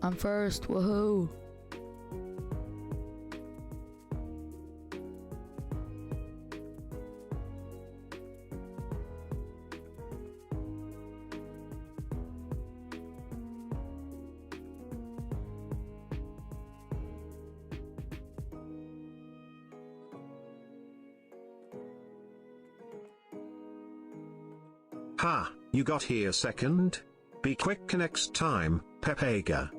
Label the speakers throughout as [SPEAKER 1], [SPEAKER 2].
[SPEAKER 1] I'm first, woohoo!
[SPEAKER 2] Ha, you got here second? Be quick next time, Pepega.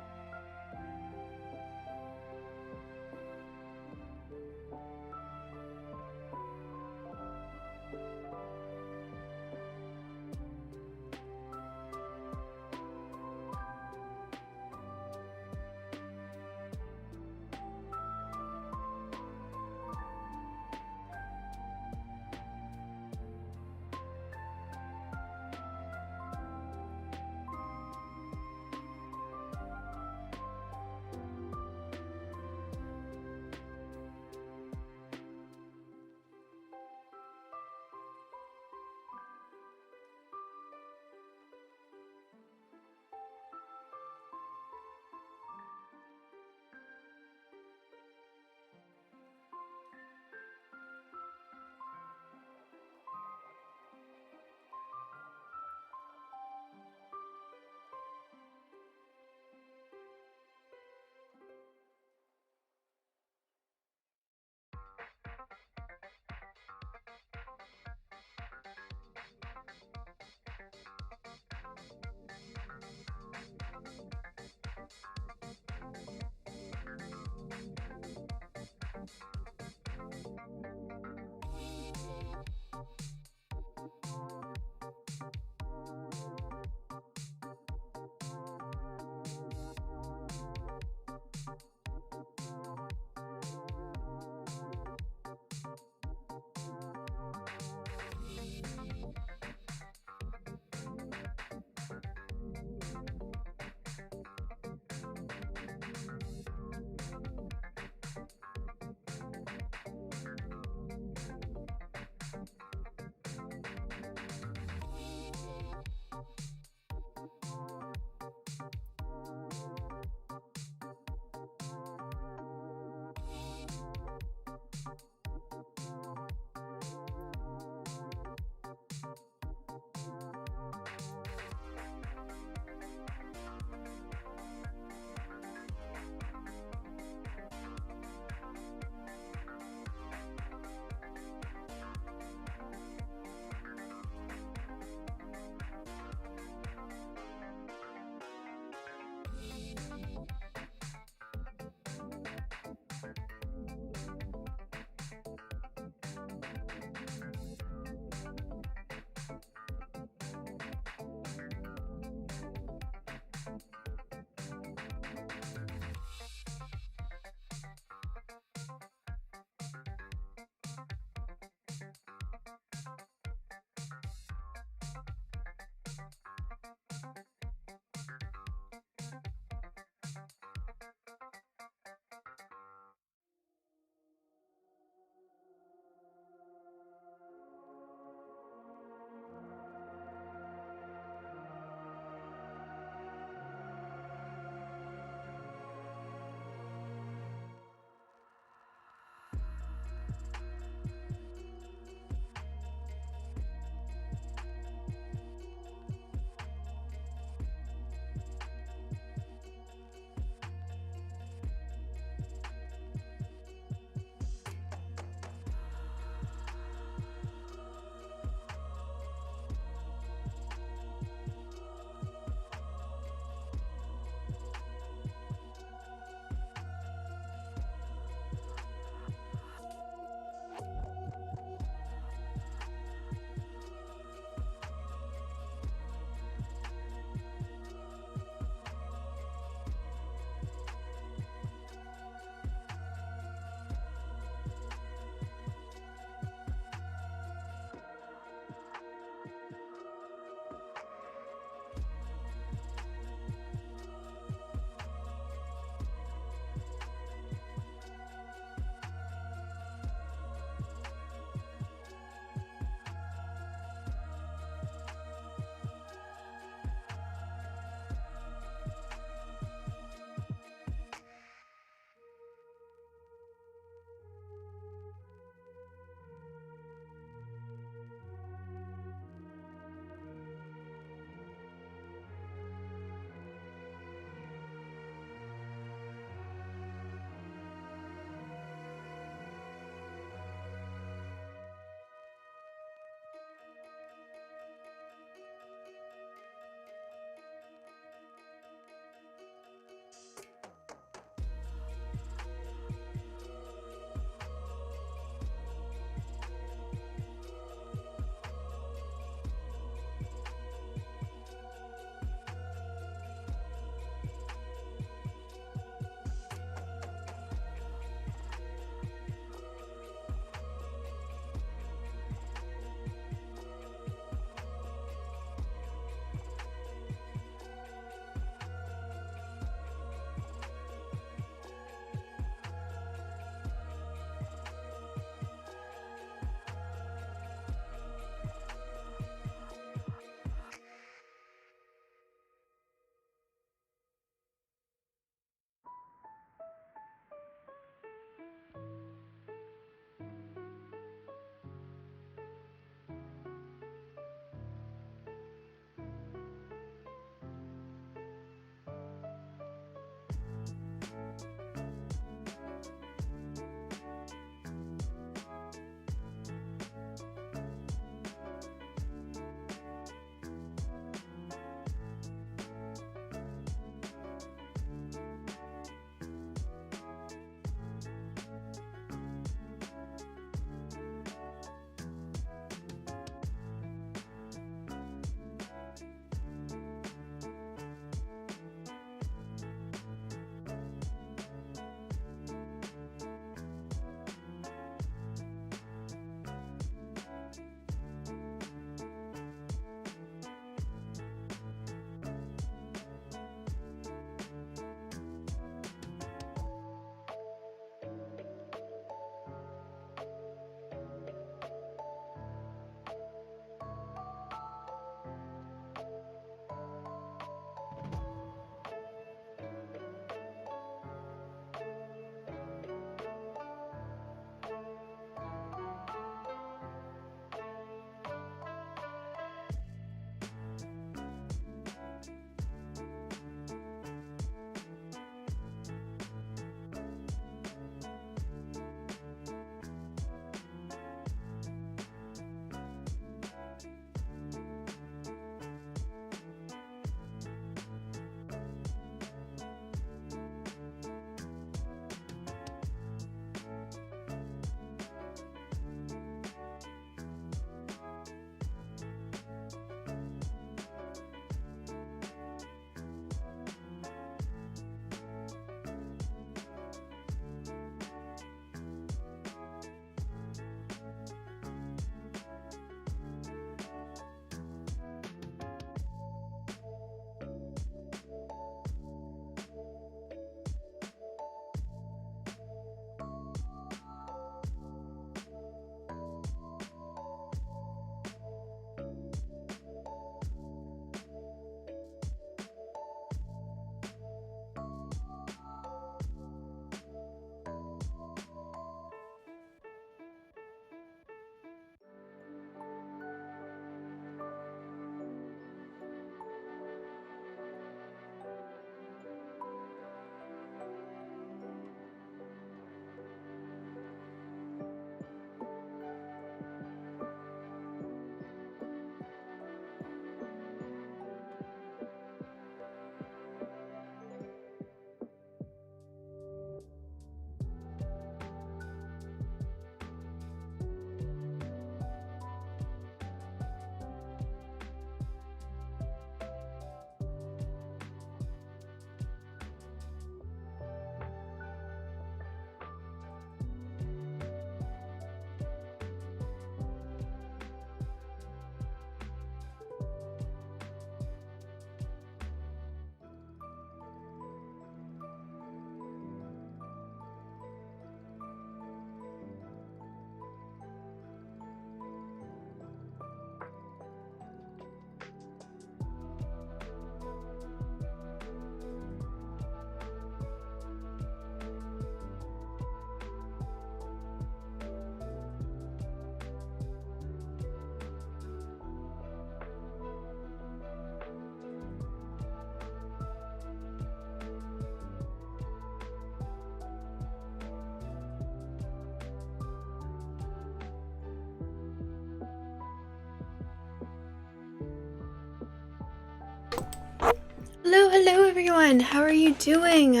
[SPEAKER 1] hello everyone! How are you doing?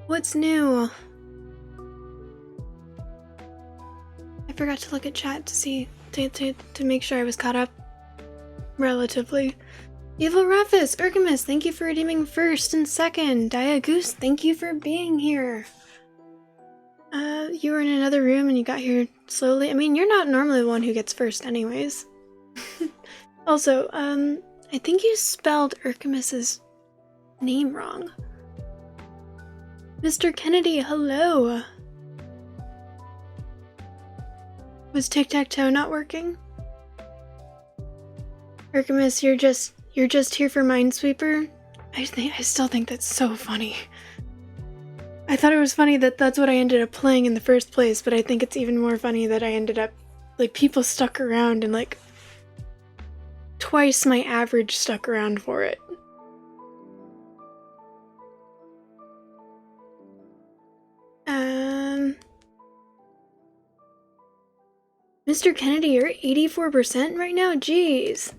[SPEAKER 1] What's new? I forgot to look at chat to see, to make sure I was caught up. Relatively. Evil Ruffus, Urgamus, thank you for redeeming first and second. Diagoose, thank you for being here. You were in another room and you got here slowly. I mean, you're not normally the one who gets first anyways. Also, I think you spelled Urgamus's name wrong. Mr. Kennedy, hello. Was tic-tac-toe not working? Urgamus, you're just here for Minesweeper? I still think that's so funny. I thought it was funny that that's what I ended up playing in the first place, but I think it's even more funny that I ended up, like, people stuck around and, like, twice my average stuck around for it. Mr. Kennedy, you're at 84% right now? Jeez.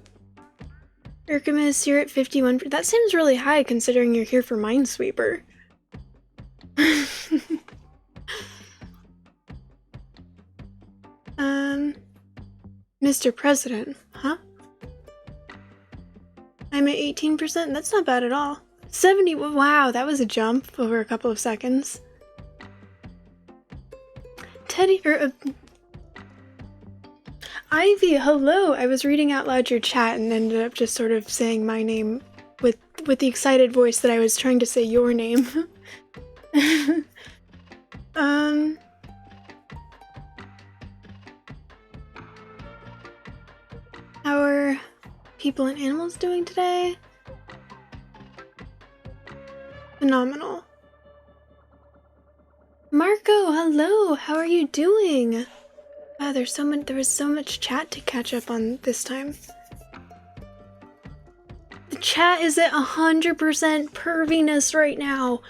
[SPEAKER 1] Urkamus, you're at 51%. That seems really high considering you're here for Minesweeper. Mr. President, huh? I'm at 18%? That's not bad at all. 70, wow, that was a jump over a couple of seconds. Ivy, hello! I was reading out loud your chat and ended up just sort of saying my name with the excited voice that I was trying to say your name. How are people and animals doing today? Phenomenal. Marco, hello! How are you doing? Wow, there was so much chat to catch up on this time. The chat is at 100% perviness right now.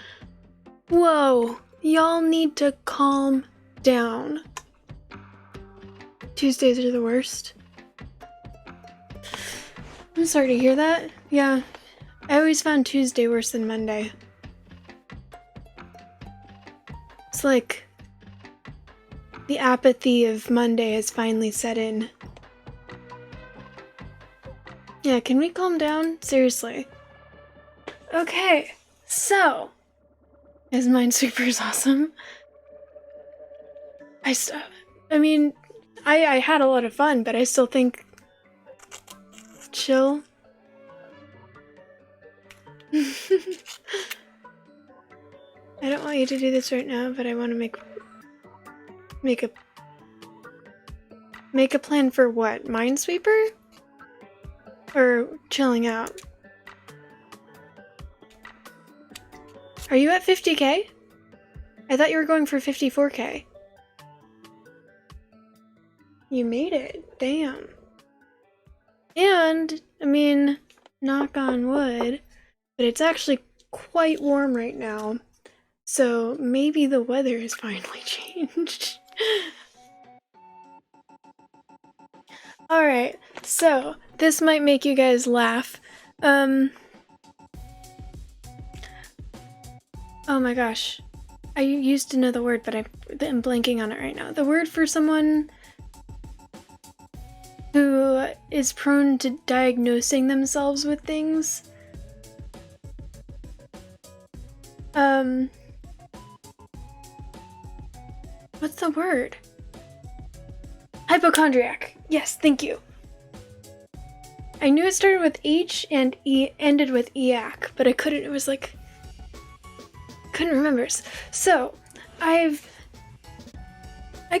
[SPEAKER 1] Whoa, y'all need to calm down. Tuesdays are the worst. I'm sorry to hear that. Yeah, I always found Tuesday worse than Monday. It's like the apathy of Monday has finally set in. Yeah, can we calm down? Seriously. Okay, so is Minesweeper is awesome. I mean, I had a lot of fun, but I still think chill. I don't want you to do this right now, but I want to make a plan for what? Minesweeper? Or chilling out? Are you at 50k? I thought you were going for 54k. You made it. Damn. And, I mean, knock on wood, but it's actually quite warm right now. So maybe the weather has finally changed. Alright, so this might make you guys laugh. Oh my gosh. I used to know the word, but I'm blanking on it right now. The word for someone who is prone to diagnosing themselves with things. What's the word? Hypochondriac. Yes, thank you. I knew it started with H and E ended with EAC, but I couldn't, it was like, couldn't remember. So, I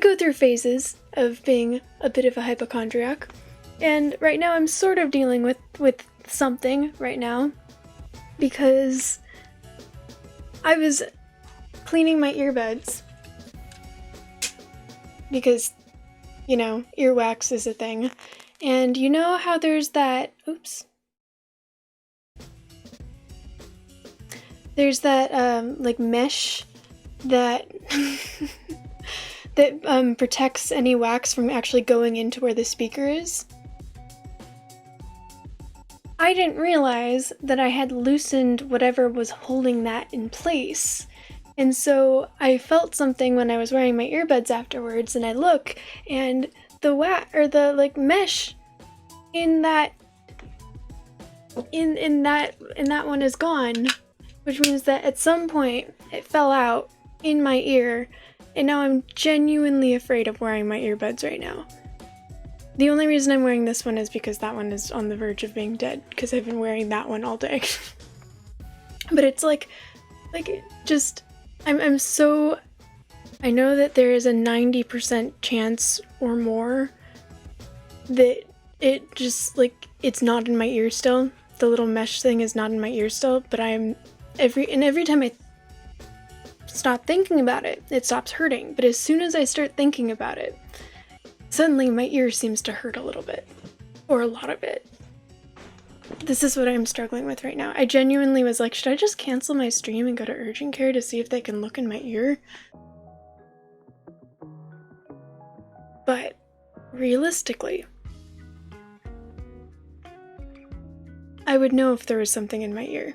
[SPEAKER 1] go through phases of being a bit of a hypochondriac, and right now I'm sort of dealing with something right now, because I was cleaning my earbuds, because, you know, earwax is a thing, and you know how there's that, oops, there's that, like, mesh that that protects any wax from actually going into where the speaker is? I didn't realize that I had loosened whatever was holding that in place. And so I felt something when I was wearing my earbuds afterwards, and I look, and the the mesh in that one is gone, which means that at some point it fell out in my ear, and now I'm genuinely afraid of wearing my earbuds right now. The only reason I'm wearing this one is because that one is on the verge of being dead, because I've been wearing that one all day. But it's I'm so... I know that there is a 90% chance or more that it just, it's not in my ear still. The little mesh thing is not in my ear still, but every time I stop thinking about it, it stops hurting. But as soon as I start thinking about it, suddenly my ear seems to hurt a little bit. Or a lot of it. This is what I'm struggling with right now. I genuinely was like, should I just cancel my stream and go to urgent care to see if they can look in my ear? But realistically, I would know if there was something in my ear.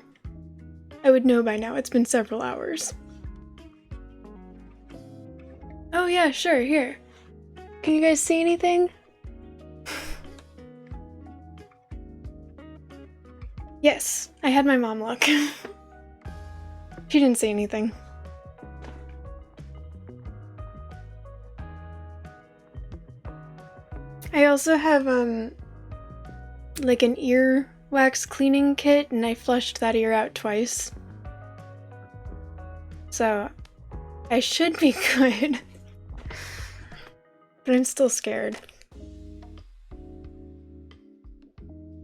[SPEAKER 1] I would know by now. It's been several hours. Oh yeah, sure, here. Can you guys see anything? Yes, I had my mom look. She didn't say anything. I also have, like an ear wax cleaning kit, and I flushed that ear out twice. So, I should be good. But I'm still scared.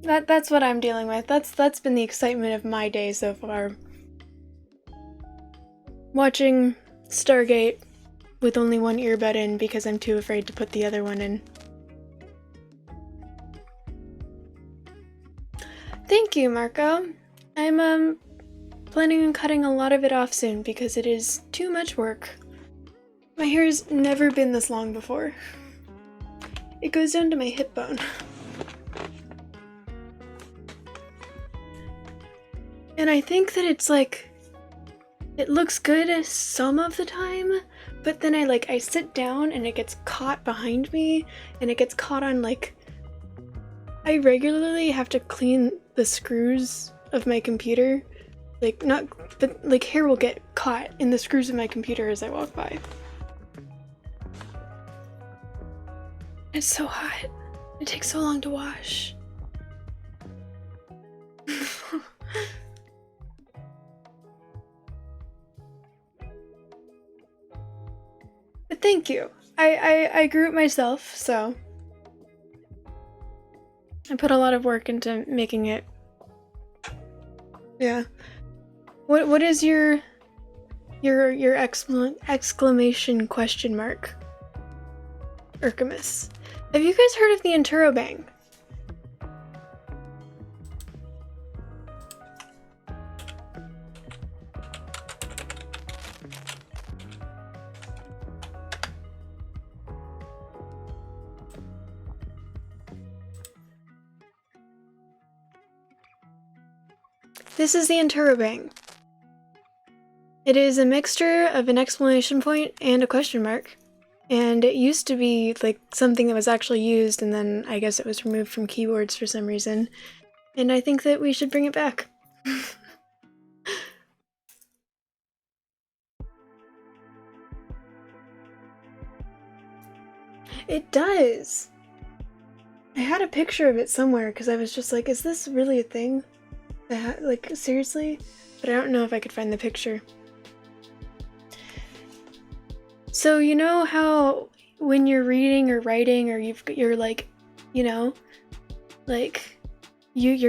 [SPEAKER 1] That's what I'm dealing with. That's been the excitement of my day so far. Watching Stargate with only one earbud in because I'm too afraid to put the other one in. Thank you, Marco. I'm planning on cutting a lot of it off soon because it is too much work. My hair's never been this long before. It goes down to my hip bone. And I think that it's like, it looks good some of the time, but then I sit down and it gets caught behind me, and it gets caught on I regularly have to clean the screws of my computer. Hair will get caught in the screws of my computer as I walk by. It's so hot. It takes so long to wash. But thank you. I grew it myself, so I put a lot of work into making it. Yeah. What is your exclamation question mark? Urkamus. Have you guys heard of the interrobang? This is the interrobang. It is a mixture of an exclamation point and a question mark. And it used to be something that was actually used, and then I guess it was removed from keyboards for some reason. And I think that we should bring it back. It does! I had a picture of it somewhere because I was just like, is this really a thing? Seriously? But I don't know if I could find the picture. So you know how when you're reading or writing or you're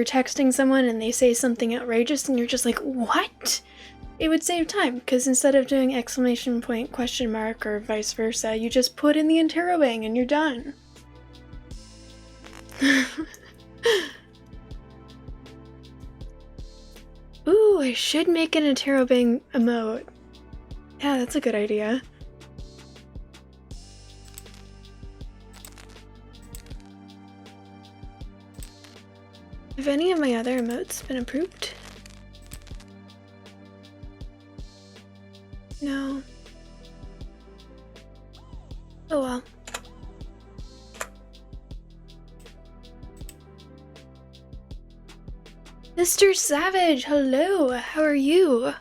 [SPEAKER 1] texting someone and they say something outrageous and you're just like, what? It would save time because instead of doing exclamation point, question mark, or vice versa, you just put in the interrobang and you're done. Ooh, I should make an interrobang emote. Yeah, that's a good idea. Have any of my other emotes been approved? No. Oh well. Mr. Savage, hello, how are you?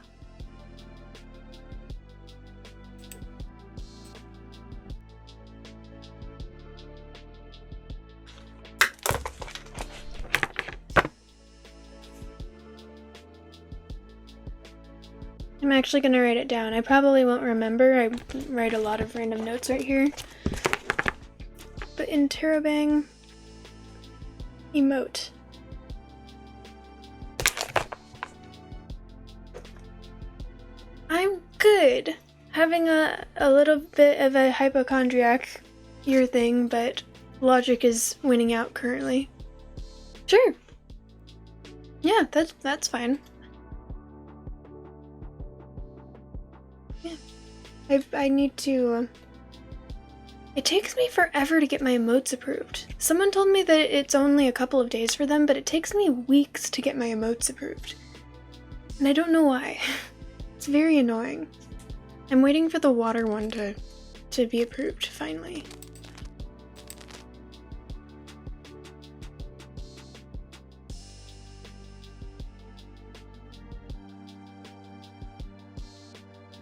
[SPEAKER 1] I'm actually gonna write it down. I probably won't remember. I write a lot of random notes right here. But interrobang emote. I'm good. Having a little bit of a hypochondriac ear thing, but logic is winning out currently. Sure. Yeah, that's fine. Yeah. I need to... It takes me forever to get my emotes approved. Someone told me that it's only a couple of days for them, but it takes me weeks to get my emotes approved. And I don't know why. It's very annoying. I'm waiting for the water one to be approved, finally.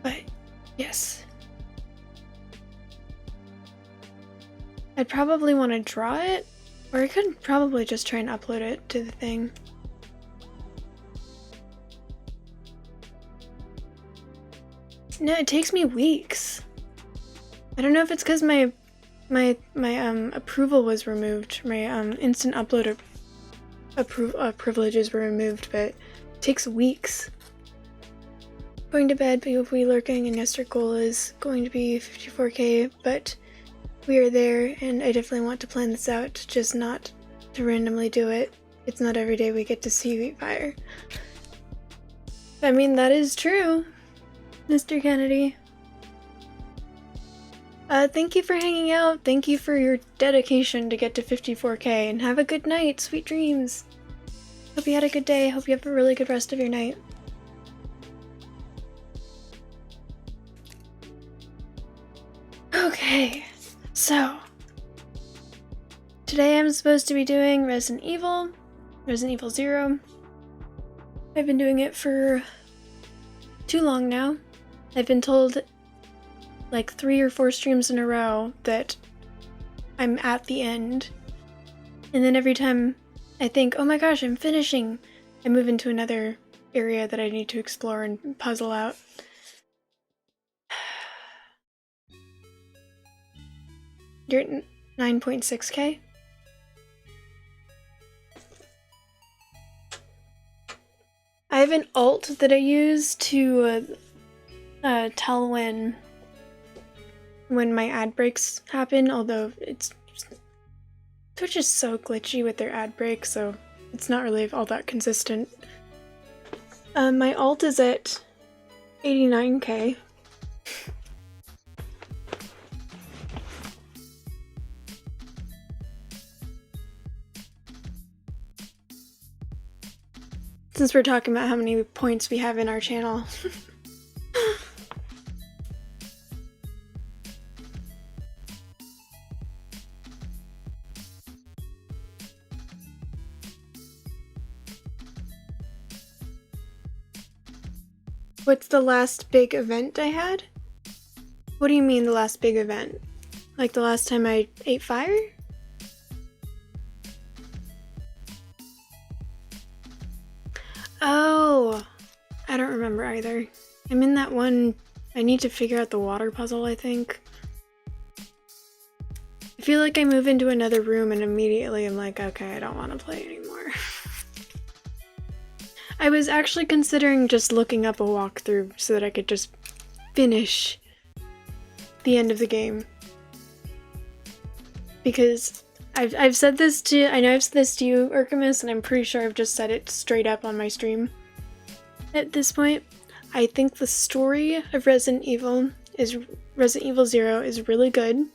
[SPEAKER 1] But, yes. I'd probably want to draw it, or I could probably just try and upload it to the thing. No, it takes me weeks. I don't know if it's because my approval was removed. My instant upload privileges were removed, but it takes weeks. Going to bed, but you'll be lurking, and yes, our goal is going to be 54k, but we are there, and I definitely want to plan this out, just not to randomly do it. It's not every day we get to see Wheat Fire. I mean, that is true, Mr. Kennedy. Thank you for hanging out. Thank you for your dedication to get to 54k, and have a good night. Sweet dreams. Hope you had a good day. Hope you have a really good rest of your night. Okay, so today I'm supposed to be doing Resident Evil 0. I've been doing it for too long now. I've been told like 3 or 4 streams in a row that I'm at the end. And then every time I think, oh my gosh, I'm finishing, I move into another area that I need to explore and puzzle out. You're at 9.6k? I have an alt that I use to tell when my ad breaks happen, although Twitch is so glitchy with their ad breaks, so it's not really all that consistent. My alt is at 89k. Since we're talking about how many points we have in our channel. What's the last big event I had? What do you mean the last big event? Like the last time I ate fire? Oh, I don't remember either. I'm in that one. I need to figure out the water puzzle, I think. I feel like I move into another room and immediately I'm like, okay, I don't want to play anymore. I was actually considering just looking up a walkthrough so that I could just finish the end of the game. Because I've said this to, I know I've said this to you, Urkamus, and I'm pretty sure I've just said it straight up on my stream. At this point, I think the story of Resident Evil 0 is really good.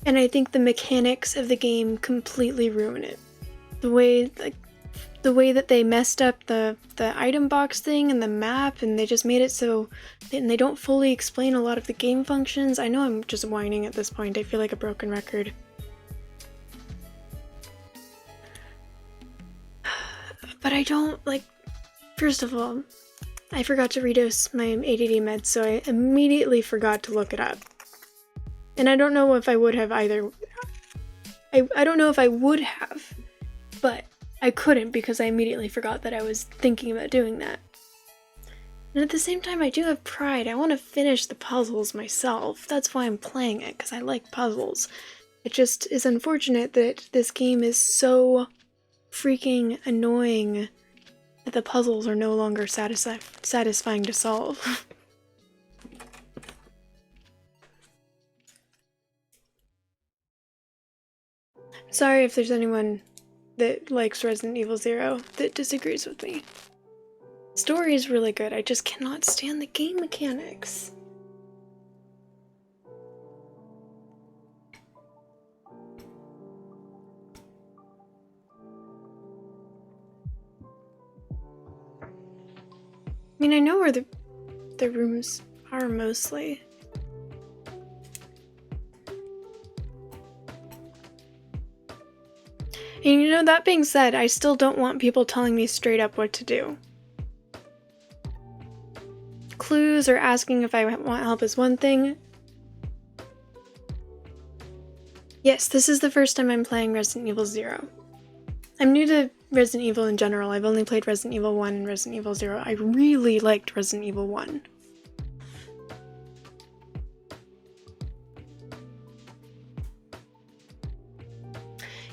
[SPEAKER 1] And I think the mechanics of the game completely ruin it. the way that they messed up the item box thing and the map, and they just made it so, and they don't fully explain a lot of the game functions. I know I'm just whining at this point. I feel like a broken record. But I don't, like, first of all, I forgot to redose my ADD meds, so I immediately forgot to look it up. And I don't know if I would have either. I don't know if I would have, but I couldn't because I immediately forgot that I was thinking about doing that. And at the same time, I do have pride. I want to finish the puzzles myself. That's why I'm playing it, because I like puzzles. It just is unfortunate that this game is so freaking annoying that the puzzles are no longer satisfying to solve. Sorry if there's anyone that likes Resident Evil 0 that disagrees with me. Story is really good, I just cannot stand the game mechanics. I mean, I know where the rooms are mostly. And you know, that being said, I still don't want people telling me straight up what to do. Clues or asking if I want help is one thing. Yes, this is the first time I'm playing Resident Evil 0. I'm new to Resident Evil in general. I've only played Resident Evil 1 and Resident Evil 0. I really liked Resident Evil 1.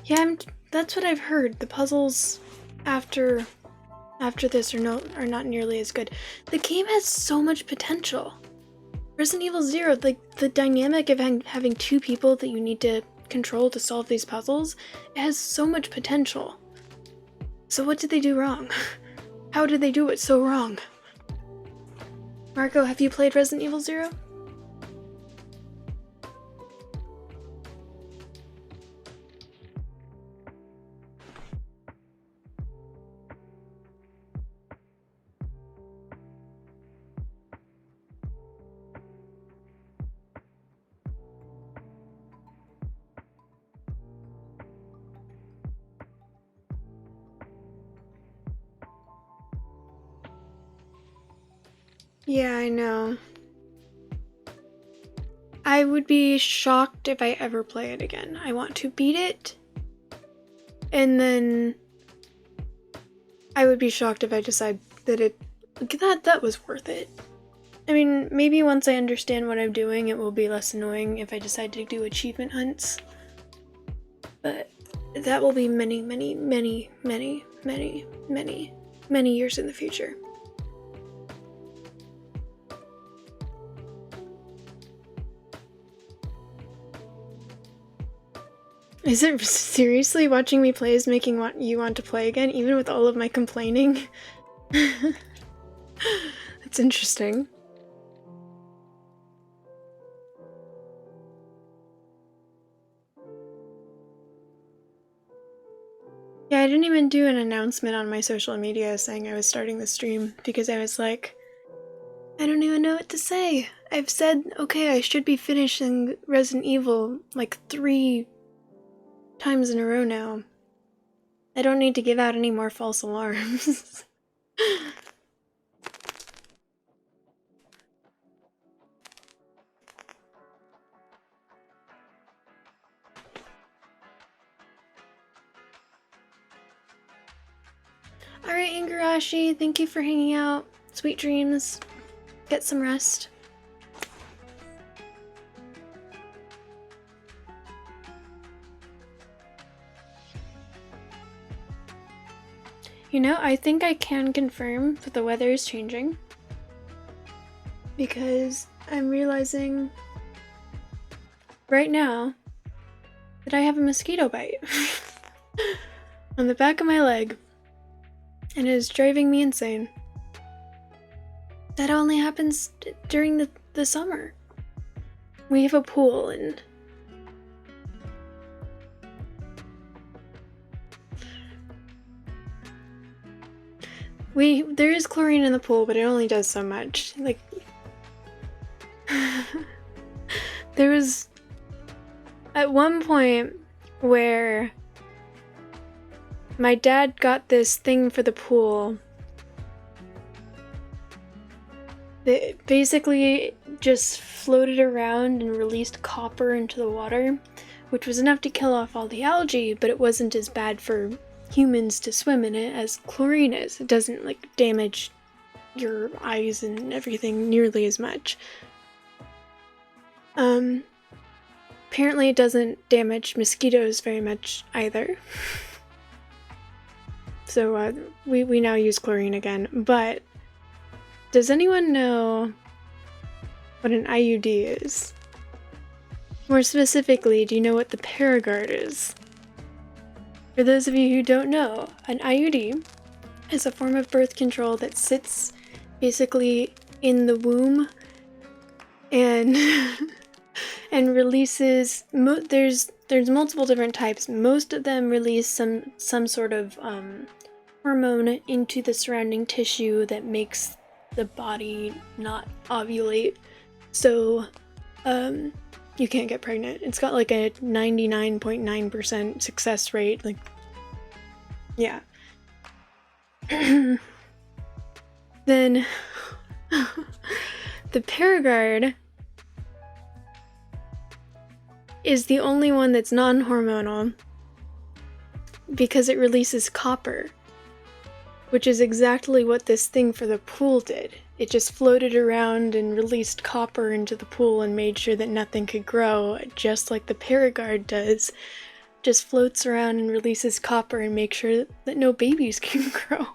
[SPEAKER 1] Yeah, that's what I've heard. The puzzles after this are not nearly as good. The game has so much potential. Resident Evil 0, like the dynamic of having two people that you need to control to solve these puzzles, it has so much potential. So what did they do wrong? How did they do it so wrong? Marco, have you played Resident Evil 0? Yeah, I know. I would be shocked if I ever play it again. I want to beat it, and then I would be shocked if I decide that that was worth it. I mean, maybe once I understand what I'm doing, it will be less annoying if I decide to do achievement hunts. But that will be many, many, many, many, many, many, many years in the future. Is it seriously watching me play is making you want to play again, even with all of my complaining? That's interesting. Yeah, I didn't even do an announcement on my social media saying I was starting the stream because I was like, I don't even know what to say. I've said, okay, I should be finishing Resident Evil like 3 times in a row now. I don't need to give out any more false alarms. Alright, Ingarashi, thank you for hanging out. Sweet dreams. Get some rest. You know, I think I can confirm that the weather is changing because I'm realizing right now that I have a mosquito bite on the back of my leg, and it is driving me insane. That only happens during the summer. We have a pool and there is chlorine in the pool, but it only does so much. Like, there was at one point where my dad got this thing for the pool that basically just floated around and released copper into the water, which was enough to kill off all the algae, but it wasn't as bad for humans to swim in it as chlorine is. It doesn't like damage your eyes and everything nearly as much. Apparently it doesn't damage mosquitoes very much either. So we now use chlorine again, but does anyone know what an IUD is? More specifically, do you know what the Paragard is? For those of you who don't know, an IUD is a form of birth control that sits basically in the womb and and releases. There's multiple different types. Most of them release some sort of hormone into the surrounding tissue that makes the body not ovulate, so you can't get pregnant. It's got like a 99.9% success rate. Like, yeah. Then the Paragard is the only one that's non-hormonal because it releases copper, which is exactly what this thing for the pool did. It just floated around and released copper into the pool and made sure that nothing could grow, just like the Paragard does. Just floats around and releases copper and makes sure that no babies can grow.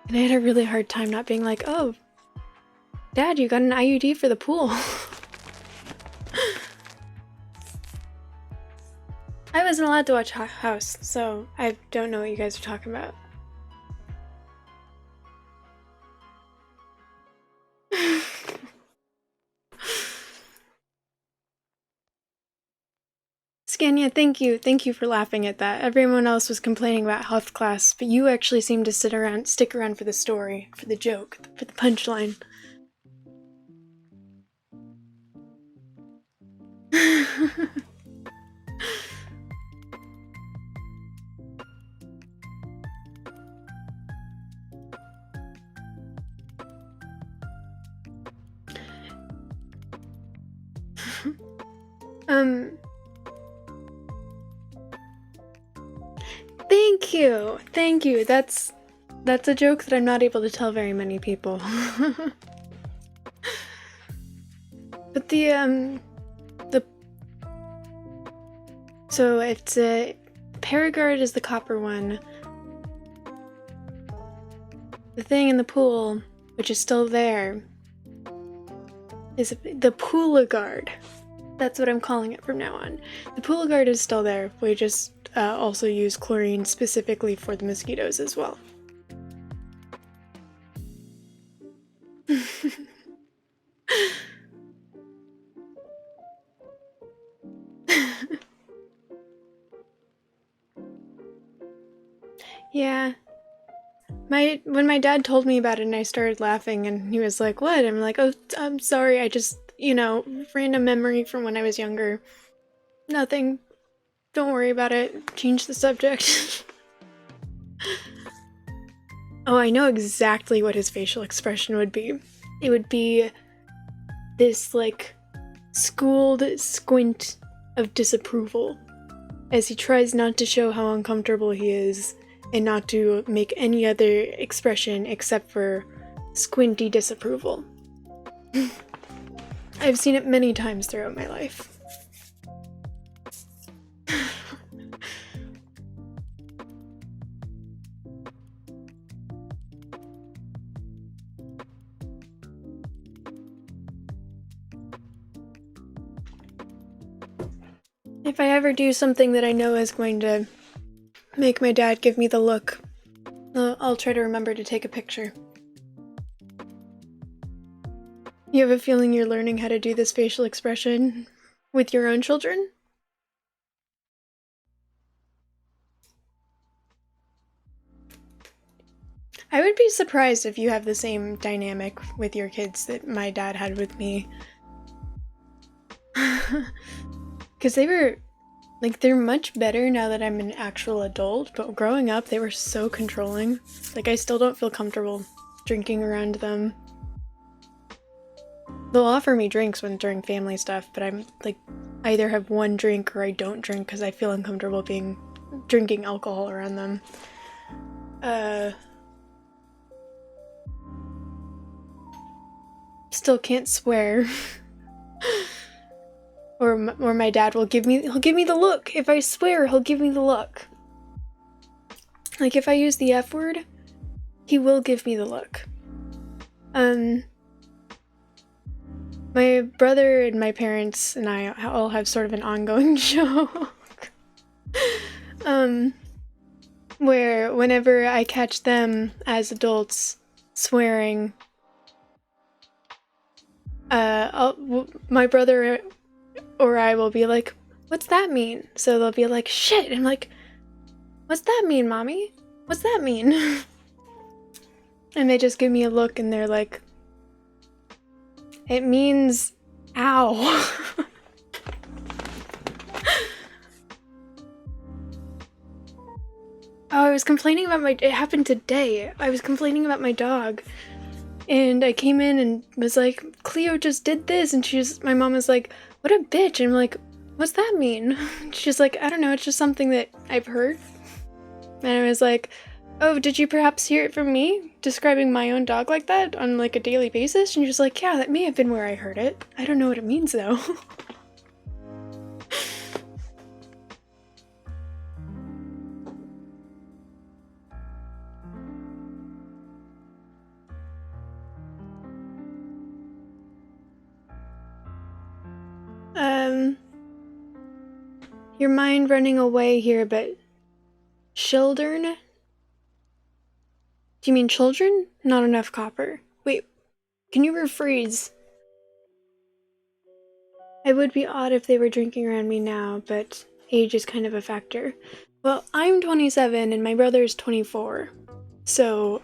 [SPEAKER 1] And I had a really hard time not being like, oh, Dad, you got an IUD for the pool. I wasn't allowed to watch House, so I don't know what you guys are talking about. Scania, thank you. Thank you for laughing at that. Everyone else was complaining about health class, but you actually seemed to stick around for the story, for the joke, for the punchline. Thank you. Thank you. That's a joke that I'm not able to tell very many people. But so it's Paragard is the copper one. The thing in the pool, which is still there, is the Poolagard. That's what I'm calling it from now on. The Poolagard is still there. We just also use chlorine specifically for the mosquitoes as well. Yeah. When my dad told me about it and I started laughing and he was like, what? I'm like, oh, I'm sorry, I just, random memory from when I was younger. Nothing. Don't worry about it. Change the subject. Oh, I know exactly what his facial expression would be. It would be this, like, schooled squint of disapproval as he tries not to show how uncomfortable he is and not to make any other expression except for squinty disapproval. I've seen it many times throughout my life. If I ever do something that I know is going to make my dad give me the look, I'll try to remember to take a picture. You have a feeling you're learning how to do this facial expression with your own children? I would be surprised if you have the same dynamic with your kids that my dad had with me. Because they were, like, they're much better now that I'm an actual adult, but growing up, they were so controlling. Like, I still don't feel comfortable drinking around them. They'll offer me drinks during family stuff, but I'm, like, I either have one drink or I don't drink because I feel uncomfortable drinking alcohol around them. Still can't swear. Or my dad will he'll give me the look. If I swear, he'll give me the look. Like, if I use the F word, he will give me the look. My brother and my parents and I all have sort of an ongoing joke. Where whenever I catch them as adults swearing, my brother or I will be like, "What's that mean?" So they'll be like, "Shit!" I'm like, "What's that mean, mommy? What's that mean?" And they just give me a look and they're like, "It means ow." Oh, I was complaining about it happened today. I was complaining about my dog. And I came in and was like, "Cleo just did this," and my mom was like, "What a bitch." And I'm like, "What's that mean?" She's like, "I don't know, it's just something that I've heard." And I was like, "Oh, did you perhaps hear it from me describing my own dog like that on like a daily basis?" And she's like, "Yeah, that may have been where I heard it. I don't know what it means though." Your mind running away here, but children? Do you mean children? Not enough copper. Wait, can you rephrase? It would be odd if they were drinking around me now, but age is kind of a factor. Well, I'm 27 and my brother's 24, so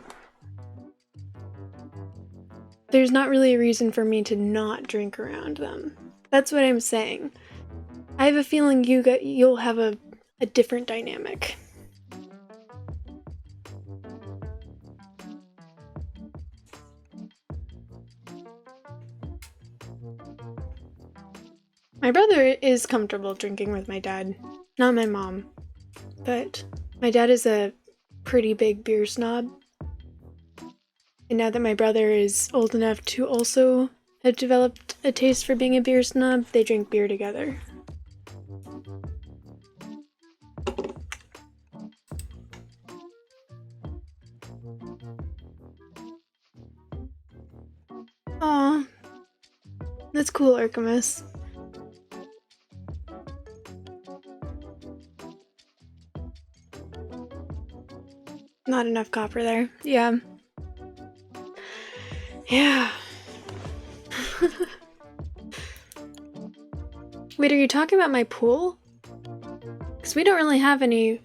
[SPEAKER 1] there's not really a reason for me to not drink around them. That's what I'm saying. I have a feeling you'll have a different dynamic. My brother is comfortable drinking with my dad, not my mom, but my dad is a pretty big beer snob. And now that my brother is old enough to also have developed a taste for being a beer snob, they drink beer together. Aw, that's cool, Archimus. Not enough copper there. Yeah. Yeah. Wait, are you talking about my pool? Because we don't really have any...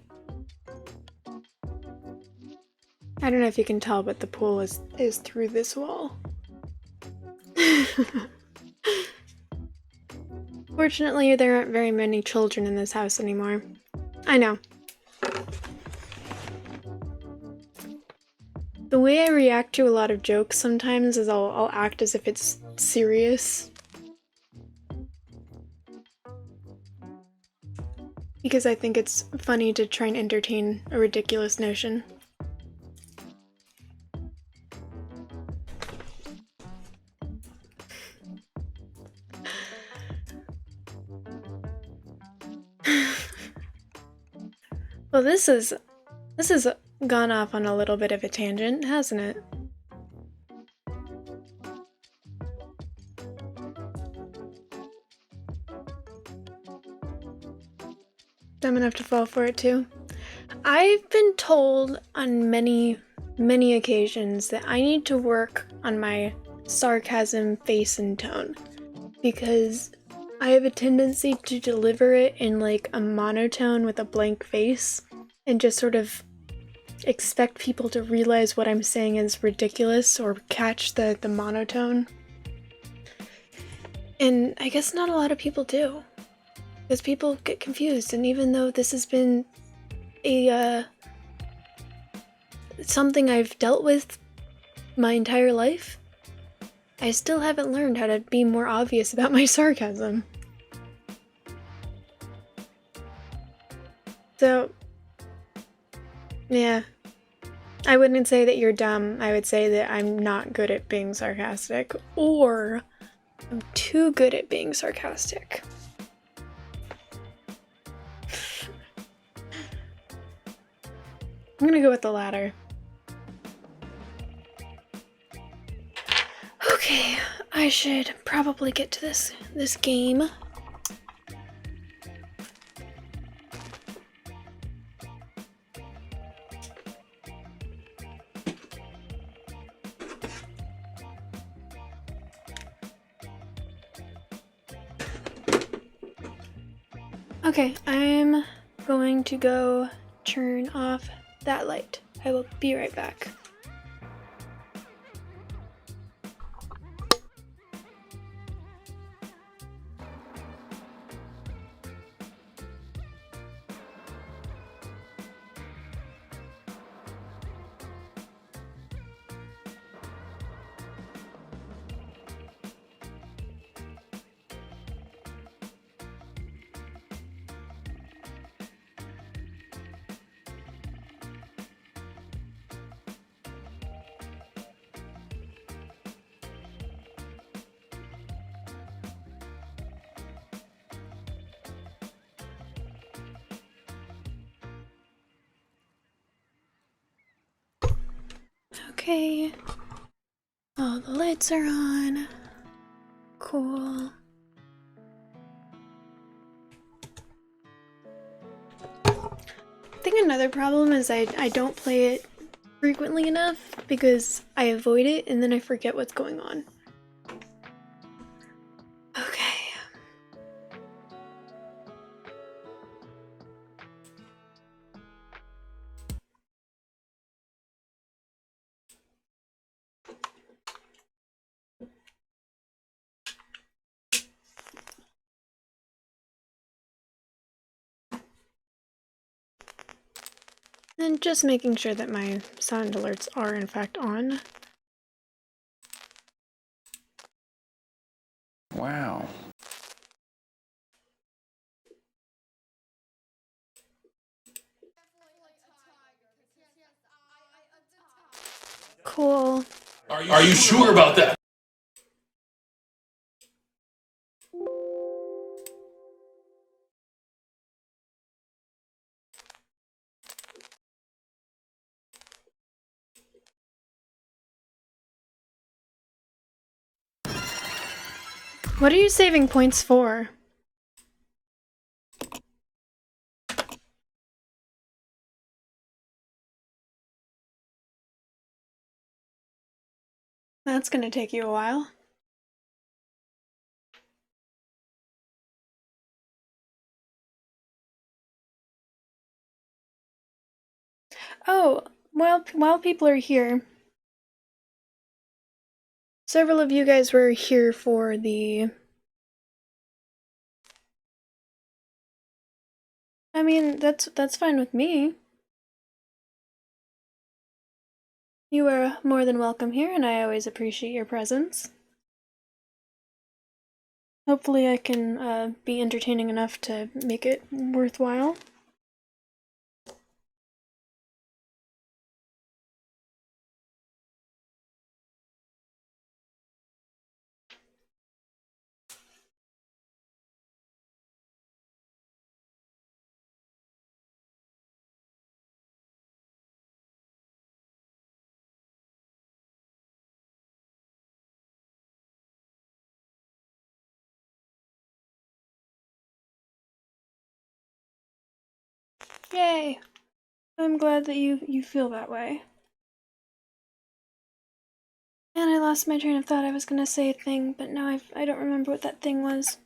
[SPEAKER 1] I don't know if you can tell, but the pool is through this wall. Fortunately, there aren't very many children in this house anymore. I know. The way I react to a lot of jokes sometimes is I'll act as if it's serious. Because I think it's funny to try and entertain a ridiculous notion. Well, this has gone off on a little bit of a tangent, hasn't it? Dumb enough to fall for it too. I've been told on many occasions that I need to work on my sarcasm, face, and tone, because I have a tendency to deliver it in like a monotone with a blank face and just sort of expect people to realize what I'm saying is ridiculous or catch the monotone. And I guess not a lot of people do. Because people get confused, and even though this has been a something I've dealt with my entire life, I still haven't learned how to be more obvious about my sarcasm. So, yeah. I wouldn't say that you're dumb, I would say that I'm not good at being sarcastic, or I'm too good at being sarcastic. I'm gonna go with the latter. Okay, I should probably get to this game. Okay, I'm going to go turn off that light. I will be right back. Okay. All the lights are on. Cool. I think another problem is I don't play it frequently enough because I avoid it and then I forget what's going on. Okay. And just making sure that my sound alerts are in fact on.
[SPEAKER 3] Wow.
[SPEAKER 1] Cool.
[SPEAKER 3] Are you sure about that?
[SPEAKER 1] What are you saving points for? That's gonna take you a while. Oh, while people are here, several of you guys were here for the... I mean, that's fine with me. You are more than welcome here, and I always appreciate your presence. Hopefully I can be entertaining enough to make it worthwhile. Yay! I'm glad that you feel that way. And I lost my train of thought. I was gonna say a thing, but now I don't remember what that thing was.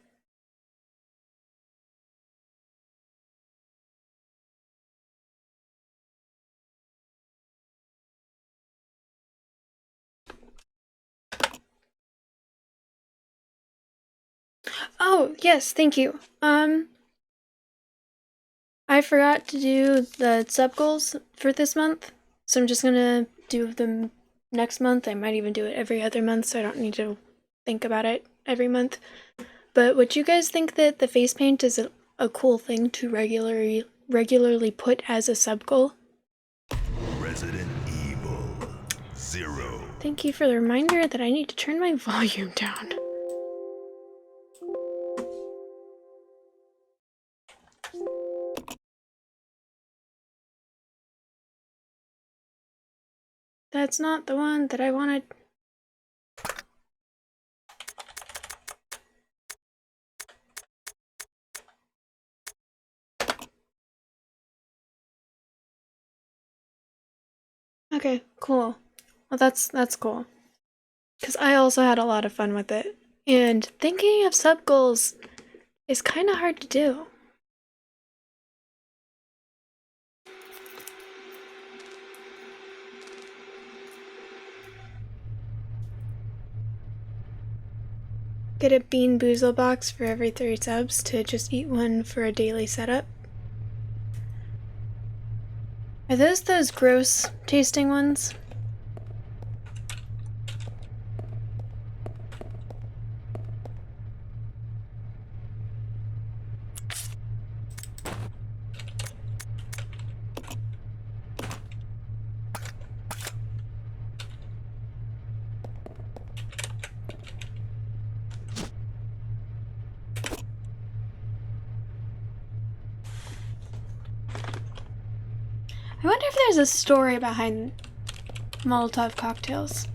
[SPEAKER 1] Oh, yes, thank you. I forgot to do the sub goals for this month, so I'm just gonna do them next month. I might even do it every other month, so I don't need to think about it every month. But would you guys think that the face paint is a cool thing to regularly put as a sub goal?
[SPEAKER 4] Resident Evil 0.
[SPEAKER 1] Thank you for the reminder that I need to turn my volume down. That's not the one that I wanted. Okay, cool. Well, that's cool. Because I also had a lot of fun with it. And thinking of sub goals is kind of hard to do. Get a Bean Boozle box for every 3 subs to just eat one for a daily setup. Are those gross tasting ones? I wonder if there's a story behind Molotov cocktails.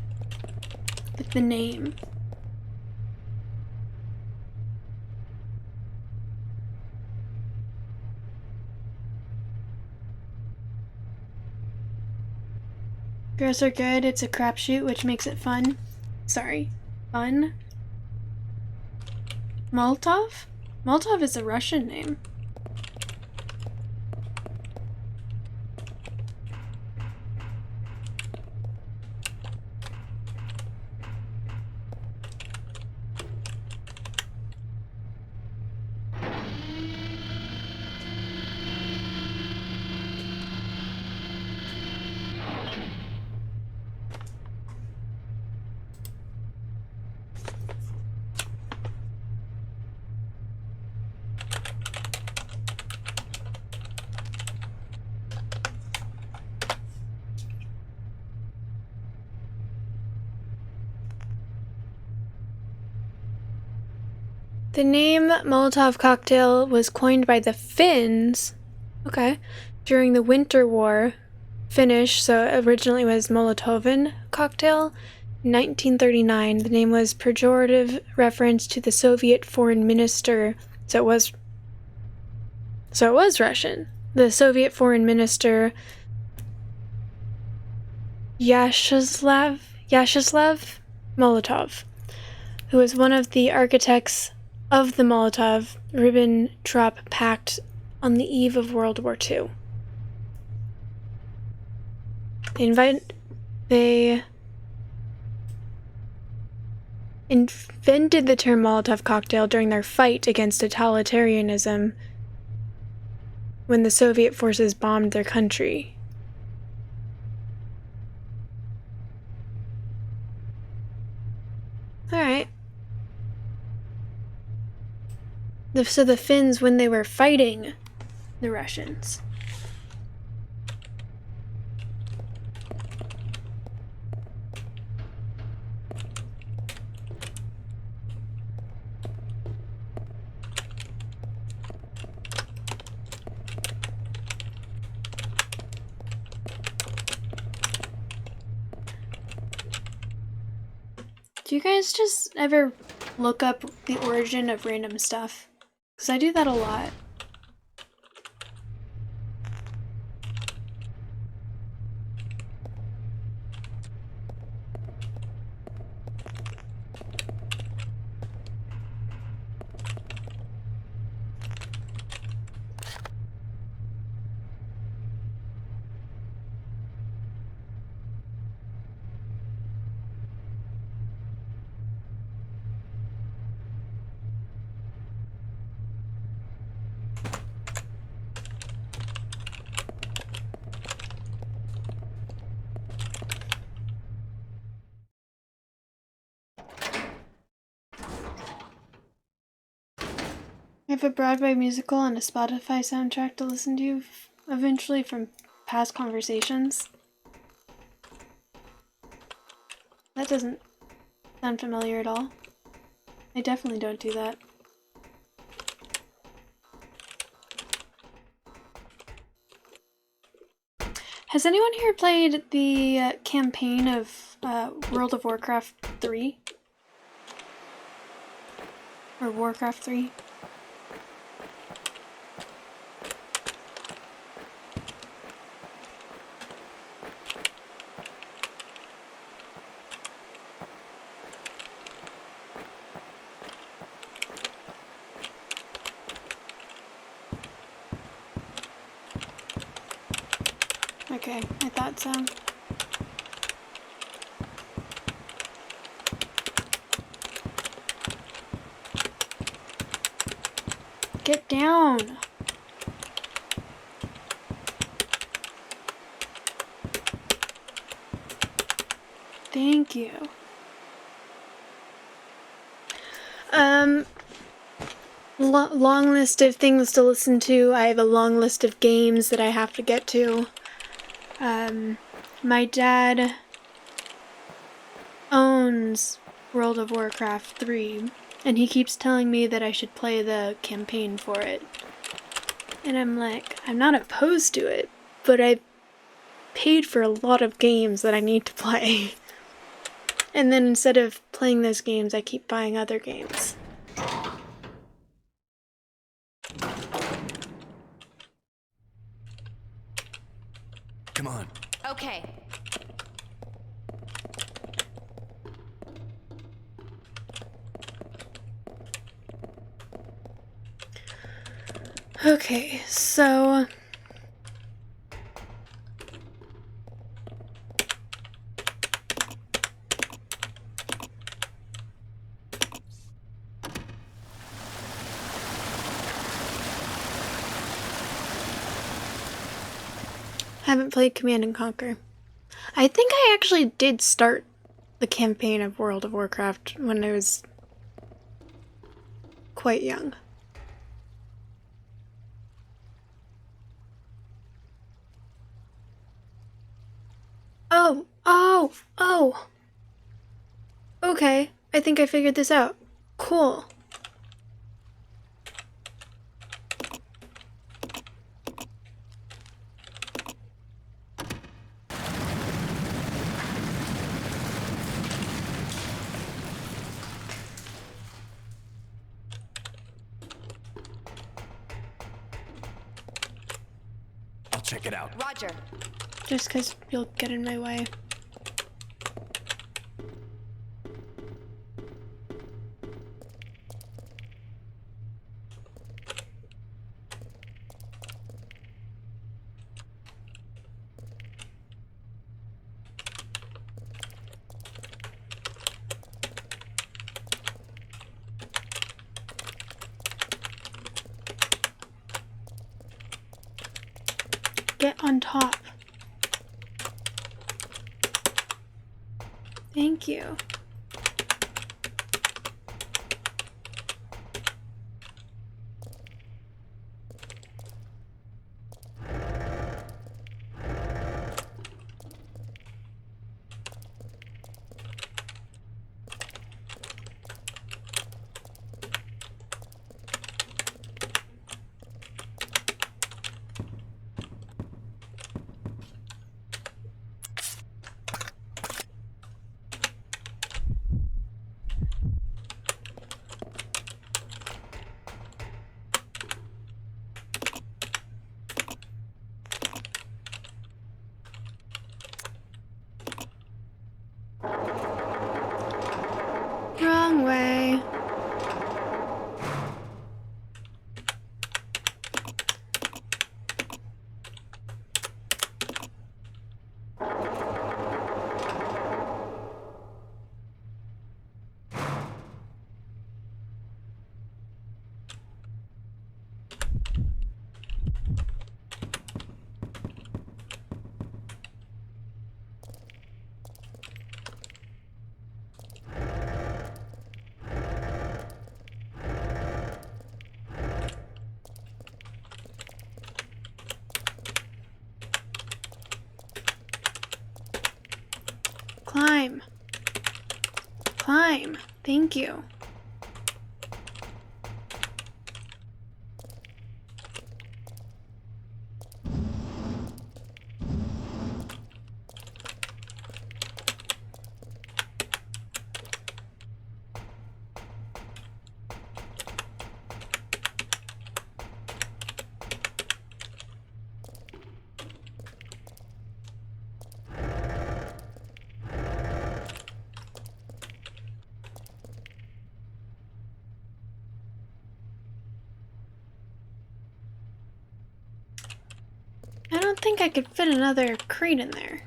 [SPEAKER 1] Like the name. Gross or good, it's a crapshoot, which makes it fun. Sorry. Fun? Molotov? Molotov is a Russian name. The name Molotov cocktail was coined by the Finns, during the Winter War. Finnish, so originally was Molotovin cocktail. In 1939, the name was pejorative reference to the Soviet foreign minister, so it was Russian. The Soviet foreign minister Vyacheslav Molotov, who was one of the architects of the Molotov-Ribbentrop Pact on the eve of World War II. They invented the term Molotov cocktail during their fight against totalitarianism when the Soviet forces bombed their country. Alright. So the Finns, when they were fighting the Russians. Do you guys just ever look up the origin of random stuff? Because I do that a lot. I have a Broadway musical and a Spotify soundtrack to listen to eventually from past conversations. That doesn't sound familiar at all. I definitely don't do that. Has anyone here played the campaign of World of Warcraft 3? Or Warcraft 3? Okay, I thought so. Get down! Thank you. Long list of things to listen to. I have a long list of games that I have to get to. My dad owns World of Warcraft 3, and he keeps telling me that I should play the campaign for it. And I'm like, I'm not opposed to it, but I paid for a lot of games that I need to play. And then instead of playing those games, I keep buying other games.
[SPEAKER 4] Come on.
[SPEAKER 5] Okay.
[SPEAKER 1] Okay, so haven't played Command and Conquer. I think I actually did start the campaign of World of Warcraft when I was quite young. Oh! Okay, I think I figured this out. Cool.
[SPEAKER 4] I'll check it out.
[SPEAKER 5] Roger.
[SPEAKER 1] Just because you'll get in my way. Get on top. Thank you. climb. Thank you. I don't think I could fit another crate in there.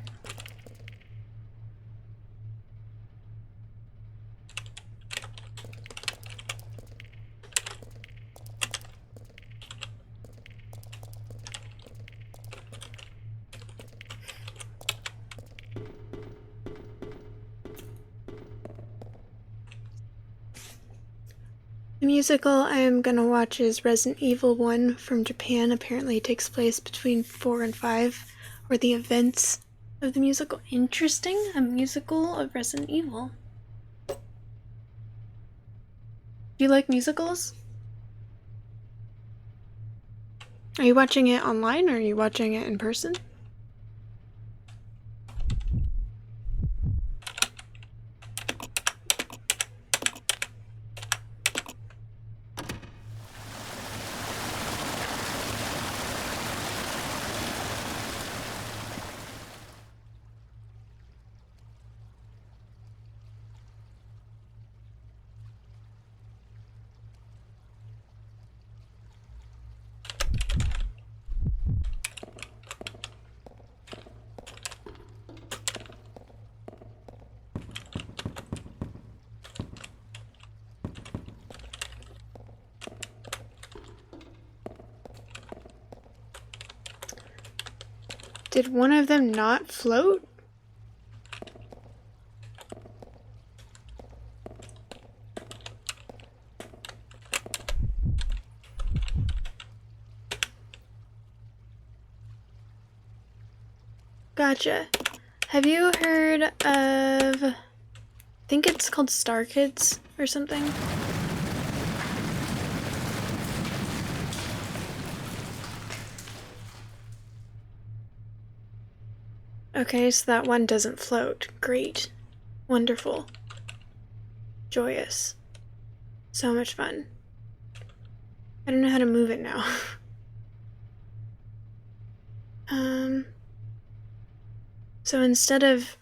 [SPEAKER 1] The musical I am gonna watch is Resident Evil 1 from Japan. Apparently it takes place between 4 and 5, or the events of the musical. Interesting, a musical of Resident Evil. Do you like musicals? Are you watching it online or are you watching it in person? Did one of them not float? Gotcha. Have you heard of... I think it's called Star Kids or something? Okay, so that one doesn't float. Great. Wonderful. Joyous. So much fun. I don't know how to move it now. So instead of...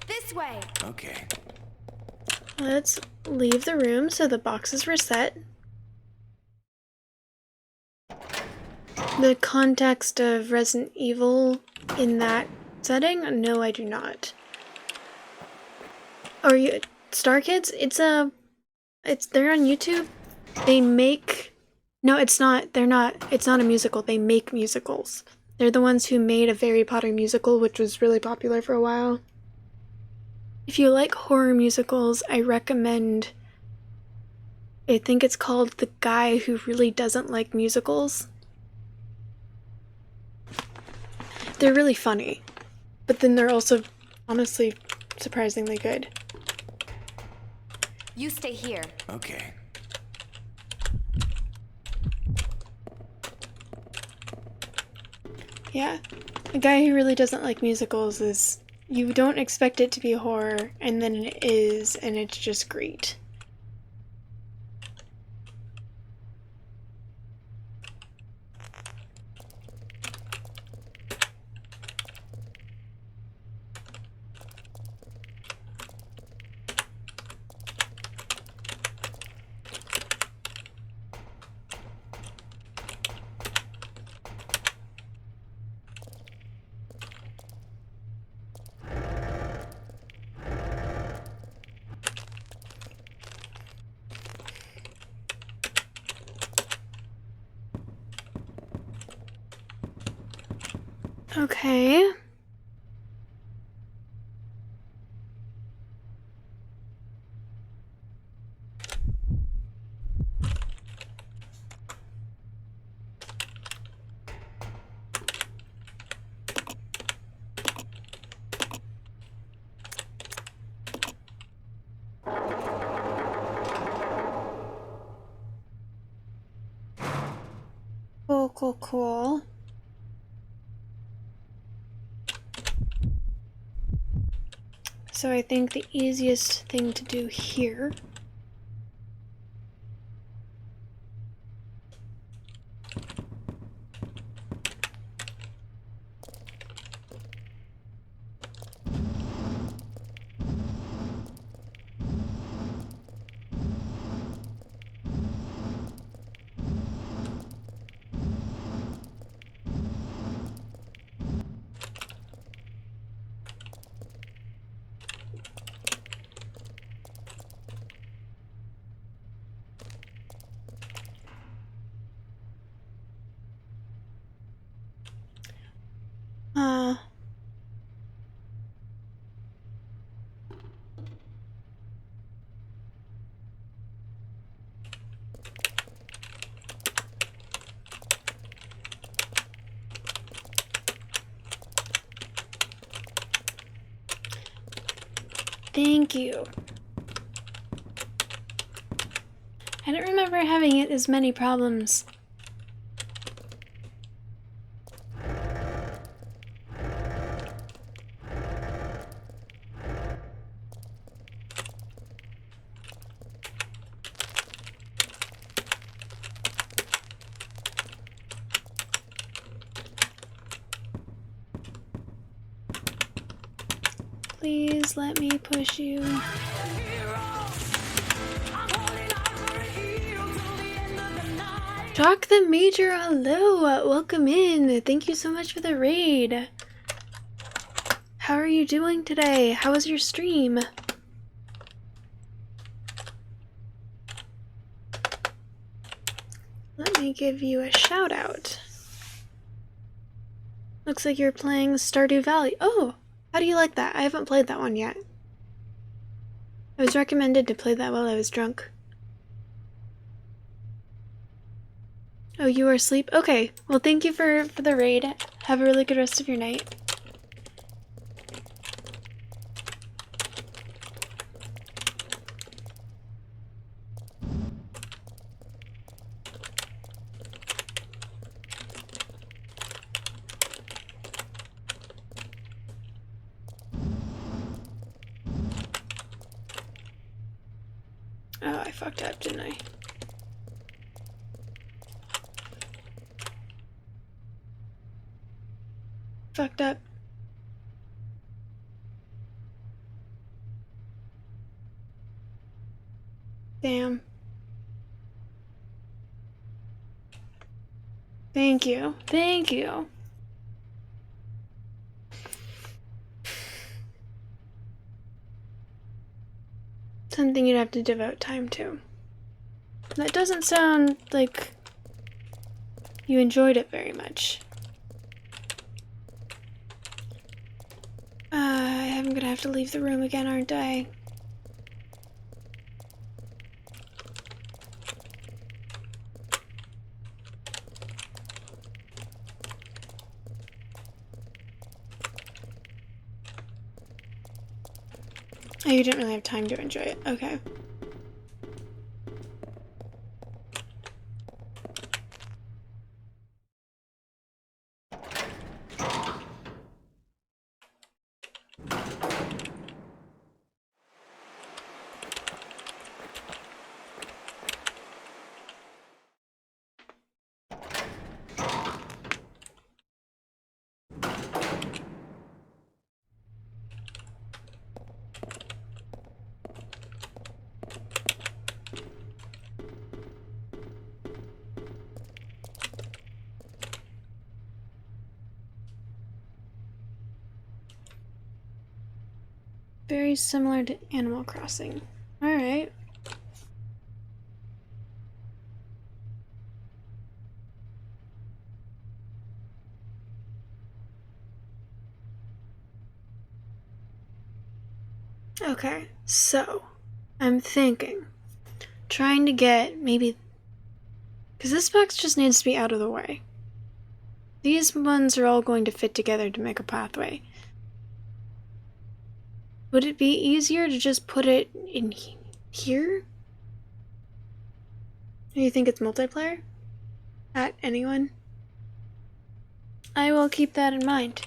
[SPEAKER 5] This way.
[SPEAKER 4] Okay.
[SPEAKER 1] Let's leave the room so the box is reset. The context of Resident Evil in that setting? No, I do not. Are you Star Kids? They're on YouTube. They make... No, it's not. It's not a musical. They make musicals. They're the ones who made a Harry Potter musical, which was really popular for a while. If you like horror musicals, I recommend... I think it's called The Guy Who Really Doesn't Like Musicals. They're really funny, but then they're also, honestly, surprisingly good.
[SPEAKER 5] You stay here.
[SPEAKER 4] Okay.
[SPEAKER 1] Yeah, a guy who really doesn't like musicals is, you don't expect it to be horror, and then it is, and it's just great. Okay. Cool. So I think the easiest thing to do here thank you. I don't remember having it as many problems. Please let me push you. Jock the Major, hello! Welcome in! Thank you so much for the raid! How are you doing today? How was your stream? Let me give you a shout out. Looks like you're playing Stardew Valley. Oh! How do you like that? I haven't played that one yet. I was recommended to play that while I was drunk. Oh, you are asleep? Okay. Well, thank you for the raid. Have a really good rest of your night. Oh, I fucked up, didn't I? Fucked up. Damn. Thank you. Thank you. Something you'd have to devote time to. That doesn't sound like you enjoyed it very much. I'm gonna have to leave the room again, aren't I? Oh, you didn't really have time to enjoy it. Okay. Very similar to Animal Crossing. Alright. Okay, so I'm thinking, trying to get maybe, because this box just needs to be out of the way. These ones are all going to fit together to make a pathway. Would it be easier to just put it in here? Do you think it's multiplayer? At anyone? I will keep that in mind.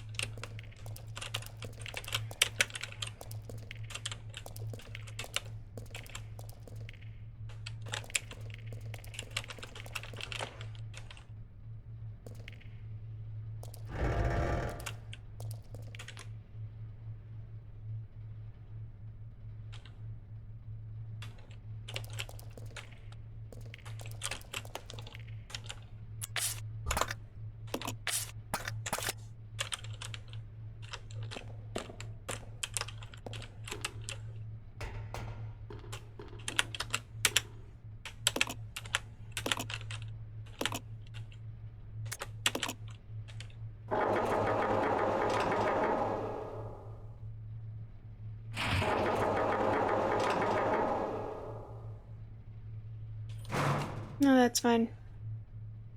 [SPEAKER 1] No, that's fine.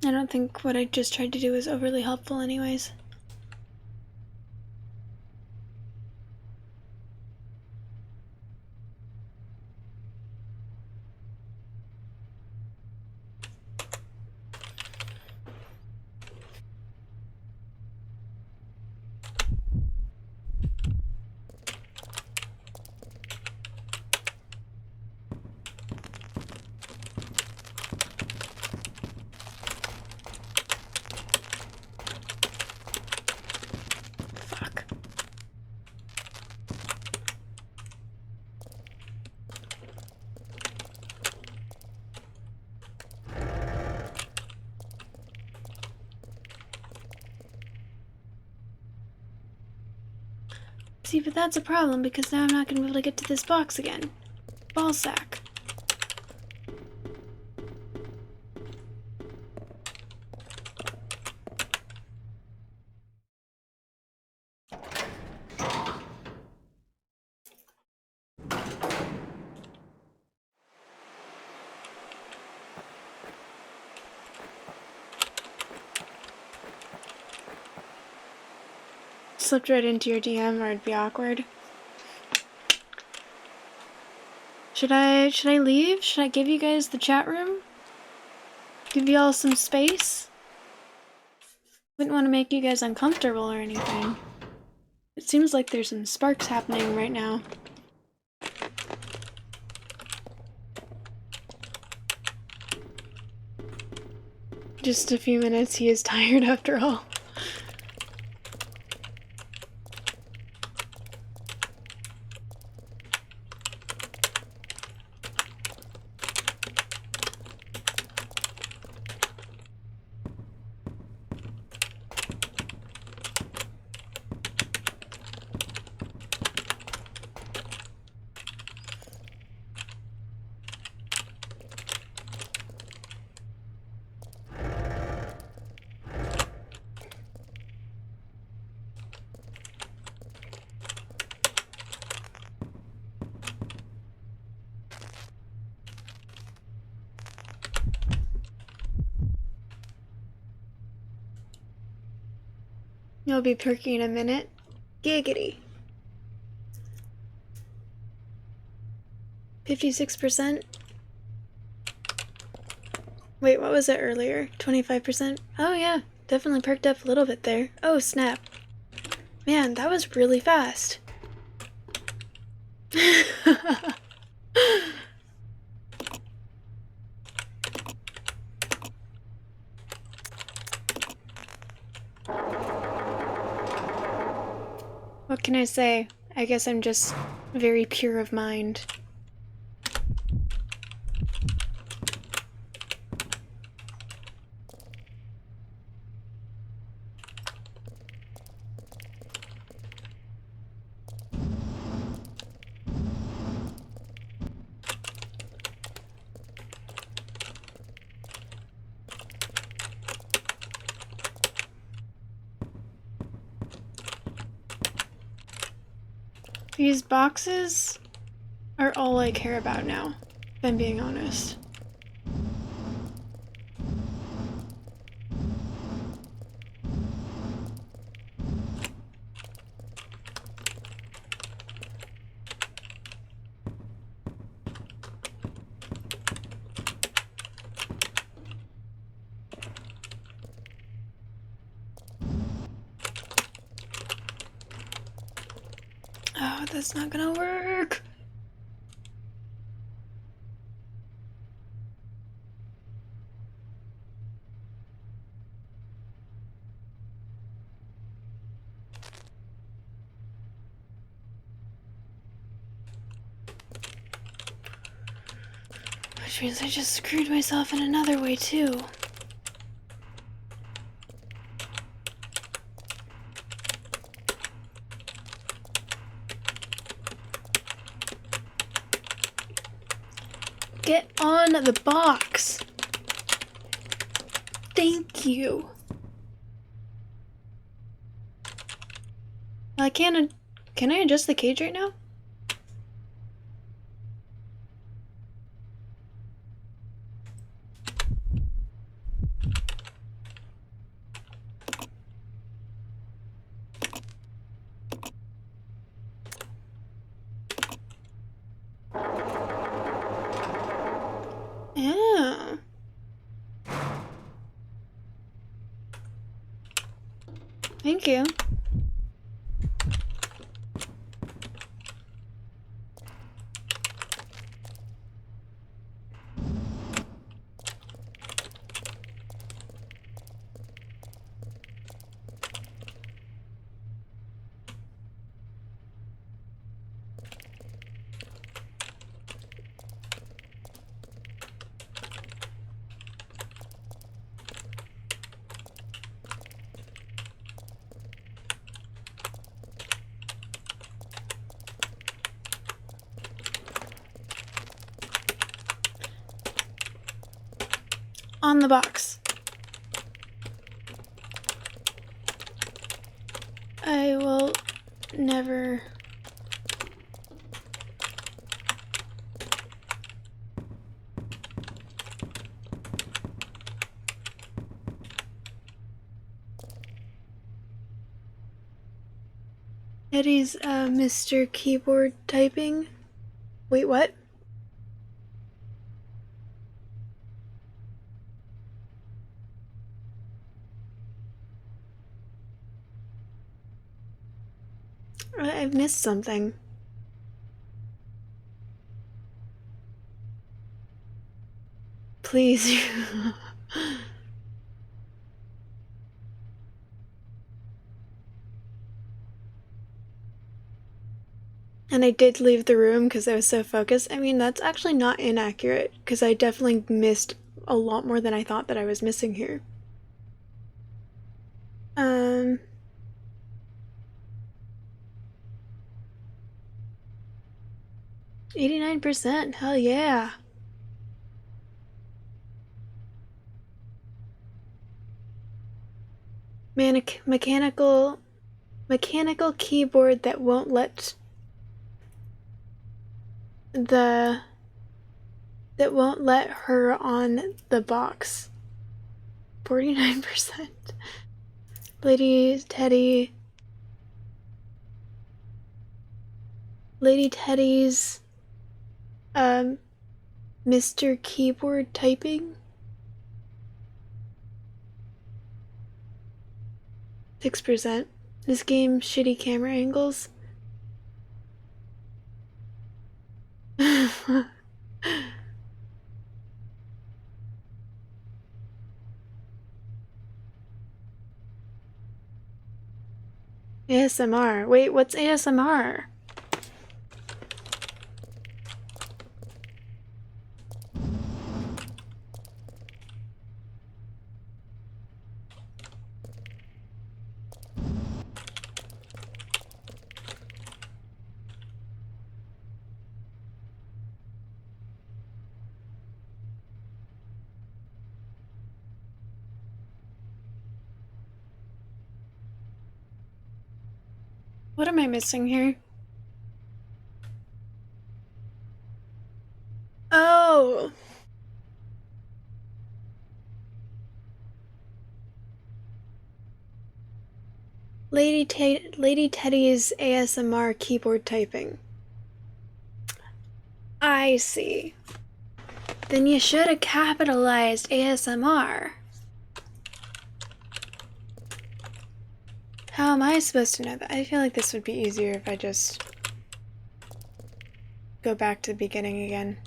[SPEAKER 1] I don't think what I just tried to do was overly helpful anyways. Fuck. See, but that's a problem because now I'm not gonna be able to get to this box again. Ballsack. Slipped right into your DM or it'd be awkward. Should I leave? Should I give you guys the chat room? Give you all some space? Wouldn't want to make you guys uncomfortable or anything. It seems like there's some sparks happening right now. Just a few minutes, he is tired after all. You'll be perky in a minute. Giggity. 56%? Wait, what was it earlier? 25%? Oh yeah, definitely perked up a little bit there. Oh snap. Man, that was really fast. What can I say? I guess I'm just very pure of mind. These boxes are all I care about now, if I'm being honest. Oh, that's not gonna work. Which means I just screwed myself in another way too. Get on the box. Thank you. I can't. Can I adjust the cage right now? Yeah. Thank you. On the box. I will never. Eddie's Mr. Keyboard typing. Wait, what? I've missed something. Please. And I did leave the room because I was so focused. I mean, that's actually not inaccurate because I definitely missed a lot more than I thought that I was missing here. 89%, hell yeah. Mechanical keyboard that won't let her on the box. 49%. Lady Teddy's Mr. Keyboard typing. 6%. This game shitty camera angles. ASMR. Wait, what's ASMR? What am I missing here? Oh! Lady Teddy's ASMR keyboard typing. I see. Then you should have capitalized ASMR. How am I supposed to know that? I feel like this would be easier if I just go back to the beginning again.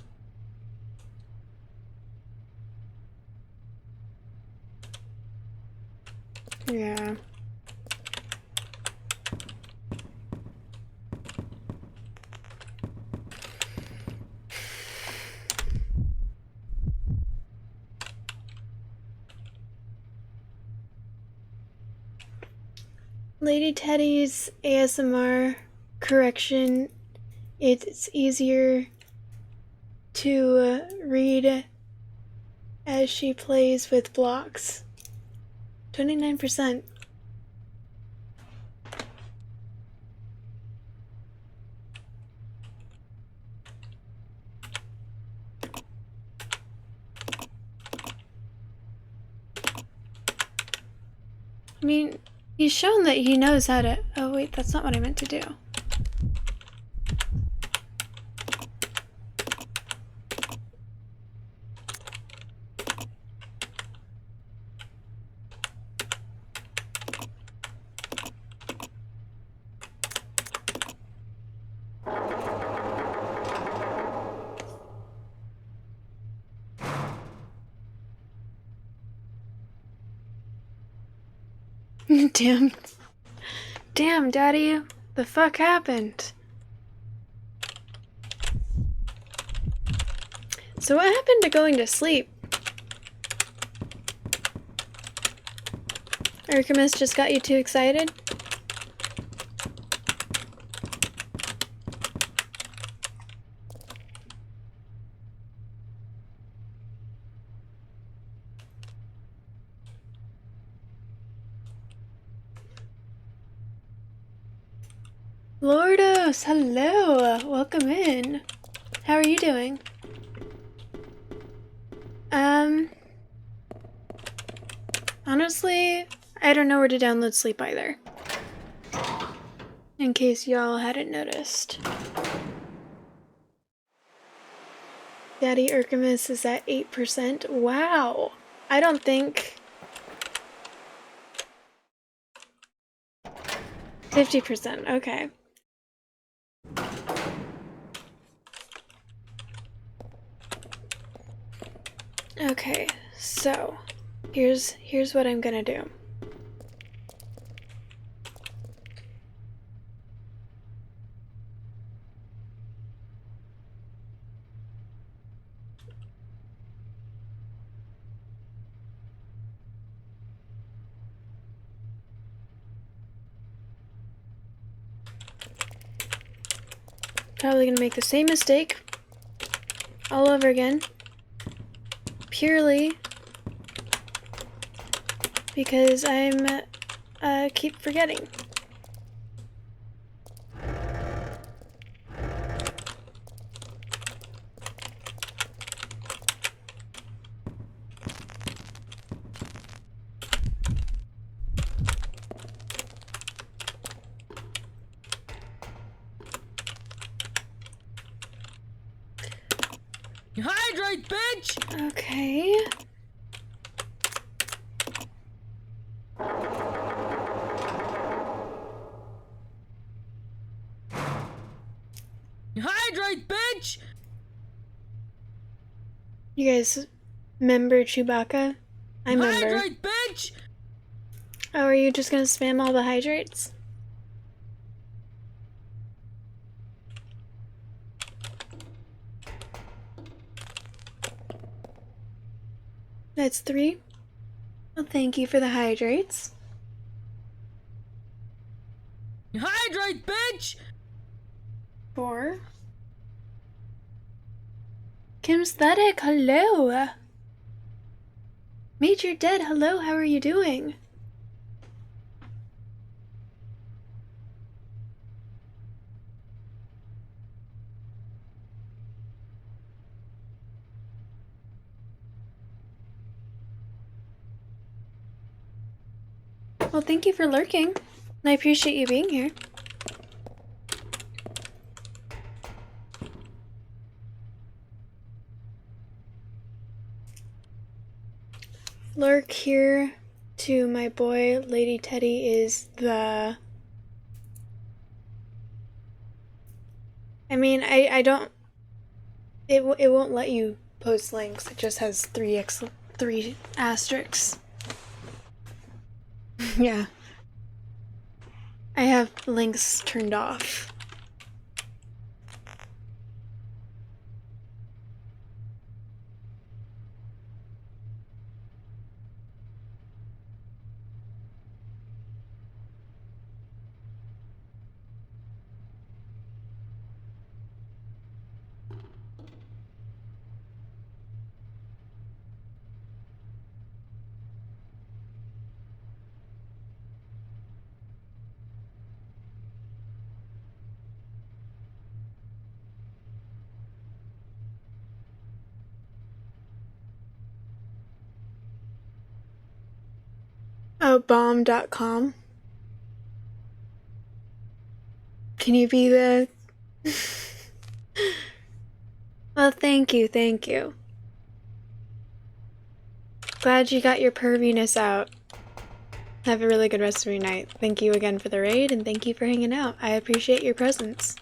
[SPEAKER 1] Yeah. Lady Teddy's ASMR correction, it's easier to read as she plays with blocks. 29%. I mean, he's shown that he knows how to... Oh wait, that's not what I meant to do. Damn. Damn, Daddy. The fuck happened? So what happened to going to sleep? Archimus just got you too excited? Lordos, hello! Welcome in. How are you doing? Honestly, I don't know where to download sleep either. In case y'all hadn't noticed. Daddy Archimus is at 8%. Wow! I don't think... 50%, okay. Okay, so here's what I'm gonna do. Probably gonna make the same mistake all over again. Purely because I'm keep forgetting.
[SPEAKER 6] Hydrate, bitch!
[SPEAKER 1] Okay.
[SPEAKER 6] Hydrate, bitch!
[SPEAKER 1] You guys remember Chewbacca? I remember.
[SPEAKER 6] Hydrate, bitch!
[SPEAKER 1] Oh, are you just gonna spam all the hydrates? That's 3. Well, thank you for the hydrates.
[SPEAKER 6] Hydrate, bitch!
[SPEAKER 1] 4. Kimsthetic, hello! Major Dead, hello, how are you doing? Well, thank you for lurking. I appreciate you being here. Lurk here to my boy, Lady Teddy is the... I mean, I don't it won't let you post links. It just has three asterisks. Yeah. I have links turned off. Oh, bomb.com. Can you be the... Well, thank you, thank you. Glad you got your perviness out. Have a really good rest of your night. Thank you again for the raid, and thank you for hanging out. I appreciate your presence.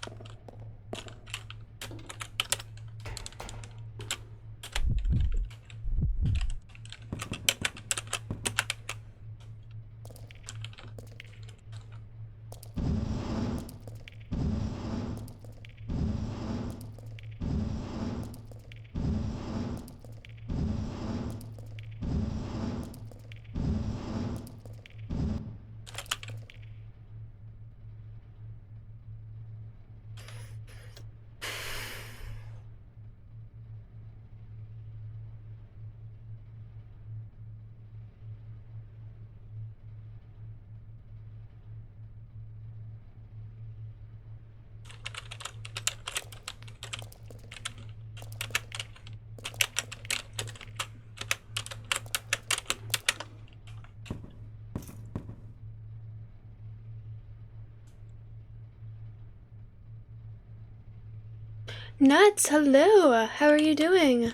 [SPEAKER 1] Nuts, hello! How are you doing?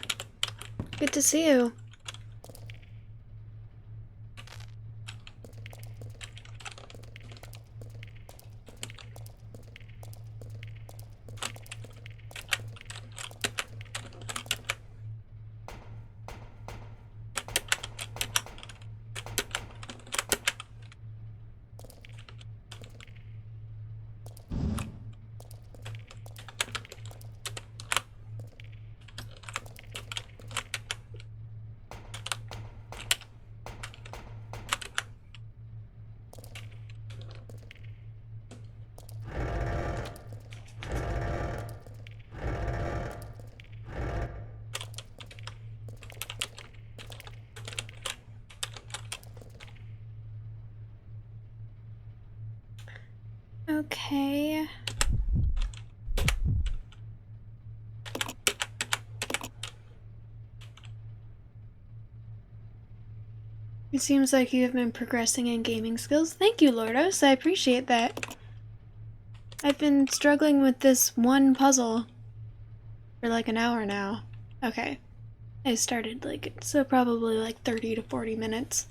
[SPEAKER 1] Good to see you. Okay. It seems like you have been progressing in gaming skills. Thank you, Lordos. I appreciate that. I've been struggling with this one puzzle for like an hour now. Okay. I started so probably like 30 to 40 minutes.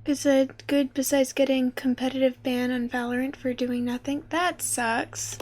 [SPEAKER 1] Is it good besides getting competitive ban on Valorant for doing nothing? That sucks.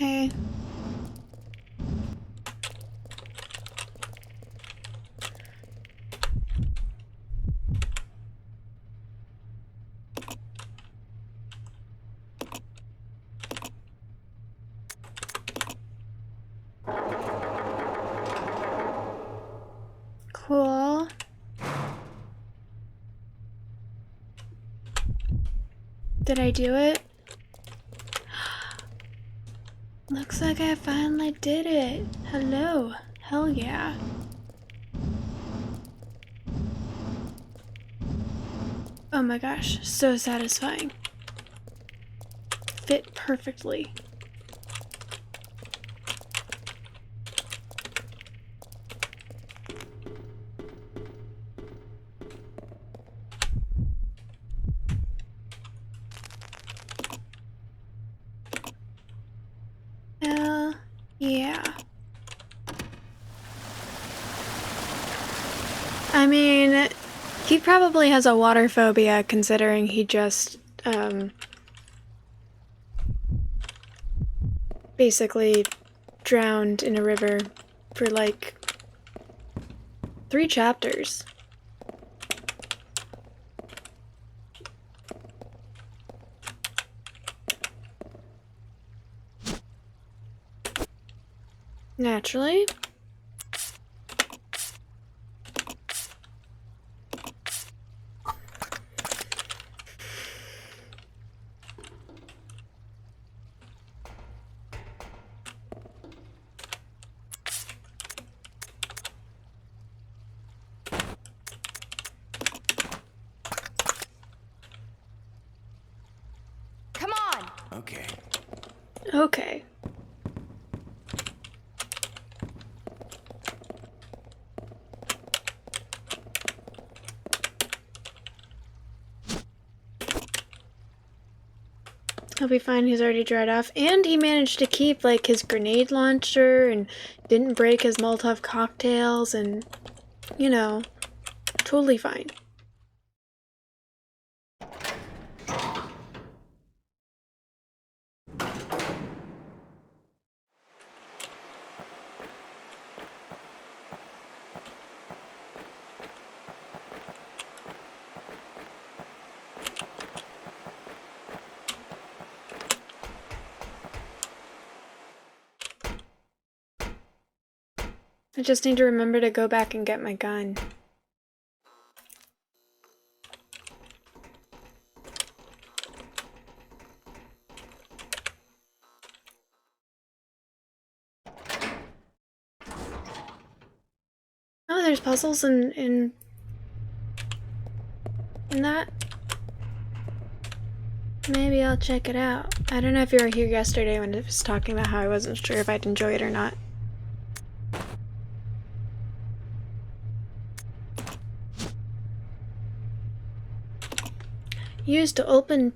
[SPEAKER 1] Okay. Cool. Did I do it? Looks like I finally did it. Hello. Hell yeah. Oh my gosh, so satisfying. Fit perfectly. Yeah. I mean, he probably has a water phobia considering he just, basically drowned in a river for like 3 chapters. Naturally.
[SPEAKER 5] Come on!
[SPEAKER 4] Okay.
[SPEAKER 1] Okay. He'll be fine, he's already dried off. And he managed to keep, like, his grenade launcher and didn't break his Molotov cocktails and, you know, totally fine. I just need to remember to go back and get my gun. Oh, there's puzzles in that. Maybe I'll check it out. I don't know if you were here yesterday when I was talking about how I wasn't sure if I'd enjoy it or not. Used to open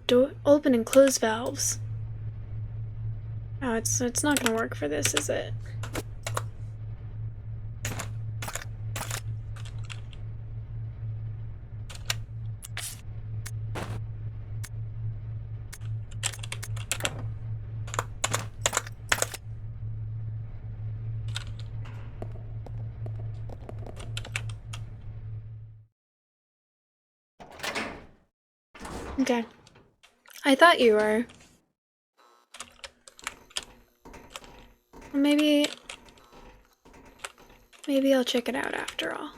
[SPEAKER 1] and close valves. Oh, it's not gonna work for this, is it? Okay. I thought you were. Well, maybe I'll check it out after all.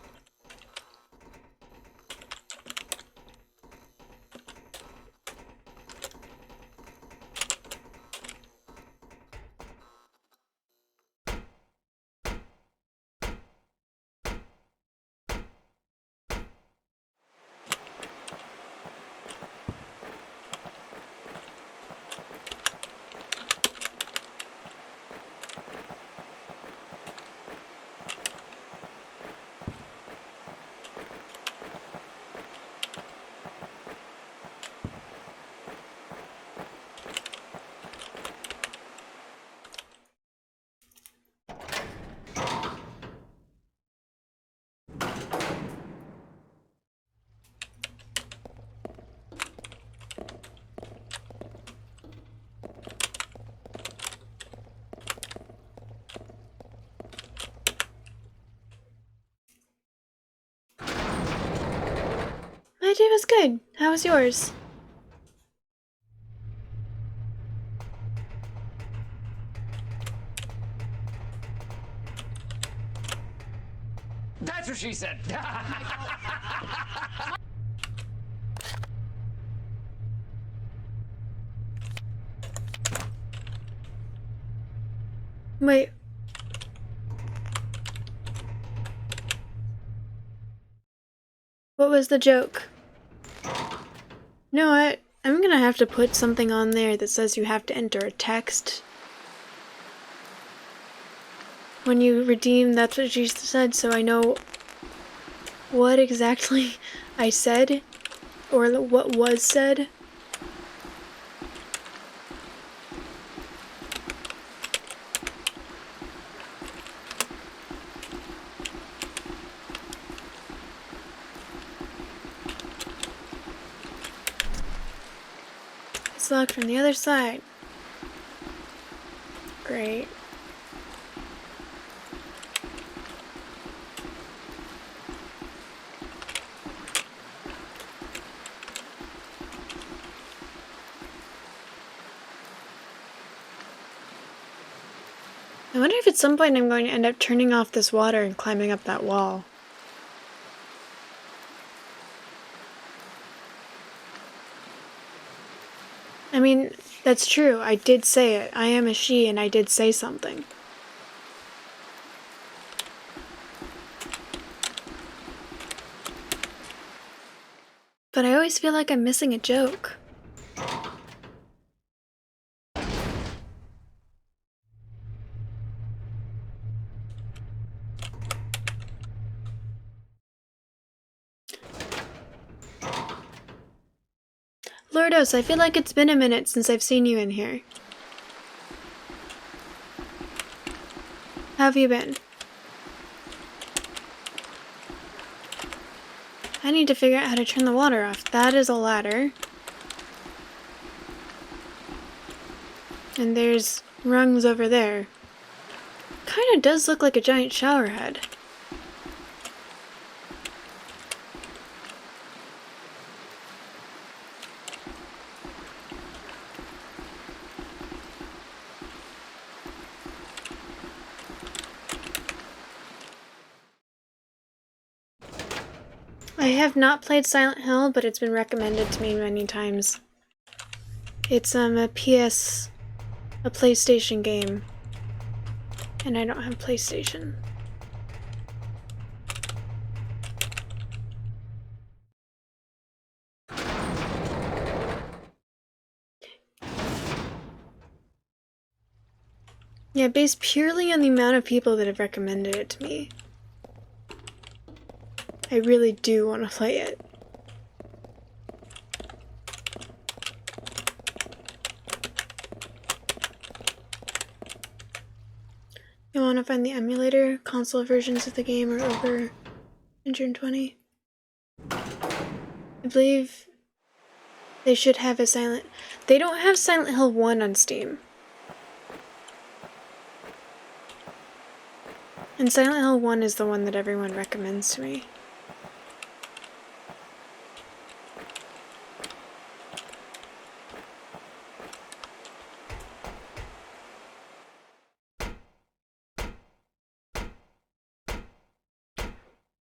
[SPEAKER 1] My day was good. How was yours?
[SPEAKER 4] That's what she said.
[SPEAKER 1] Wait. What was the joke? know what? I'm gonna have to put something on there that says you have to enter a text. When you redeem, that's what she said, so I know what exactly I said, or what was said. It's locked from the other side. Great. I wonder if at some point I'm going to end up turning off this water and climbing up that wall. I mean, that's true. I did say it. I am a she and I did say something. But I always feel like I'm missing a joke. Lordos, I feel like it's been a minute since I've seen you in here. How have you been? I need to figure out how to turn the water off. That is a ladder. And there's rungs over there. Kinda does look like a giant shower head. I have not played Silent Hill, but it's been recommended to me many times. It's a PlayStation game. And I don't have PlayStation. Yeah, based purely on the amount of people that have recommended it to me. I really do want to play it. You want to find the emulator? Console versions of the game are over 120. I believe they should have a Silent... They don't have Silent Hill 1 on Steam. And Silent Hill 1 is the one that everyone recommends to me.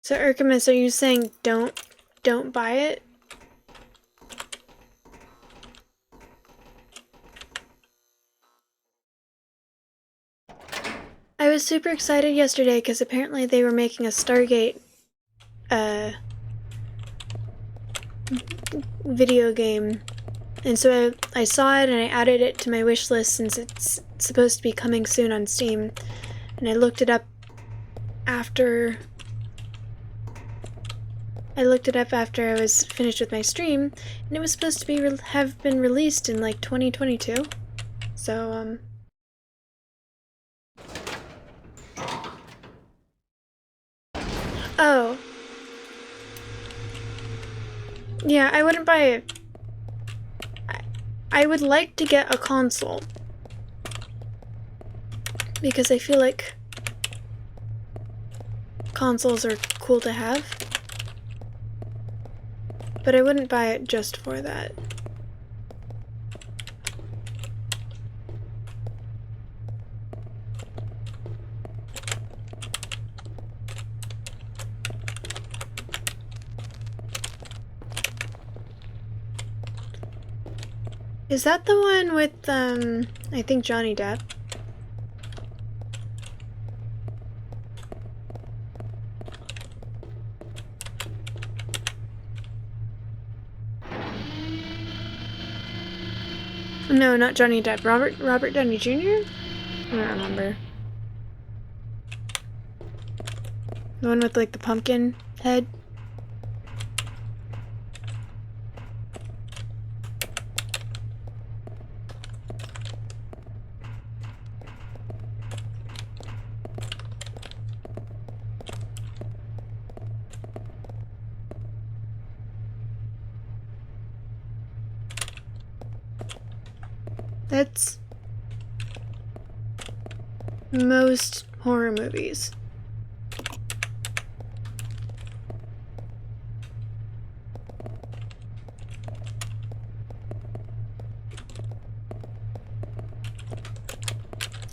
[SPEAKER 1] So Urkamus, are you saying don't buy it? I was super excited yesterday because apparently they were making a Stargate video game. And so I saw it and I added it to my wish list since it's supposed to be coming soon on Steam. And I looked it up after I was finished with my stream, and it was supposed to be have been released in like 2022. So oh. Yeah, I wouldn't buy it. I would like to get a console. Because I feel like consoles are cool to have. But I wouldn't buy it just for that. Is that the one with, I think Johnny Depp? No, not Johnny Depp. Robert Downey Jr.? I don't remember. The one with like the pumpkin head? That's most horror movies.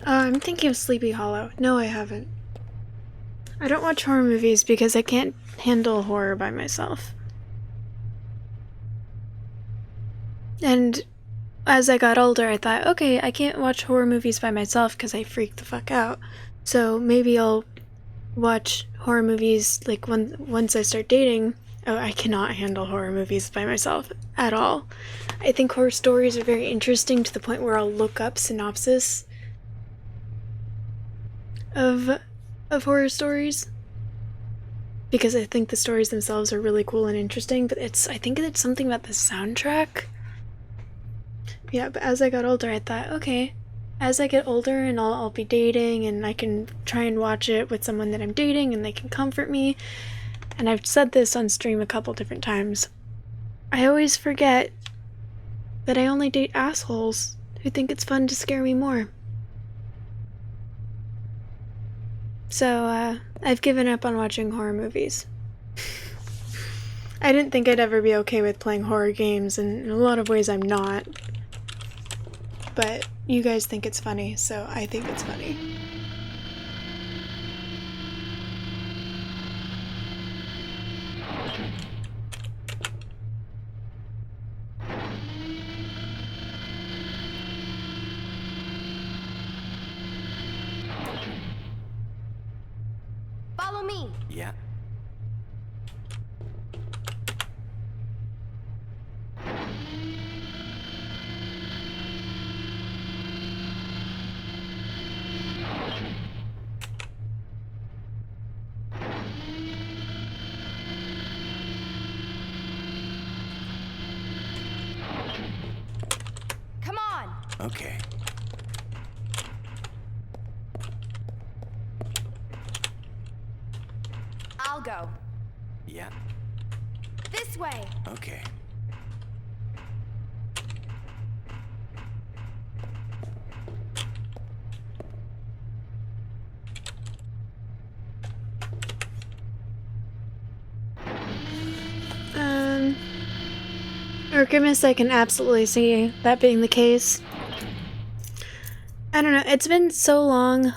[SPEAKER 1] I'm thinking of Sleepy Hollow. No, I haven't. I don't watch horror movies because I can't handle horror by myself. And as I got older, I thought, okay, I can't watch horror movies by myself because I freak the fuck out. So maybe I'll watch horror movies like once I start dating. Oh, I cannot handle horror movies by myself at all. I think horror stories are very interesting to the point where I'll look up synopsis of horror stories because I think the stories themselves are really cool and interesting, but I think it's something about the soundtrack. Yeah, but as I got older, I thought, okay, as I get older and I'll be dating and I can try and watch it with someone that I'm dating and they can comfort me. And I've said this on stream a couple different times. I always forget that I only date assholes who think it's fun to scare me more. So, I've given up on watching horror movies. I didn't think I'd ever be okay with playing horror games, and in a lot of ways I'm not. But you guys think it's funny, so I think it's funny.
[SPEAKER 5] Follow me.
[SPEAKER 4] Yeah.
[SPEAKER 5] Come on.
[SPEAKER 4] Okay.
[SPEAKER 5] I'll go.
[SPEAKER 4] Yeah.
[SPEAKER 5] This way.
[SPEAKER 4] Okay.
[SPEAKER 1] Or Grimace, I can absolutely see that being the case. I don't know, it's been so long.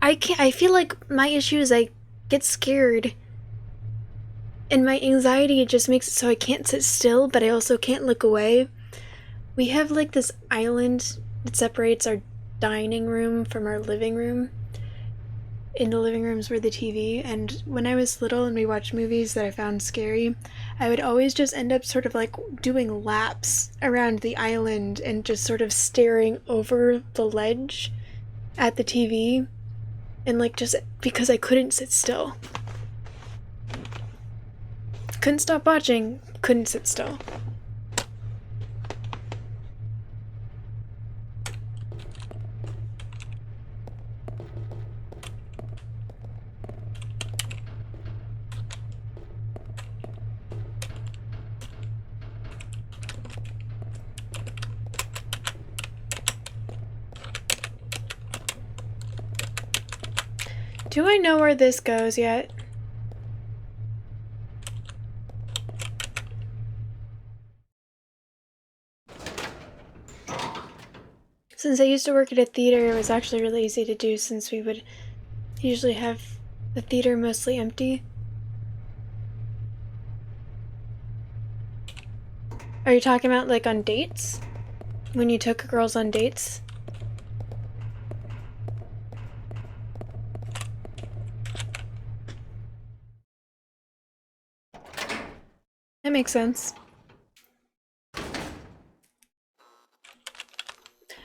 [SPEAKER 1] I feel like my issue is I get scared. And my anxiety just makes it so I can't sit still, but I also can't look away. We have like this island that separates our dining room from our living room. In the living rooms were the TV, and when I was little and we watched movies that I found scary, I would always just end up sort of like doing laps around the island and just sort of staring over the ledge at the TV, and like just because I couldn't sit still. Couldn't stop watching, couldn't sit still. Do I know where this goes yet? Since I used to work at a theater, it was actually really easy to do since we would usually have the theater mostly empty. Are you talking about like on dates? When you took girls on dates? That makes sense.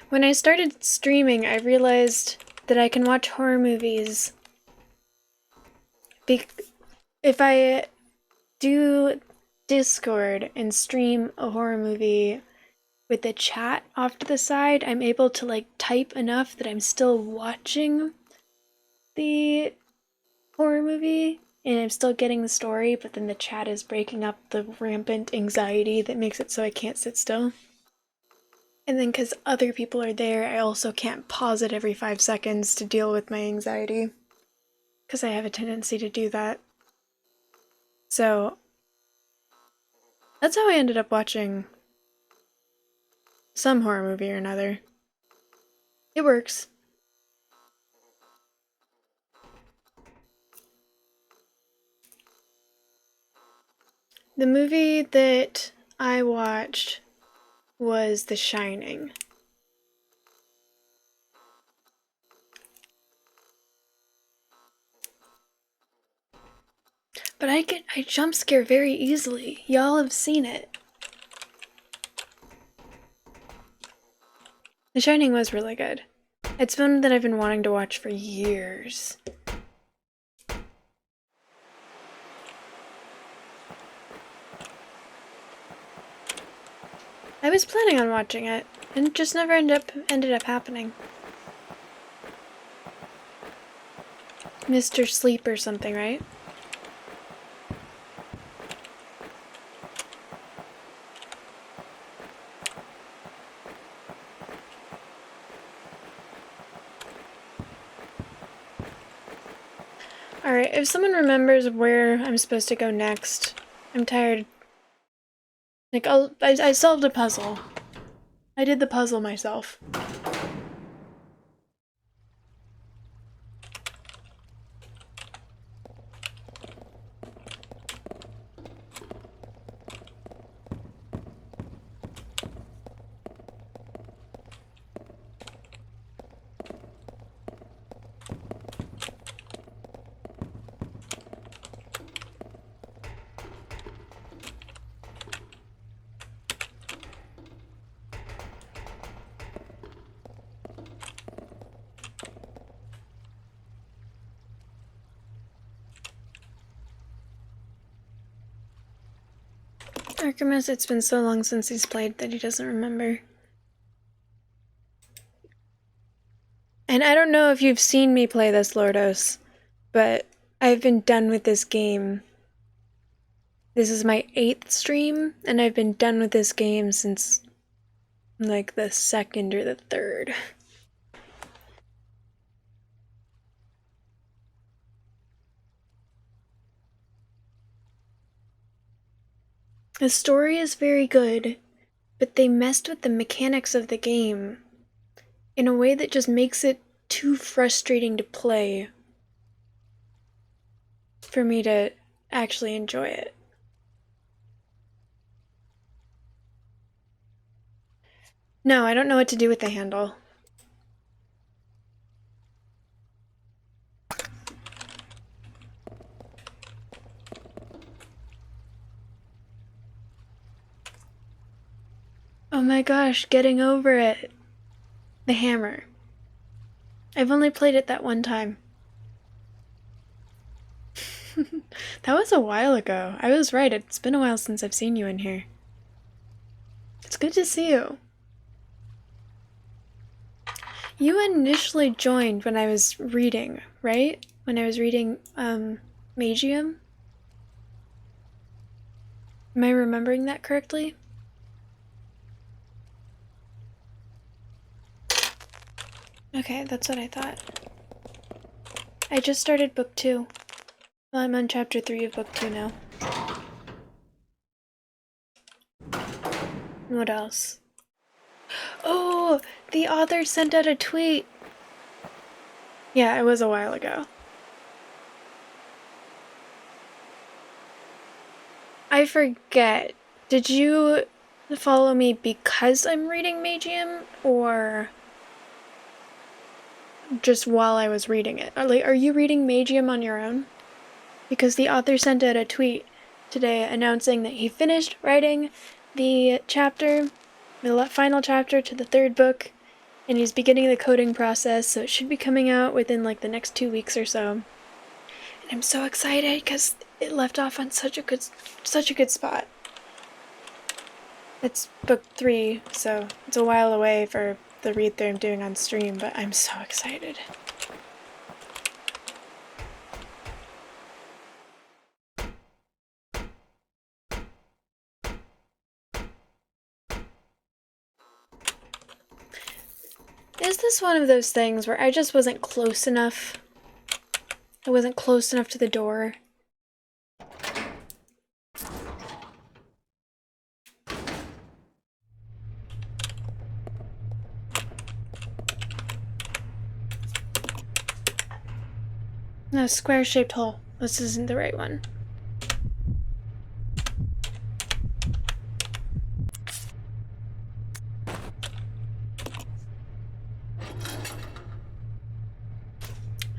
[SPEAKER 1] When I started streaming, I realized that I can watch horror movies. If I do Discord and stream a horror movie with the chat off to the side, I'm able to like type enough that I'm still watching the horror movie and I'm still getting the story, but then the chat is breaking up the rampant anxiety that makes it so I can't sit still. And then because other people are there, I also can't pause it every 5 seconds to deal with my anxiety. Because I have a tendency to do that. So, that's how I ended up watching some horror movie or another. It works. The movie that I watched was The Shining. But I jump scare very easily. Y'all have seen it. The Shining was really good. It's one that I've been wanting to watch for years. I was planning on watching it, and it just never ended up happening. Mr. Sleep or something, right? Alright, if someone remembers where I'm supposed to go next, I'm tired. Like, I solved a puzzle. I did the puzzle myself. Archimus, it's been so long since he's played that he doesn't remember. And I don't know if you've seen me play this, Lordos, but I've been done with this game. This is my 8th stream, and I've been done with this game since, like, the 2nd or the 3rd. The story is very good, but they messed with the mechanics of the game in a way that just makes it too frustrating to play for me to actually enjoy it. No, I don't know what to do with the handle. Oh my gosh, getting over it. The hammer. I've only played it that one time. That was a while ago. I was right, it's been a while since I've seen you in here. It's good to see you. You initially joined when I was reading, right? When I was reading, Magium? Am I remembering that correctly? Okay, that's what I thought. I just started book 2. Well, I'm on chapter 3 of book 2 now. What else? Oh, the author sent out a tweet. Yeah, it was a while ago. I forget. Did you follow me because I'm reading Magium, or just while I was reading it? Are you reading Magium on your own? Because the author sent out a tweet today announcing that he finished writing the chapter, the final chapter to the 3rd book, and he's beginning the coding process, so it should be coming out within like the next 2 weeks or so. And I'm so excited because it left off on such a good spot. It's book 3, so it's a while away for the read through I'm doing on stream, but I'm so excited. Is this one of those things where I just wasn't close enough? I wasn't close enough to the door. No, square-shaped hole. This isn't the right one.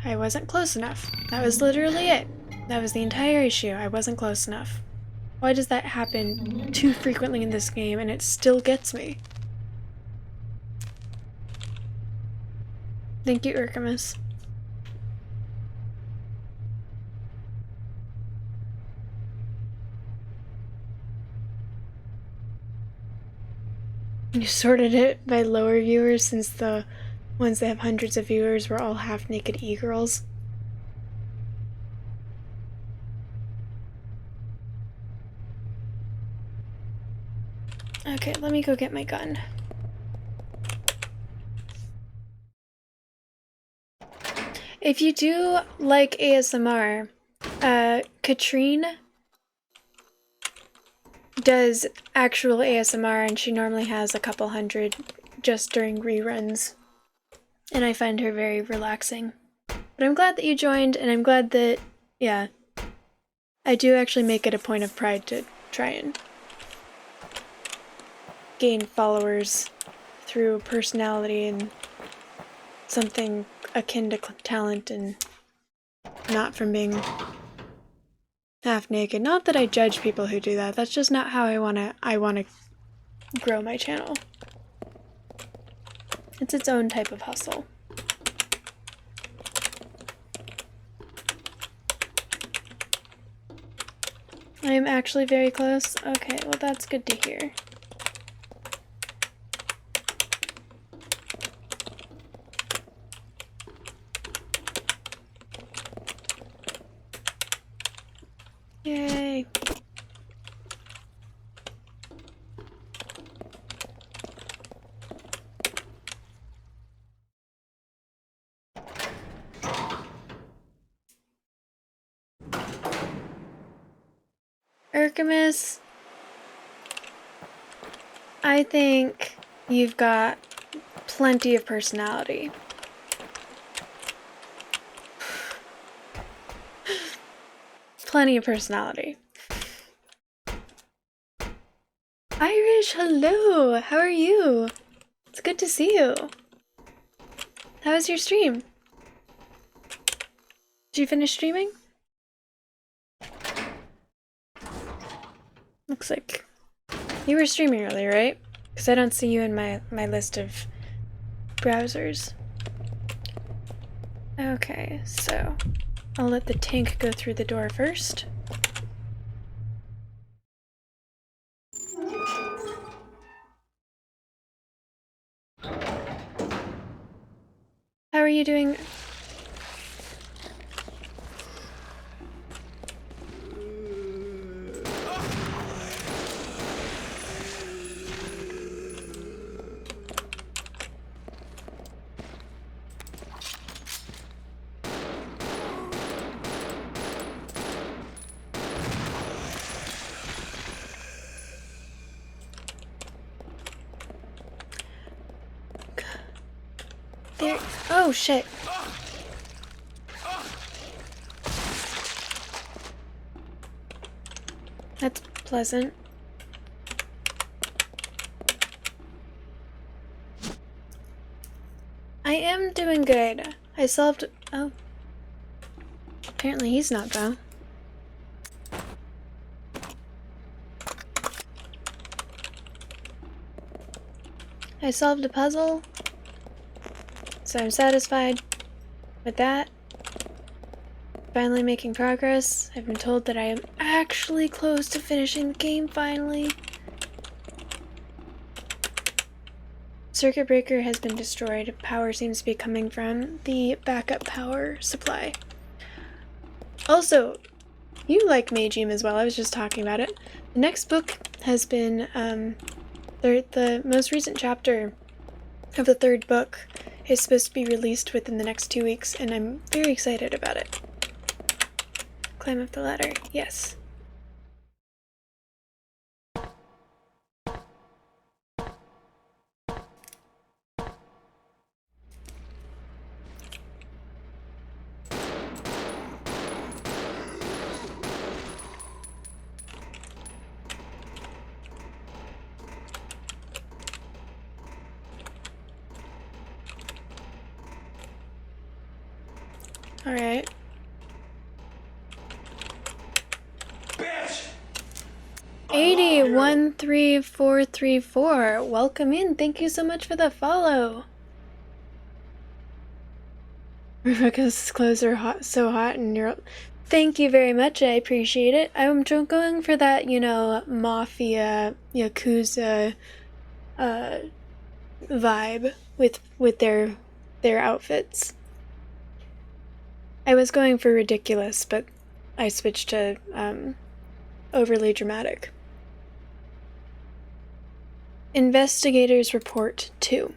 [SPEAKER 1] I wasn't close enough. That was literally it. That was the entire issue. I wasn't close enough. Why does that happen too frequently in this game and it still gets me? Thank you, Urkamus. You sorted it by lower viewers since the ones that have hundreds of viewers were all half-naked e-girls. Okay, let me go get my gun. If you do like ASMR, Katrine does actual ASMR and she normally has a couple hundred just during reruns. And I find her very relaxing. But I'm glad that you joined, and I'm glad that, yeah, I do actually make it a point of pride to try and gain followers through personality and something akin to talent and not from being half naked. Not that I judge people who do that. That's just not how I wanna grow my channel. It's its own type of hustle. I am actually very close. Okay, well that's good to hear. Yay. Urkamus, I think you've got plenty of personality. Plenty of personality. Irish, hello! How are you? It's good to see you. How was your stream? Did you finish streaming? Looks like you were streaming earlier, right? Because I don't see you in my list of browsers. Okay, so I'll let the tank go through the door first. How are you doing? There. Oh shit. That's pleasant. I am doing good. I solved. Oh. Apparently he's not, though. I solved a puzzle. So I'm satisfied with that. Finally making progress. I've been told that I am actually close to finishing the game finally. Circuit breaker has been destroyed. Power seems to be coming from the backup power supply. Also, you like Magium as well. I was just talking about it. The next book has been the most recent chapter of the third book is supposed to be released within the next 2 weeks, and I'm very excited about it. Climb up the ladder. Yes. Alright. 813434. Welcome in. Thank you so much for the follow. Rebecca's clothes are hot, so hot, and you're. Thank you very much. I appreciate it. I'm going for that, you know, mafia, yakuza, vibe with their outfits. I was going for ridiculous, but I switched to overly dramatic. Investigators Report 2.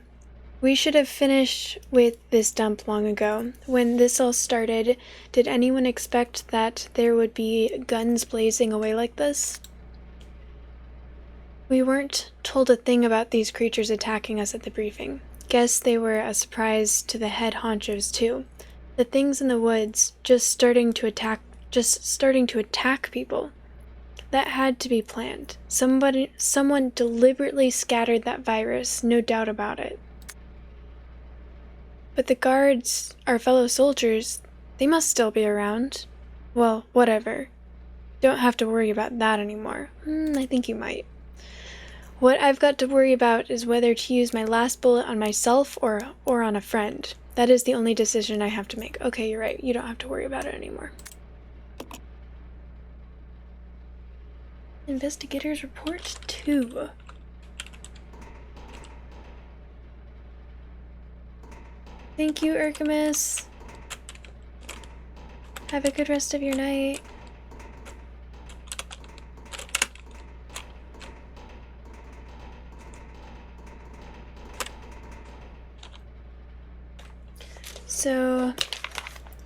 [SPEAKER 1] We should have finished with this dump long ago. When this all started, did anyone expect that there would be guns blazing away like this? We weren't told a thing about these creatures attacking us at the briefing. Guess they were a surprise to the head honchos too. The things in the woods just starting to attack people. That had to be planned. Someone deliberately scattered that virus, no doubt about it. But the guards, our fellow soldiers, they must still be around. Well, whatever. Don't have to worry about that anymore. I think you might. What I've got to worry about is whether to use my last bullet on myself or on a friend. That is the only decision I have to make. Okay, you're right. You don't have to worry about it anymore. Investigators Report 2. Thank you, Urkamus. Have a good rest of your night. So,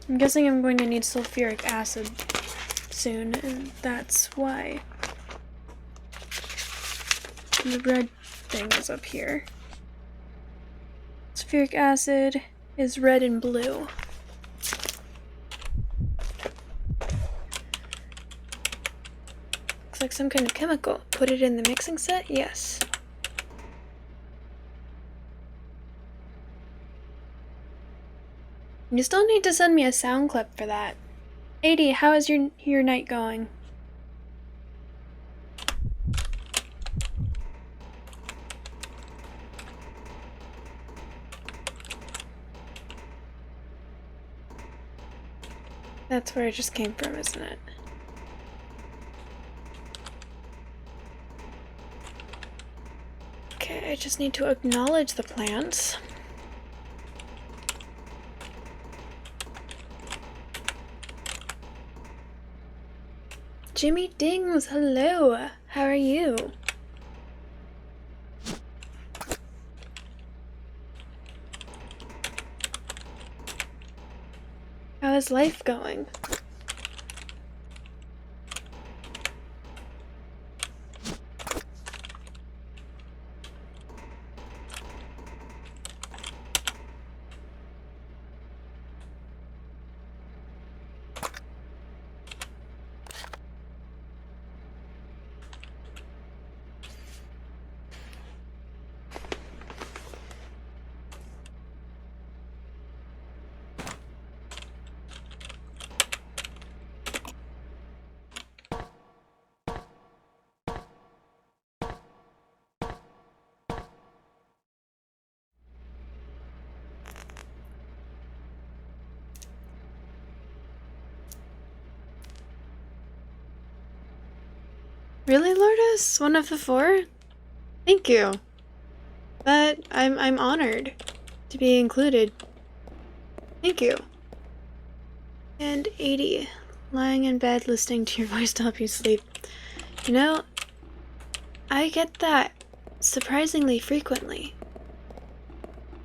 [SPEAKER 1] I'm guessing I'm going to need sulfuric acid soon, and that's why. The red thing is up here. Sulfuric acid is red and blue. Looks like some kind of chemical. Put it in the mixing set? Yes. You still need to send me a sound clip for that. 80, how is your night going? That's where it just came from, isn't it? Okay, I just need to acknowledge the plants. Jimmy Dings, hello! How are you? How is life going? Really, Lourdes? One of the 4? Thank you. But I'm honored to be included. Thank you. And 80. Lying in bed listening to your voice to help you sleep. You know, I get that surprisingly frequently.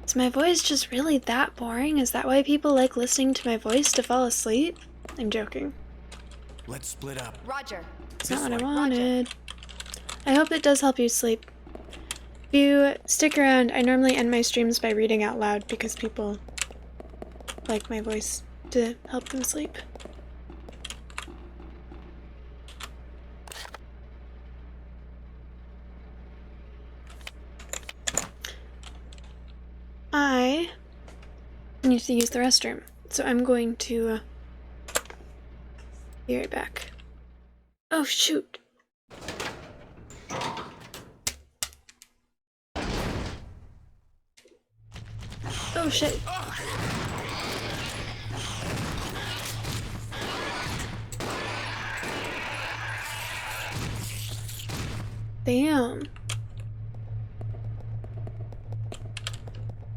[SPEAKER 1] Is my voice just really that boring? Is that why people like listening to my voice to fall asleep? I'm joking.
[SPEAKER 4] Let's split up.
[SPEAKER 5] Roger.
[SPEAKER 1] It's not what I wanted. I hope it does help you sleep. If you stick around, I normally end my streams by reading out loud because people like my voice to help them sleep. I need to use the restroom, so I'm going to be right back. Oh shoot! Oh shit! Damn.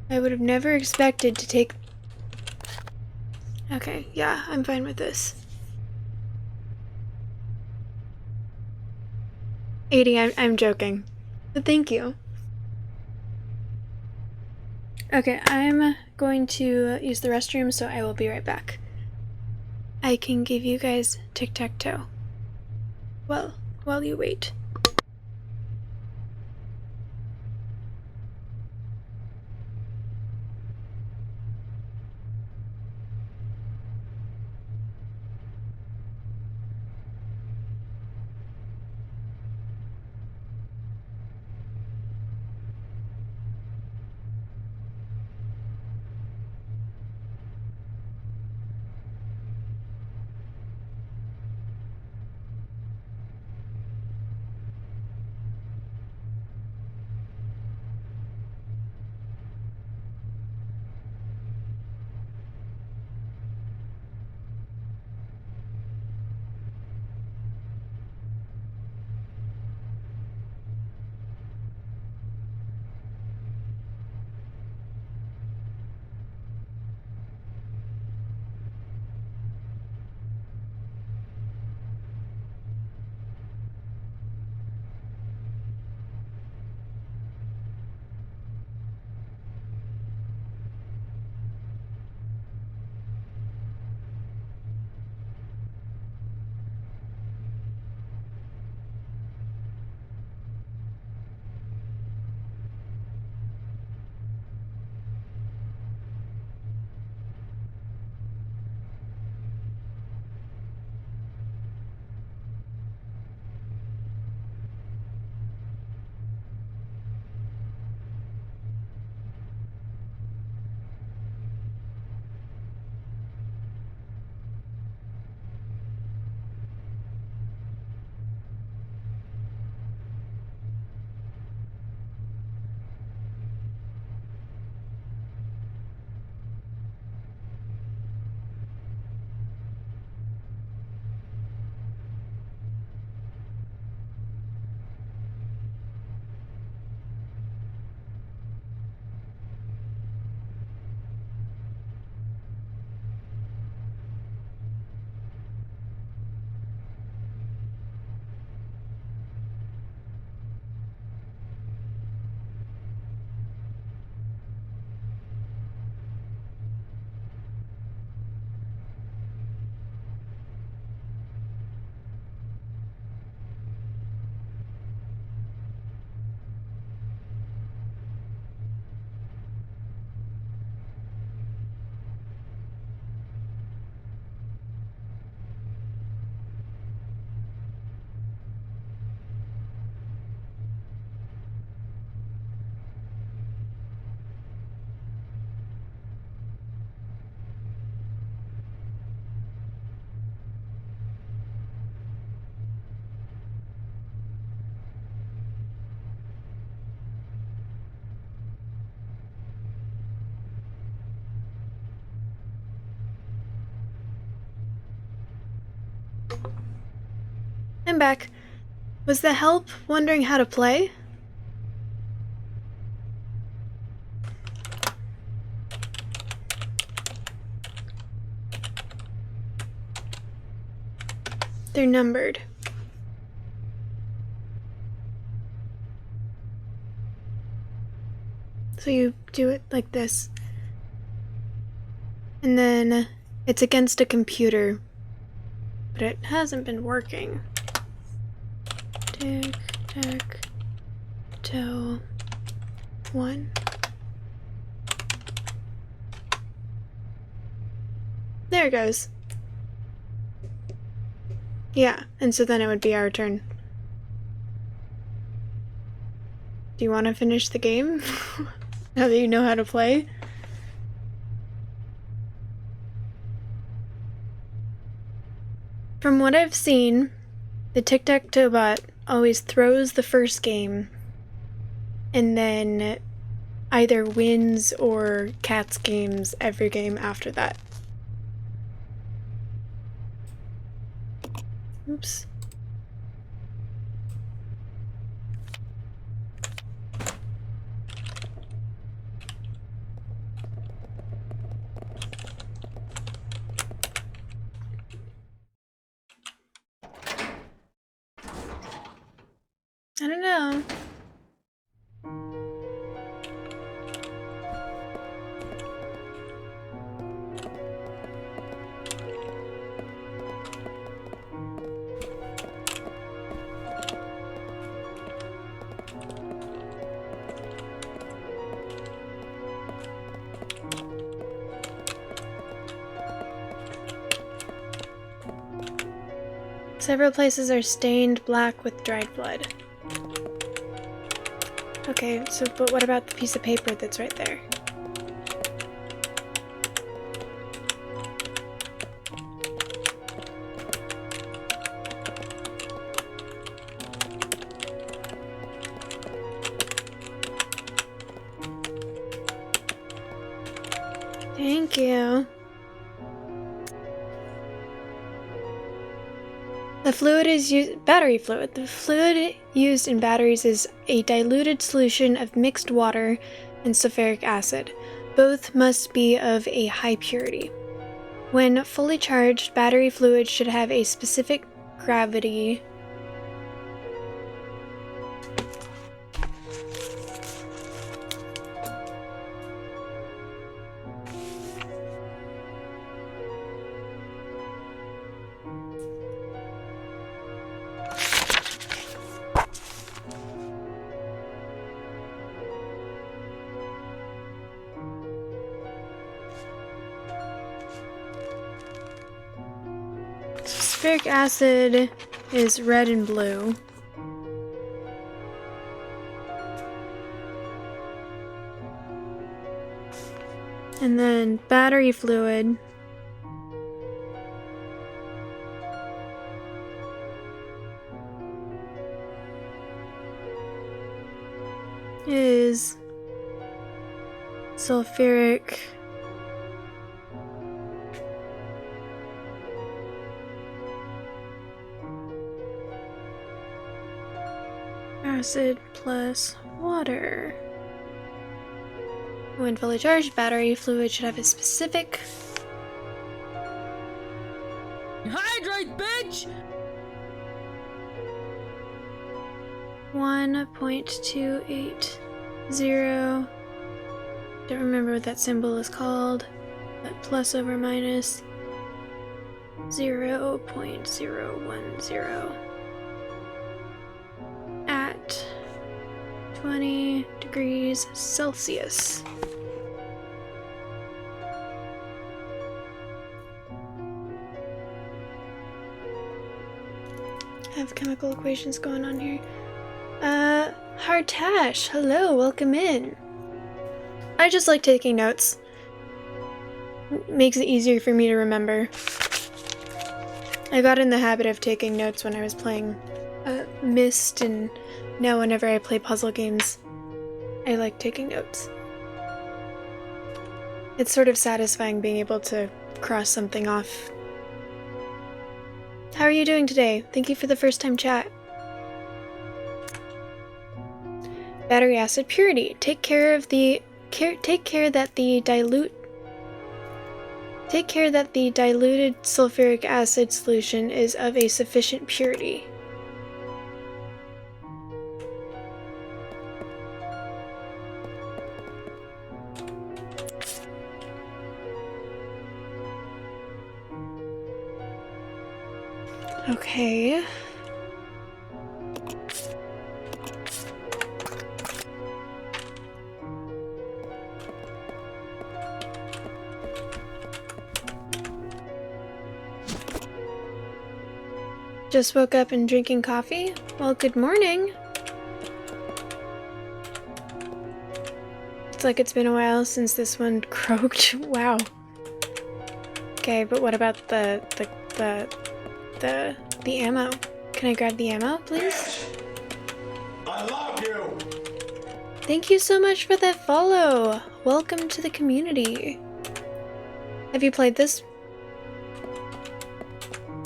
[SPEAKER 1] I would have never expected to take... Okay, yeah, I'm fine with this. 80, I'm joking. But thank you. Okay, I'm going to use the restroom, so I will be right back. I can give you guys tic-tac-toe. Well, while you wait. I'm back. Was the help wondering how to play? They're numbered. So you do it like this. And then it's against a computer. But it hasn't been working. Tic, tac, toe, 1. There it goes. Yeah, and so then it would be our turn. Do you want to finish the game? Now that you know how to play? From what I've seen, the tic-tac-toe bot always throws the first game and then either wins or cats games every game after that. Oops. I don't know. Several places are stained black with dried blood. Okay, so but what about the piece of paper that's right there? Thank you. The fluid is battery fluid. The fluid used in batteries is a diluted solution of mixed water and sulfuric acid. Both must be of a high purity. When fully charged, battery fluid should have a specific gravity. Sulfuric acid is red and blue. And then battery fluid is sulfuric acid plus water. When fully charged, battery fluid should have a specific
[SPEAKER 6] Hydrate, bitch!
[SPEAKER 1] 1.280. Don't remember what that symbol is called, but plus over minus 0.010 at 20 degrees Celsius. I have chemical equations going on here. Hartash, hello, welcome in. I just like taking notes. Makes it easier for me to remember. I got in the habit of taking notes when I was playing Myst, and now whenever I play puzzle games, I like taking notes. It's sort of satisfying being able to cross something off. How are you doing today? Thank you for the first time chat. Battery acid purity. Take care that the diluted sulfuric acid solution is of a sufficient purity. Okay. Just woke up and drinking coffee? Well, good morning. It's like it's been a while since this one croaked. Wow. Okay, but what about the ammo? Can I grab the ammo, please?
[SPEAKER 3] I love you.
[SPEAKER 1] Thank you so much for that follow. Welcome to the community. Have you played this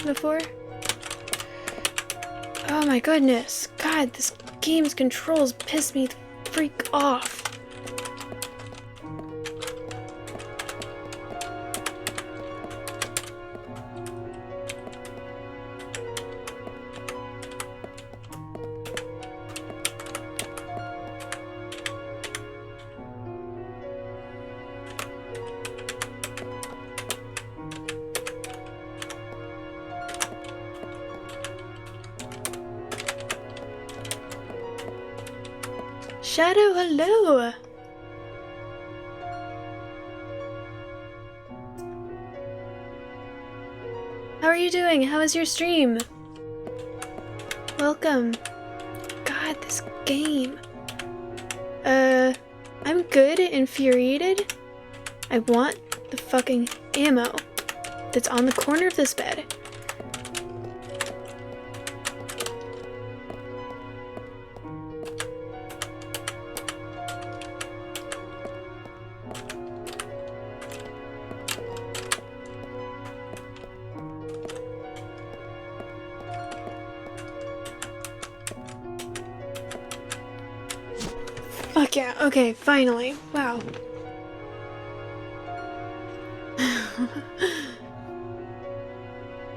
[SPEAKER 1] before? Oh my goodness. God, this game's controls piss me the freak off. Shadow, hello! How are you doing? How is your stream? Welcome. God, this game. I'm good, infuriated. I want the fucking ammo that's on the corner of this bed. Fuck yeah, okay, finally. Wow.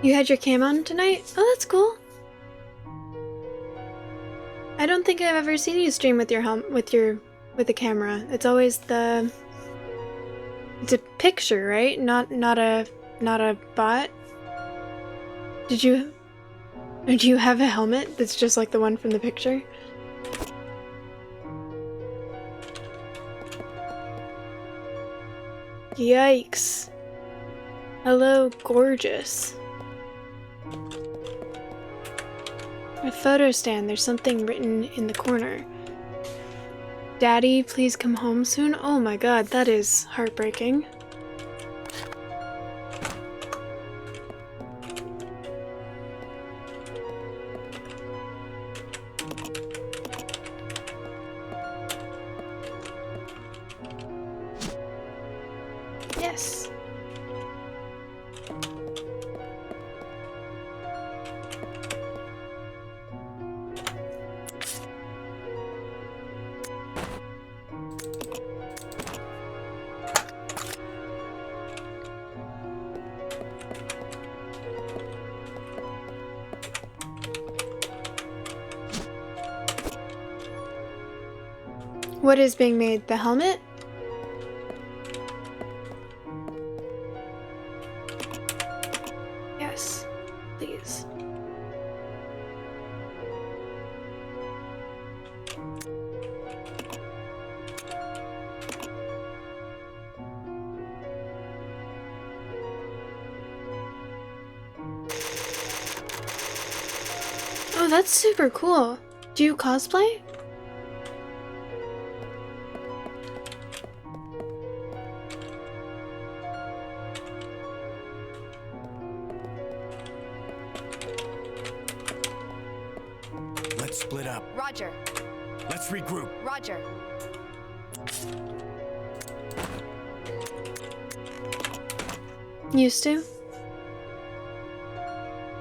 [SPEAKER 1] You had your cam on tonight? Oh, that's cool. I don't think I've ever seen you stream with your with a camera. It's always it's a picture, right? Not a bot. Do you have a helmet that's just like the one from the picture? Yikes. Hello, gorgeous. A photo stand, there's something written in the corner. Daddy, please come home soon? Oh my god, that is heartbreaking. Yes. What is being made? The helmet? Yes, please. Oh, that's super cool. Do you cosplay?
[SPEAKER 4] Let's split up.
[SPEAKER 5] Roger.
[SPEAKER 4] Let's regroup.
[SPEAKER 5] Roger.
[SPEAKER 1] Used to?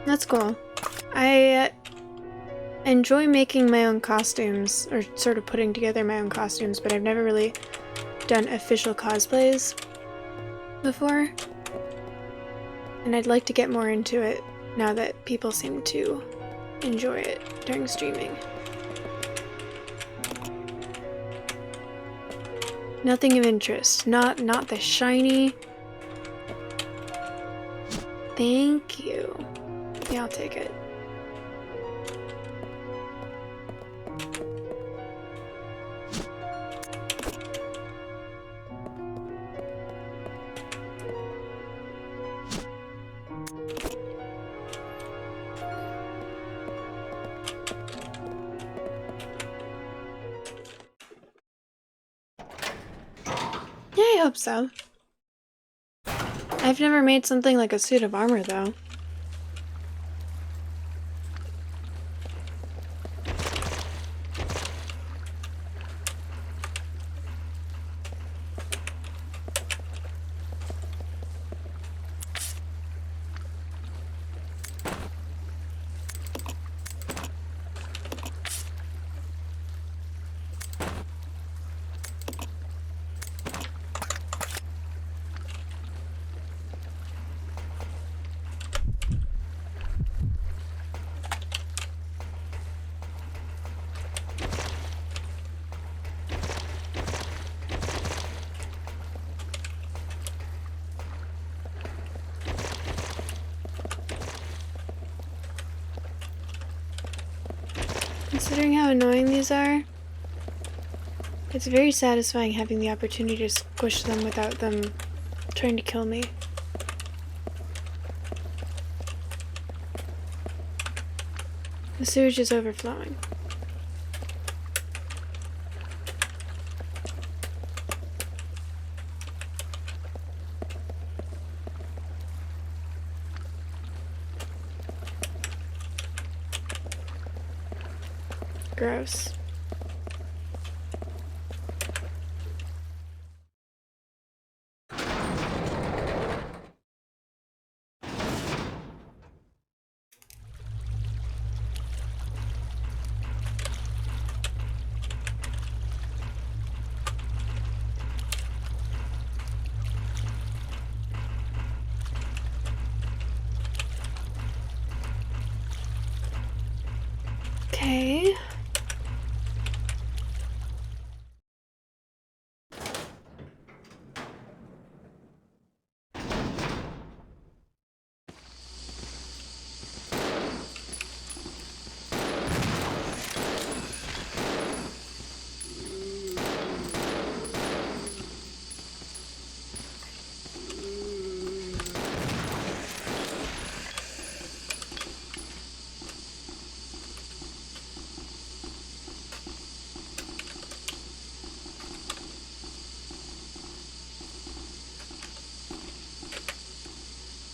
[SPEAKER 1] That's cool. I enjoy making my own costumes, or sort of putting together my own costumes, but I've never really done official cosplays before. And I'd like to get more into it now that people seem to enjoy it during streaming. Nothing of interest. Not the shiny. Thank you. Yeah, I'll take it. Yeah, I hope so. I've never made something like a suit of armor, though. Considering how annoying these are, it's very satisfying having the opportunity to squish them without them trying to kill me. The sewage is overflowing. Gross. Okay.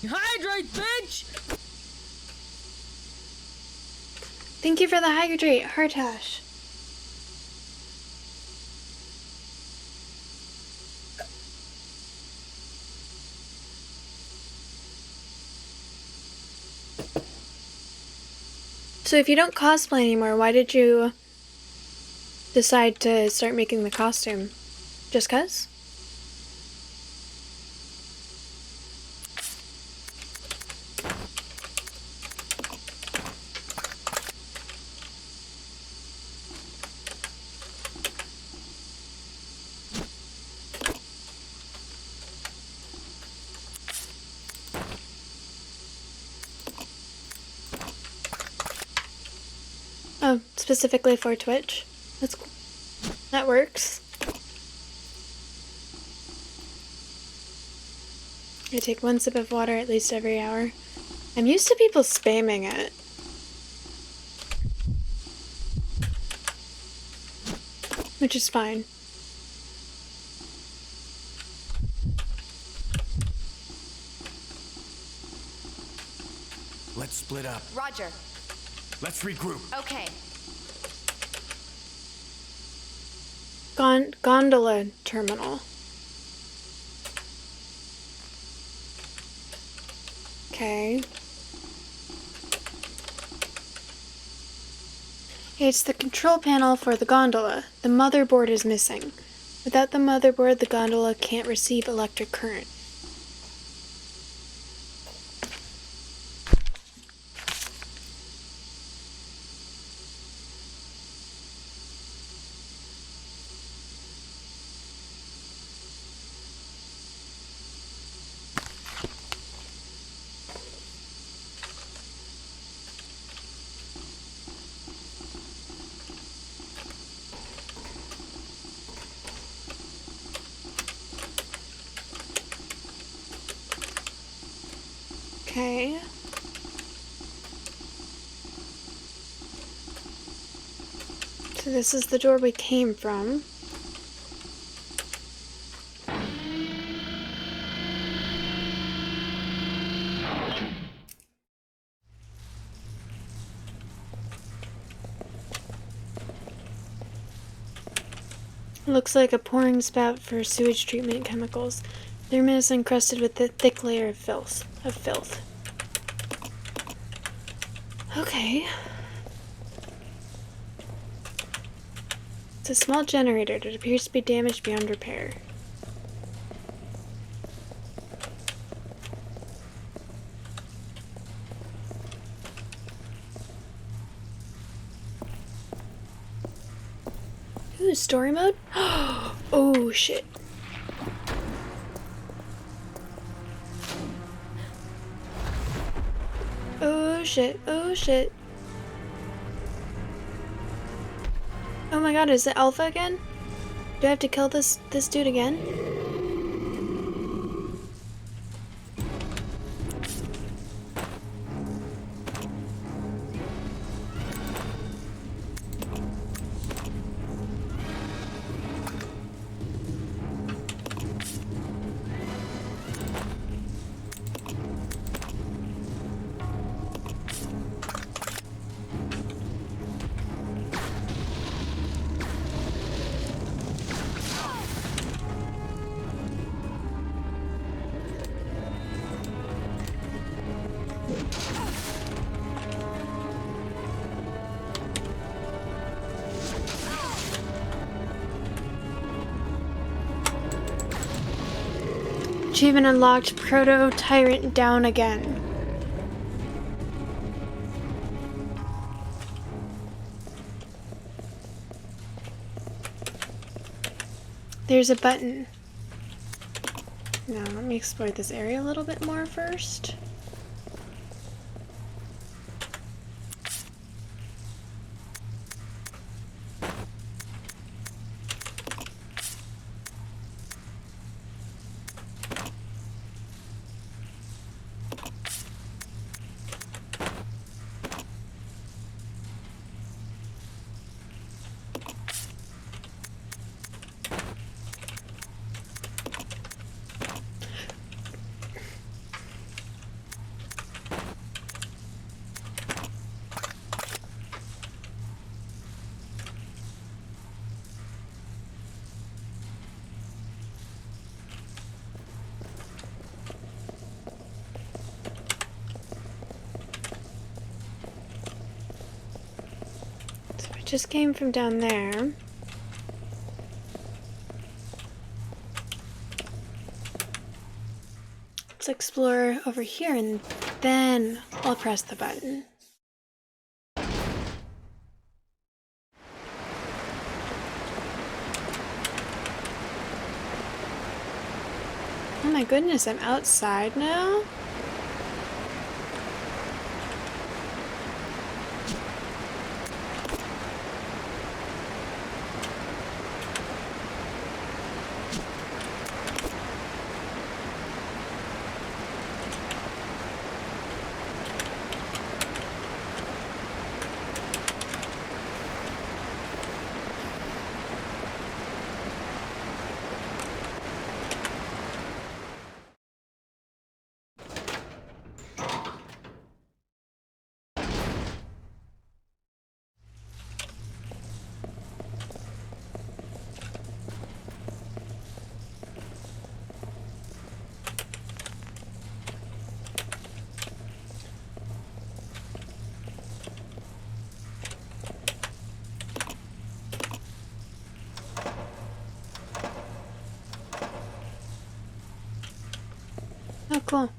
[SPEAKER 6] Hydrate, bitch!
[SPEAKER 1] Thank you for the hydrate, Hartash. So if you don't cosplay anymore, why did you decide to start making the costume? Just 'cause? Oh, specifically for Twitch? That's cool. That works. I take one sip of water at least every hour. I'm used to people spamming it. Which is fine.
[SPEAKER 4] Let's split up.
[SPEAKER 5] Roger.
[SPEAKER 4] Let's regroup.
[SPEAKER 5] Okay.
[SPEAKER 1] Gondola terminal. Okay. It's the control panel for the gondola. The motherboard is missing. Without the motherboard, the gondola can't receive electric current. Okay. So this is the door we came from. Looks like a pouring spout for sewage treatment chemicals. Their min is encrusted with a thick layer of filth. Okay. It's a small generator that appears to be damaged beyond repair. Ooh, story mode? Oh, shit. Oh, shit. Oh, shit. Oh my god, is it Alpha again? Do I have to kill this dude again? Achievement unlocked. Proto-Tyrant down again. There's a button. Now, let me explore this area a little bit more first. Just came from down there. Let's explore over here and then I'll press the button. Oh my goodness, I'm outside now? cool.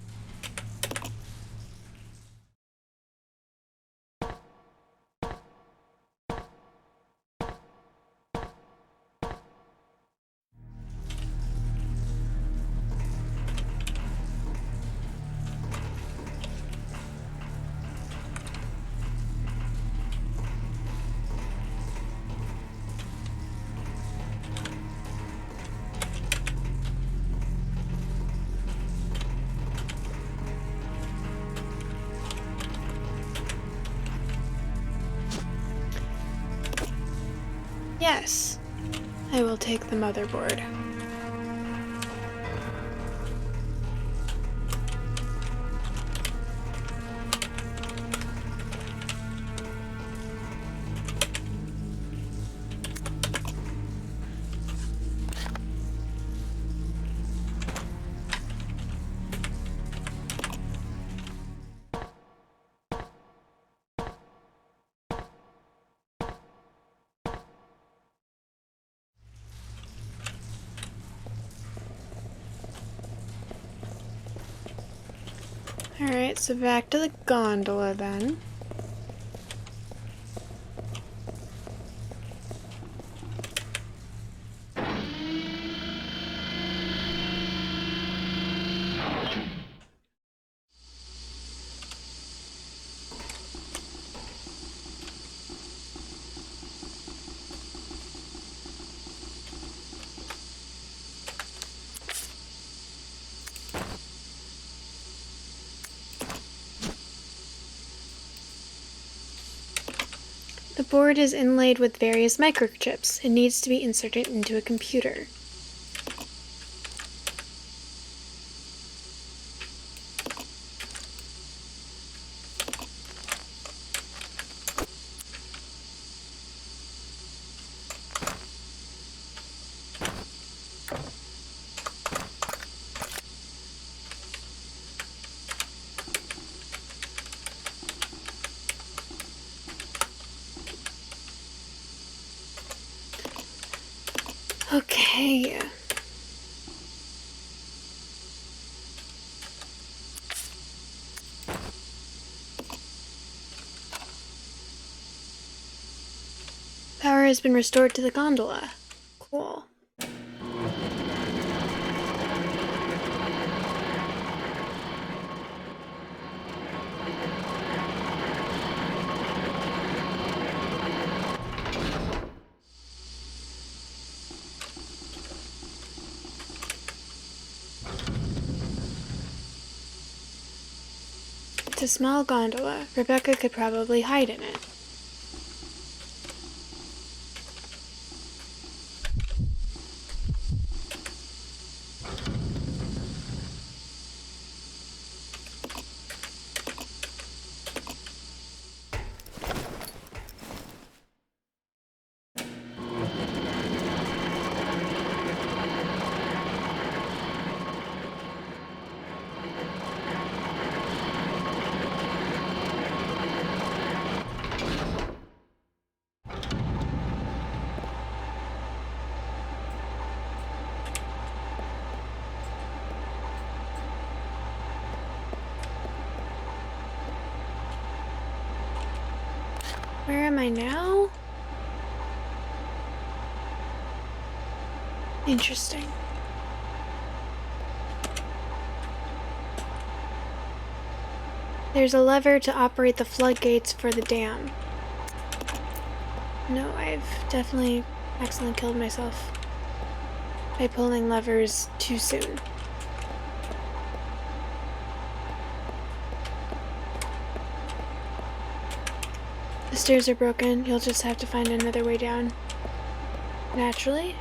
[SPEAKER 1] Yes, I will take the motherboard. Alright, so back to the gondola then. The board is inlaid with various microchips. It needs to be inserted into a computer. Okay. Power has been restored to the gondola. Cool. It's a small gondola. Rebecca could probably hide in it. Where am I now? Interesting. There's a lever to operate the floodgates for the dam. No, I've definitely accidentally killed myself by pulling levers too soon. The stairs are broken. You'll just have to find another way down. Naturally.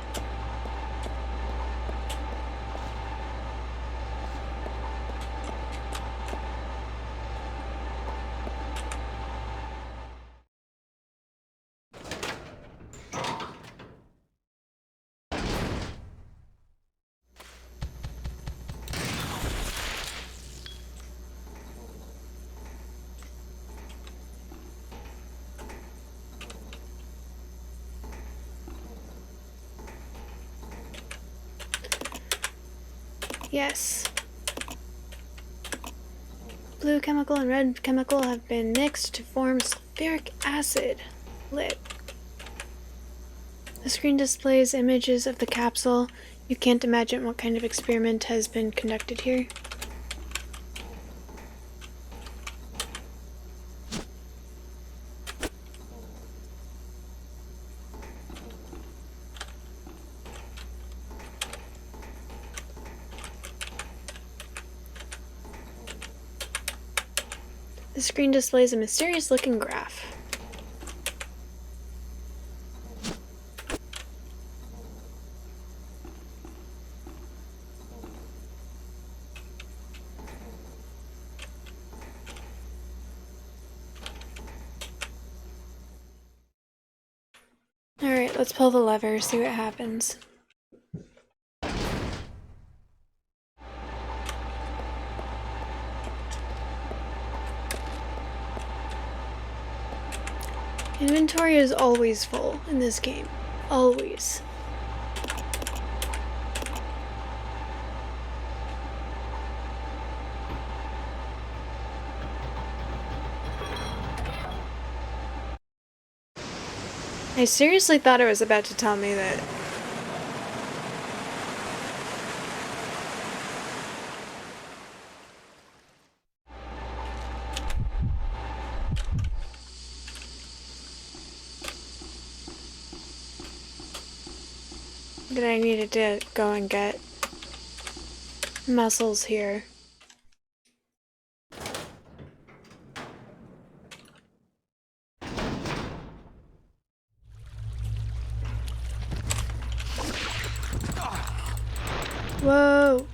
[SPEAKER 1] Yes. Blue chemical and red chemical have been mixed to form sulfuric acid. Lit. The screen displays images of the capsule. You can't imagine what kind of experiment has been conducted here. The screen displays a mysterious-looking graph. Alright, let's pull the lever, see what happens. Inventory is always full in this game. Always. I seriously thought it was about to tell me that I needed to go and get mussels here. Whoa!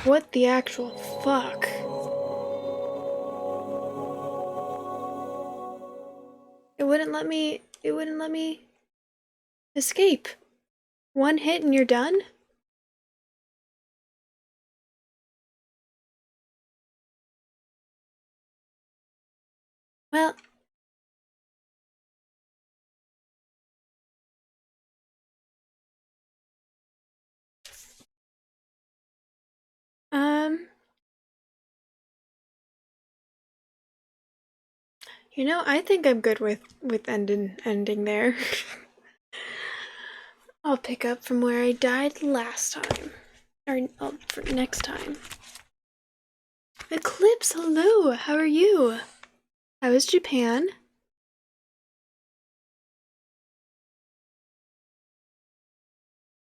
[SPEAKER 1] What the actual fuck? It wouldn't let me escape. One hit and you're done? Well, you know, I think I'm good with ending there. I'll pick up from where I died last time. Or for next time. Eclipse, hello, how are you? How is Japan?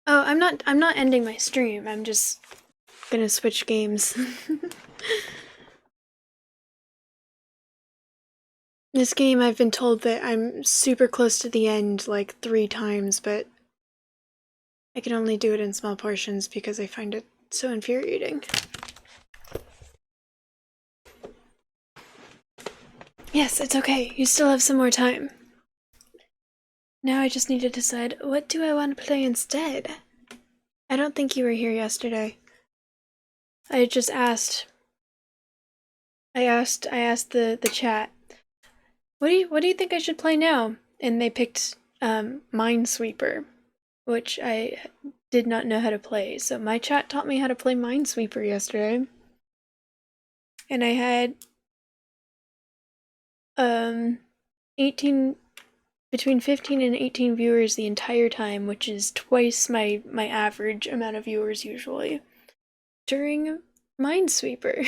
[SPEAKER 1] Oh, I'm not ending my stream. I'm just gonna switch games. This game, I've been told that I'm super close to the end like 3 times, but I can only do it in small portions because I find it so infuriating. Yes, it's okay. You still have some more time. Now I just need to decide, what do I want to play instead? I don't think you were here yesterday. I just asked. I asked the chat, what do you think I should play now? And they picked Minesweeper, which I did not know how to play. So my chat taught me how to play Minesweeper yesterday. And I had between 15 and 18 viewers the entire time, which is twice my average amount of viewers usually, during Minesweeper.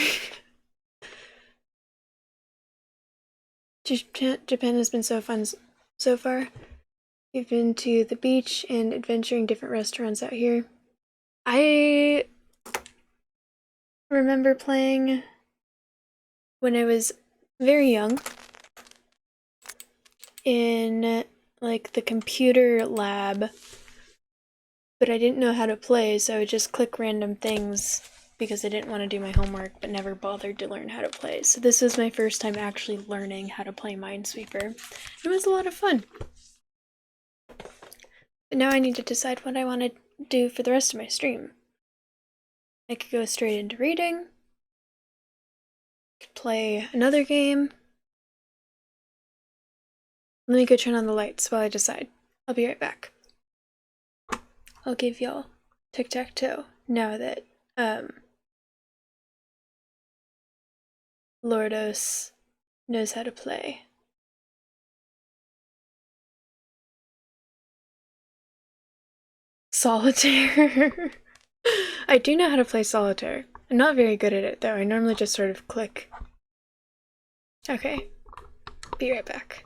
[SPEAKER 1] Japan has been so fun so far. We've been to the beach and adventuring different restaurants out here. I remember playing when I was very young in like the computer lab, but I didn't know how to play, so I would just click random things because I didn't want to do my homework but never bothered to learn how to play. So this was my first time actually learning how to play Minesweeper. It was a lot of fun. But now I need to decide what I want to do for the rest of my stream. I could go straight into reading. I could play another game. Let me go turn on the lights while I decide. I'll be right back. I'll give y'all tic-tac-toe now that Lordos knows how to play. Solitaire. I do know how to play solitaire. I'm not very good at it though. I normally just sort of click. Okay. Be right back.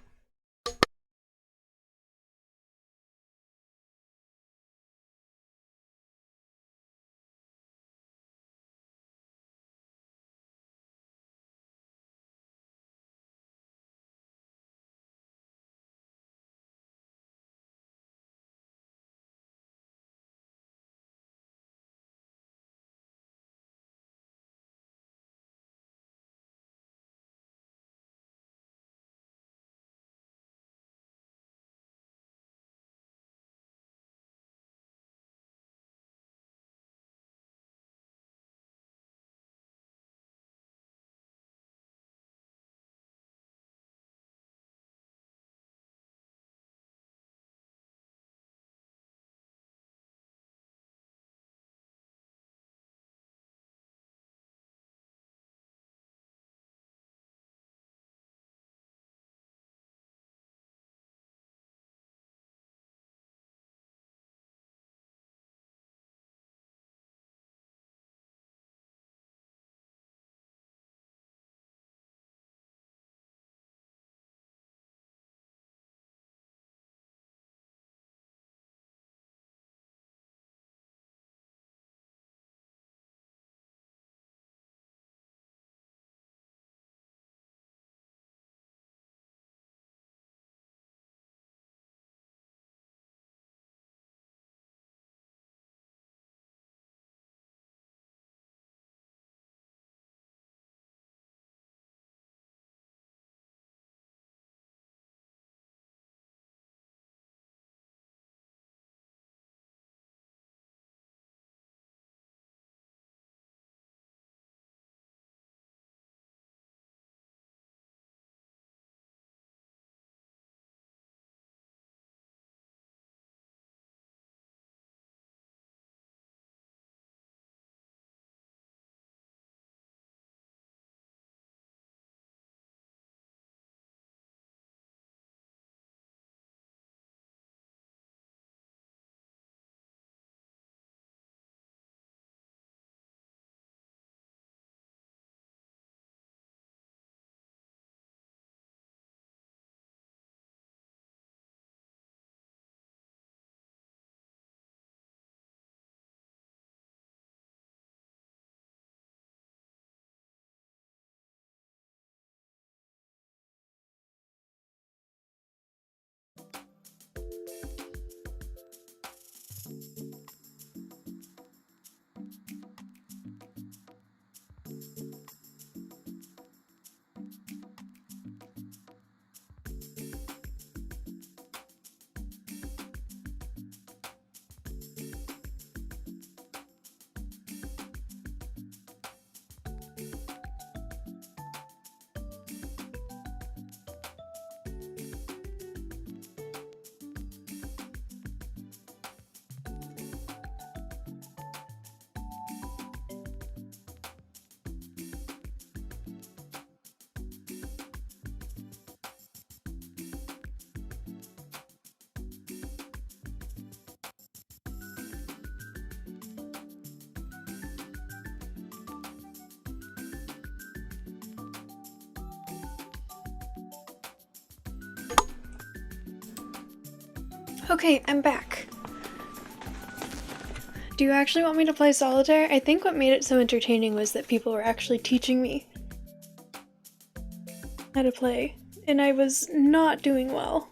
[SPEAKER 1] Okay, I'm back. Do you actually want me to play solitaire? I think what made it so entertaining was that people were actually teaching me how to play, and I was not doing well.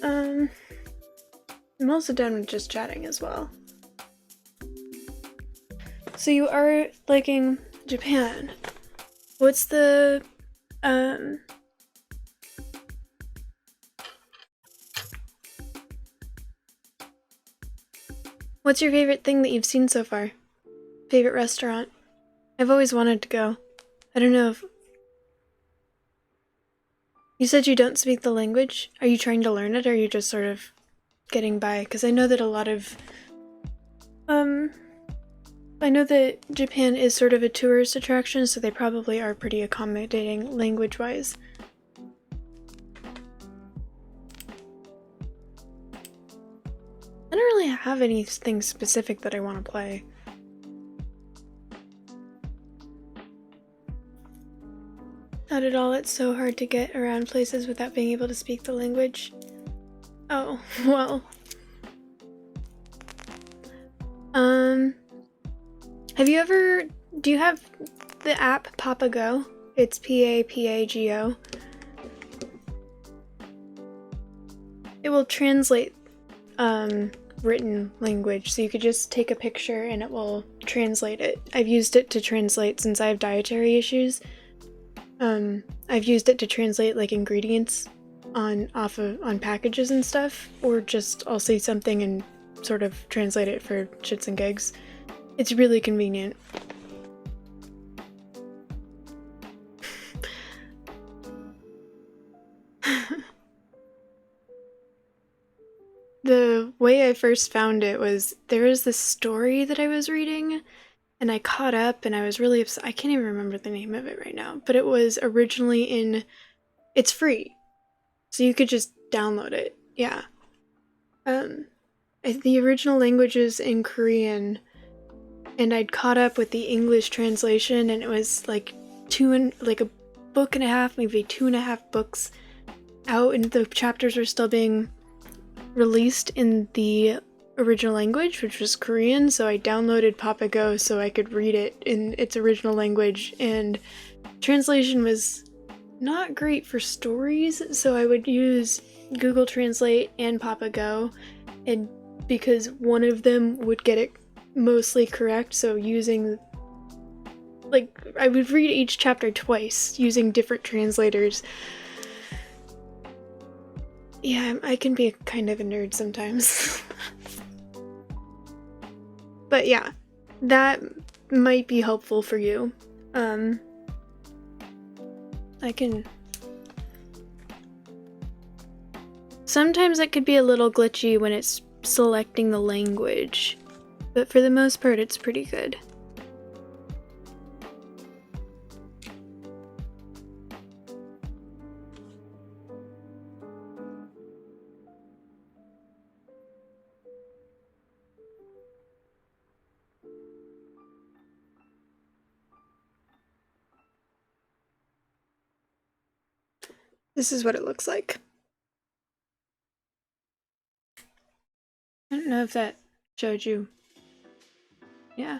[SPEAKER 1] I'm also done with just chatting as well. So you are liking Japan. What's the, what's your favorite thing that you've seen so far? Favorite restaurant? I've always wanted to go. I don't know if... You said you don't speak the language. Are you trying to learn it, or are you just sort of getting by? Because I know that a lot of, I know that Japan is sort of a tourist attraction, so they probably are pretty accommodating language-wise. I don't really have anything specific that I want to play. Not at all, it's so hard to get around places without being able to speak the language. Oh, well. Do you have the app Papago? It's Papago. It will translate, written language, so you could just take a picture and it will translate it. I've used it to translate since I have dietary issues. I've used it to translate like ingredients on packages and stuff, or just I'll see something and sort of translate it for shits and gigs. It's really convenient. The way I first found it was there was this story that I was reading, and I caught up and I was really upset. I can't even remember the name of it right now, but it was originally it's free, so you could just download it. Yeah. The original language is in Korean, and I'd caught up with the English translation, and it was like a book and a half, maybe 2.5 books out, and the chapters were still being released in the original language, which was Korean, so I downloaded Papago so I could read it in its original language, and translation was not great for stories, so I would use Google Translate and Papago, and because one of them would get it mostly correct, so using, like, I would read each chapter twice using different translators. Yeah, I can be kind of a nerd sometimes. But yeah, that might be helpful for you. Sometimes it could be a little glitchy when it's selecting the language, but for the most part it's pretty good. This is what it looks like. I don't know if that showed you. Yeah.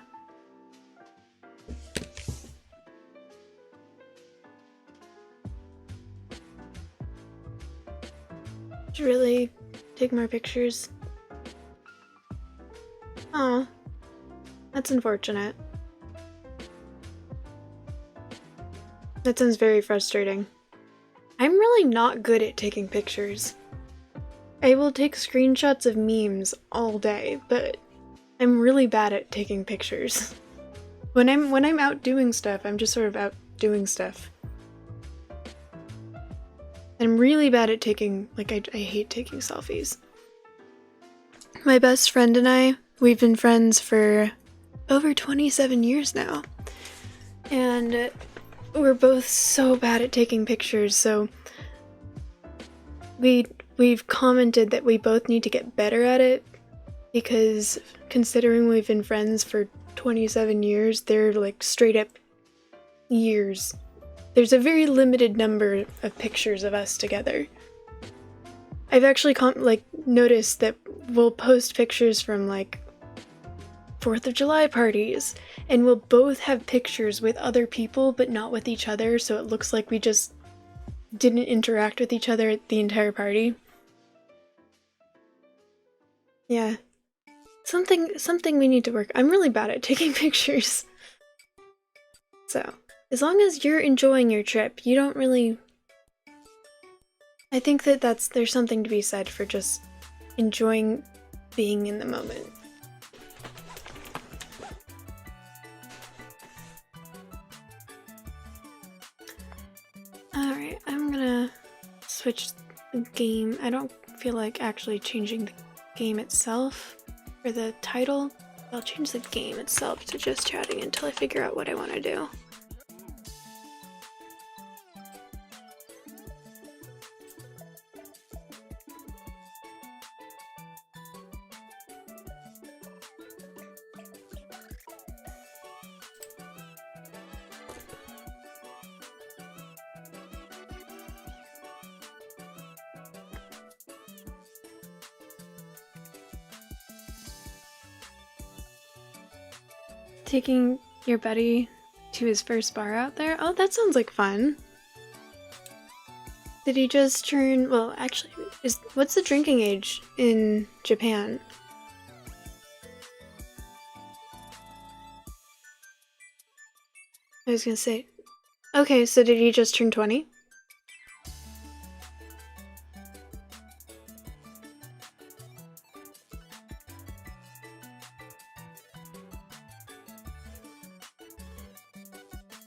[SPEAKER 1] Should really take more pictures. Oh, that's unfortunate. That sounds very frustrating. I'm really not good at taking pictures. I will take screenshots of memes all day, but I'm really bad at taking pictures. When I'm out doing stuff, I'm just sort of out doing stuff. I'm really bad at taking, like, I hate taking selfies. My best friend and I, we've been friends for over 27 years now. And we're both so bad at taking pictures, so we've commented that we both need to get better at it, because considering we've been friends for 27 years, they're like straight up years. There's a very limited number of pictures of us together. I've actually noticed that we'll post pictures from like 4th of July parties, and we'll both have pictures with other people but not with each other, so it looks like we just didn't interact with each other at the entire party. Yeah. Something we need to work. I'm really bad at taking pictures. So, as long as you're enjoying your trip, you don't really... I think that there's something to be said for just enjoying being in the moment. Alright, I'm gonna switch the game. I don't feel like actually changing the game itself or the title. I'll change the game itself to just chatting until I figure out what I want to do. Taking your buddy to his first bar out there? Oh, that sounds like fun. Did he just turn... Well, actually, what's the drinking age in Japan? I was gonna say... Okay, so did he just turn 20?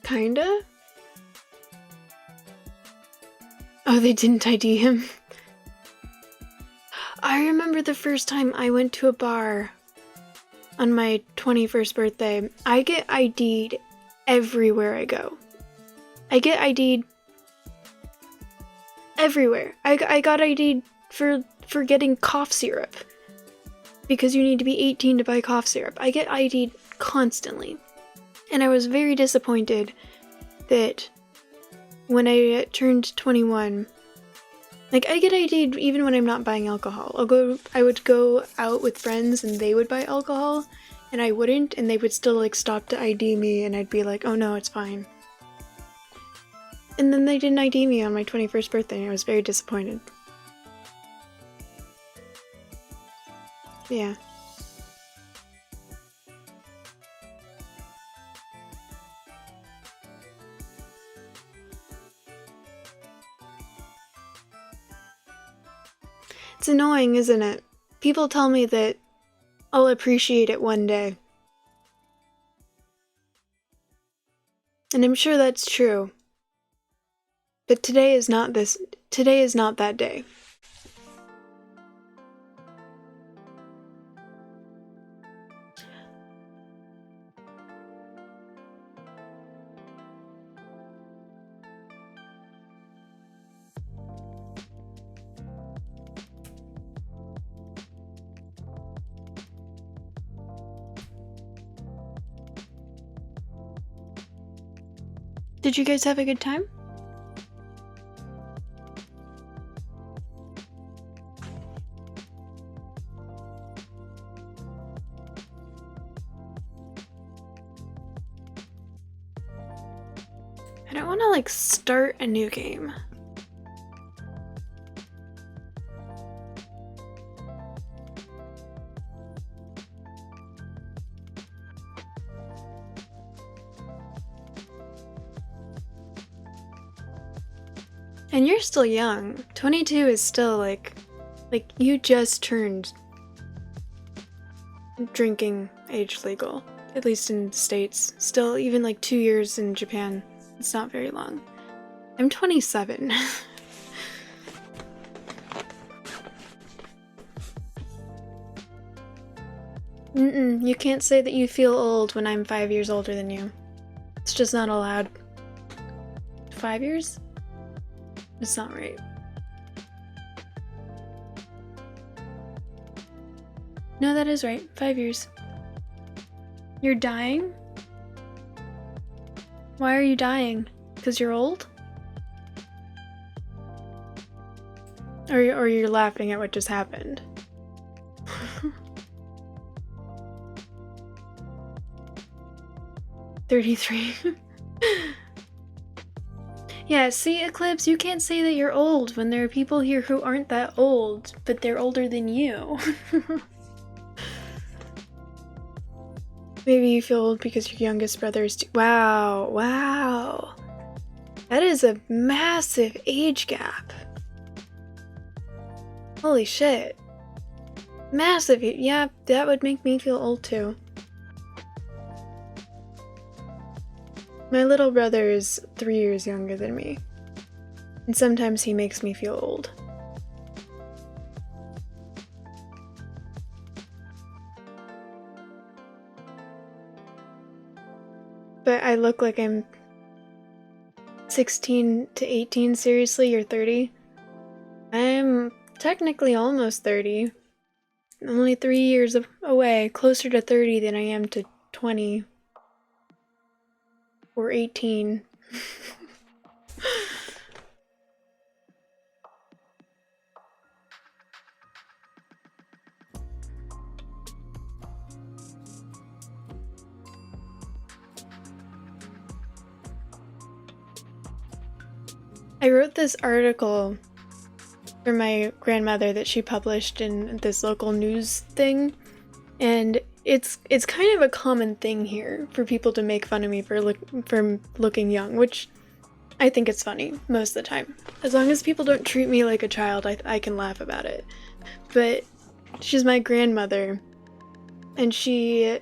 [SPEAKER 1] Kinda? Oh, they didn't ID him. I remember the first time I went to a bar on my 21st birthday. I get ID'd everywhere I go. I get ID'd everywhere. I got ID'd for getting cough syrup. Because you need to be 18 to buy cough syrup. I get ID'd constantly. And I was very disappointed that when I turned 21, like, I get ID'd even when I'm not buying alcohol. I would go out with friends and they would buy alcohol, and I wouldn't, and they would still, like, stop to ID me, and I'd be like, oh no, it's fine. And then they didn't ID me on my 21st birthday, and I was very disappointed. Yeah. It's annoying, isn't it? People tell me that I'll appreciate it one day. And I'm sure that's true. But today is not that day. Did you guys have a good time? I don't want to, like, start a new game. And you're still young. 22 is still like you just turned drinking age legal, at least in the States. Still, even like 2 years in Japan, it's not very long. I'm 27. You can't say that you feel old when I'm 5 years older than you. It's just not allowed. 5 years? It's not right. No, that is right. 5 years. You're dying? Why are you dying? Because you're old? Or you're laughing at what just happened? 33. Yeah, see, Eclipse, you can't say that you're old when there are people here who aren't that old, but they're older than you. Maybe you feel old because your youngest brother is wow, wow. That is a massive age gap. Holy shit. Massive, yeah, that would make me feel old too. My little brother is 3 years younger than me. And sometimes he makes me feel old. But I look like I'm 16 to 18, seriously, you're 30? I'm technically almost 30. Only 3 years away, closer to 30 than I am to 20. Or 18. I wrote this article for my grandmother that she published in this local news thing, and it's kind of a common thing here for people to make fun of me for looking young, which I think it's funny most of the time. As long as people don't treat me like a child, I can laugh about it. But she's my grandmother, and she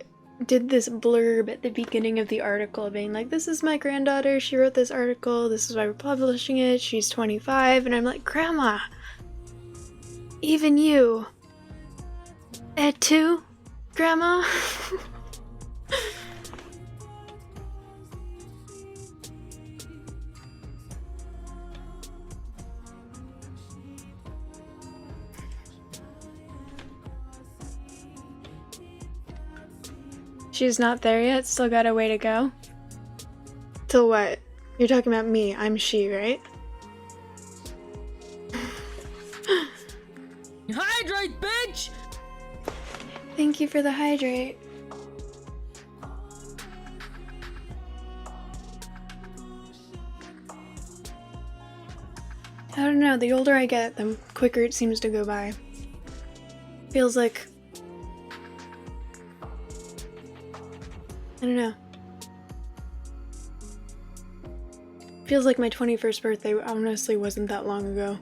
[SPEAKER 1] did this blurb at the beginning of the article being like, this is my granddaughter, she wrote this article, this is why we're publishing it, she's 25, and I'm like, Grandma, even you, at 2, Grandma? She's not there yet? Still got a way to go? Till what? You're talking about me. I'm she, right?
[SPEAKER 6] Hydrate, bitch!
[SPEAKER 1] Thank you for the hydrate. I don't know, the older I get, the quicker it seems to go by. Feels like... I don't know. Feels like my 21st birthday honestly wasn't that long ago.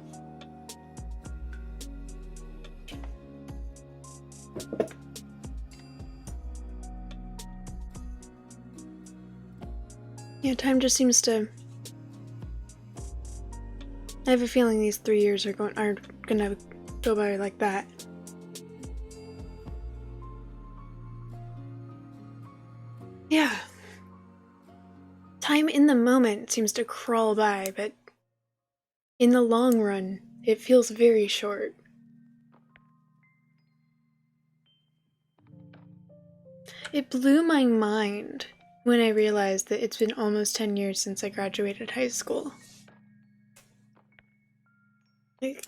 [SPEAKER 1] Yeah, time just seems to... I have a feeling these 3 years aren't gonna go by like that. Yeah. Time in the moment seems to crawl by, but in the long run, it feels very short. It blew my mind when I realized that it's been almost 10 years since I graduated high school. Like,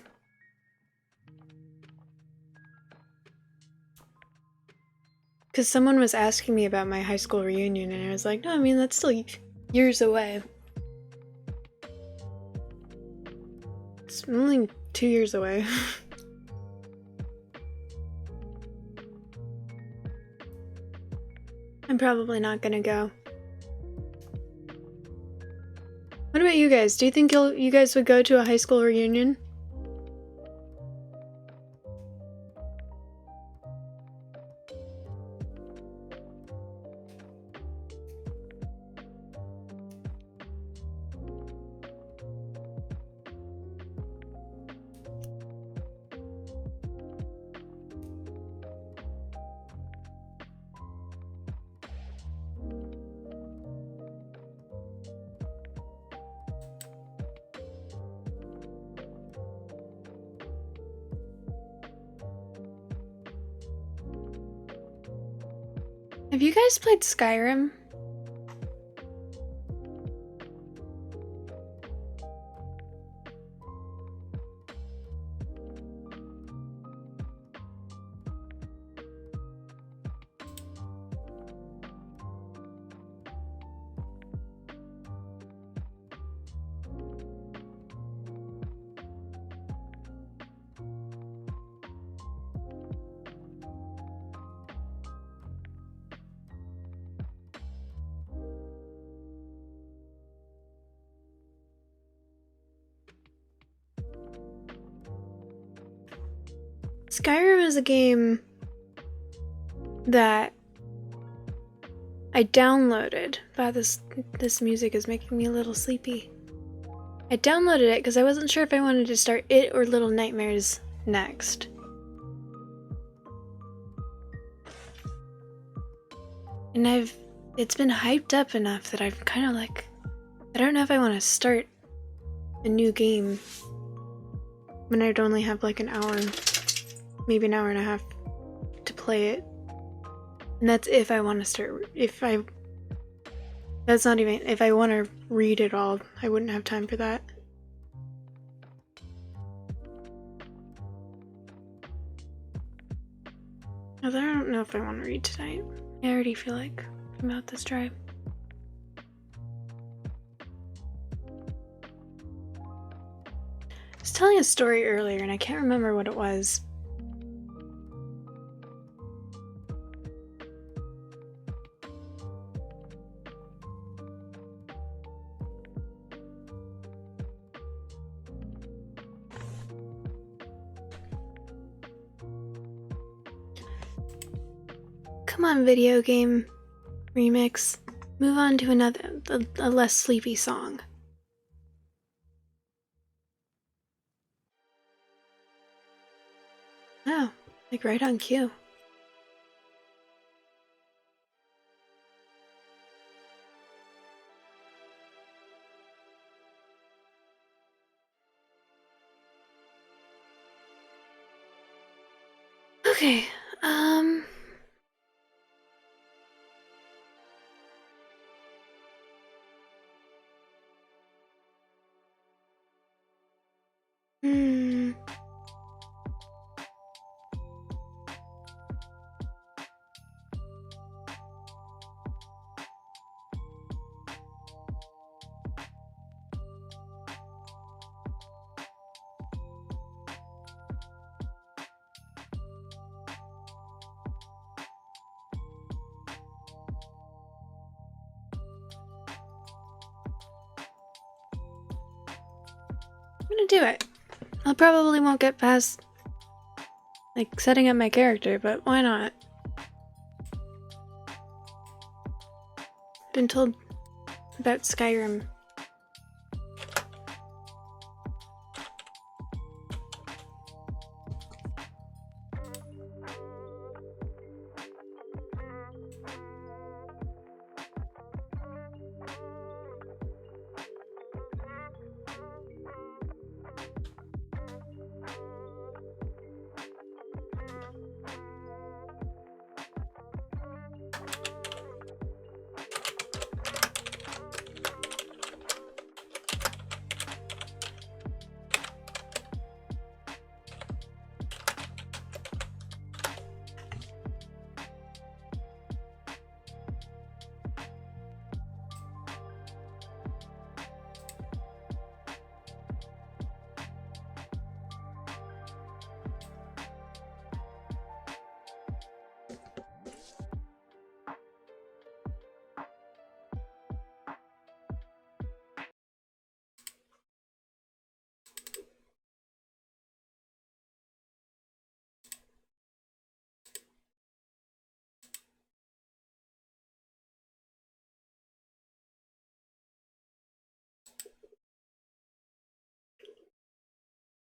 [SPEAKER 1] because someone was asking me about my high school reunion, and I was like, no, I mean, that's still years away. It's only 2 years away. I'm probably not gonna go. What about you guys? Do you think you guys would go to a high school reunion? Have you guys played Skyrim? Skyrim is a game that I downloaded. Wow, this music is making me a little sleepy. I downloaded it because I wasn't sure if I wanted to start it or Little Nightmares next. And it's been hyped up enough that I've kind of like, I don't know if I want to start a new game when I'd only have like an hour, maybe an hour and a half to play it. And that's if I want to start, that's not even, if I want to read it all, I wouldn't have time for that. Although I don't know if I want to read tonight. I already feel like I'm out this drive. I was telling a story earlier and I can't remember what it was. Come on, video game remix. Move on to another, a less sleepy song. Oh, like right on cue. Okay, hmm. I'm gonna do it. I probably won't get past, like, setting up my character, but why not? Been told about Skyrim.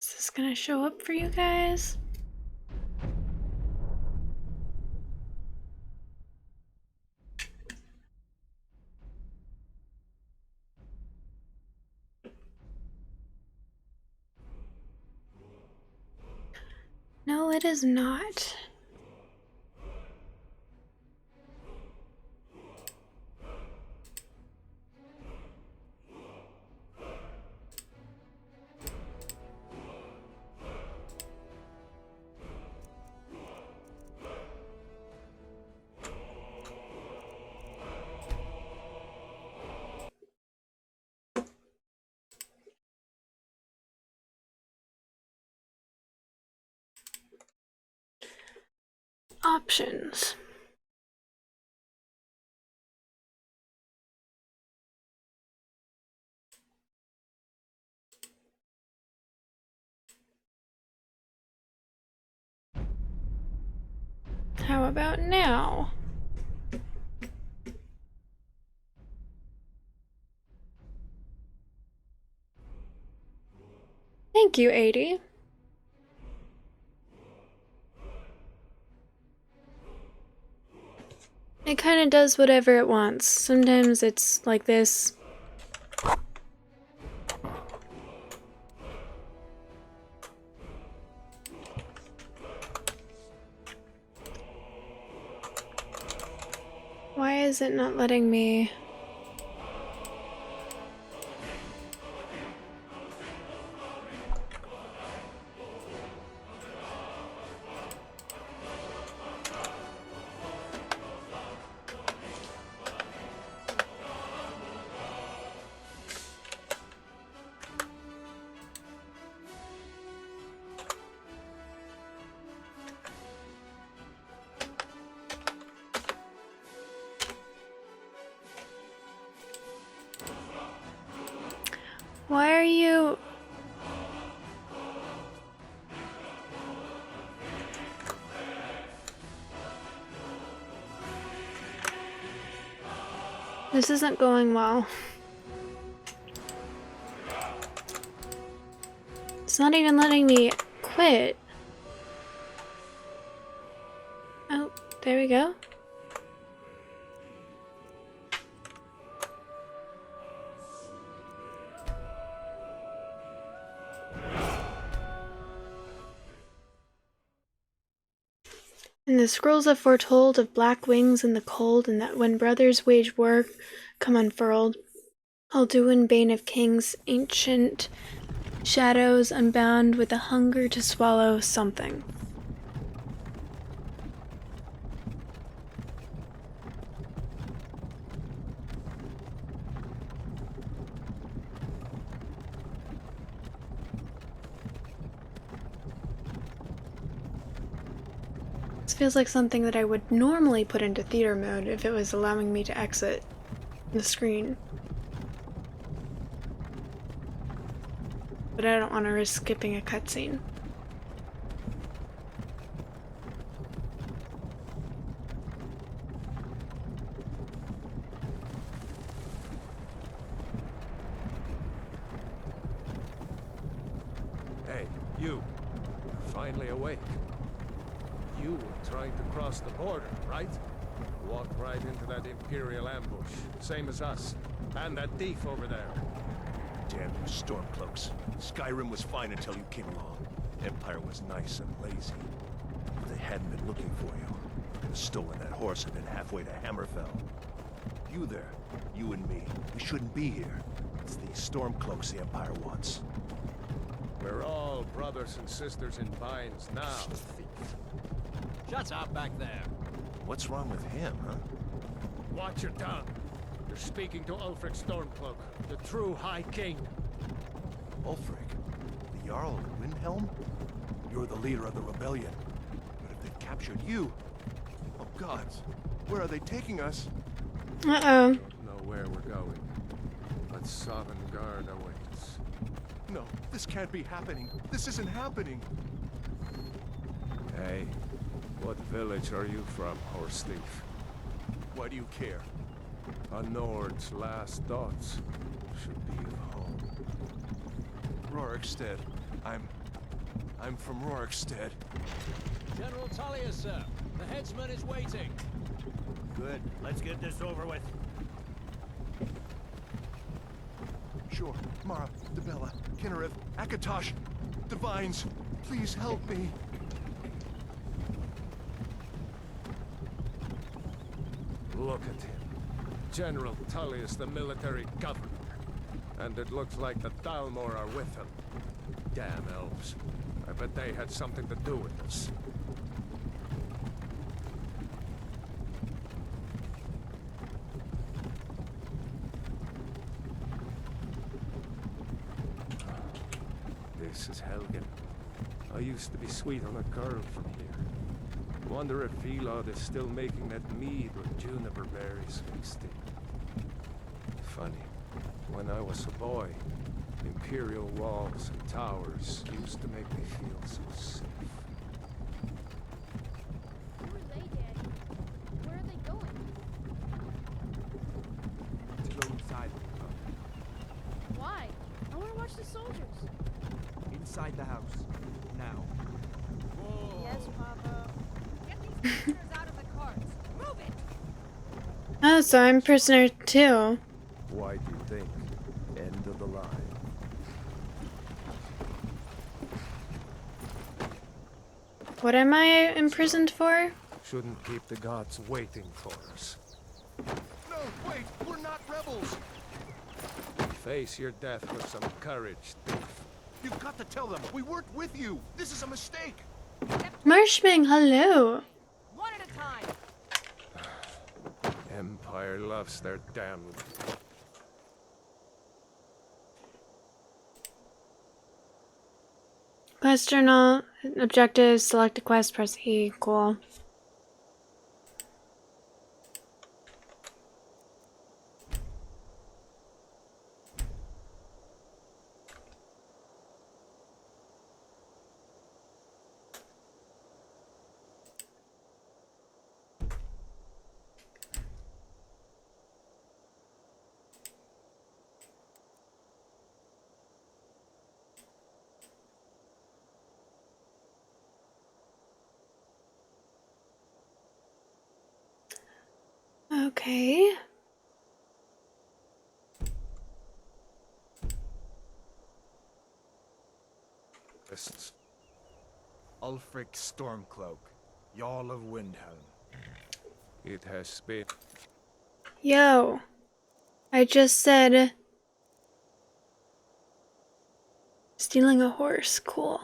[SPEAKER 1] Is this gonna show up for you guys? No, it is not. Options. How about now? Thank you, 80. It kind of does whatever it wants. Sometimes it's like this. Why is it not letting me? Why are you... This isn't going well. It's not even letting me quit. Oh, there we go. And the scrolls have foretold of black wings in the cold, and that when brothers wage war come unfurled, Alduin, bane of kings, ancient shadows unbound with a hunger to swallow something. This feels like something that I would normally put into theater mode if it was allowing me to exit the screen. But I don't want to risk skipping a cutscene.
[SPEAKER 7] Hey, you. Finally awake. You were trying to cross the border, right? Walked right into that Imperial ambush, same as us. And that thief over there.
[SPEAKER 4] Damn you Stormcloaks. Skyrim was fine until you came along. Empire was nice and lazy. If they hadn't been looking for you, they could have stolen that horse and been halfway to Hammerfell. You there, you and me, we shouldn't be here. It's these Stormcloaks the Empire wants.
[SPEAKER 7] We're all brothers and sisters in binds now, thief.
[SPEAKER 8] Shut up back there.
[SPEAKER 4] What's wrong with him, huh?
[SPEAKER 7] Watch your tongue. You're speaking to Ulfric Stormcloak, the true High King.
[SPEAKER 4] Ulfric? The Jarl of Windhelm? You're the leader of the rebellion. But if they've captured you... Oh gods, where are they taking us?
[SPEAKER 1] Uh-oh.
[SPEAKER 7] Don't know where we're going, but Sovngarde awaits.
[SPEAKER 4] No, this can't be happening. This isn't happening.
[SPEAKER 7] Hey, what village are you from, horse thief?
[SPEAKER 4] Why do you care?
[SPEAKER 7] A Nord's last thoughts should be of home.
[SPEAKER 4] Rorikstead. I'm from Rorikstead.
[SPEAKER 8] General Tullius, sir. The headsman is waiting.
[SPEAKER 9] Good. Let's get this over with.
[SPEAKER 4] Sure. Mara, Debella, Kinnereth, Akatosh, Divines, please help me.
[SPEAKER 7] Look at him. General Tullius, the military governor. And it looks like the Thalmor are with him. Damn elves. I bet they had something to do with this. This is Helgen. I used to be sweet on a girl from here. Wonder if Elod is still making that mead with juniper berries mixed in. Funny. When I was a boy, Imperial walls and towers used to make me feel so safe.
[SPEAKER 5] Who are they, Daddy? Where are they going?
[SPEAKER 9] Let's go inside.
[SPEAKER 5] Why? I want to watch the soldiers.
[SPEAKER 10] inside the house. Now.
[SPEAKER 5] Yes, Papa. Get these prisoners out of the carts. Move it!
[SPEAKER 1] Oh, so I'm prisoner too.
[SPEAKER 4] Why do you think? End of the line.
[SPEAKER 1] What am I imprisoned for?
[SPEAKER 7] Shouldn't keep the gods waiting for us.
[SPEAKER 4] No, wait! We're not rebels!
[SPEAKER 7] Face your death with some courage, thief.
[SPEAKER 4] You've got to tell them we weren't with you! This is a mistake!
[SPEAKER 1] Marshming, hello.
[SPEAKER 5] One at a time.
[SPEAKER 7] Empire loves their damned.
[SPEAKER 1] Quest journal, objectives, select a quest, press E, cool. Okay.
[SPEAKER 10] Ulfric Stormcloak, Jarl of Windhelm.
[SPEAKER 7] It has been.
[SPEAKER 1] Yo. I just said stealing a horse. Cool.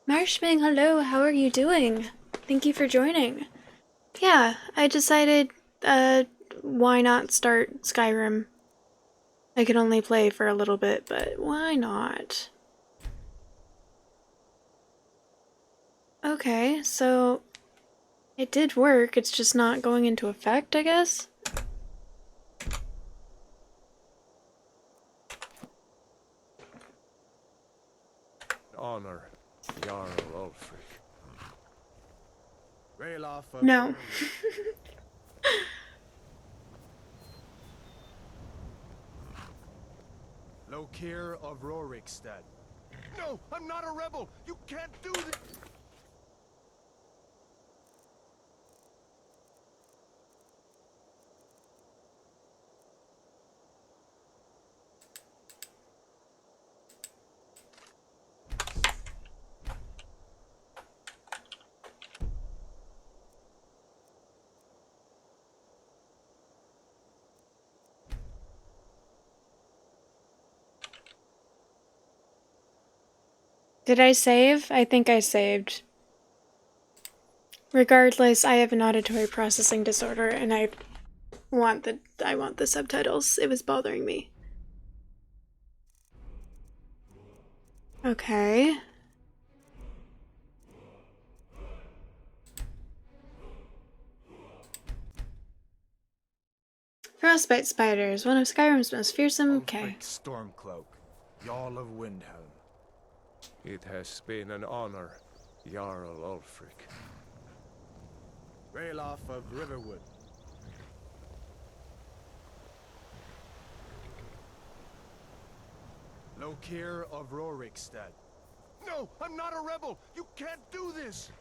[SPEAKER 1] Marshming, hello. How are you doing? Thank you for joining. Yeah, I decided, why not start Skyrim? I could only play for a little bit, but why not? Okay, so it did work, it's just not going into effect, I guess?
[SPEAKER 7] Honor, Jarl Ulfric.
[SPEAKER 1] No.
[SPEAKER 10] Lokir of Rorikstead.
[SPEAKER 4] No, I'm not a rebel! You can't do this!
[SPEAKER 1] Did I save? I think I saved. Regardless, I have an auditory processing disorder and I want the subtitles. It was bothering me. Okay. Frostbite spiders, one of Skyrim's most fearsome. Okay.
[SPEAKER 10] Ulfric Stormcloak, Jarl of Windhelm.
[SPEAKER 7] It has been an honor, Jarl Ulfric.
[SPEAKER 10] Ralof of Riverwood. Lokir of Rorikstead.
[SPEAKER 4] No, I'm not a rebel! You can't do this!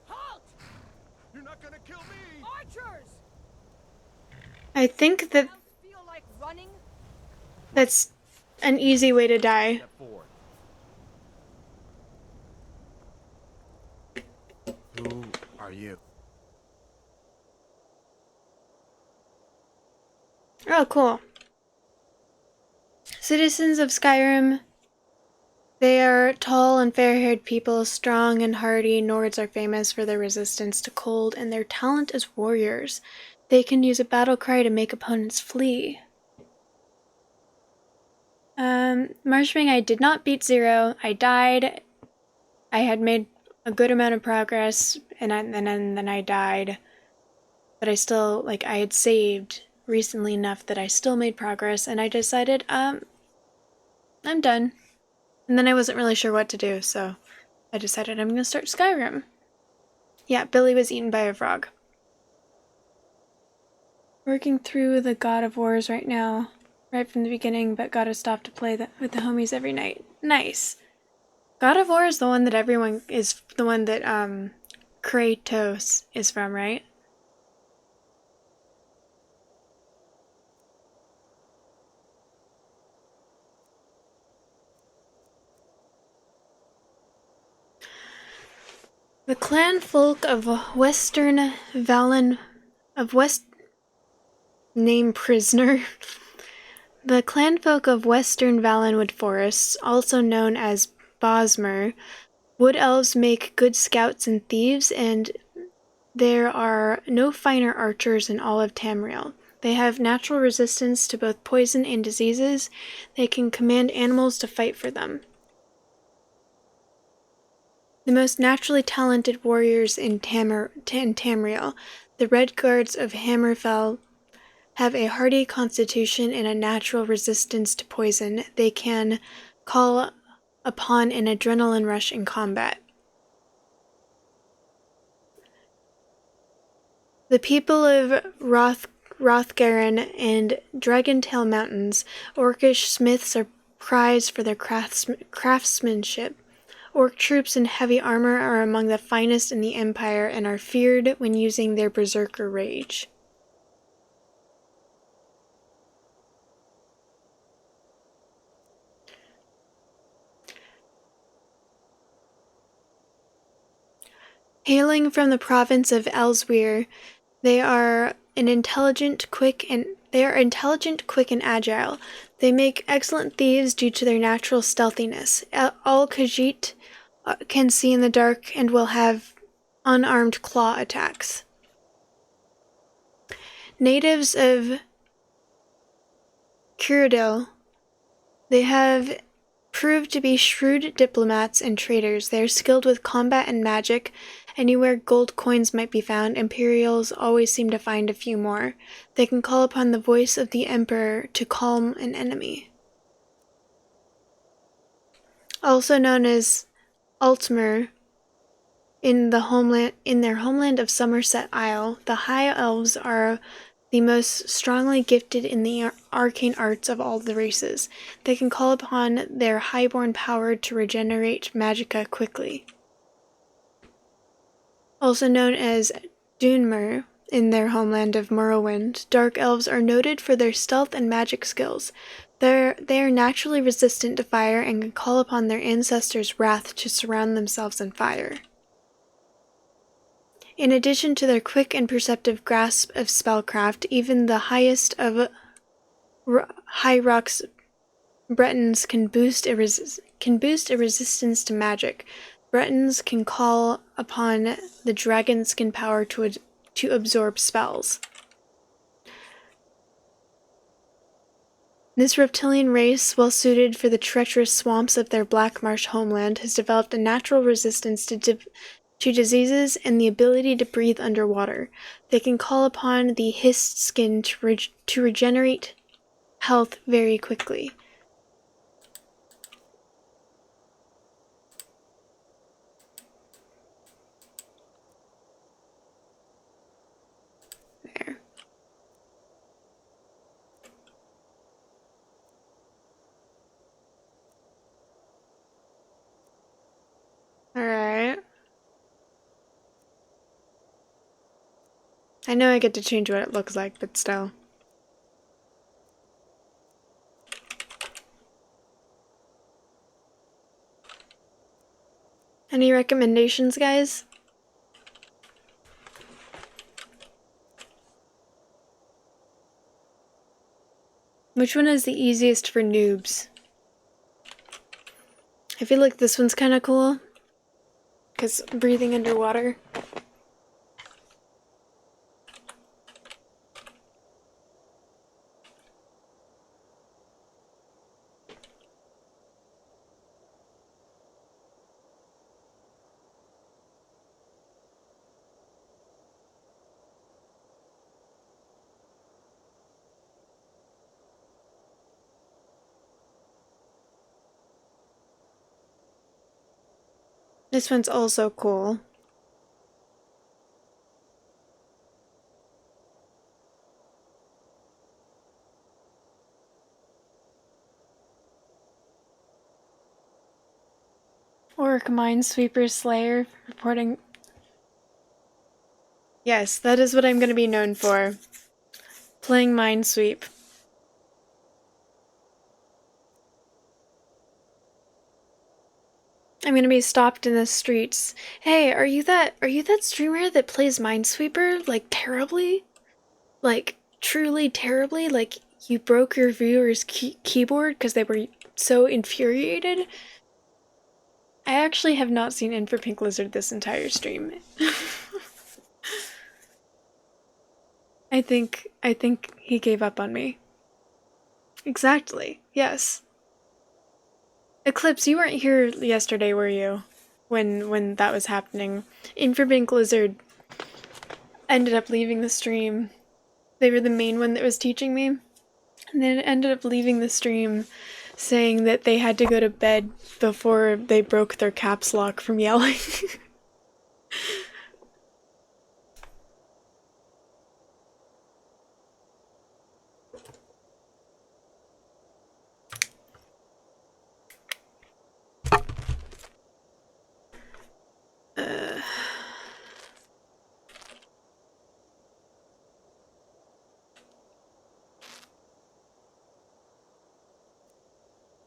[SPEAKER 5] Halt!
[SPEAKER 4] You're not gonna kill me!
[SPEAKER 5] Archers!
[SPEAKER 1] I think that
[SPEAKER 5] Feel like running?
[SPEAKER 1] that's an easy way to die.
[SPEAKER 10] Step forward. Who are you?
[SPEAKER 1] Oh, cool. Citizens of Skyrim. They are tall and fair-haired people, strong and hardy. Nords are famous for their resistance to cold and their talent as warriors. They can use a battle cry to make opponents flee. Marshming, I did not beat 0. I died. I had made a good amount of progress, and then I died. But I still, like, I had saved recently enough that I still made progress, and I decided, I'm done. And then I wasn't really sure what to do, so I decided I'm gonna start Skyrim. Yeah, Billy was eaten by a frog. Working through the God of Wars right now. right from the beginning, but got to stop to play with the homies every night. Nice. God of War is the one that Kratos is from, right? The clan folk of Western Valen of West name prisoner. The clan folk of Western Valenwood forests, also known as Bosmer, wood elves make good scouts and thieves, and there are no finer archers in all of Tamriel. They have natural resistance to both poison and diseases. They can command animals to fight for them. The most naturally talented warriors in Tamriel, the Red Guards of Hammerfell, have a hardy constitution and a natural resistance to poison. They can call upon an adrenaline rush in combat. The people of Rothgaren and Dragontail Mountains, Orcish smiths are prized for their craftsmanship. Orc troops in heavy armor are among the finest in the Empire and are feared when using their berserker rage. Hailing from the province of Elsweyr, they are intelligent, quick, and agile. They make excellent thieves due to their natural stealthiness. All Khajiit can see in the dark and will have unarmed claw attacks. Natives of Cyrodiil, they have proved to be shrewd diplomats and traders. They are skilled with combat and magic. Anywhere gold coins might be found, Imperials always seem to find a few more. They can call upon the voice of the Emperor to calm an enemy. Also known as Altmer, in their homeland of Somerset Isle, the High Elves are the most strongly gifted in the arcane arts of all the races. They can call upon their highborn power to regenerate magicka quickly. Also known as Dunmer, in their homeland of Morrowind, Dark Elves are noted for their stealth and magic skills. They are naturally resistant to fire and can call upon their ancestors' wrath to surround themselves in fire. In addition to their quick and perceptive grasp of spellcraft, even the highest of High Rock's Bretons can boost a resistance to magic. Bretons can call upon the dragonskin power to absorb spells. This reptilian race, well suited for the treacherous swamps of their Black Marsh homeland, has developed a natural resistance to diseases and the ability to breathe underwater. They can call upon the hissed skin to regenerate health very quickly. There. Alright. I know I get to change what it looks like, but still. Any recommendations, guys? Which one is the easiest for noobs? I feel like this one's kind of cool. Because breathing underwater. This one's also cool. Orc Minesweeper Slayer reporting. Yes, that is what I'm going to be known for. Playing Minesweep. I'm gonna be stopped in the streets. Hey, are you that streamer that plays Minesweeper, like, terribly? Like, truly terribly? Like, you broke your viewer's keyboard because they were so infuriated? I actually have not seen In for Pink Lizard this entire stream. I think he gave up on me. Exactly, yes. Eclipse, you weren't here yesterday, were you? When that was happening. In for Pink Lizard ended up leaving the stream. They were the main one that was teaching me. And then ended up leaving the stream saying that they had to go to bed before they broke their caps lock from yelling.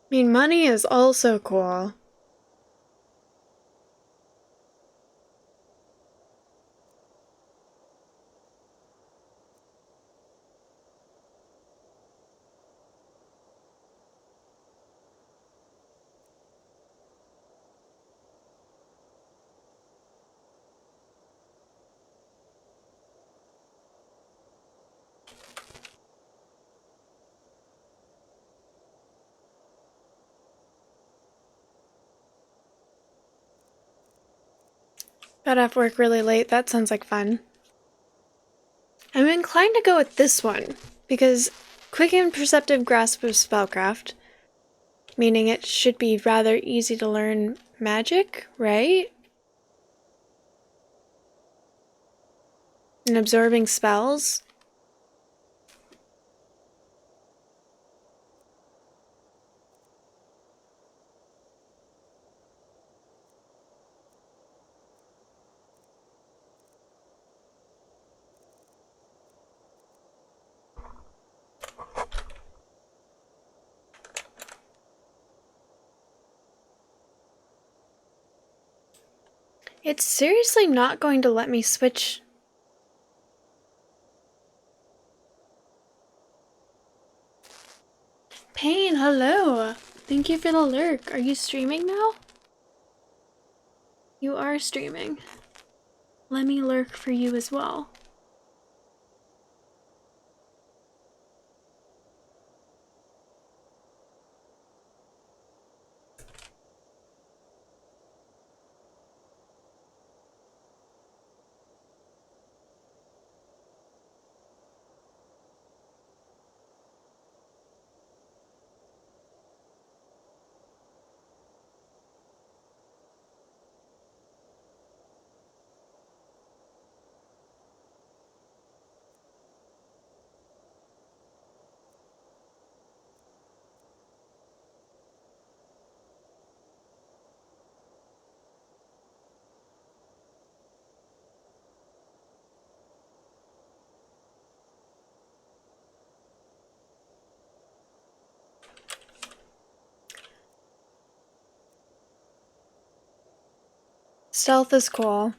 [SPEAKER 1] I mean, money is also cool. Got off work really late. That sounds like fun. I'm inclined to go with this one, because quick and perceptive grasp of spellcraft, meaning it should be rather easy to learn magic, right? And absorbing spells. It's seriously not going to let me switch. Pain, hello! Thank you for the lurk. Are you streaming now? You are streaming. Let me lurk for you as well. Stealth is cool.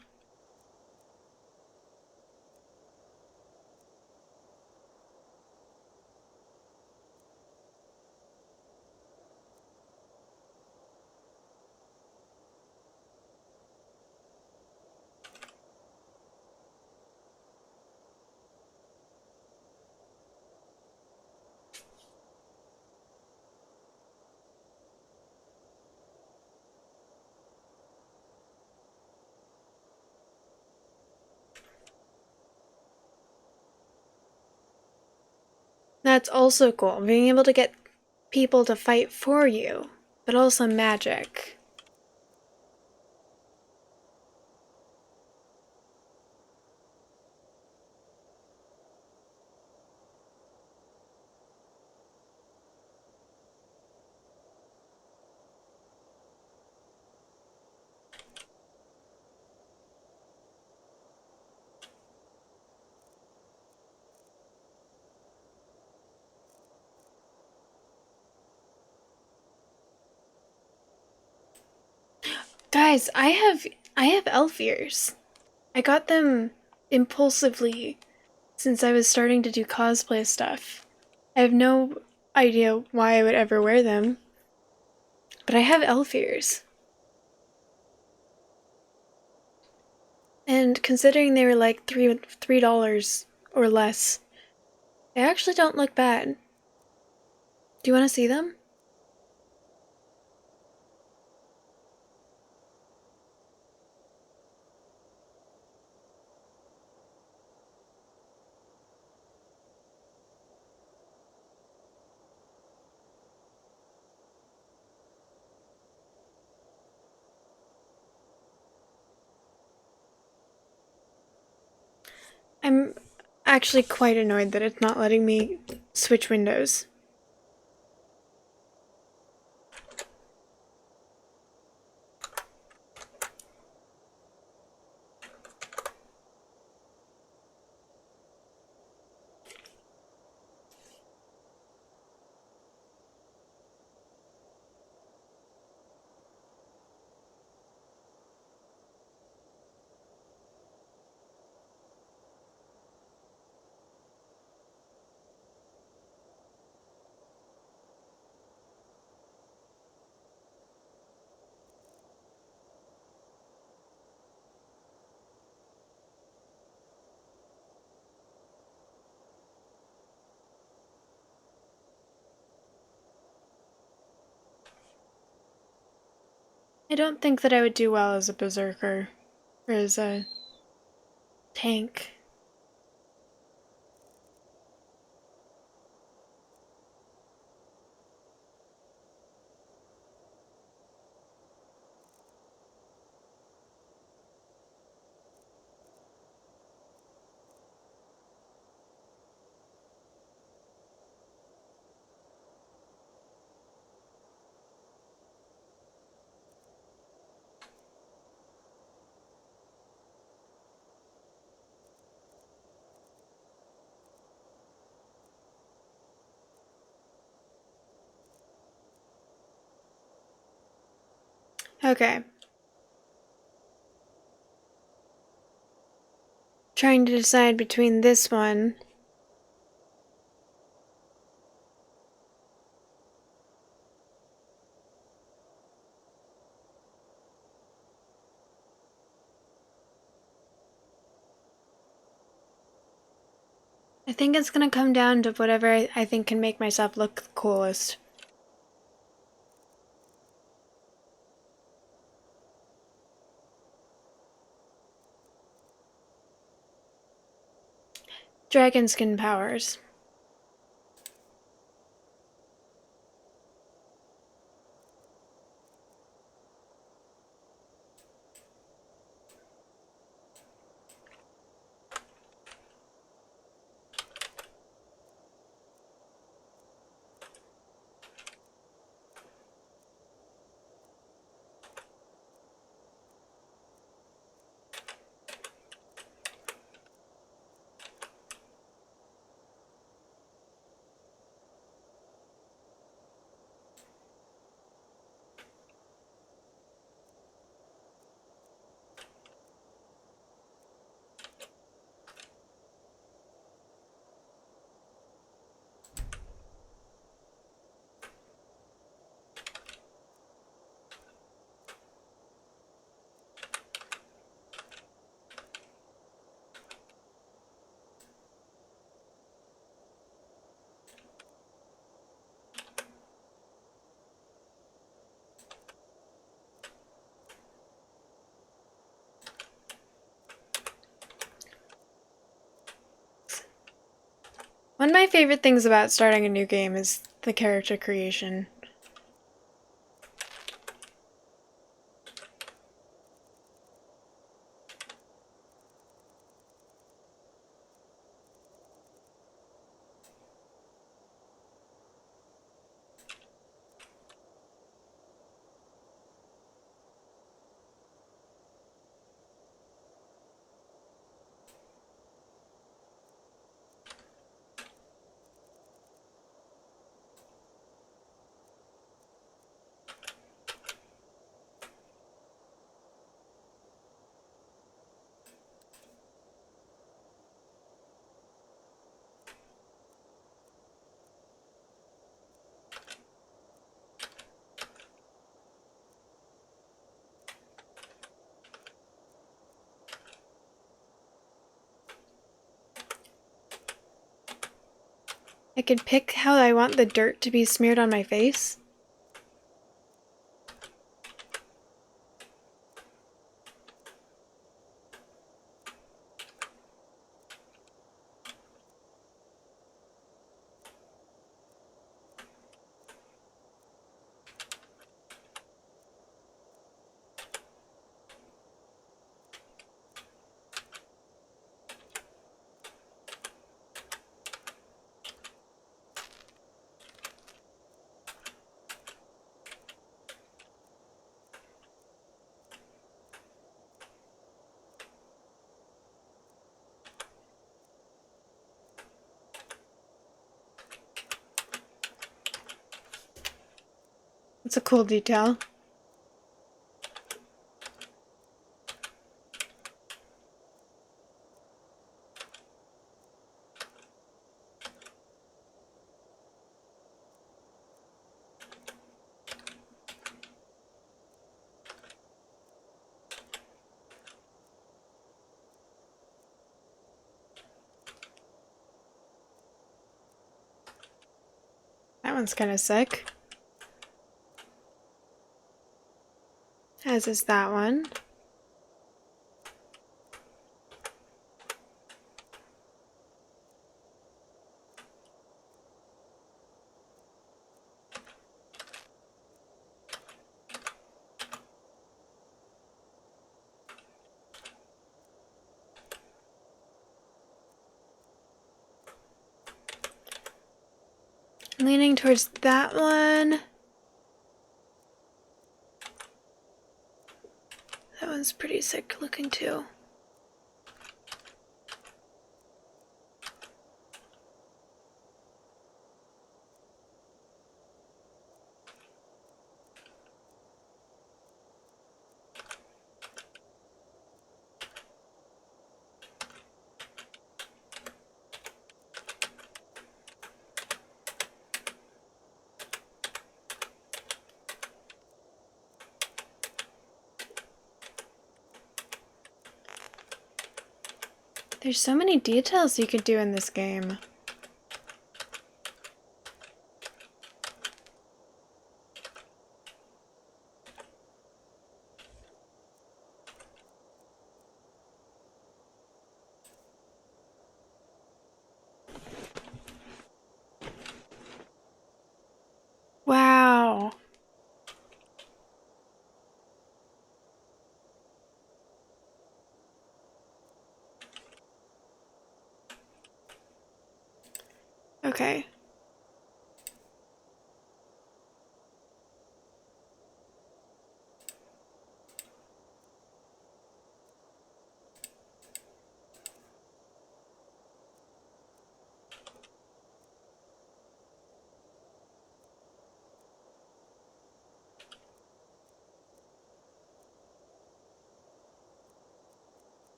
[SPEAKER 1] That's also cool, being able to get people to fight for you, but also magic. Guys, I have elf ears. I got them impulsively since I was starting to do cosplay stuff. I have no idea why I would ever wear them, but I have elf ears. And considering they were like $3 or less, they actually don't look bad. Do you want to see them? I'm actually quite annoyed that it's not letting me switch windows. I don't think that I would do well as a berserker or as a tank. Okay. Trying to decide between this one. I think it's gonna come down to whatever I think can make myself look the coolest. Dragon skin powers. One of my favorite things about starting a new game is the character creation. I could pick how I want the dirt to be smeared on my face. It's a cool detail. That one's kind of sick. As is that one. Leaning towards that one. That one's pretty sick looking too. There's so many details you could do in this game. Wow. Okay.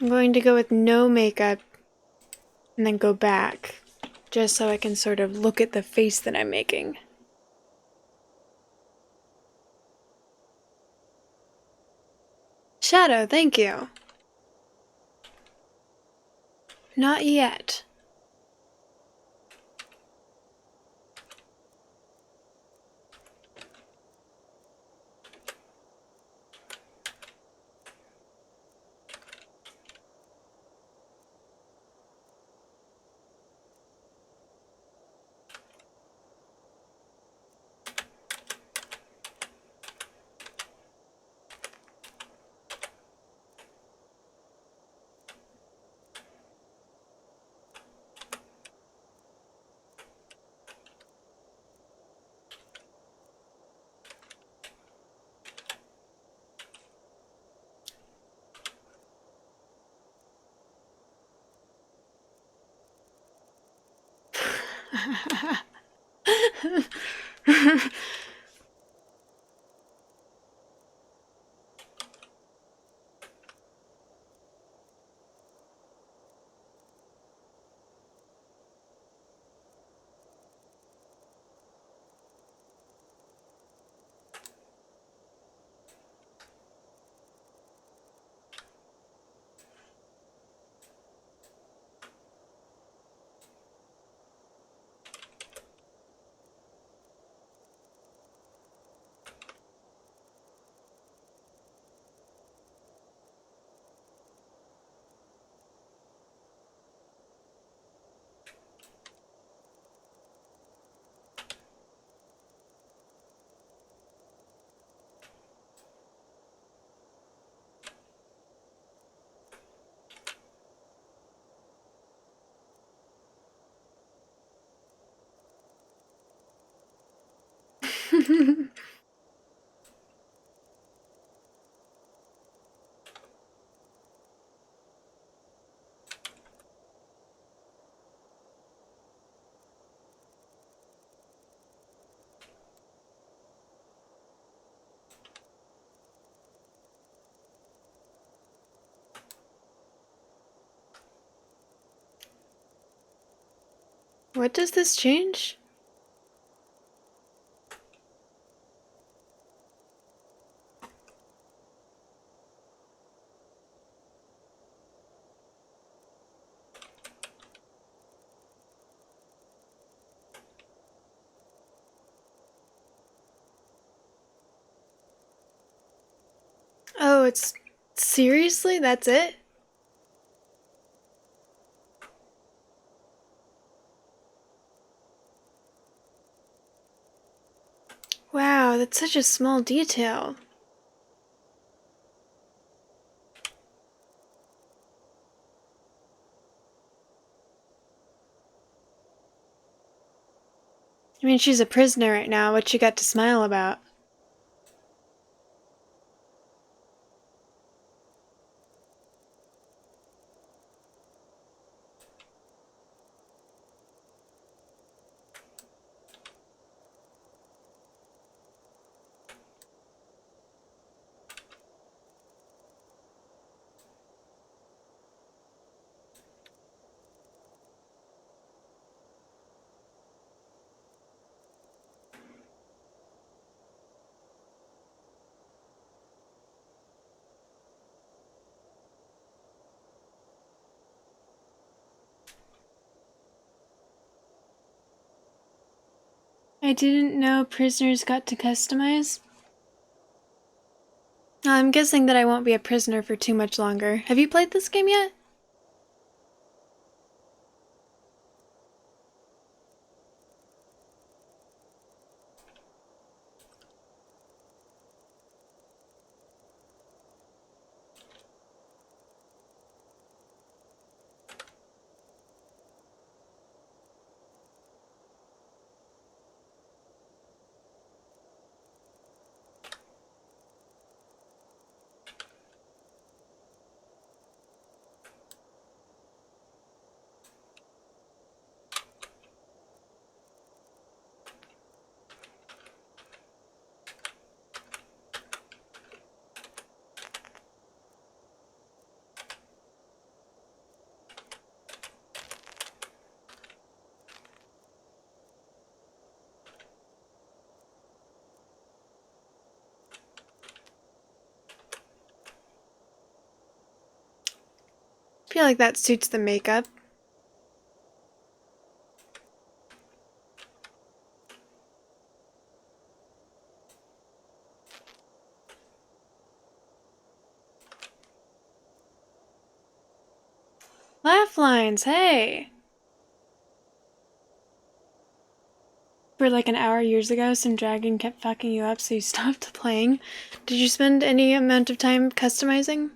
[SPEAKER 1] I'm going to go with no makeup and then go back, just so I can sort of look at the face that I'm making. Shadow, thank you. Not yet. What does this change? Oh, it's seriously? That's it? Wow, that's such a small detail. I mean, she's a prisoner right now. What she got to smile about? I didn't know prisoners got to customize. I'm guessing that I won't be a prisoner for too much longer. Have you played this game yet? I feel like that suits the makeup. Laugh lines, hey! For like an hour years ago, some dragon kept fucking you up, so you stopped playing. Did you spend any amount of time customizing?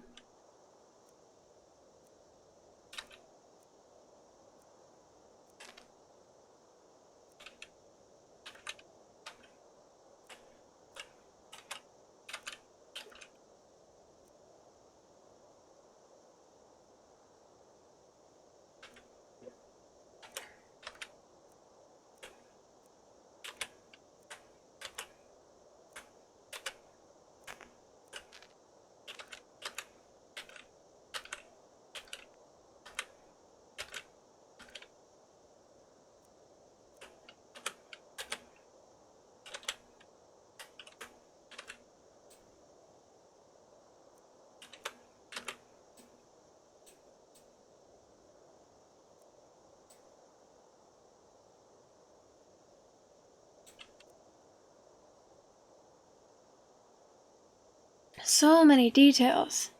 [SPEAKER 1] So many details.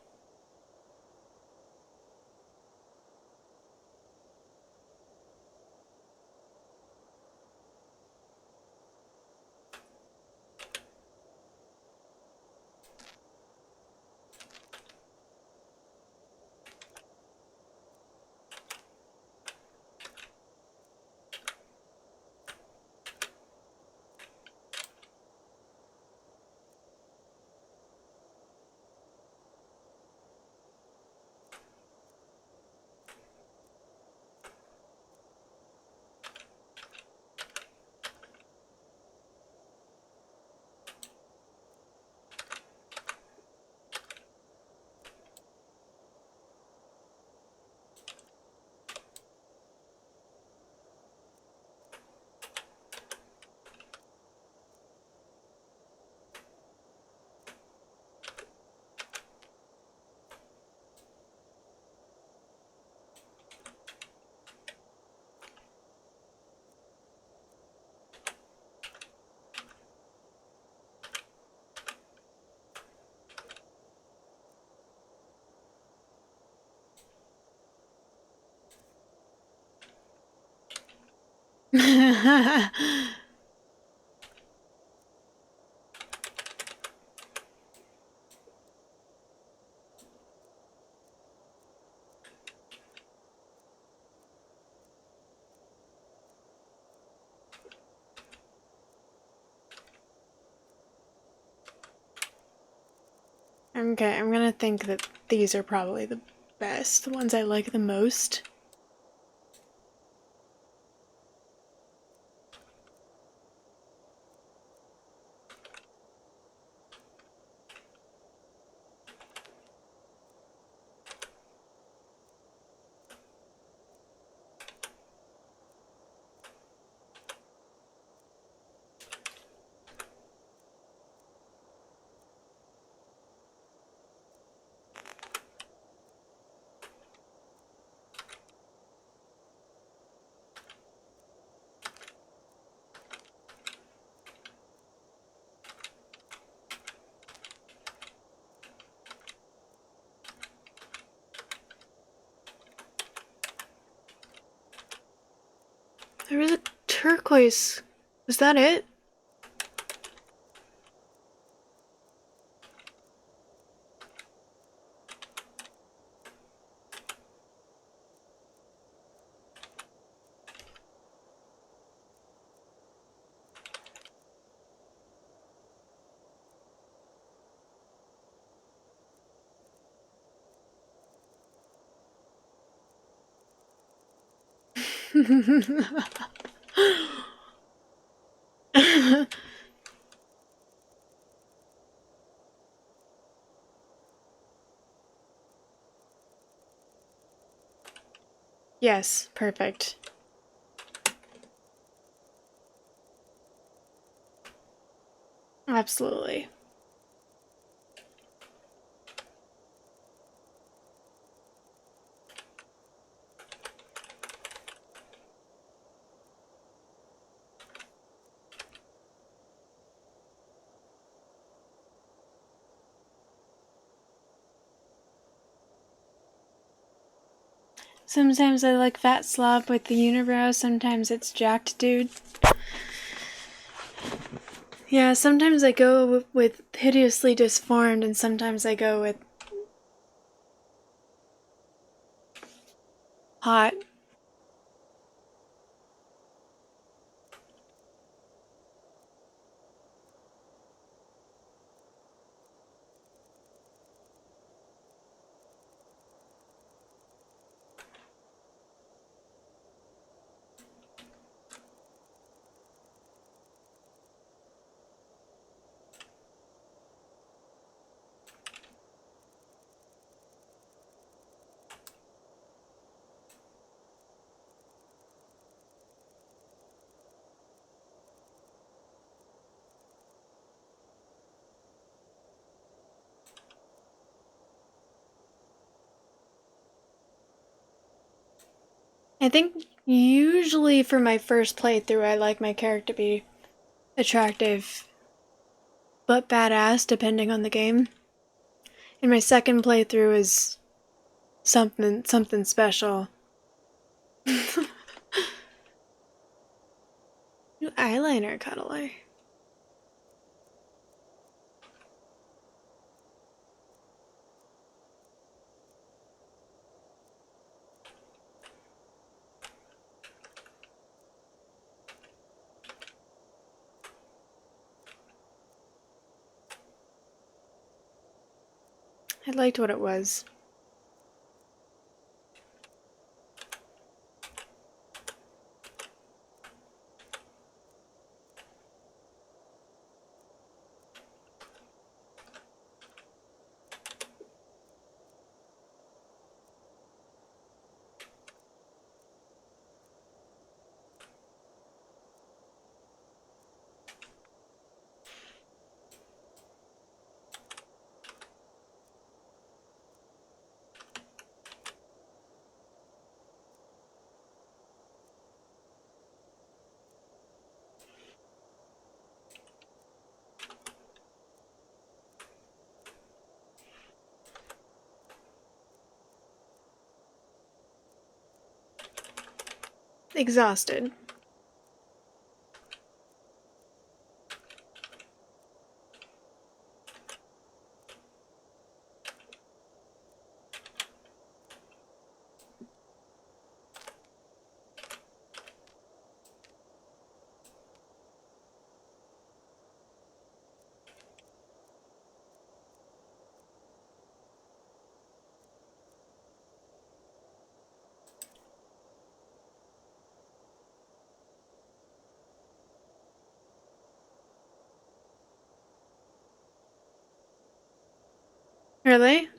[SPEAKER 1] Okay, I'm gonna think that these are probably the best, the ones I like the most. There was a turquoise. Was that it? Yes, perfect. Absolutely. Sometimes I like fat slob with the unibrow, sometimes it's jacked dude. Yeah, sometimes I go with hideously disformed, and sometimes I go with hot. I think usually for my first playthrough, I like my character to be attractive but badass, depending on the game. And my second playthrough is something special. New eyeliner cuddler. I liked what it was. Exhausted. Really?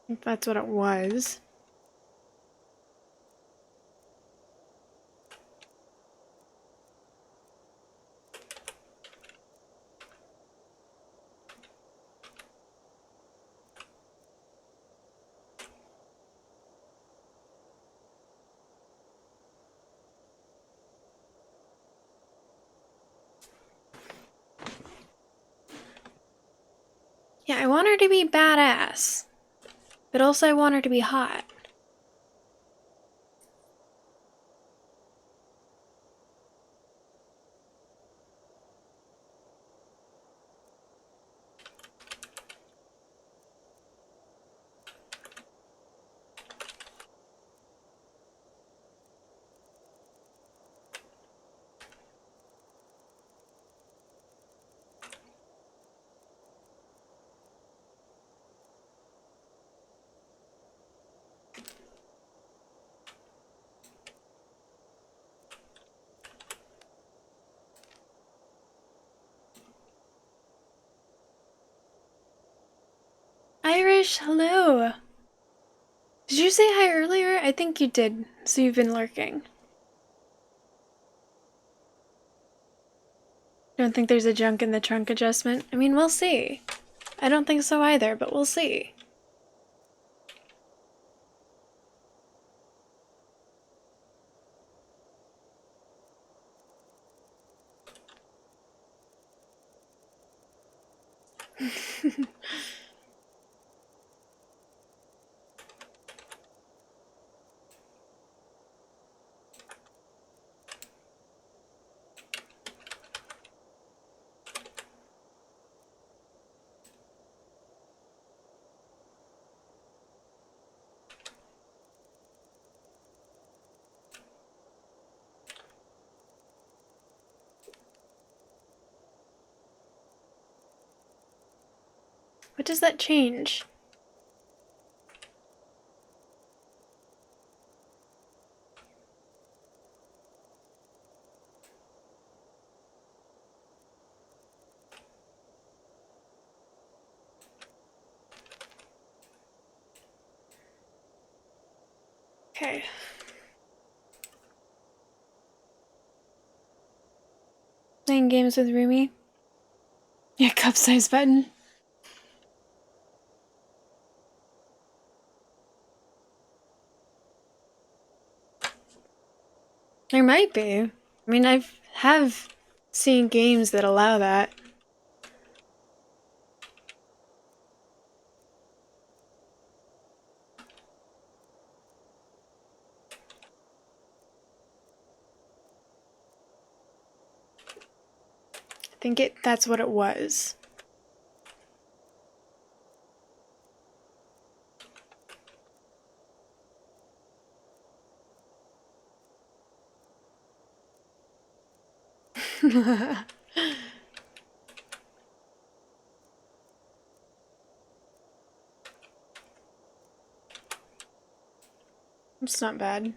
[SPEAKER 1] If that's what it was. Yeah, I want her to be badass. But also I want her to be hot. Irish, hello. Did you say hi earlier? I think you did, so you've been lurking. Don't think there's a junk in the trunk adjustment? I mean, we'll see. I don't think so either, but we'll see. What does that change? Okay. Playing games with Rumi? Yeah, cup size button. There might be. I mean, have seen games that allow that. I think that's what it was. It's not bad.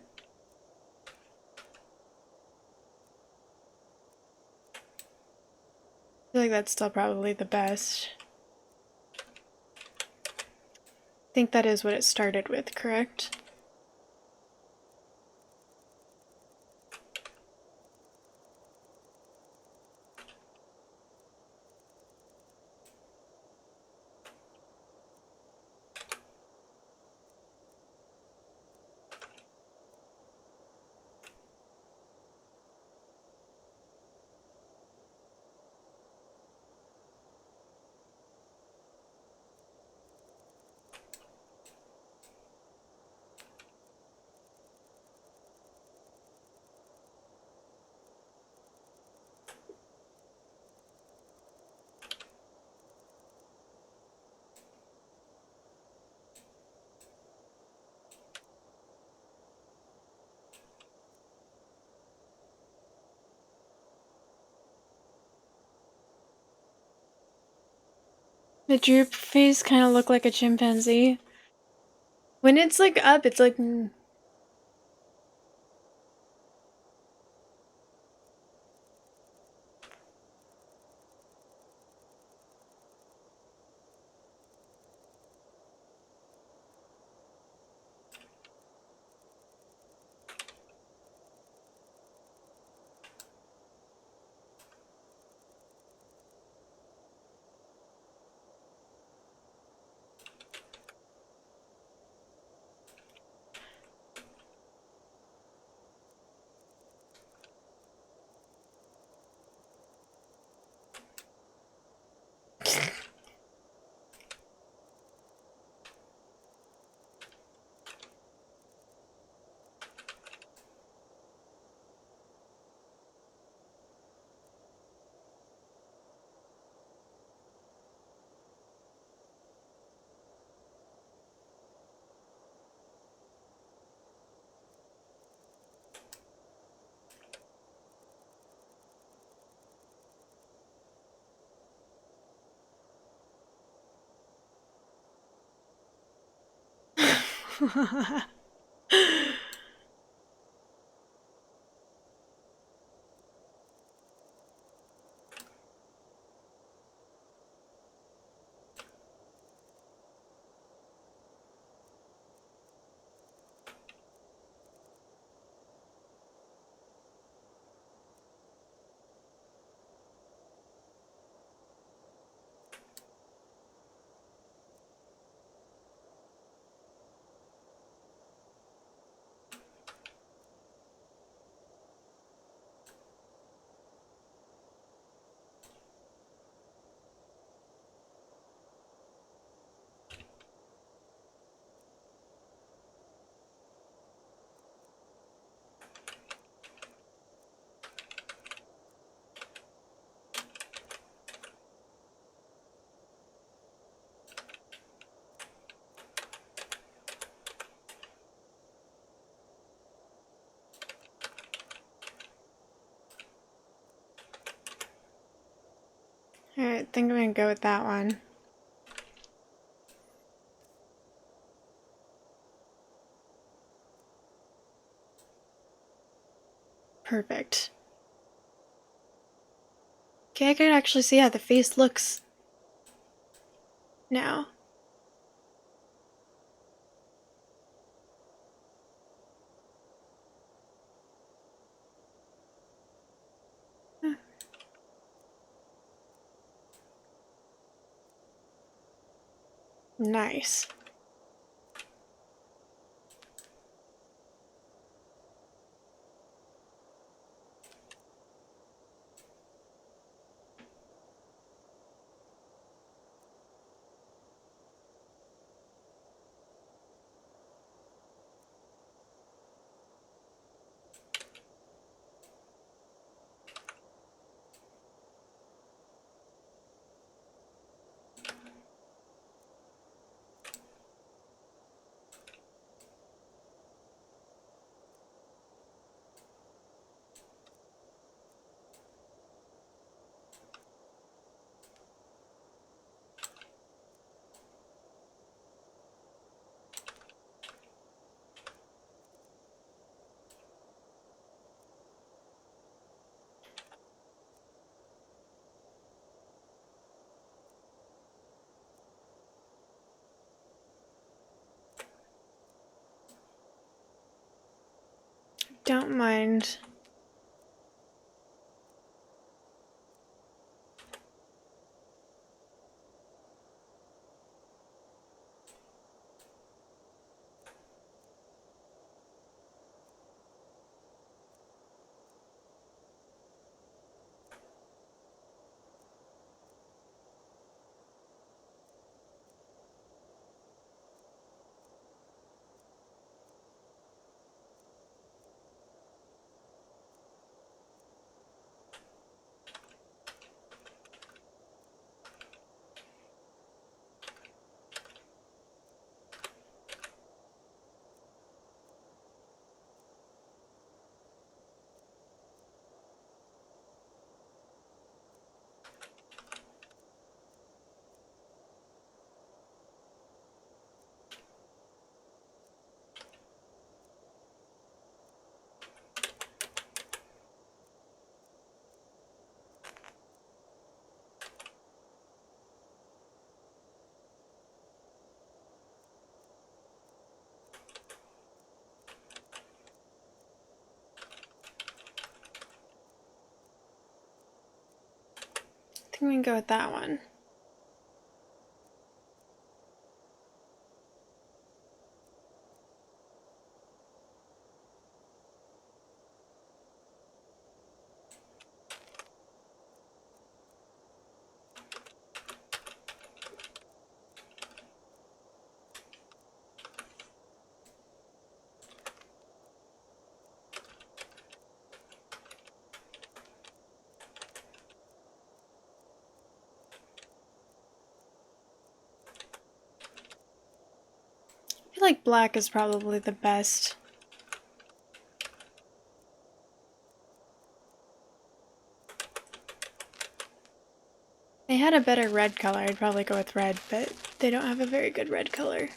[SPEAKER 1] I feel like that's still probably the best. I think that is what it started with, correct? The droop face kind of look like a chimpanzee. When it's like up, it's like Alright, think I'm gonna go with that one. Perfect. Okay, I can actually see how the face looks now. Nice. Don't mind. think we can go with that one. I feel like black is probably the best. If they had a better red color, I'd probably go with red, but they don't have a very good red color.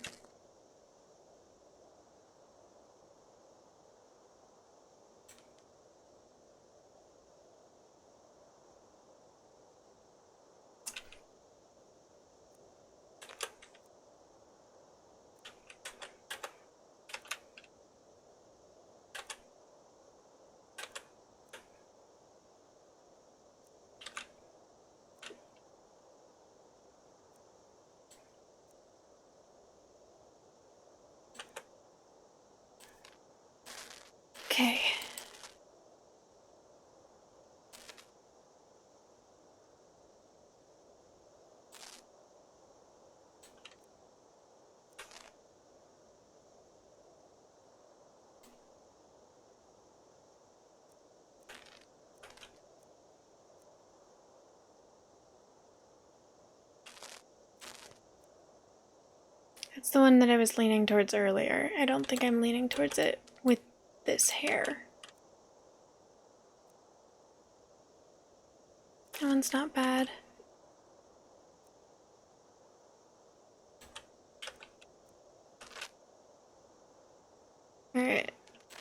[SPEAKER 1] Okay. That's the one that I was leaning towards earlier. I don't think I'm leaning towards it with this hair. That one's not bad. Alright,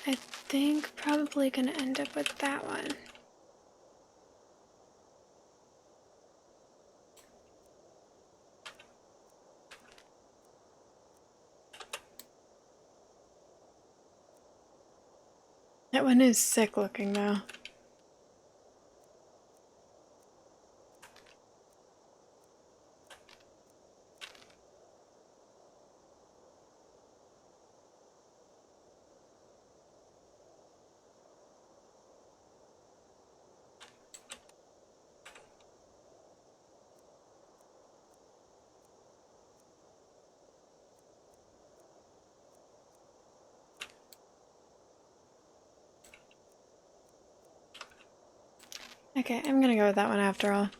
[SPEAKER 1] I think probably gonna end up with that one. That one is sick looking though. Okay, I'm gonna go with that one after all.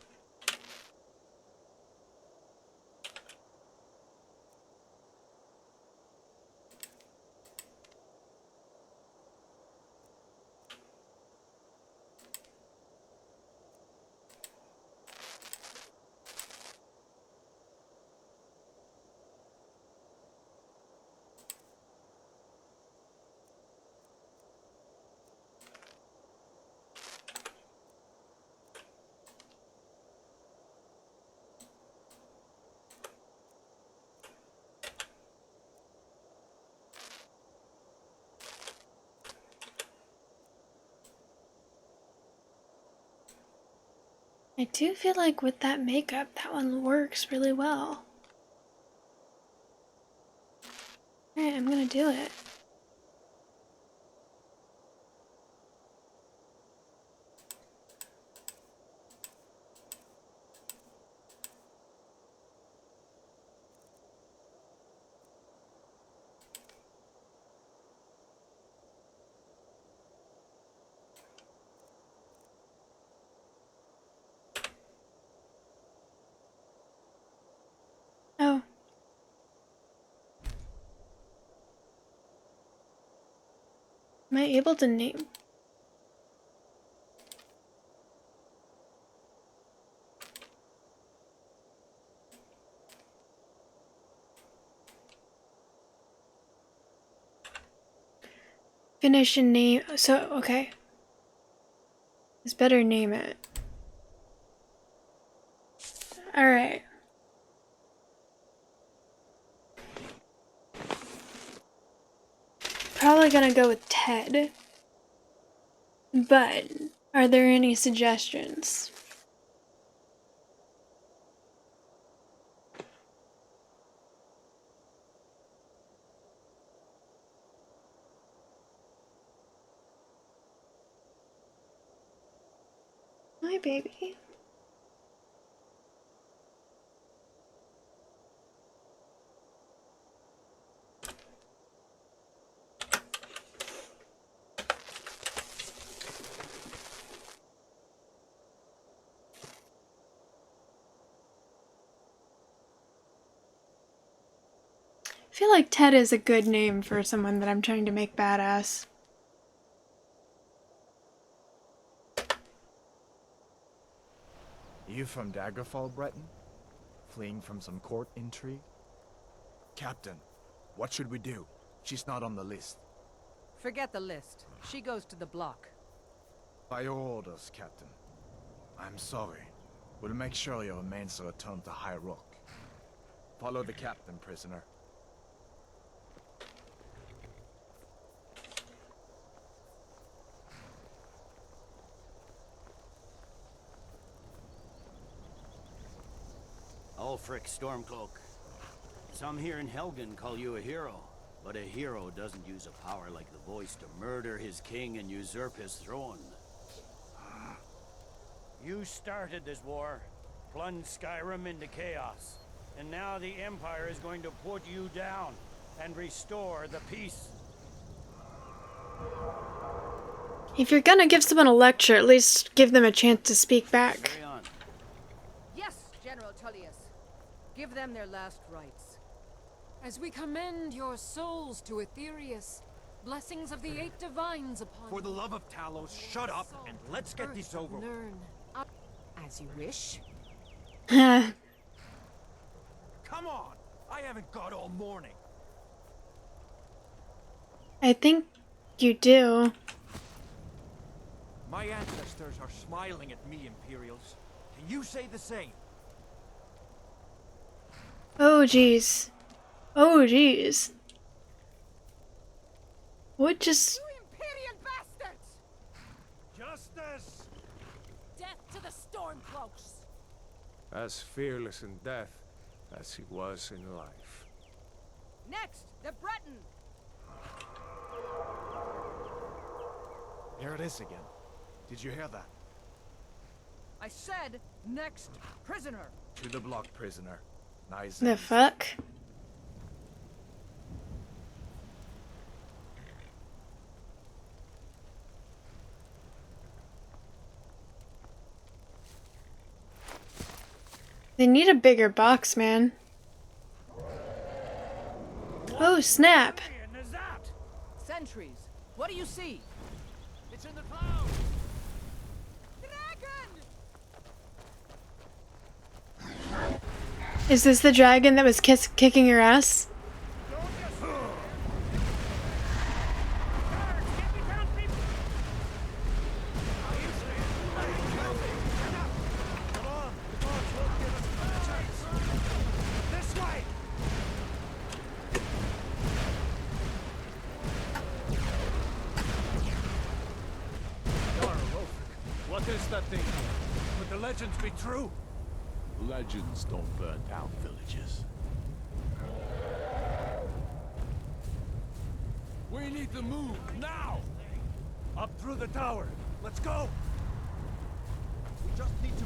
[SPEAKER 1] I do feel like with that makeup, that one works really well. Alright, I'm gonna do it. Oh. Am I able to name? Finish and name. So, okay. It's better name it. Alright. Probably gonna go with Ted. But, are there any suggestions? My baby. I feel like Ted is a good name for someone that I'm trying to make badass.
[SPEAKER 10] You from Daggerfall, Breton? Fleeing from some court intrigue? Captain, what should we do? She's not on the list.
[SPEAKER 5] Forget the list. She goes to the block.
[SPEAKER 10] By your orders, Captain. I'm sorry. We'll make sure your remains are returned to High Rock. Follow the captain, prisoner.
[SPEAKER 9] Ulfric Stormcloak. Some here in Helgen call you a hero, but a hero doesn't use a power like the voice to murder his king and usurp his throne. You started this war, plunged Skyrim into chaos, and now the Empire is going to put you down and restore the peace.
[SPEAKER 1] If you're gonna give someone a lecture, at least give them a chance to speak back.
[SPEAKER 9] Carry on.
[SPEAKER 5] Yes, General Tullius. Give them their last rites.
[SPEAKER 6] As we commend your souls to Aetherius, blessings of the 8 divines upon
[SPEAKER 9] For the love of Talos, shut up and let's get this over with.
[SPEAKER 6] Learn.
[SPEAKER 5] As you wish.
[SPEAKER 9] Come on! I haven't got all morning.
[SPEAKER 1] I think you do.
[SPEAKER 9] My ancestors are smiling at me, Imperials. Can you say the same?
[SPEAKER 1] Oh jeez. Oh jeez. What just...
[SPEAKER 5] You Imperial bastards!
[SPEAKER 9] Justice!
[SPEAKER 6] Death to the Stormcloaks!
[SPEAKER 7] As fearless in death as he was in life.
[SPEAKER 5] Next, the Breton!
[SPEAKER 10] Here it is again. Did you hear that?
[SPEAKER 5] I said, next prisoner!
[SPEAKER 10] To the block, prisoner. Nice.
[SPEAKER 1] the fuck? They need a bigger box, man. Oh, snap.
[SPEAKER 9] And is that?
[SPEAKER 5] Sentries, what do you see?
[SPEAKER 9] It's in the clouds!
[SPEAKER 5] Dragon!
[SPEAKER 1] Is this the dragon that was kicking your ass?
[SPEAKER 4] What is that thing? Could the legends be true?
[SPEAKER 3] Legends don't burn down villages.
[SPEAKER 4] We need to move, now! Up through the tower. Let's go! We just need to...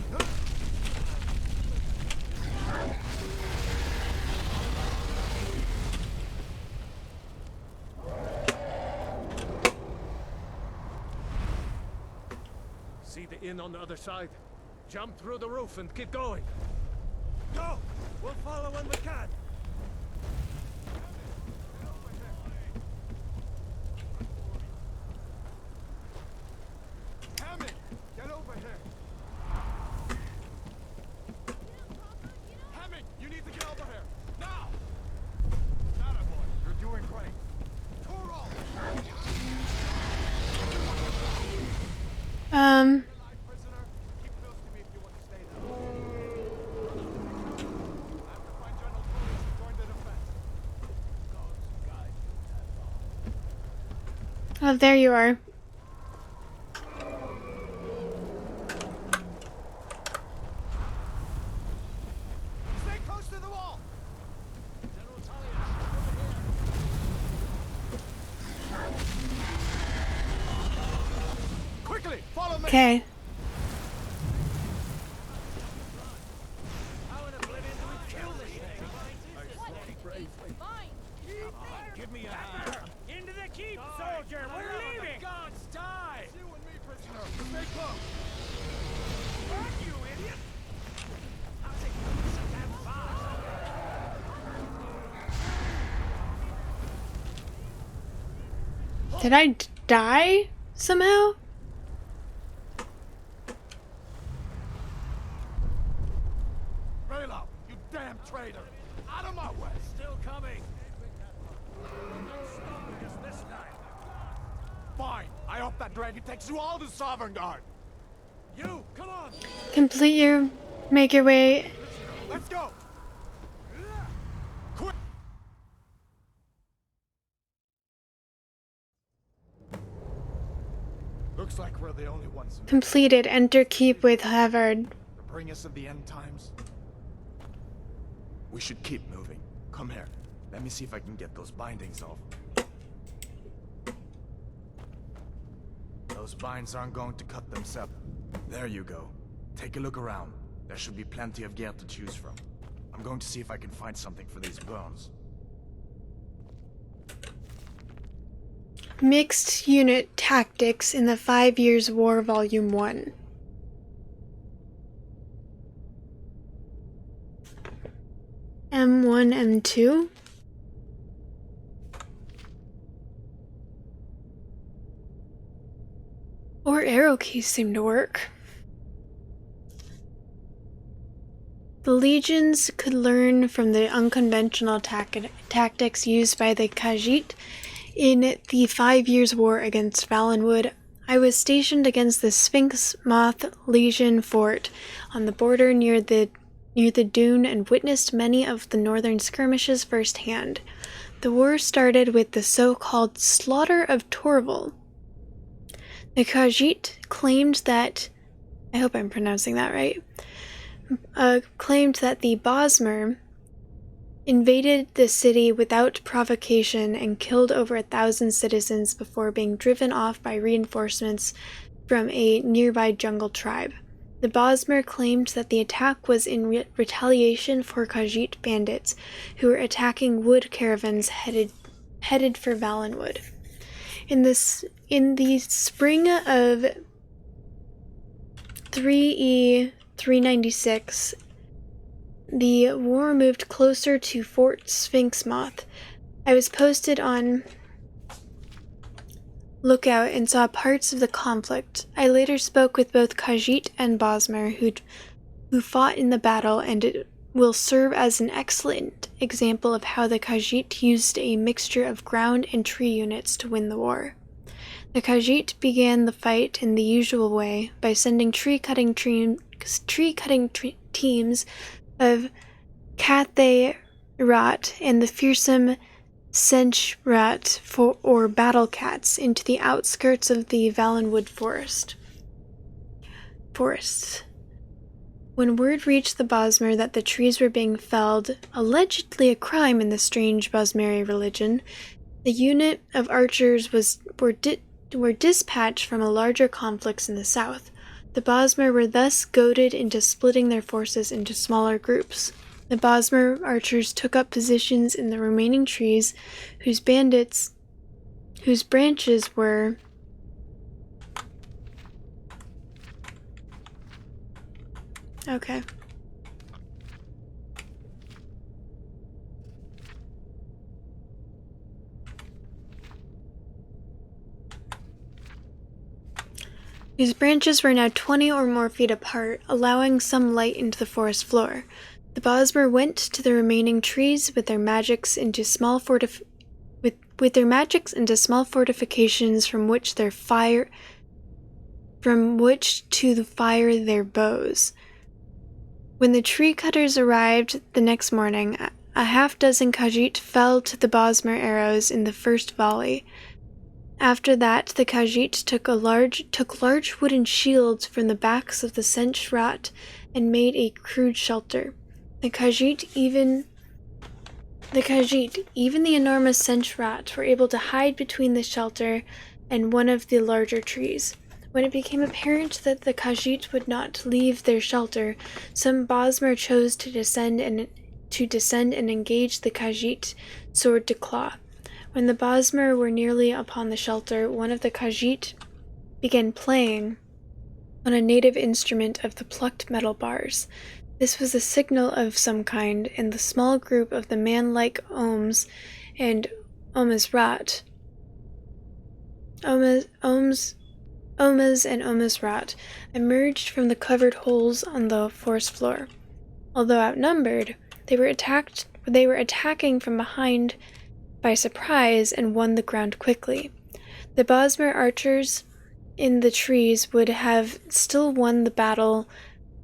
[SPEAKER 4] See the inn on the other side? Jump through the roof and keep going. Go! We'll follow when we can.
[SPEAKER 10] Hammond, get over here. Hammond, you need to get over here. Now! Atta boy, you're doing great. Toro! Prisoner, keep close to me if you want to stay there. I have to find General Tullius and join the defense.
[SPEAKER 1] Oh, there you are.
[SPEAKER 10] Stay close to the wall!
[SPEAKER 8] General Tullius, over here.
[SPEAKER 10] Quickly, follow me!
[SPEAKER 1] Okay.
[SPEAKER 4] You idiot! How's it going so damn fast?
[SPEAKER 1] Did I die somehow?
[SPEAKER 10] Raylo, you damn traitor! Out of my way!
[SPEAKER 4] Still coming. Not stopping us this time.
[SPEAKER 10] Fine. I hope that dragon takes you all to Sovereign Guard.
[SPEAKER 4] You, come on.
[SPEAKER 1] Make your way.
[SPEAKER 10] Let's go. Quick. Looks like we're the only ones
[SPEAKER 1] Completed. Enter keep with Havard.
[SPEAKER 10] to bring us of the end times. We should keep moving. Come here. Let me see if I can get those bindings off. Those binds aren't going to cut themselves. There you go. Take a look around. There should be plenty of gear to choose from. I'm going to see if I can find something for these burns.
[SPEAKER 1] Mixed Unit Tactics in the 5 Years' War, Volume 1. M1, M2? Or arrow keys seem to work. The legions could learn from the unconventional tactics used by the Khajiit in the 5 Years' War against Valenwood. I was stationed against the Sphinx Moth Legion fort on the border near the dune and witnessed many of the northern skirmishes firsthand. The war started with the so-called Slaughter of Torval. The Khajiit claimed that, I hope I'm pronouncing that right, claimed that the Bosmer invaded the city without provocation and killed over 1,000 citizens before being driven off by reinforcements from a nearby jungle tribe. The Bosmer claimed that the attack was in retaliation for Khajiit bandits who were attacking wood caravans headed for Valenwood. In the spring of 3E 396, the war moved closer to Fort Sphinx Moth. I was posted on lookout and saw parts of the conflict. I later spoke with both Khajiit and Bosmer who fought in the battle, and it will serve as an excellent example of how the Khajiit used a mixture of ground and tree units to win the war. The Khajiit began the fight in the usual way by sending tree-cutting teams of Cathay Rat and the fearsome Sench Rat or battle cats into the outskirts of the Valenwood forests. When word reached the Bosmer that the trees were being felled, allegedly a crime in the strange Bosmeri religion, the unit of archers were dispatched from a larger conflicts in the south. The Bosmer were thus goaded into splitting their forces into smaller groups. The Bosmer archers took up positions in the remaining trees whose branches were okay. Whose branches were now 20 or more feet apart, allowing some light into the forest floor. The Bosmer went to the remaining trees with their magics into small fortifications from which to fire their bows. When the tree cutters arrived the next morning, a half-dozen Khajiit fell to the Bosmer arrows in the first volley. After that, the Khajiit took large wooden shields from the backs of the Sench Rat and made a crude shelter. The Khajiit, even the enormous Sench Rat, were able to hide between the shelter and one of the larger trees. When it became apparent that the Khajiit would not leave their shelter, some Bosmer chose to descend and engage the Khajiit sword to claw. When the Bosmer were nearly upon the shelter, one of the Khajiit began playing on a native instrument of the plucked metal bars. This was a signal of some kind, and the small group of the man-like Ohms and Ohmsrat emerged from the covered holes on the forest floor. Although outnumbered, they were attacking from behind by surprise and won the ground quickly. The Bosmer archers in the trees would have still won the battle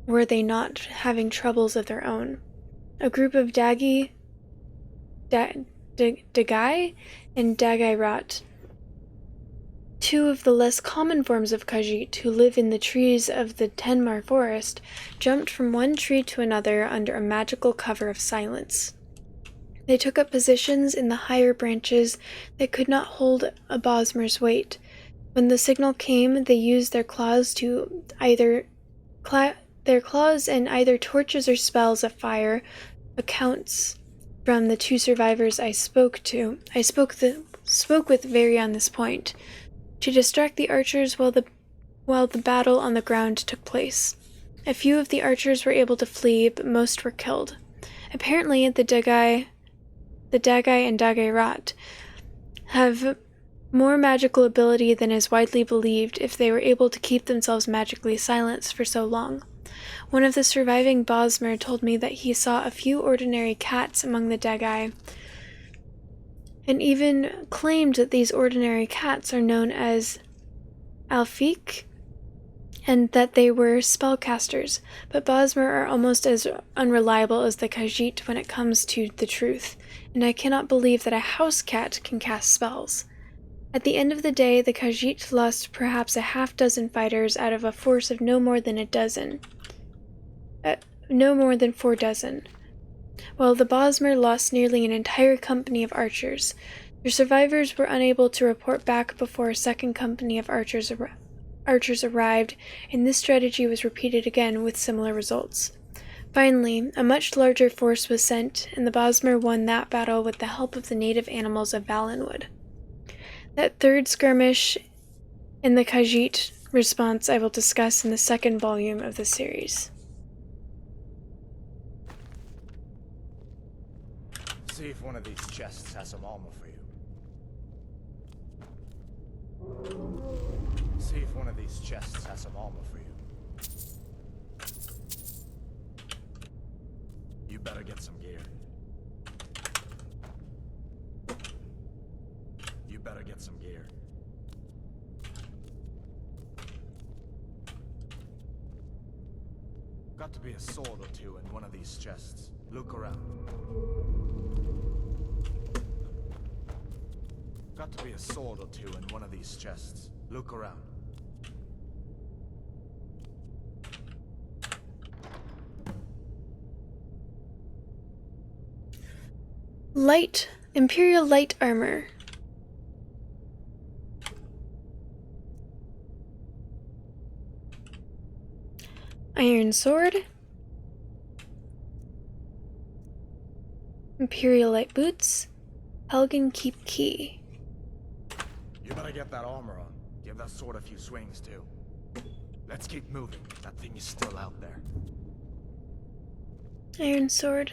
[SPEAKER 1] were they not having troubles of their own. A group of Dagai and Dagairat, two of the less common forms of Khajiit who live in the trees of the Tenmar forest, jumped from one tree to another under a magical cover of silence. They took up positions in the higher branches that could not hold a Bosmer's weight. When the signal came, they used their claws and either torches or spells of fire. Accounts from the two survivors I spoke with vary on this point, to distract the archers while the battle on the ground took place. A few of the archers were able to flee, but most were killed. Apparently, the Dagai and Dagairat have more magical ability than is widely believed if they were able to keep themselves magically silenced for so long. One of the surviving Bosmer told me that he saw a few ordinary cats among the Dagai, and even claimed that these ordinary cats are known as Alfik, and that they were spellcasters, but Bosmer are almost as unreliable as the Khajiit when it comes to the truth, and I cannot believe that a house cat can cast spells. At the end of the day, the Khajiit lost perhaps a half-dozen fighters out of a force of no more than 4 dozen, while the Bosmer lost nearly an entire company of archers. Their survivors were unable to report back before a second company of archers arrived, and this strategy was repeated again with similar results. Finally, a much larger force was sent, and the Bosmer won that battle with the help of the native animals of Valenwood. That third skirmish and the Khajiit response I will discuss in the second volume of the series.
[SPEAKER 10] See if one of these chests has some armor for you. See if one of these chests has some armor for you. You better get some gear. You better get some gear. Got to be a sword or two in one of these chests. Look around. Got to be a sword or two in one of these chests. Look around.
[SPEAKER 1] Imperial light armor. Iron sword. Imperial light boots. Helgen keep key.
[SPEAKER 10] You better get that armor on. Give that sword a few swings, too. Let's keep moving. That thing is still out there.
[SPEAKER 1] Iron sword.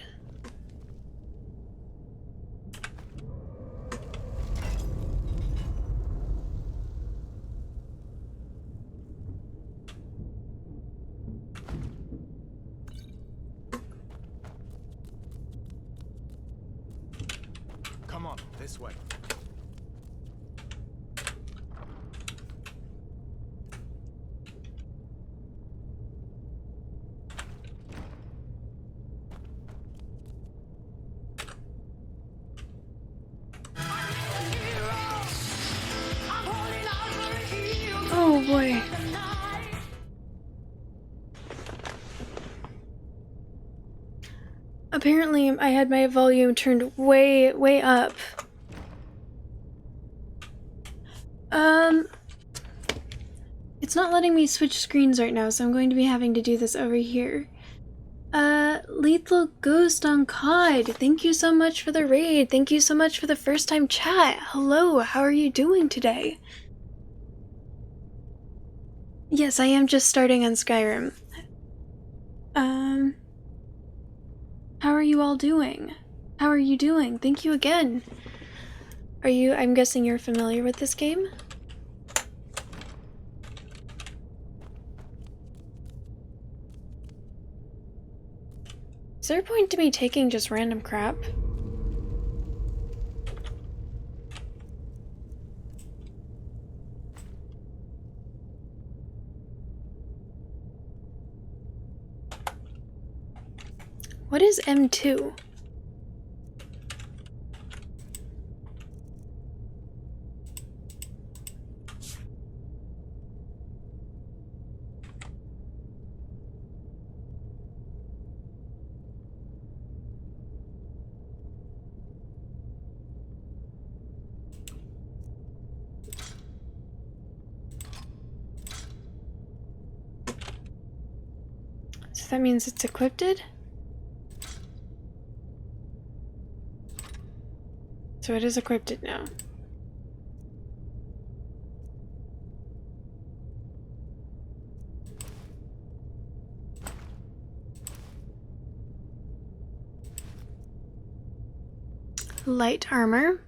[SPEAKER 10] Come on, this way.
[SPEAKER 1] Oh boy. Apparently, I had my volume turned way up. It's not letting me switch screens right now, so I'm going to be having to do this over here. Lethal Ghost on COD, thank you so much for the raid. Thank you so much for the first time chat. Hello, how are you doing today? Yes, I am just starting on Skyrim. How are you all doing? How are you doing? Thank you again. I'm guessing you're familiar with this game? Is there a point to me taking just random crap? What is M2? So that means it's equipped? So it is equipped now. Light armor.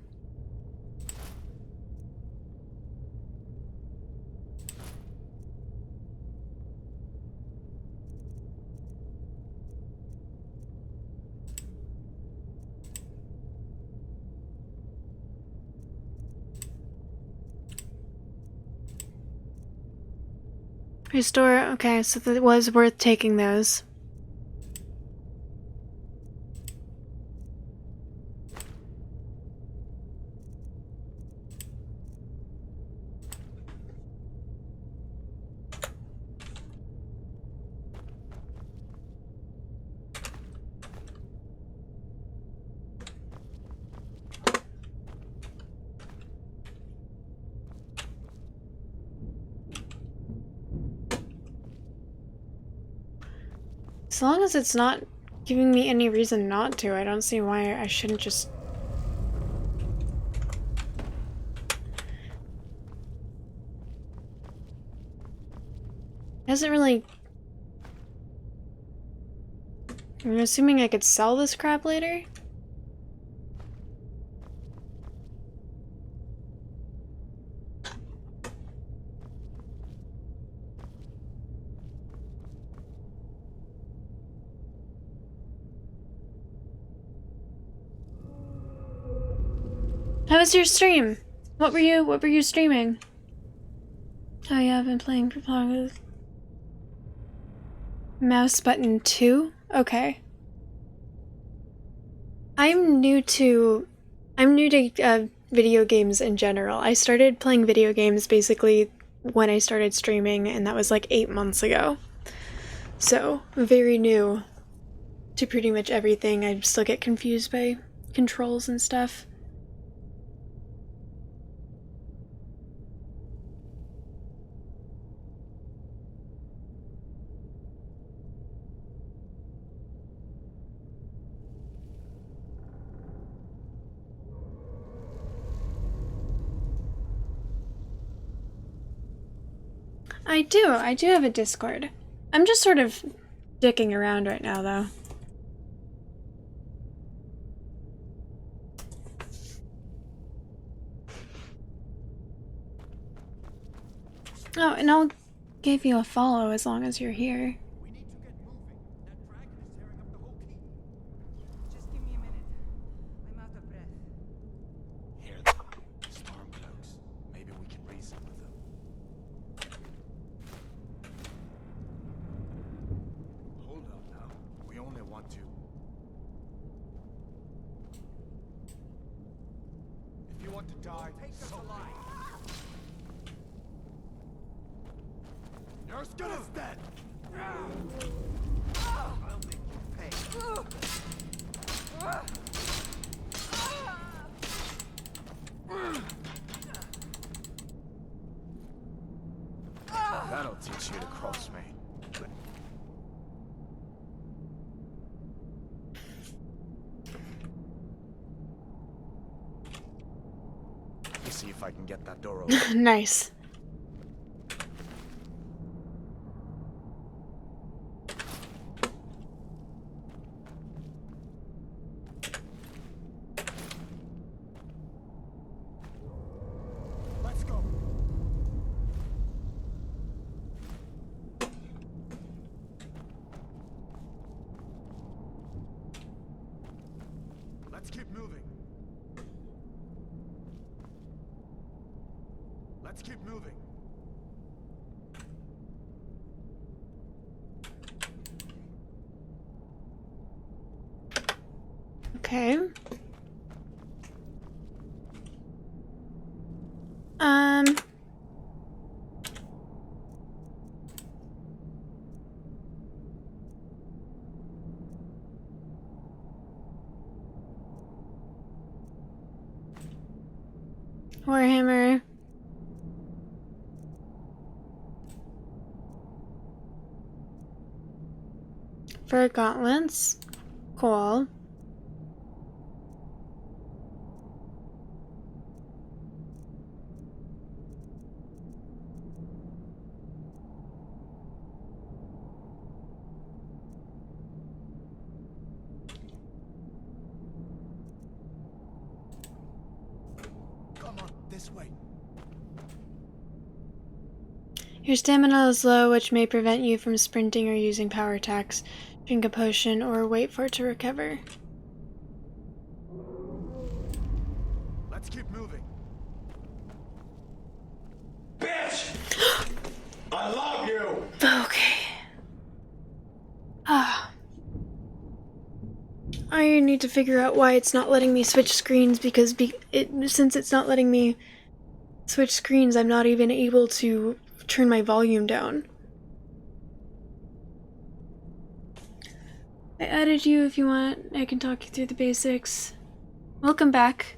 [SPEAKER 1] Restore, okay, so that was worth taking those. As long as it's not giving me any reason not to, I don't see why I shouldn't just... It doesn't really... I'm assuming I could sell this crap later? How was your stream? What were you streaming? Oh yeah, I've been playing for with mouse button 2? Okay. I'm new to video games in general. I started playing video games basically when I started streaming, and that was like 8 months ago. So, very new to pretty much everything. I still get confused by controls and stuff. I do have a Discord. I'm just sort of dicking around right now, though. Oh, and I'll give you a follow as long as you're here.
[SPEAKER 10] We need to get moving. That dragon is tearing up the whole keep.
[SPEAKER 5] Just give me a minute. I'm out of breath.
[SPEAKER 10] Hear them. Stormcloaks. Maybe we can reason with them. Hold up now. We only want to... If you want to die, take us alive. You're as good as dead! I'll make you pay. That'll teach you to cross me. Let me see if I can get that door open.
[SPEAKER 1] Nice.
[SPEAKER 10] Let's keep moving.
[SPEAKER 1] Okay. Warhammer. Fur gauntlets. Cool.
[SPEAKER 10] Come on, this way.
[SPEAKER 1] Your stamina is low, which may prevent you from sprinting or using power attacks. Drink a potion or wait for it to recover.
[SPEAKER 10] Let's keep moving.
[SPEAKER 4] Bitch! I love you!
[SPEAKER 1] Okay. I need to figure out why it's not letting me switch screens, because since it's not letting me switch screens, I'm not even able to turn my volume down. I added you. If you want, I can talk you through the basics. Welcome back.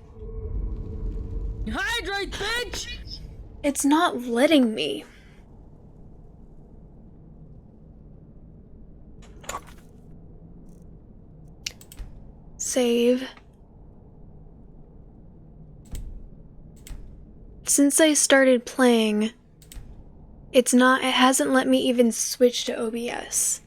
[SPEAKER 6] Hydrate, bitch!
[SPEAKER 1] It's not letting me. Save. Since I started playing, it hasn't let me even switch to OBS.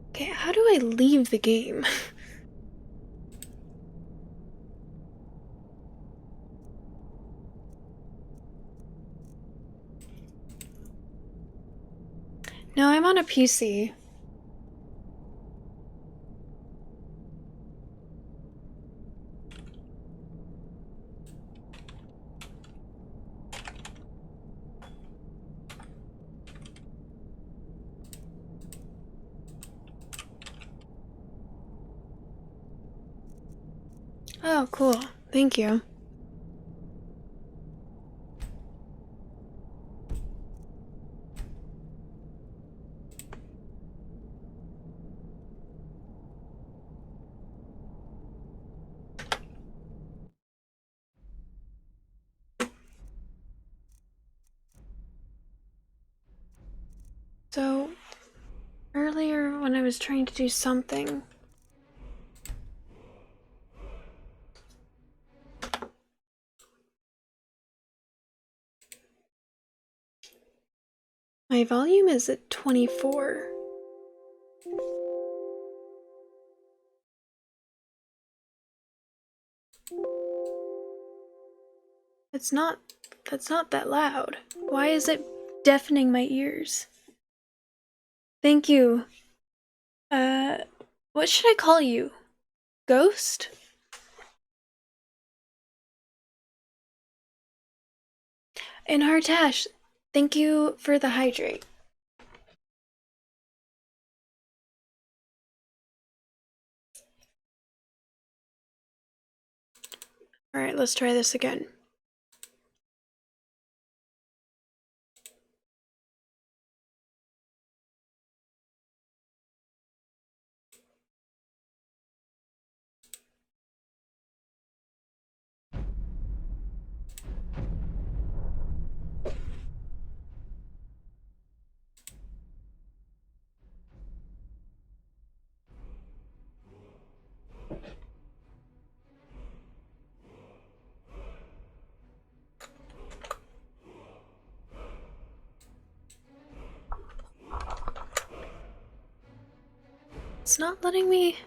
[SPEAKER 1] Okay, how do I leave the game? No, I'm on a PC. Oh, cool. Thank you. So, earlier when I was trying to do something, my volume is at 24. That's not that loud. Why is it deafening my ears? Thank you. What should I call you? Ghost? And Hartash, thank you for the hydrate. Alright, let's try this again. It's not letting me.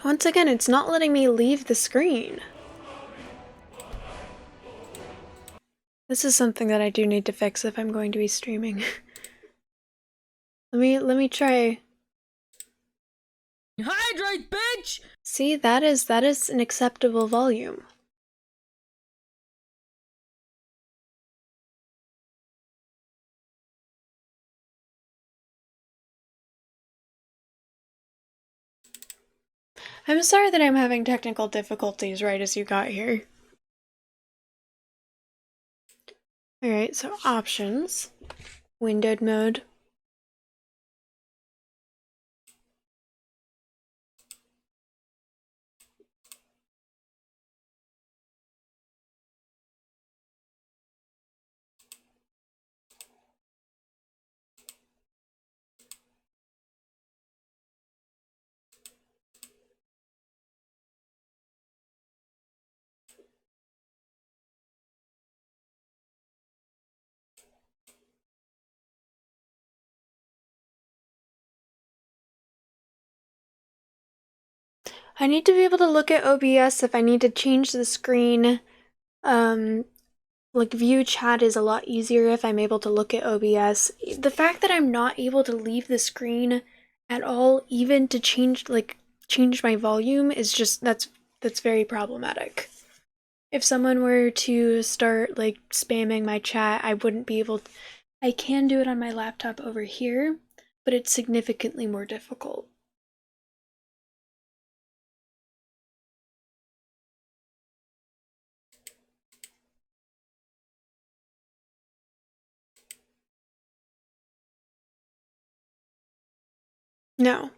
[SPEAKER 1] Once again, it's not letting me leave the screen. This is something that I do need to fix if I'm going to be streaming. Let me try.
[SPEAKER 11] Hydrate, bitch!
[SPEAKER 1] See, that is an acceptable volume. I'm sorry that I'm having technical difficulties right as you got here. Alright, so options. Windowed mode. I need to be able to look at OBS if I need to change the screen. Like view chat is a lot easier if I'm able to look at OBS. The fact that I'm not able to leave the screen at all, even to change my volume, is just that's very problematic. If someone were to start like spamming my chat, I wouldn't be able to. I can do it on my laptop over here, but it's significantly more difficult. No.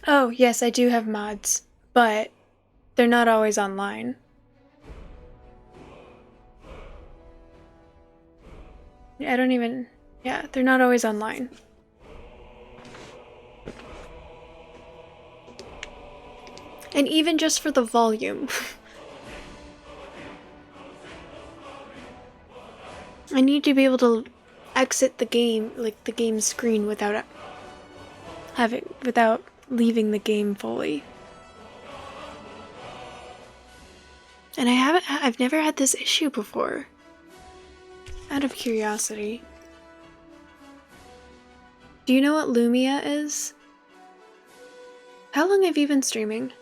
[SPEAKER 1] Oh, yes, I do have mods, but they're not always online. I don't even... Yeah, they're not always online. And even just for the volume. I need to be able to exit the game, like the game screen, without leaving the game fully. And I've never had this issue before. Out of curiosity. Do you know what Lumia is? How long have you been streaming?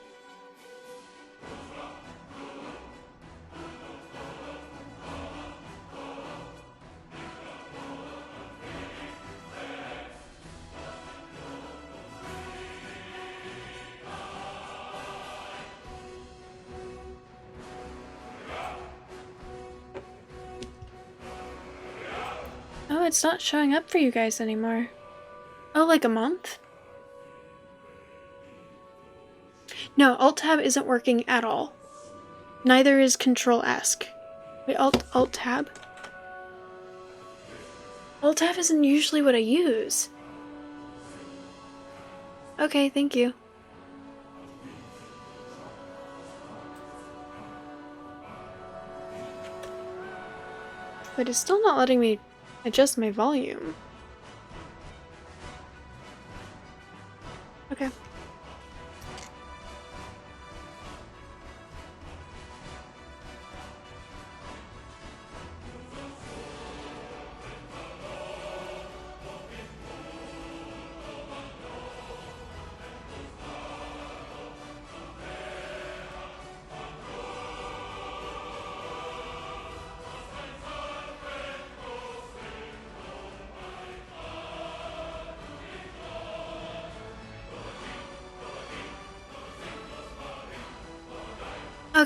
[SPEAKER 1] Oh, it's not showing up for you guys anymore. Oh, like a month? No, Alt-Tab isn't working at all. Neither is Control-Esc. Wait, Alt-Tab? Alt-Tab isn't usually what I use. Okay, thank you. But it's still not letting me adjust my volume. Okay.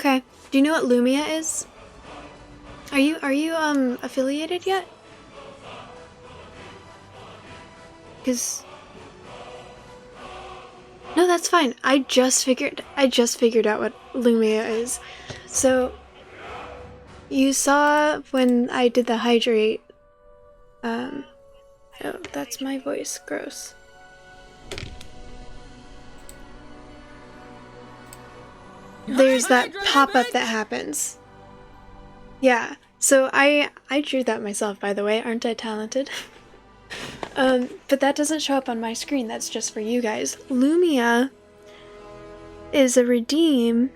[SPEAKER 1] Okay. Do you know what Lumia is? Are you affiliated yet? Cause no, that's fine. I just figured out what Lumia is. So you saw when I did the hydrate. Oh, that's my voice. Gross. There's that pop-up that happens. Yeah. So I drew that myself, by the way. Aren't I talented? But that doesn't show up on my screen. That's just for you guys. Lumia is a redeem.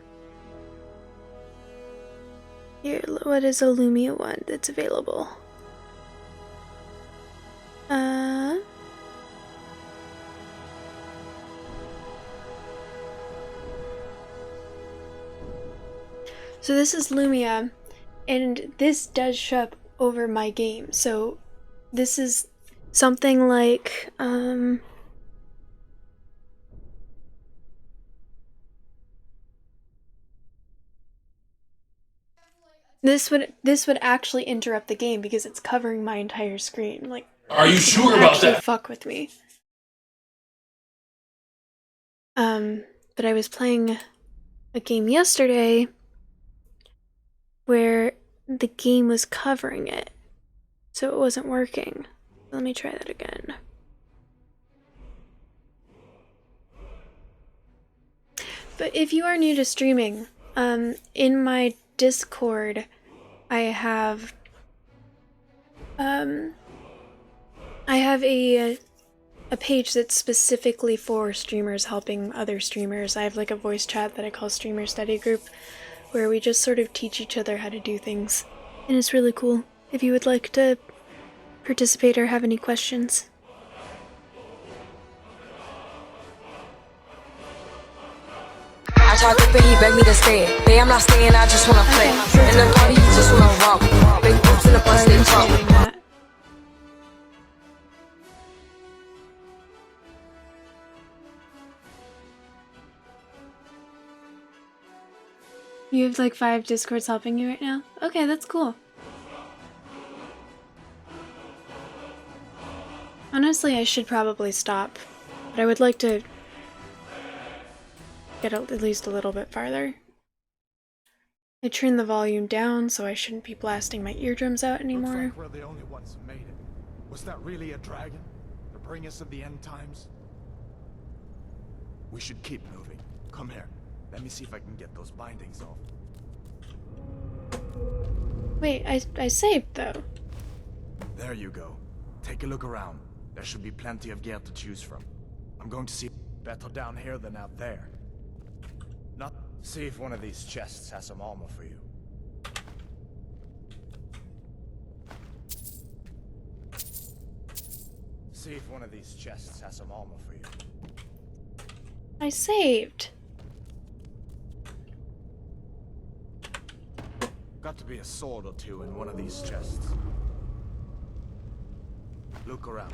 [SPEAKER 1] Here, what is a Lumia one that's available? So this is Lumia, and this does show up over my game. So this is something like, this would actually interrupt the game because it's covering my entire screen. Like,
[SPEAKER 11] are you sure about that?
[SPEAKER 1] Fuck with me. But I was playing a game yesterday where the game was covering it, so it wasn't working. Let me try that again. But if you are new to streaming, in my Discord, I have a page that's specifically for streamers helping other streamers. I have like a voice chat that I call Streamer Study Group, where we just sort of teach each other how to do things. And it's really cool. If you would like to participate or have any questions.
[SPEAKER 12] I tried to pay, he begged me to stay. Hey, I'm not staying, I just wanna play. In the party, you just wanna romp. Big boobs in the bus, they talk.
[SPEAKER 1] You have like 5 Discords helping you right now? Okay, that's cool. Honestly, I should probably stop, but I would like to get at least a little bit farther. I turned the volume down, so I shouldn't be blasting my eardrums out anymore.
[SPEAKER 10] Looks like we're the only ones who made it. Was that really a dragon? To bring us of the end times? We should keep moving. Come here. Let me see if I can get those bindings off.
[SPEAKER 1] Wait, I saved though.
[SPEAKER 10] There you go. Take a look around. There should be plenty of gear to choose from. I'm going to see better down here than out there. Not see if one of these chests has some armor for you. See if one of these chests has some armor for you.
[SPEAKER 1] I saved.
[SPEAKER 10] Got to be a sword or two in one of these chests. Look around.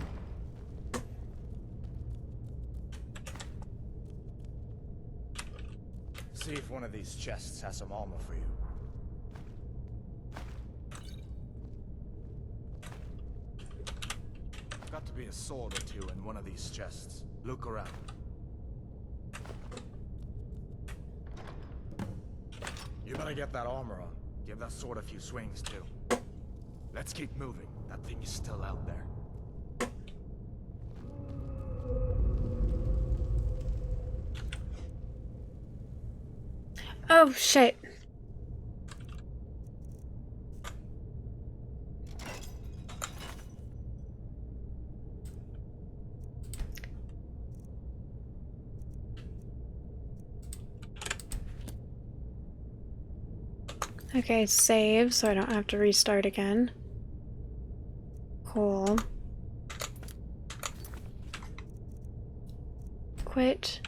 [SPEAKER 10] See if one of these chests has some armor for you. Got to be a sword or two in one of these chests. Look around. You better get that armor on. Give that sword a few swings, too. Let's keep moving. That thing is still out there.
[SPEAKER 1] Oh, shit. Okay, save, so I don't have to restart again. Cool. Quit.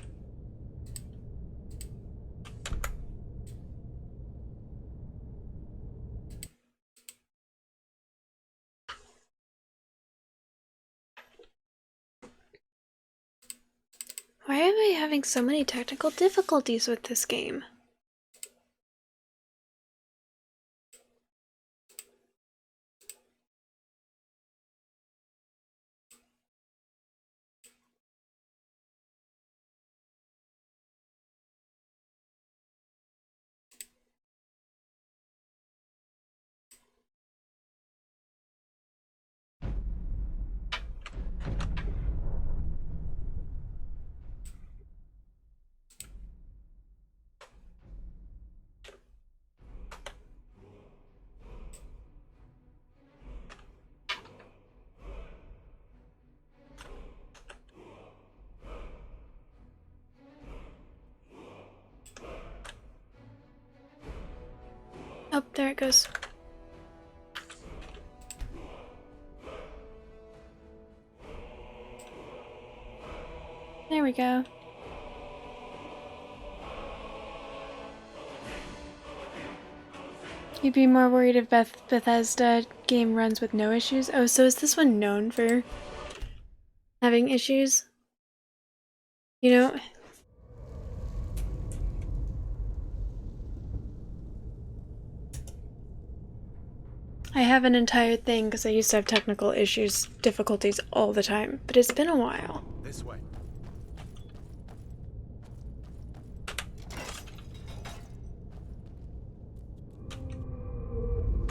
[SPEAKER 1] Why am I having so many technical difficulties with this game? Oh, there it goes. There we go. You'd be more worried if Bethesda game runs with no issues? Oh, so is this one known for having issues? You know? I have an entire thing because I used to have technical issues, difficulties all the time, but it's been a while.
[SPEAKER 10] This way.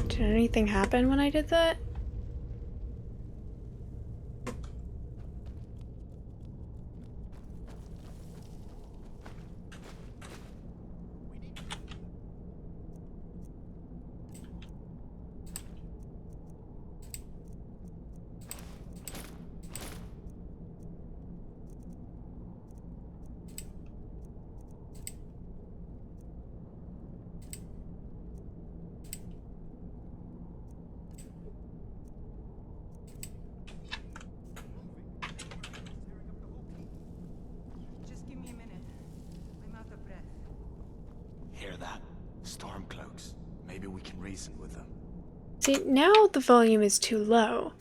[SPEAKER 1] Did anything happen when I did that?
[SPEAKER 5] Just give me a minute. I'm out of breath.
[SPEAKER 10] Hear that? Stormcloaks. Maybe we can reason with them.
[SPEAKER 1] See, now the volume is too low.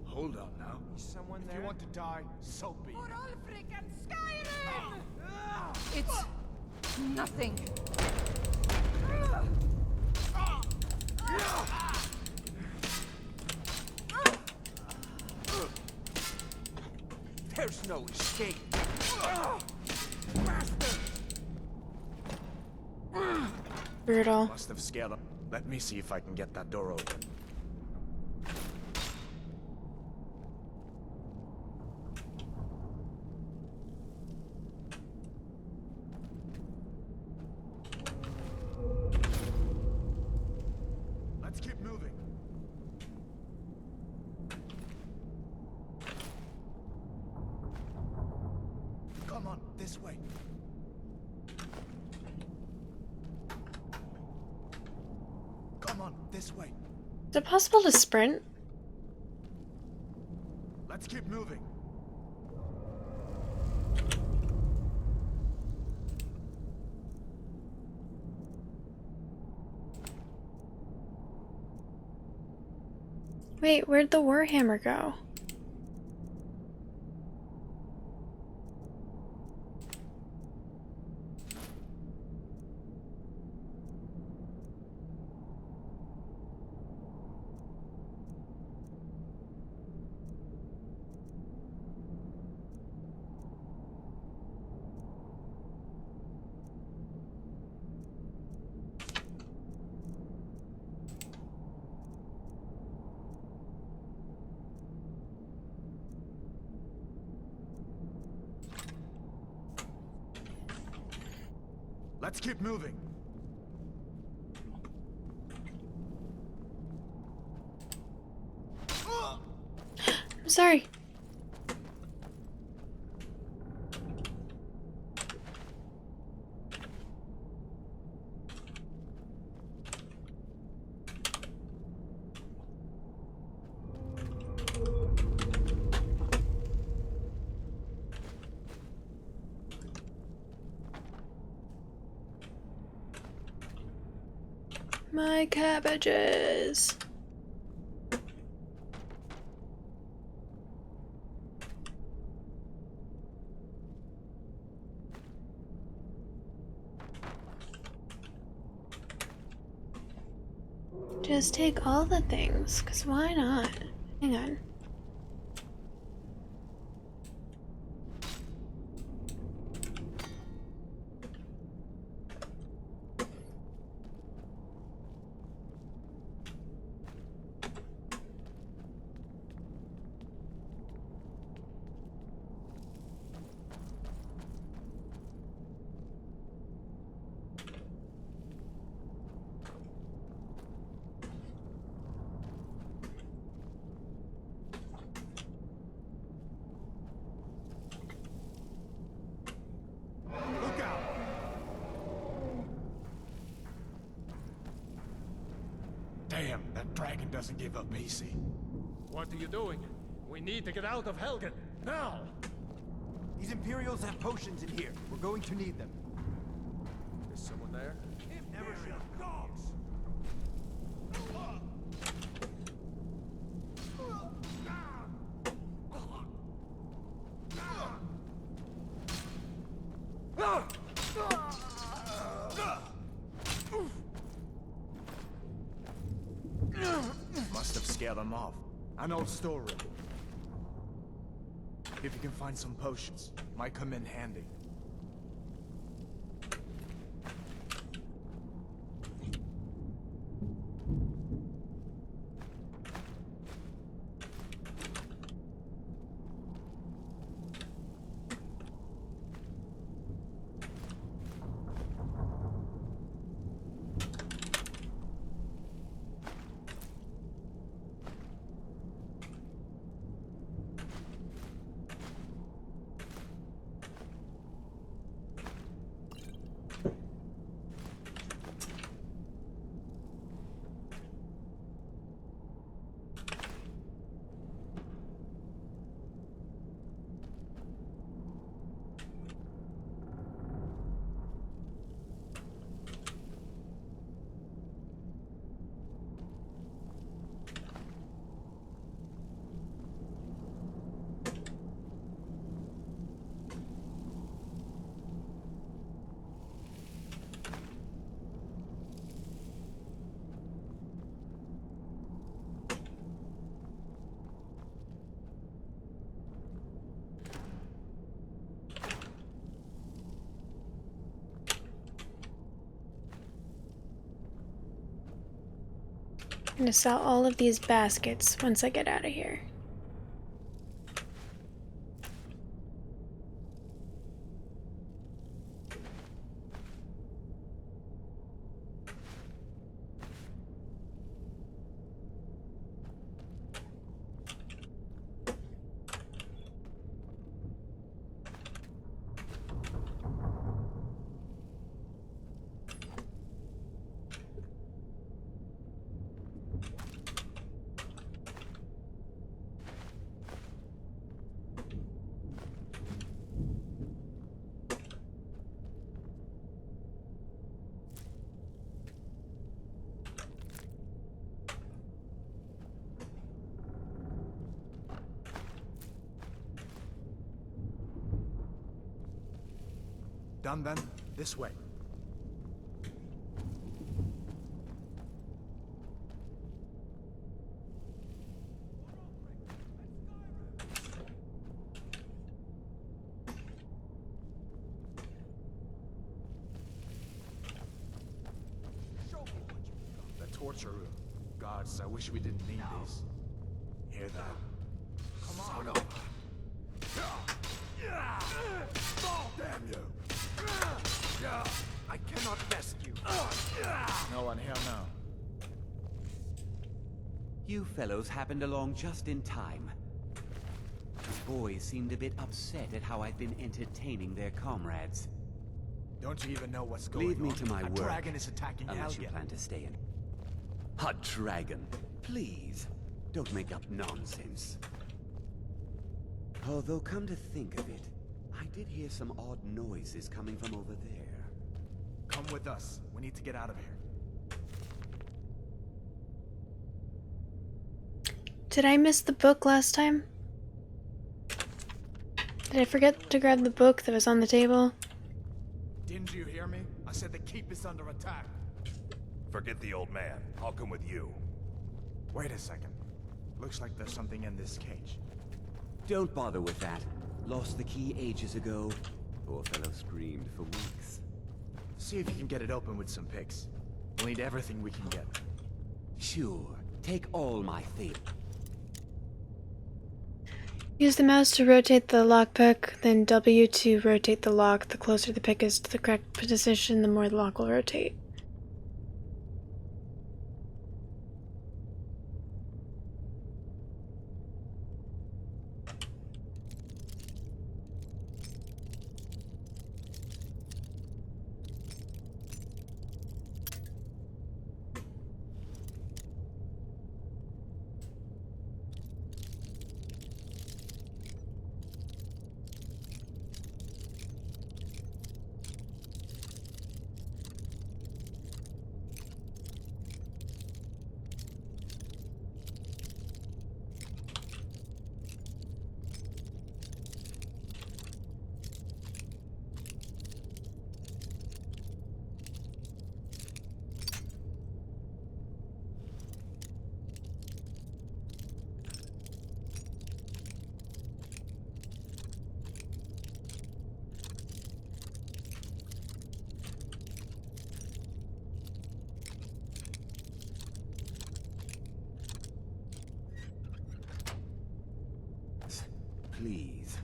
[SPEAKER 10] Hold on now.
[SPEAKER 5] Someone
[SPEAKER 10] If
[SPEAKER 5] there?
[SPEAKER 10] you want to die, so be it.
[SPEAKER 5] For Ulfric and Skyrim!
[SPEAKER 6] It's nothing.
[SPEAKER 10] There's no escape.
[SPEAKER 1] Brutal.
[SPEAKER 10] Must have scared them. Let me see if I can get that door open. Let's keep moving. Come on, this way. Come on, this way.
[SPEAKER 1] Is it possible to sprint?
[SPEAKER 10] Let's keep moving.
[SPEAKER 1] Wait, where'd the Warhammer go?
[SPEAKER 10] Let's keep moving.
[SPEAKER 1] I'm sorry. My cabbages. Just take all the things, 'cause why not? Hang on.
[SPEAKER 10] dragon doesn't give up easy.
[SPEAKER 7] What are you doing? We need to get out of Helgen, now!
[SPEAKER 11] These Imperials have potions in here. We're going to need them.
[SPEAKER 7] Is someone there?
[SPEAKER 4] Never shut dogs!
[SPEAKER 10] Must have scared them off. An old storeroom. If you can find some potions, might come in handy.
[SPEAKER 1] I'm gonna sell all of these baskets once I get out of here.
[SPEAKER 10] Done then? This way. The torture room. Gods, I wish we didn't need these. Hear that? Come on.
[SPEAKER 4] Damn you!
[SPEAKER 10] I cannot rescue. No one here now.
[SPEAKER 13] You fellows happened along just in time. The boys seemed a bit upset at how I've been entertaining their comrades.
[SPEAKER 10] Don't you even know what's going on?
[SPEAKER 13] Leave me to my
[SPEAKER 10] A
[SPEAKER 13] work.
[SPEAKER 10] dragon is attacking
[SPEAKER 13] Unless you
[SPEAKER 10] Helgen.
[SPEAKER 13] plan to stay in. A dragon? Please, don't make up nonsense. Although, come to think of it, I did hear some odd noises coming from over there.
[SPEAKER 10] Come with us. We need to get out of here.
[SPEAKER 1] Did I miss the book last time? Did I forget to grab the book that was on the table?
[SPEAKER 10] Didn't you hear me? I said the keep is under attack.
[SPEAKER 4] Forget the old man. I'll come with you.
[SPEAKER 10] Wait a second. Looks like there's something in this cage.
[SPEAKER 13] Don't bother with that. Lost the key ages ago. Poor fellow screamed for weeks.
[SPEAKER 10] See if you can get it open with some picks. We'll need everything we can get.
[SPEAKER 13] Sure. Take all my faith.
[SPEAKER 1] Use the mouse to rotate the lockpick, then W to rotate the lock. The closer the pick is to the correct position, the more the lock will rotate.
[SPEAKER 10] please.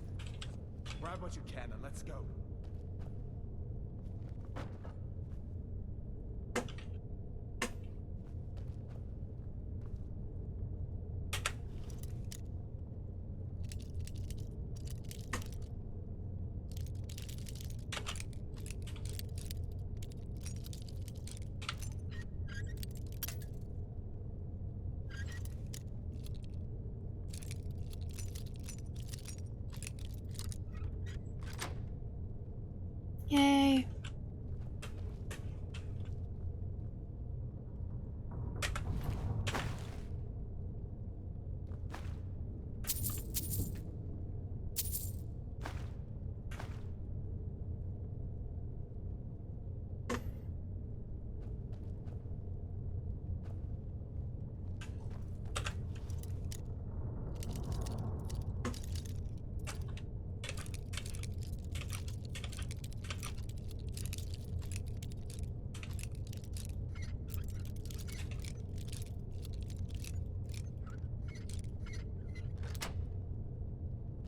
[SPEAKER 10] Grab what you can and let's go.
[SPEAKER 1] Yay.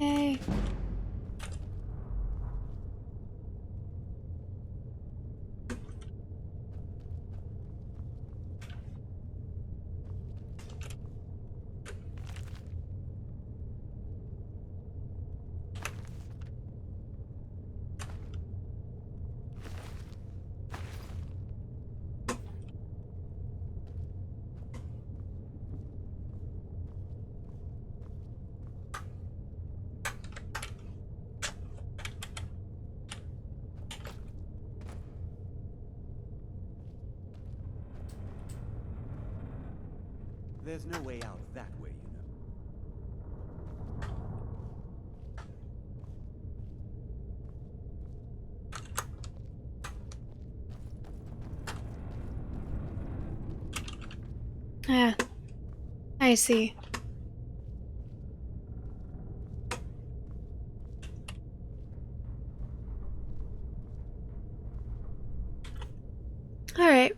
[SPEAKER 1] Yay.
[SPEAKER 13] There's no way out that way, you know.
[SPEAKER 1] Ah, I see. All right.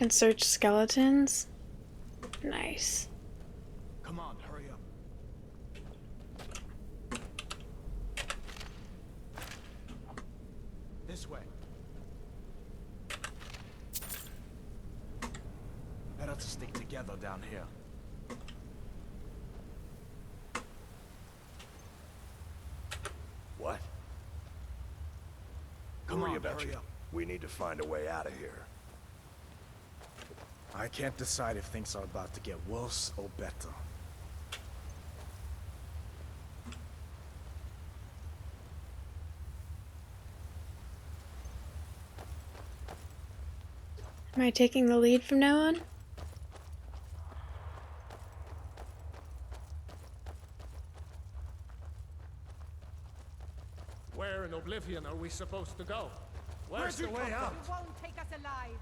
[SPEAKER 1] And search skeletons. Nice.
[SPEAKER 10] Come on, hurry up. This way. Let us together down here.
[SPEAKER 4] What?
[SPEAKER 10] Come
[SPEAKER 4] Worry
[SPEAKER 10] on,
[SPEAKER 4] about
[SPEAKER 10] hurry
[SPEAKER 4] you.
[SPEAKER 10] up.
[SPEAKER 4] We need to find a way out of here.
[SPEAKER 10] I can't decide if things are about to get worse or better.
[SPEAKER 1] Am I taking the lead from now on?
[SPEAKER 7] Where in Oblivion are we supposed to go? Where's the way out?
[SPEAKER 5] You won't take us alive.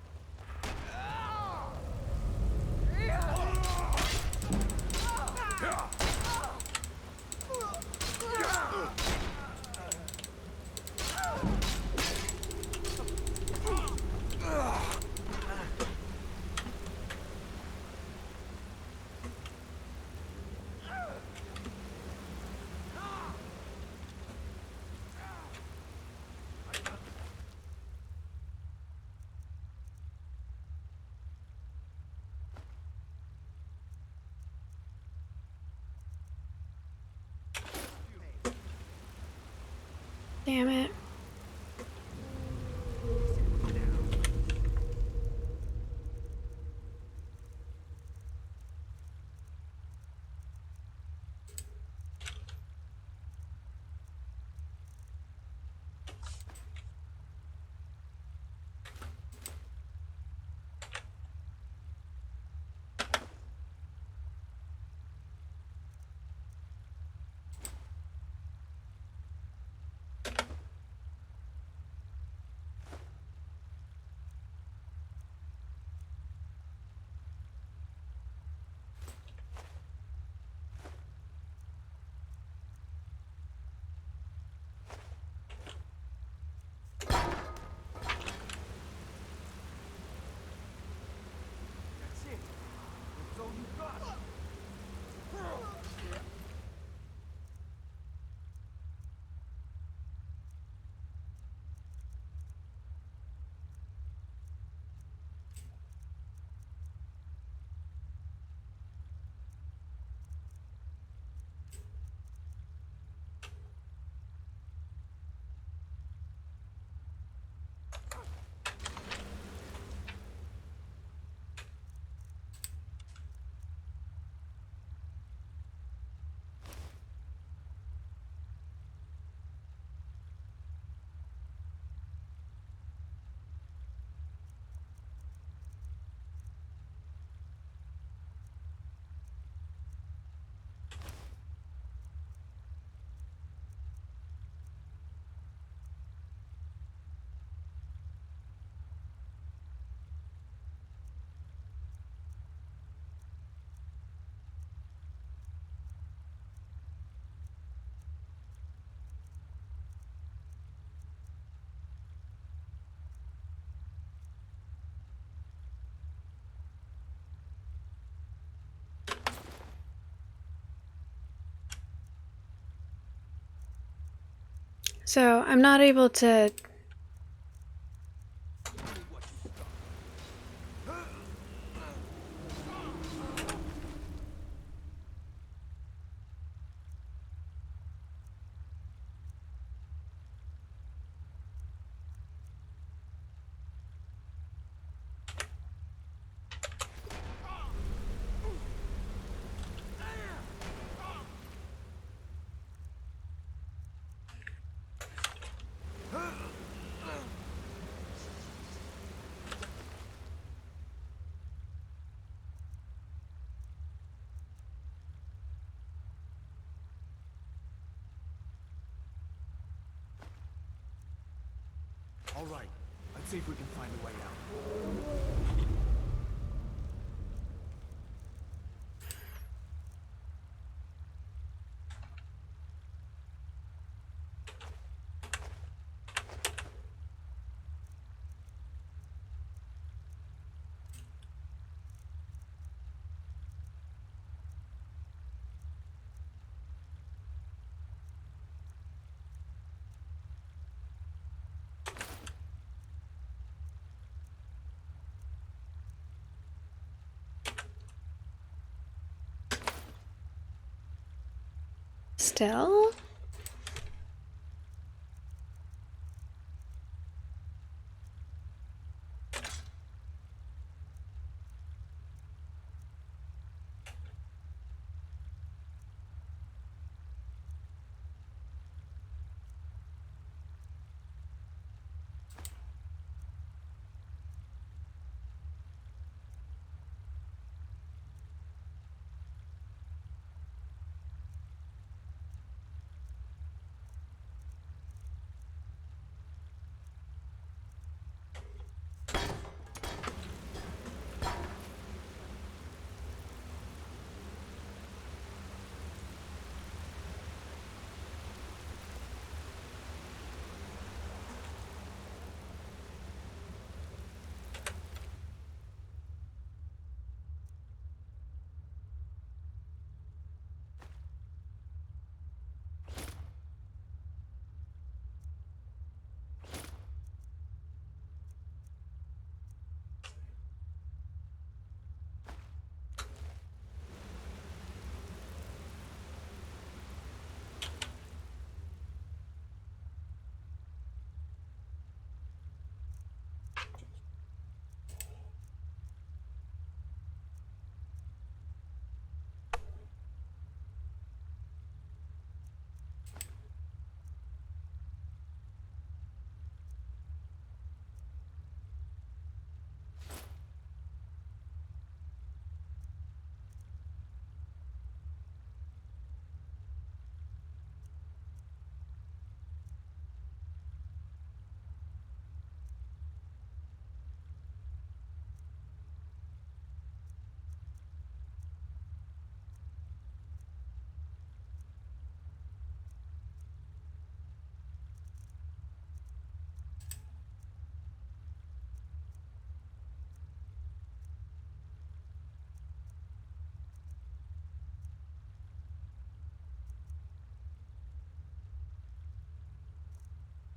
[SPEAKER 1] Damn it.
[SPEAKER 11] That's it. That's all you got.
[SPEAKER 1] So I'm not able to.
[SPEAKER 10] All right, let's see if we can find a way out.
[SPEAKER 1] still?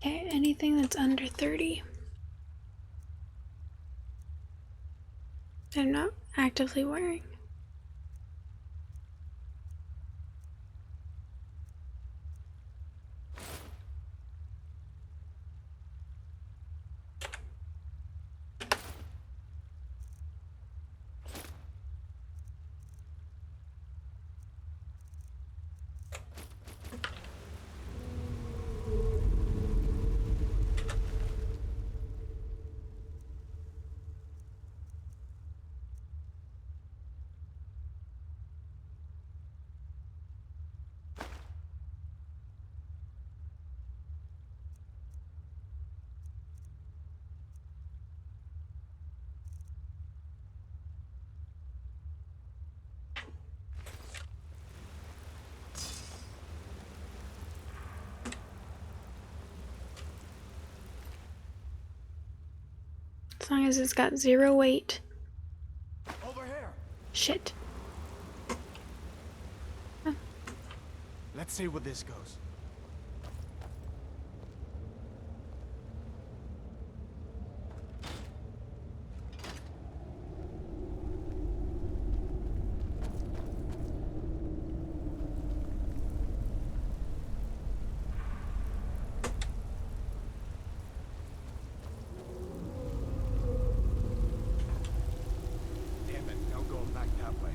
[SPEAKER 1] Okay, anything that's under 30. I'm not actively wearing. As long as it's got 0 weight.
[SPEAKER 11] Over here.
[SPEAKER 1] Shit.
[SPEAKER 11] Let's see where this goes. Damn it, no going back that way.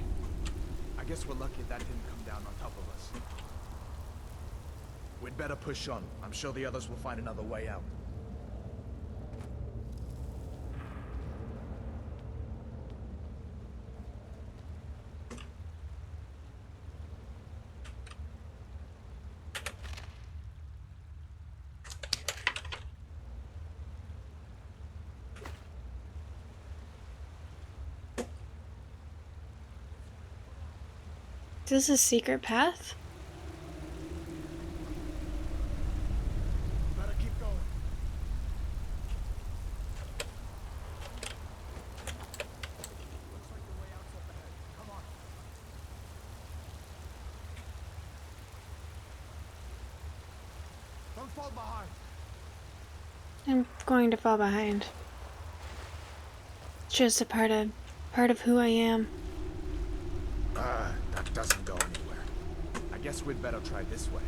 [SPEAKER 11] I guess we're lucky that didn't come down on top of us. We'd better push on. I'm sure the others will find another way out.
[SPEAKER 1] Is this a secret path?
[SPEAKER 11] Better keep going. Looks like the way out's up ahead. Come on. Don't fall behind.
[SPEAKER 1] I'm going to fall behind. It's just a part of who I am.
[SPEAKER 11] That doesn't go anywhere. I Guess we'd better try this way.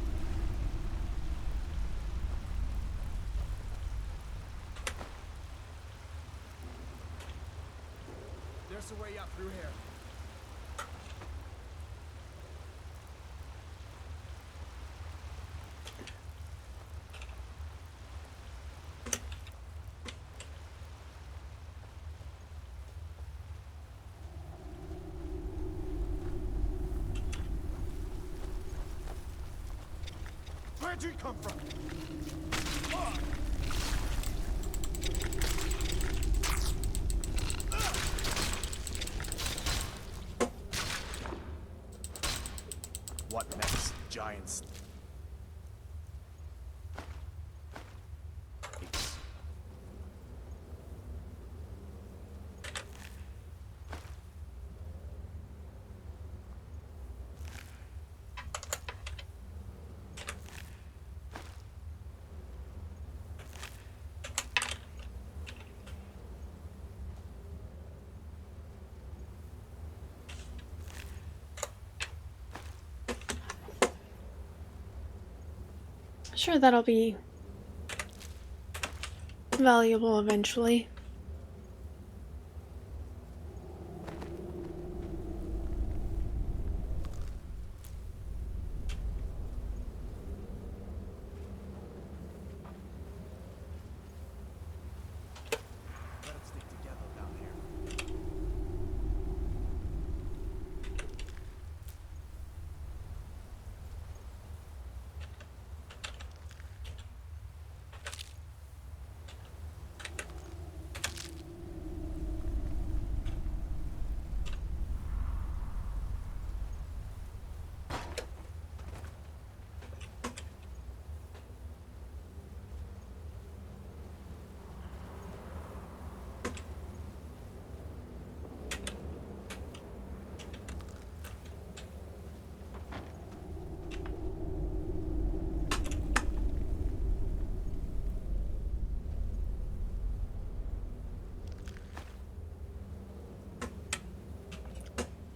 [SPEAKER 11] There's a way out through here. Where'd you come from? What next, giants?
[SPEAKER 1] Sure, that'll be valuable eventually.
[SPEAKER 11] Better stick together down here.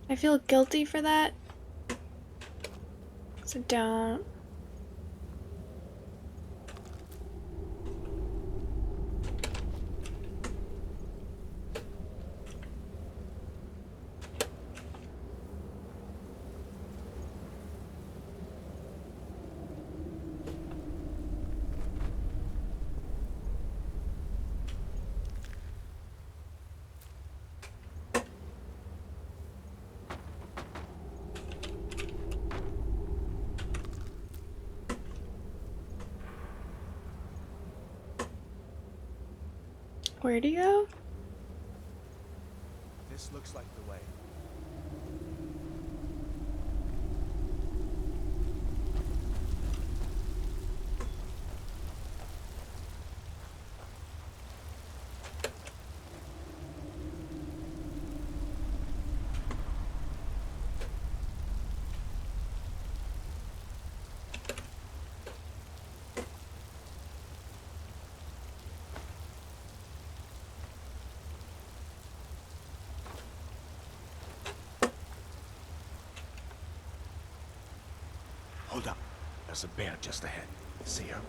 [SPEAKER 1] I feel guilty for that. So don't. Where'd he go?
[SPEAKER 11] This looks like the way. Hold up. There's a bear just ahead. See her?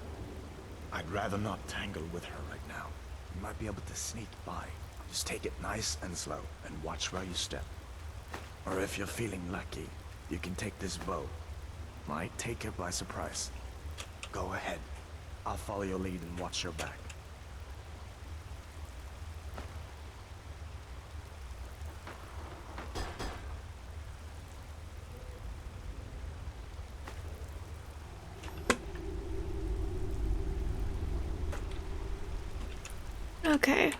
[SPEAKER 11] I'd rather not tangle with her right now. You might be able to sneak by. Just take it nice and slow, and watch where you step. Or if you're feeling lucky, you can take this bow. Might take her by surprise. Go ahead. I'll follow your lead and watch your back.
[SPEAKER 1] Okay.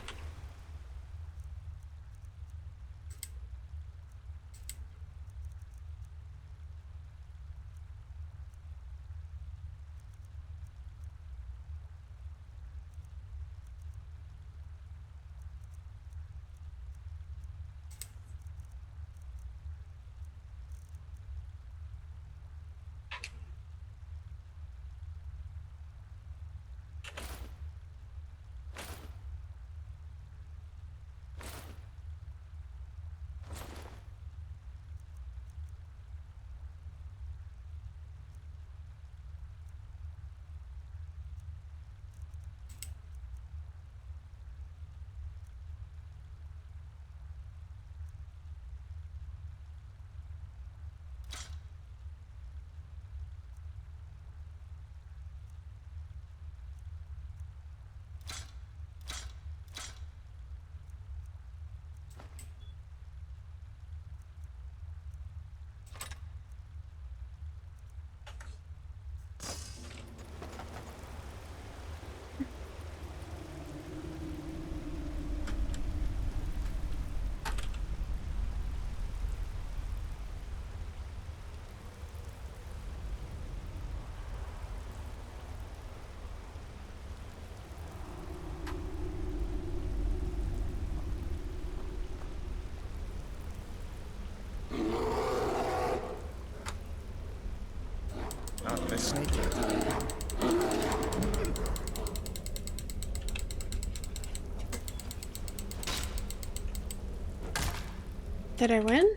[SPEAKER 1] Did I win?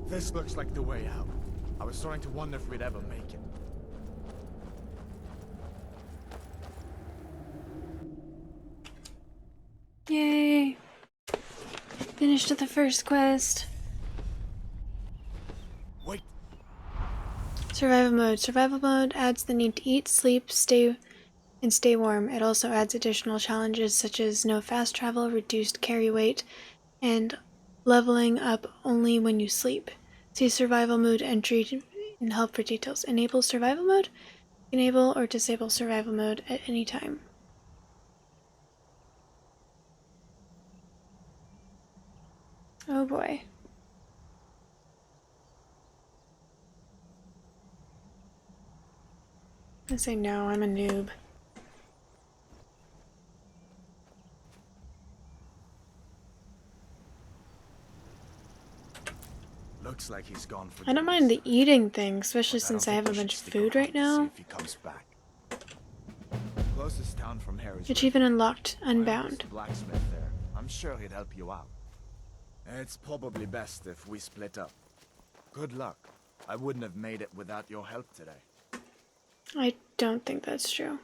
[SPEAKER 10] This looks like the way out. I was starting to wonder if we'd ever make it.
[SPEAKER 1] Yay! Finished the first quest.
[SPEAKER 10] Wait.
[SPEAKER 1] Survival mode. Survival mode adds the need to eat, sleep, stay warm. It also adds additional challenges such as no fast travel, reduced carry weight, and leveling up only when you sleep. See survival mode entry and help for details. Enable survival mode. Enable or disable survival mode at any time. Oh boy. I say no, I'm a noob.
[SPEAKER 10] Looks like he's gone for
[SPEAKER 1] I don't mind the eating thing, especially since I have a bunch of food right now.
[SPEAKER 10] if he comes back. Closest town from here is
[SPEAKER 1] Achievement unlocked. Unbound.
[SPEAKER 10] the blacksmith there. I'm sure he'd help you out. It's probably best if we split up. Good luck. I wouldn't have made it without your help today.
[SPEAKER 1] I don't think that's true.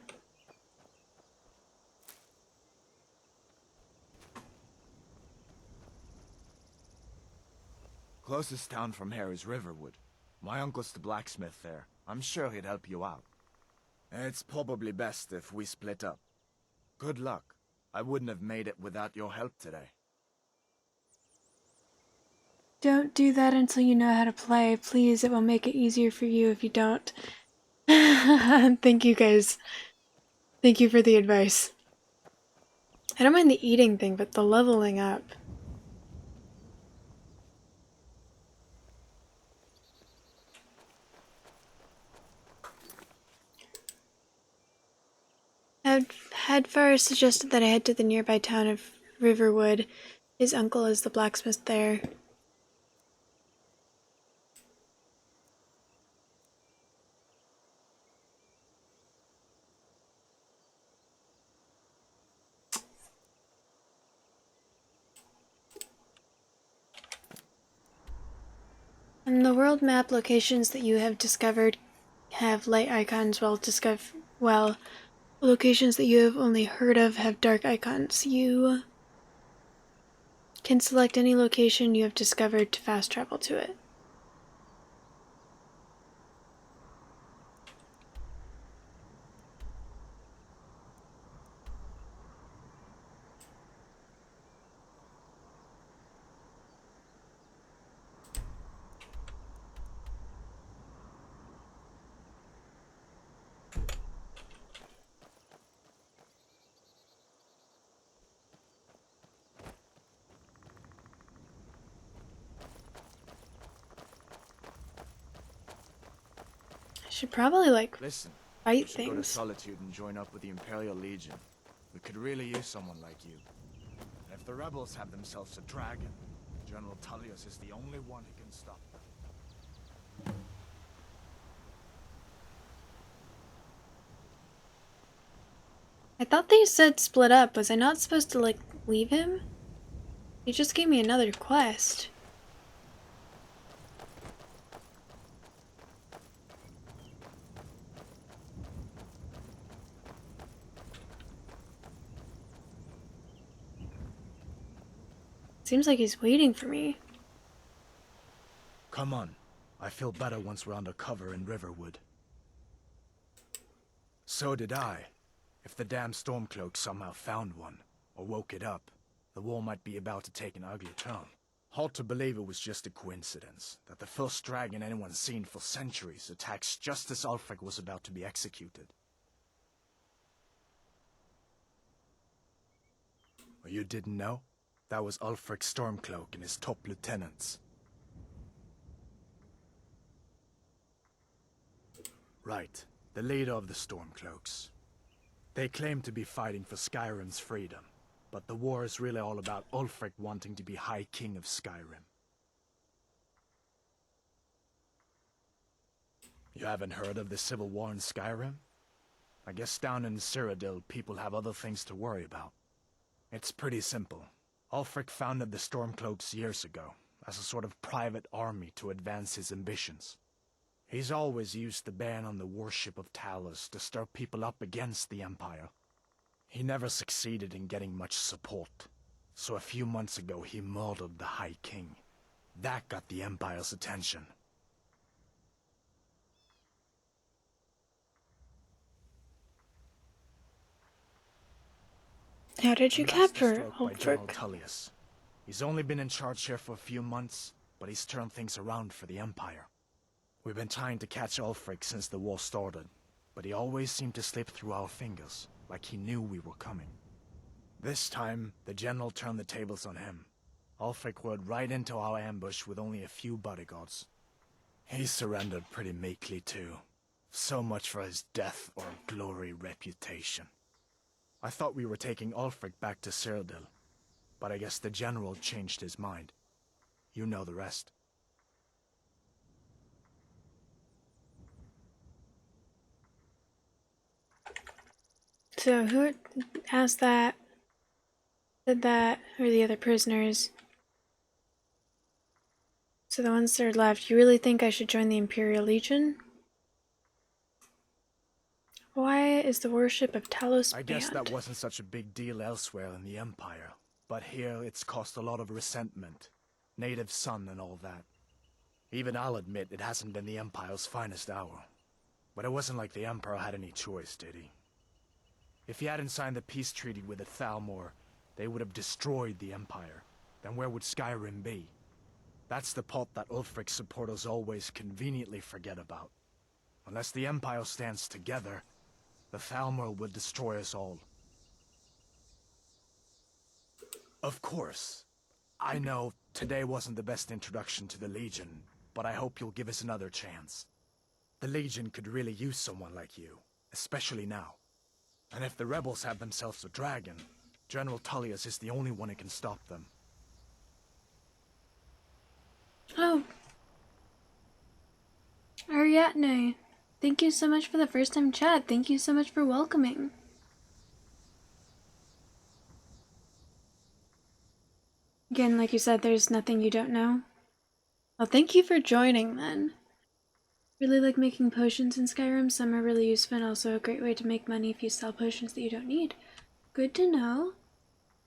[SPEAKER 10] Closest town from here is Riverwood. My uncle's the blacksmith there. I'm sure he'd help you out. It's probably best if we split up. Good luck. I wouldn't have made it without your help today.
[SPEAKER 1] Don't do that until you know how to play. Please, it will make it easier for you if you don't. Thank you guys. Thank you for the advice. I don't mind the eating thing, but the leveling up. Hadfar suggested that I head to the nearby town of Riverwood. His uncle is the blacksmith there. On the world map, locations that you have discovered have light icons, while locations that you have only heard of have dark icons. You can select any location you have discovered to fast travel to it. I should probably
[SPEAKER 10] Listen,
[SPEAKER 1] fight
[SPEAKER 10] you should go to
[SPEAKER 1] things.
[SPEAKER 10] Solitude and join up with the Imperial Legion. We could really use someone like you. And if the rebels have themselves a dragon, General Tullius is the only one who can stop them.
[SPEAKER 1] I thought they said split up. Was I not supposed to, leave him? He just gave me another quest. Seems like he's waiting for me.
[SPEAKER 10] Come on. I feel better once we're under cover in Riverwood. So did I. If the damn Stormcloak somehow found one, or woke it up, the war might be about to take an ugly turn. Hard to believe it was just a coincidence, that the first dragon anyone's seen for centuries attacks just as Ulfric was about to be executed. Or you didn't know? That was Ulfric's Stormcloak and his top lieutenants. Right, the leader of the Stormcloaks. They claim to be fighting for Skyrim's freedom, but the war is really all about Ulfric wanting to be High King of Skyrim. You haven't heard of the civil war in Skyrim? I guess down in Cyrodiil people have other things to worry about. It's pretty simple. Ulfric founded the Stormcloaks years ago, as a sort of private army to advance his ambitions. He's always used the ban on the worship of Talos to stir people up against the Empire. He never succeeded in getting much support, so a few months ago he murdered the High King. That got the Empire's attention.
[SPEAKER 1] How did you
[SPEAKER 10] And that's the
[SPEAKER 1] capture
[SPEAKER 10] stroke by General
[SPEAKER 1] Ulfric?
[SPEAKER 10] Tullius. He's only been in charge here for a few months, but he's turned things around for the Empire. We've been trying to catch Ulfric since the war started, but he always seemed to slip through our fingers, like he knew we were coming. This time, the General turned the tables on him. Ulfric rode right into our ambush with only a few bodyguards. He surrendered pretty meekly too. So much for his death or glory reputation. I thought we were taking Ulfric back to Cyrodiil, but I guess the General changed his mind. You know the rest.
[SPEAKER 1] So who asked that, did that, or the other prisoners? So the ones that are left, you really think I should join the Imperial Legion? Why is the worship of Talos banned?
[SPEAKER 10] I guess that wasn't such a big deal elsewhere in the Empire, but here it's caused a lot of resentment. Native son and all that. Even I'll admit it hasn't been the Empire's finest hour. But it wasn't like the Emperor had any choice, did he? If he hadn't signed the peace treaty with the Thalmor, they would have destroyed the Empire. Then where would Skyrim be? That's the part that Ulfric's supporters always conveniently forget about. Unless the Empire stands together, the Thalmor will destroy us all. Of course. I know today wasn't the best introduction to the Legion, but I hope you'll give us another chance. The Legion could really use someone like you, especially now. And if the rebels have themselves a dragon, General Tullius is the only one who can stop them.
[SPEAKER 1] Oh. Ariadne, thank you so much for the first time chat. Thank you so much for welcoming. Again, like you said, there's nothing you don't know. Well, thank you for joining then. Really like making potions in Skyrim. Some are really useful and also a great way to make money if you sell potions that you don't need. Good to know.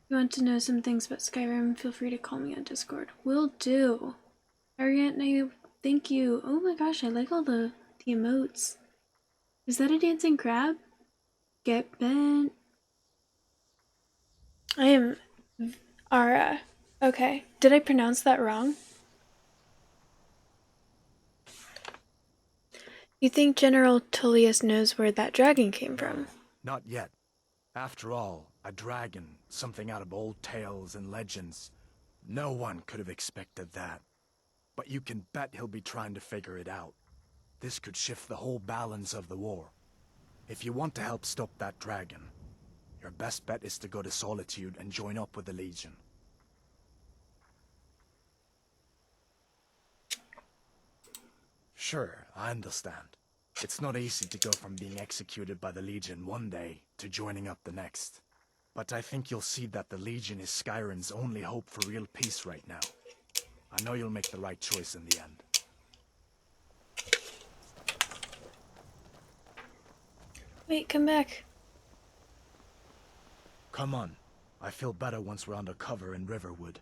[SPEAKER 1] If you want to know some things about Skyrim, feel free to call me on Discord. Will do. Ariadne, thank you. Oh my gosh, I like all the emotes. Is that a dancing crab? Get bent. I am Ara. Okay. Did I pronounce that wrong? You think General Tullius knows where that dragon came from?
[SPEAKER 10] Not yet. After all, a dragon, something out of old tales and legends. No one could have expected that. But you can bet he'll be trying to figure it out. This could shift the whole balance of the war. If you want to help stop that dragon, your best bet is to go to Solitude and join up with the Legion. Sure, I understand. It's not easy to go from being executed by the Legion one day to joining up the next. But I think you'll see that the Legion is Skyrim's only hope for real peace right now. I know you'll make the right choice in the end.
[SPEAKER 1] Wait, come back.
[SPEAKER 10] Come on. I feel better once we're under cover in Riverwood.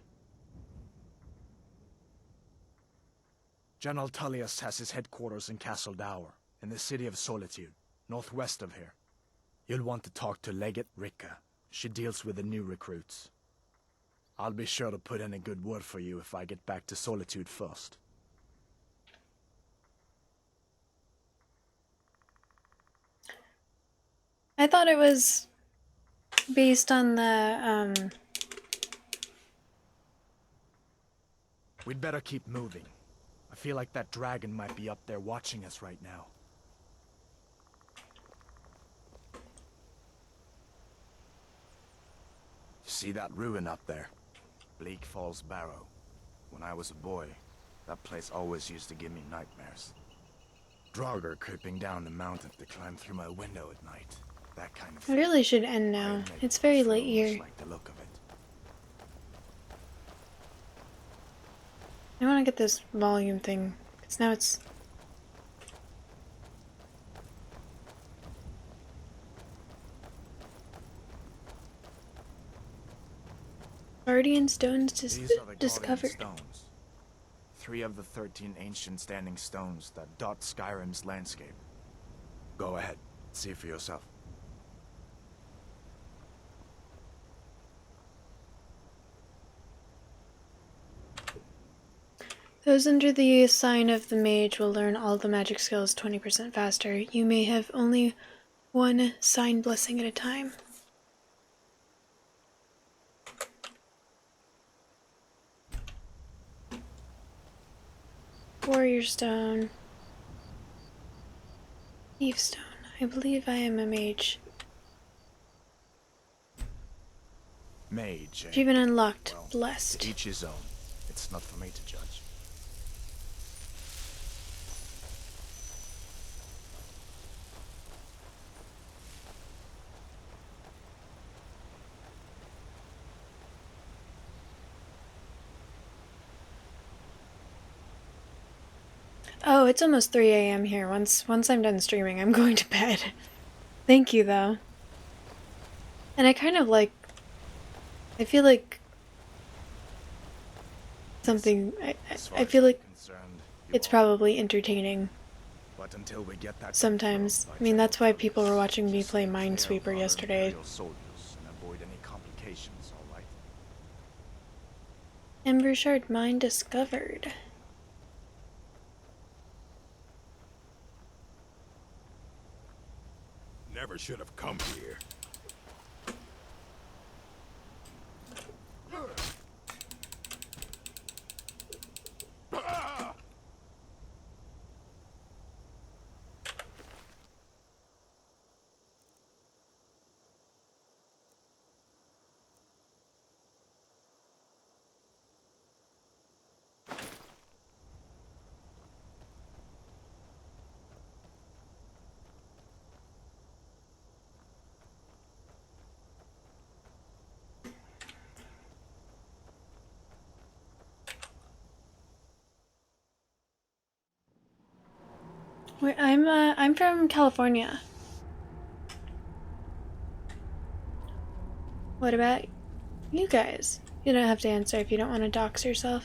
[SPEAKER 10] General Tullius has his headquarters in Castle Dower, in the City of Solitude, northwest of here. You'll want to talk to Legate Ricka. She deals with the new recruits. I'll be sure to put in a good word for you if I get back to Solitude first.
[SPEAKER 1] I thought it was based on the,
[SPEAKER 10] We'd better keep moving. I feel like that dragon might be up there watching us right now. See that ruin up there? Bleak Falls Barrow. When I was a boy, that place always used to give me nightmares. Draugr creeping down the mountain to climb through my window at night. That kind of
[SPEAKER 1] it
[SPEAKER 10] thing.
[SPEAKER 1] really should end now. It's very late here.
[SPEAKER 10] Like the look of it.
[SPEAKER 1] I want to get this volume thing, because now it's... Guardian Stones
[SPEAKER 10] These are the
[SPEAKER 1] discovered.
[SPEAKER 10] Guardian Stones. 3 of the 13 ancient standing stones that dot Skyrim's landscape. Go ahead, see for yourself.
[SPEAKER 1] Those under the sign of the mage will learn all the magic skills 20% faster. You may have only one sign blessing at a time. Warrior Stone. Thief Stone. I believe I am a mage.
[SPEAKER 10] Mage, eh?
[SPEAKER 1] Achievement unlocked.
[SPEAKER 10] Well,
[SPEAKER 1] Blessed.
[SPEAKER 10] to each his own. It's not for me to judge.
[SPEAKER 1] Oh, it's almost 3 a.m. here. Once I'm done streaming, I'm going to bed. Thank you, though. And I kind of like... I feel like... something... I feel like it's probably entertaining.
[SPEAKER 10] But until we get that
[SPEAKER 1] Sometimes. I mean, that's why people were watching me play Minesweeper yesterday.
[SPEAKER 10] soldiers and avoid any complications, all right?
[SPEAKER 1] Ember Shard Mine discovered.
[SPEAKER 4] Never should have come here.
[SPEAKER 1] I'm from California. What about you guys? You don't have to answer if you don't want to dox yourself.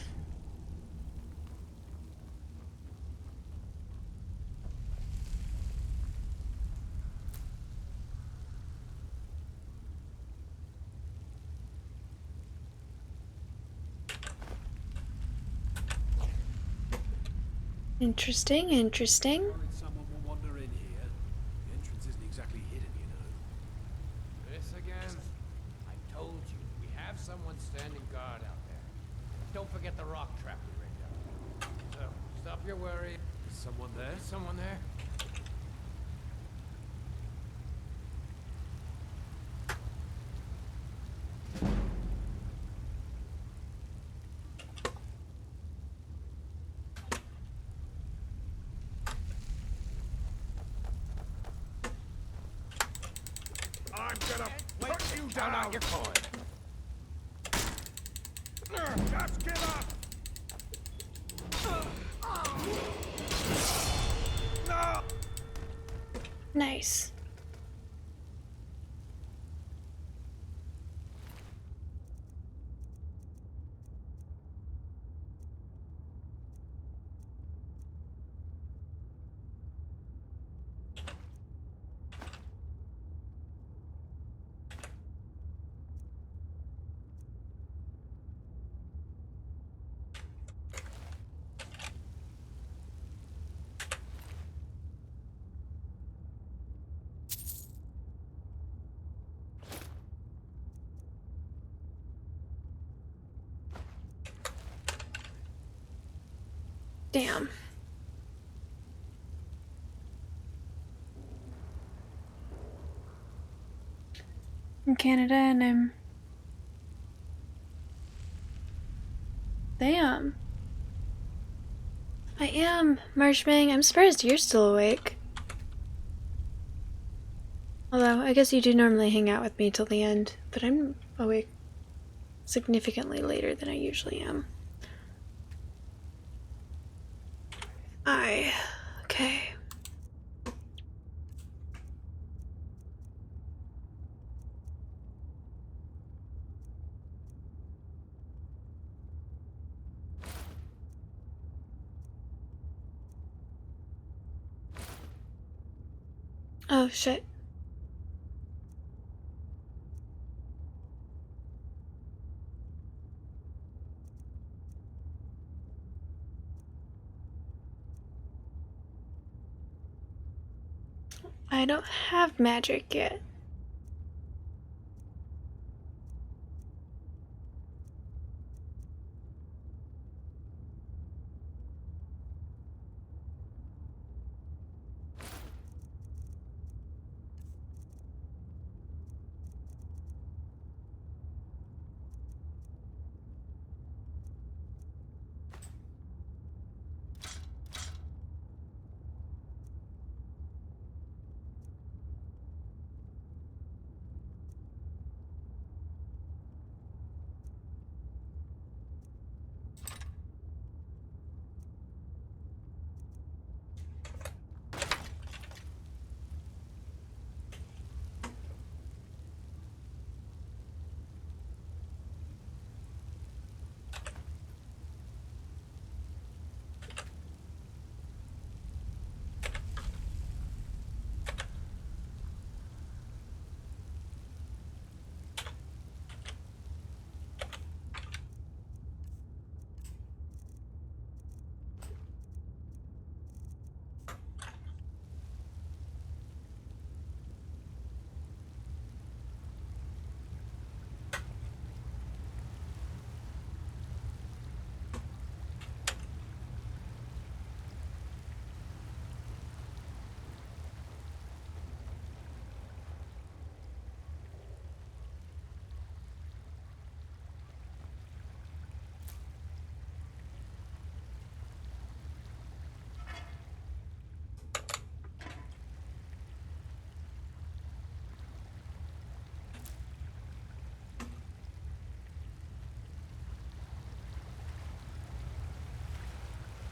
[SPEAKER 1] Interesting, interesting.
[SPEAKER 3] Someone will wander in here. The entrance isn't exactly hidden, you know.
[SPEAKER 14] This again? I told you, we have someone standing guard out there. Don't forget the rock trap we rigged up. So, stop your worry.
[SPEAKER 3] Is someone there?
[SPEAKER 14] Someone there?
[SPEAKER 4] I'm gonna put you down on your coin. Just get up. No.
[SPEAKER 1] Nice. Damn. From Canada, and I'm... Damn. I am, Marshmang. I'm surprised you're still awake. Although, I guess you do normally hang out with me till the end, but I'm awake significantly later than I usually am. Okay. Oh, shit. I don't have magic yet.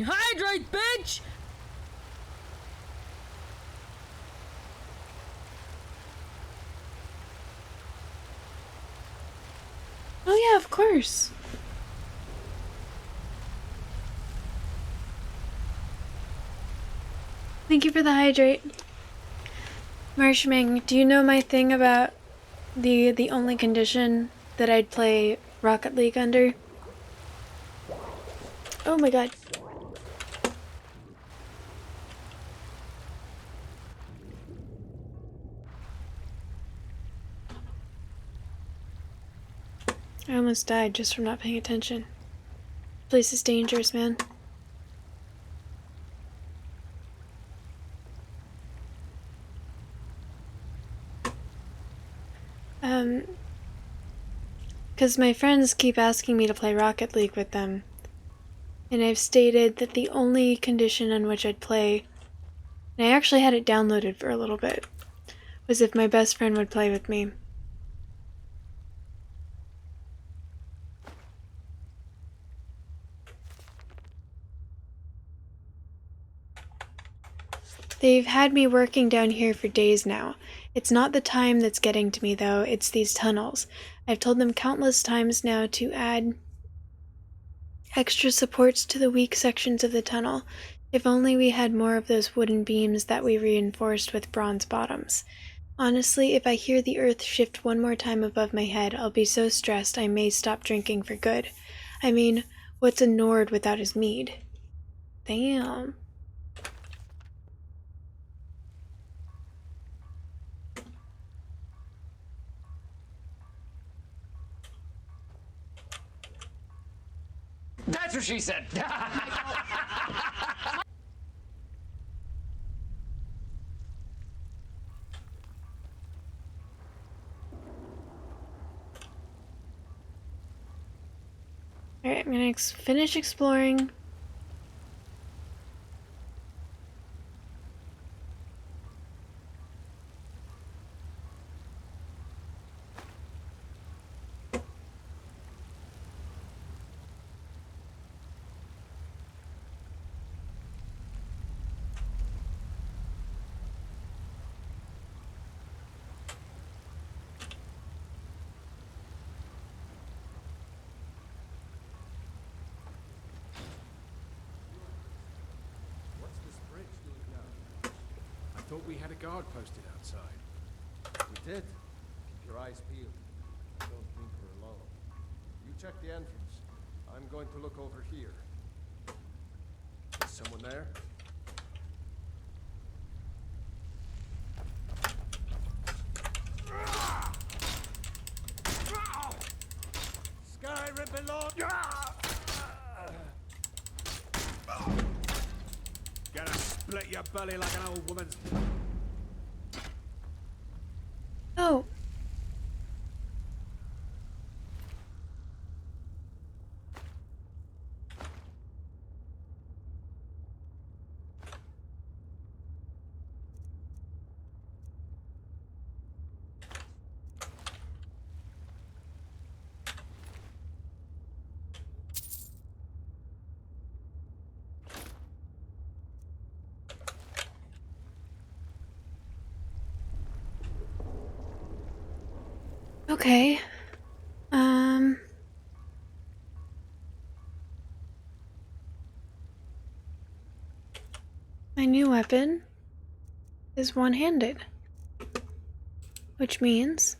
[SPEAKER 15] Hydrate, bitch!
[SPEAKER 1] Oh yeah, of course. Thank you for the hydrate. Marshming, do you know my thing about the only condition that I'd play Rocket League under? Oh my god. I almost died just from not paying attention. This place is dangerous, man. Because my friends keep asking me to play Rocket League with them. And I've stated that the only condition on which I'd play, and I actually had it downloaded for a little bit, was if my best friend would play with me. They've had me working down here for days now. It's not the time that's getting to me, though, it's these tunnels. I've told them countless times now to add extra supports to the weak sections of the tunnel. If only we had more of those wooden beams that we reinforced with bronze bottoms. Honestly, if I hear the earth shift one more time above my head, I'll be so stressed I may stop drinking for good. I mean, what's a Nord without his mead? Damn.
[SPEAKER 14] That's what she said.
[SPEAKER 1] Alright, I'm gonna finish exploring.
[SPEAKER 14] What's this bridge doing down? I thought we had a guard posted outside.
[SPEAKER 3] We did. Keep your eyes peeled. Don't think we're alone. You check the entrance. I'm going to look over here. Is someone there?
[SPEAKER 4] Skyrim belongs.
[SPEAKER 3] Gonna split your belly like an old woman's.
[SPEAKER 1] Oh. Okay. My new weapon is one-handed, which means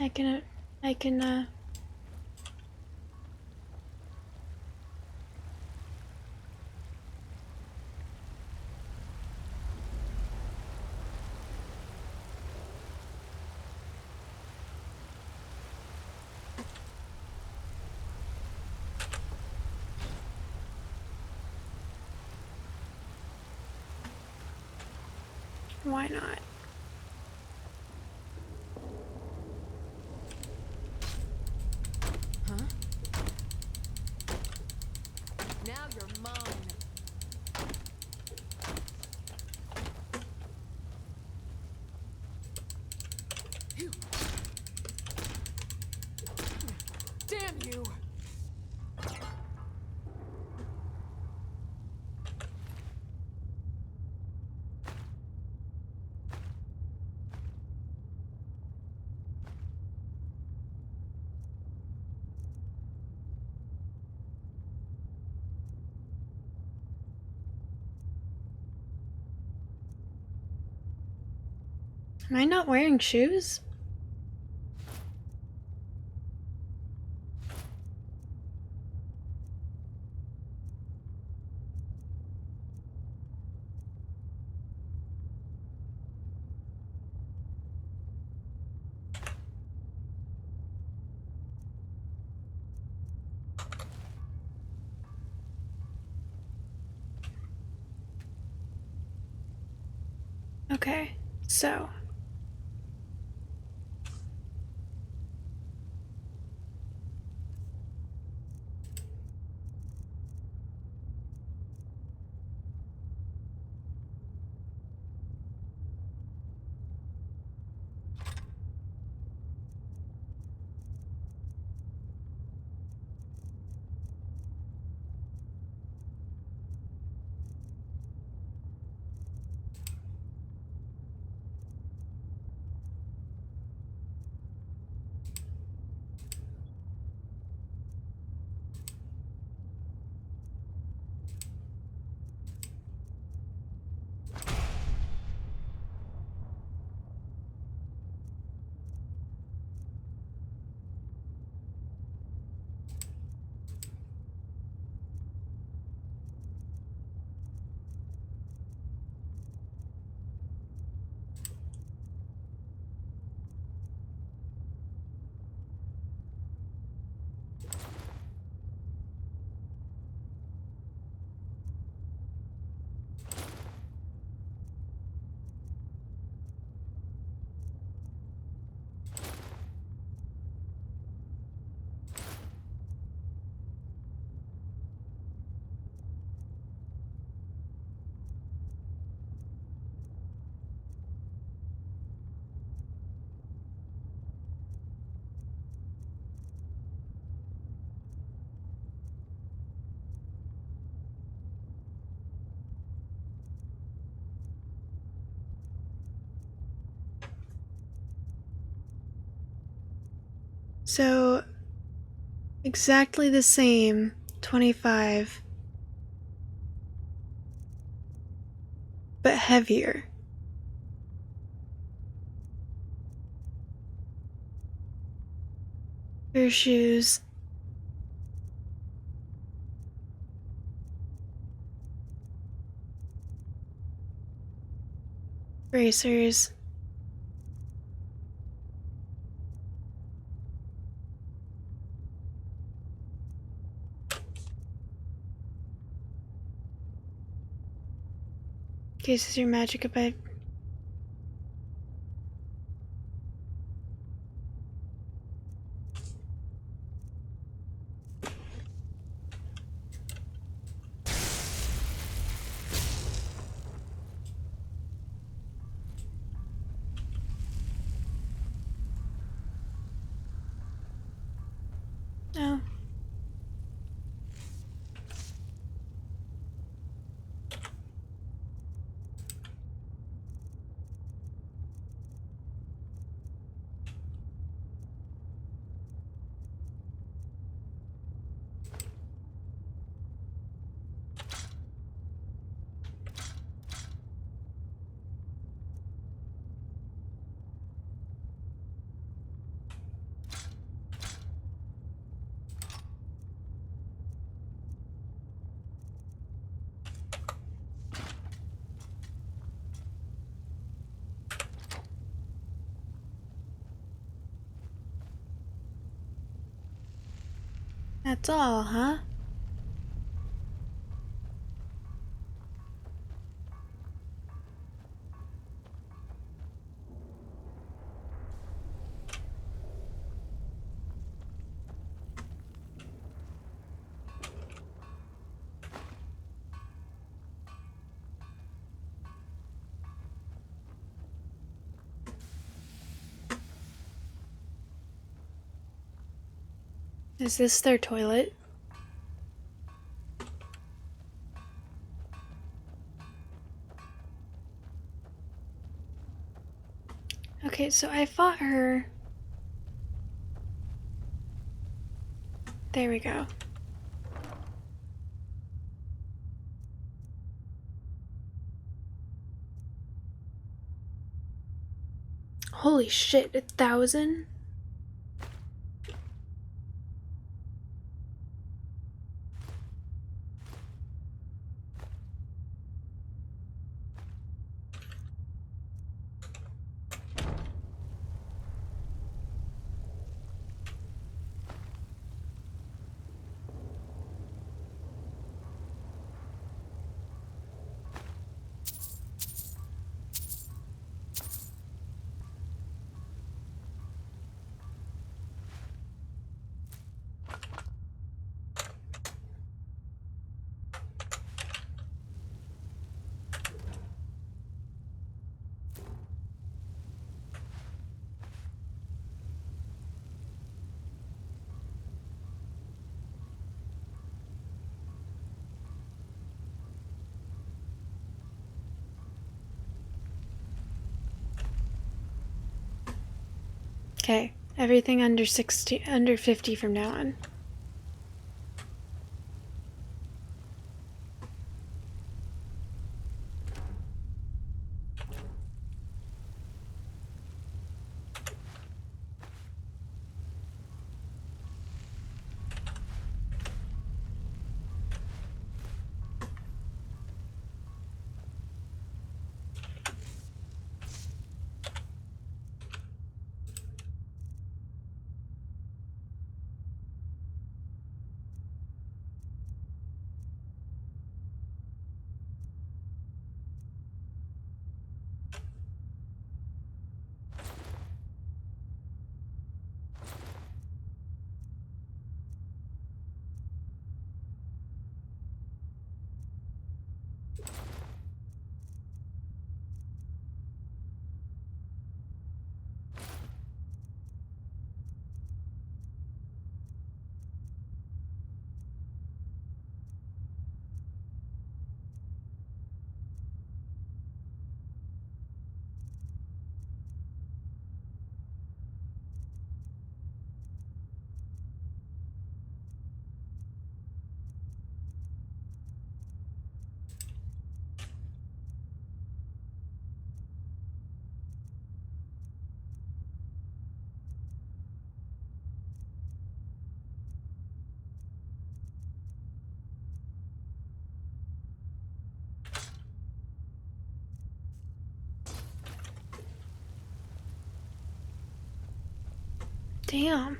[SPEAKER 1] I can why not?
[SPEAKER 6] Huh? Now you're mine. Phew. Damn you!
[SPEAKER 1] Am I not wearing shoes? Okay, so So, exactly the same, 25, but heavier. Pair of shoes. Bracers. Cases your magic a bit. Oh. That's all, huh? Is this their toilet? Okay, so I fought her. There we go. Holy shit, 1,000? Okay, everything under 60, under 50 from now on. Damn.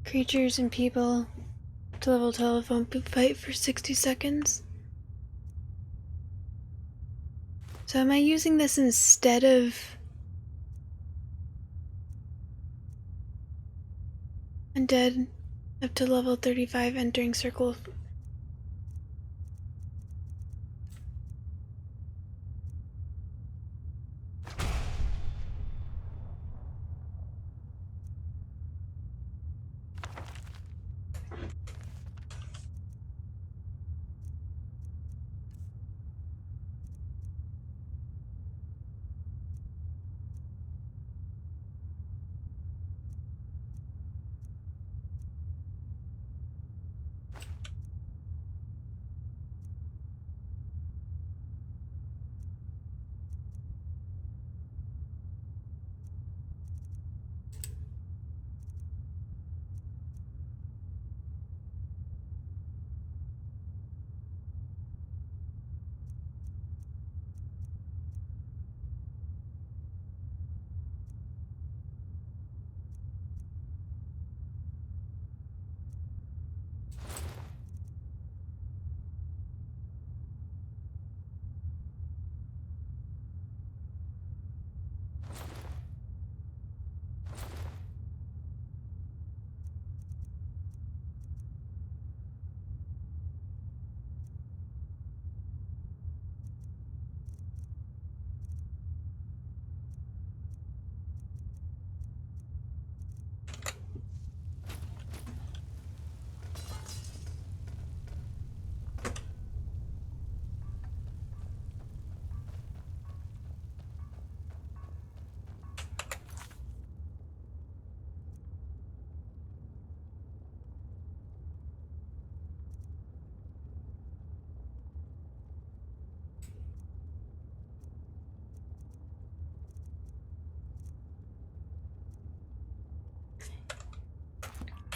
[SPEAKER 1] Creatures and people to level telephone fight for 60 seconds. So am I using this instead of undead up to level 35 entering circle?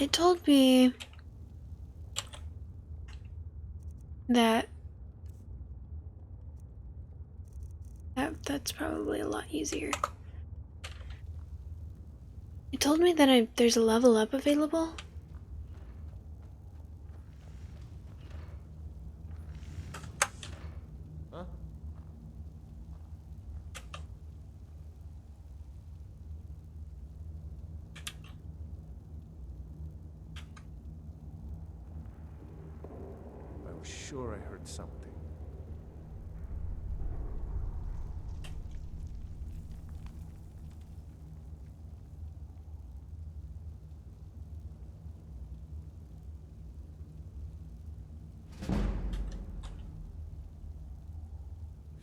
[SPEAKER 1] It told me that that's probably a lot easier. It told me that there's a level up available.
[SPEAKER 3] Huh?
[SPEAKER 7] I was sure I heard something.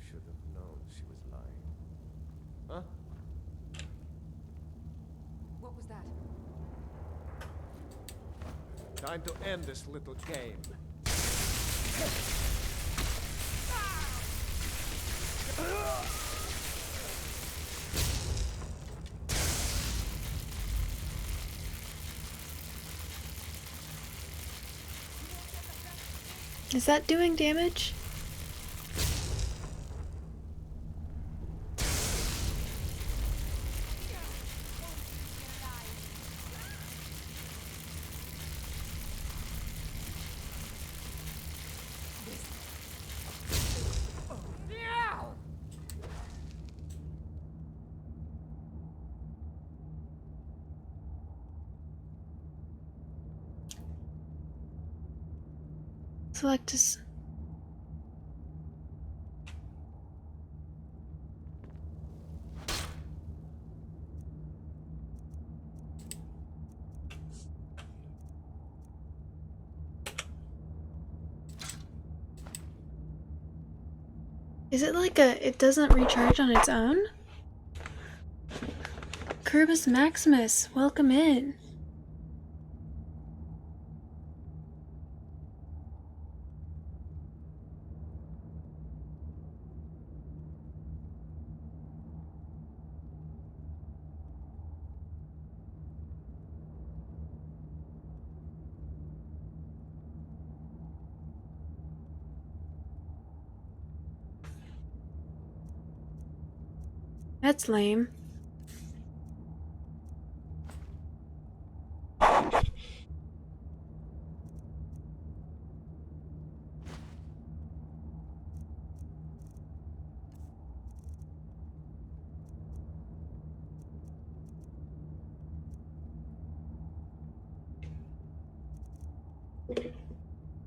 [SPEAKER 7] Should have known she was lying.
[SPEAKER 3] Huh?
[SPEAKER 6] What was that?
[SPEAKER 3] Time to end this little game.
[SPEAKER 1] Is that doing damage? Select this. Is it like it doesn't recharge on its own? Curbus Maximus, welcome in. That's lame.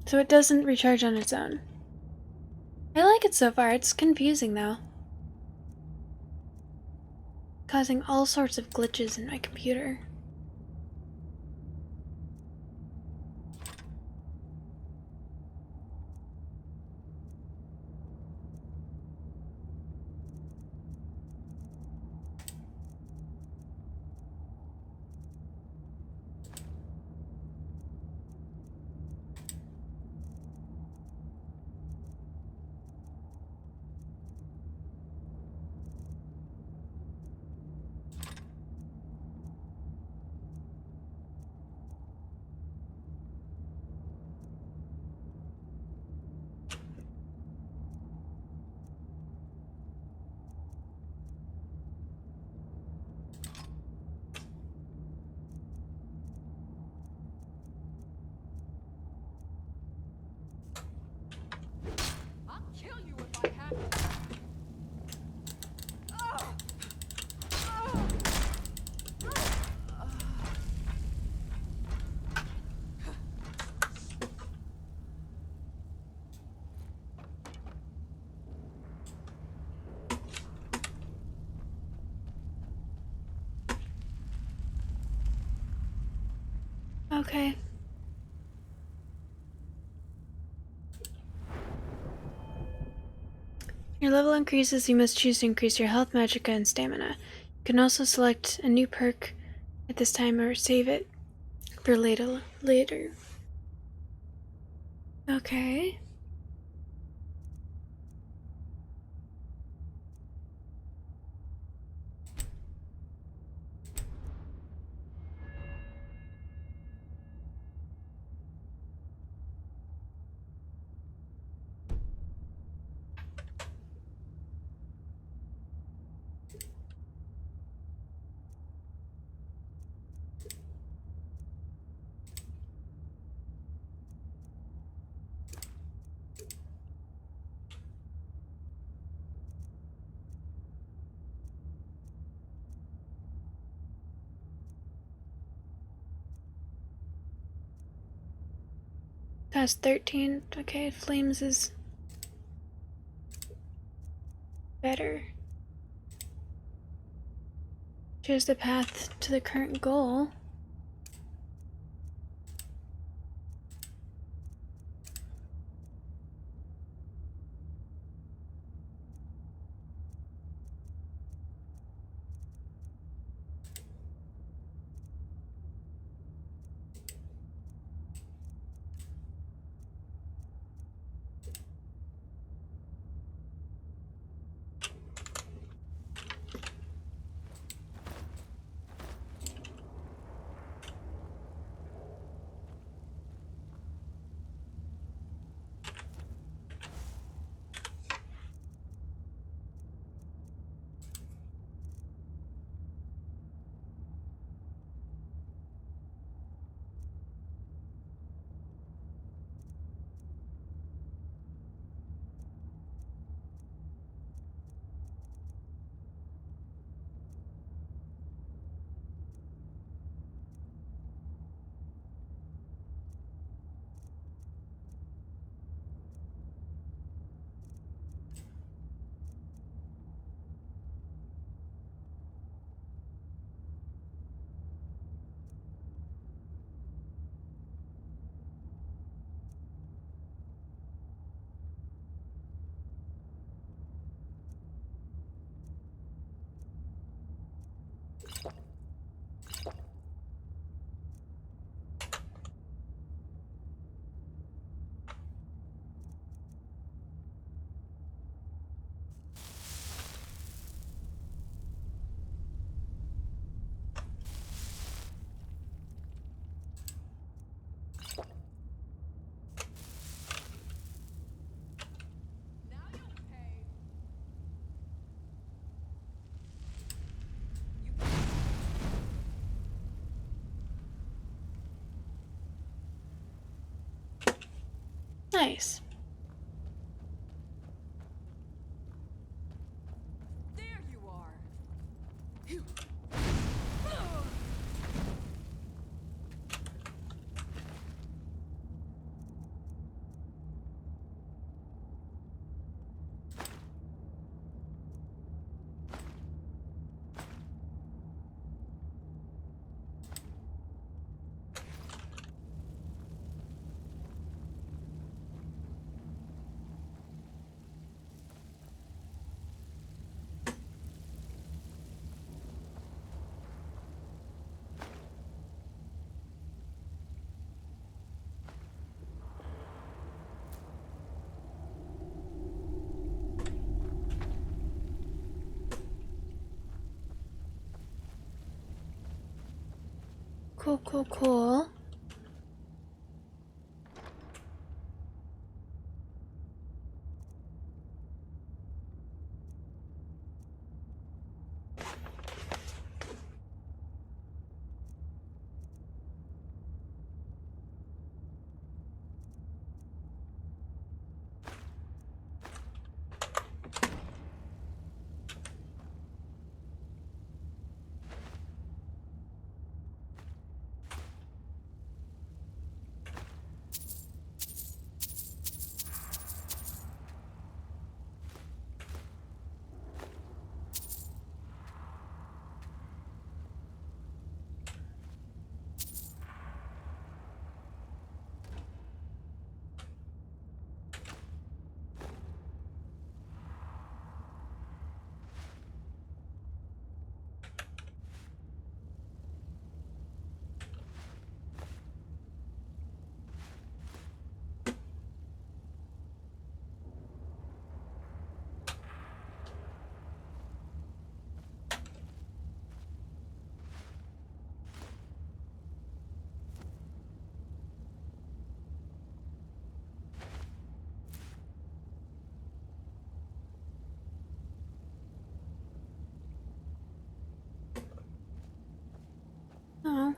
[SPEAKER 1] So it doesn't recharge on its own. I like it so far. It's confusing though. Causing all sorts of glitches in my computer.
[SPEAKER 6] I'll kill you if I have to.
[SPEAKER 1] Okay. Your level increases, you must choose to increase your health, magicka, and stamina. You can also select a new perk at this time or save it for later. Okay. That's 13. Okay, flames is better. Choose the path to the current goal. Nice.
[SPEAKER 6] There you are.
[SPEAKER 1] Cool, cool, cool. Oh.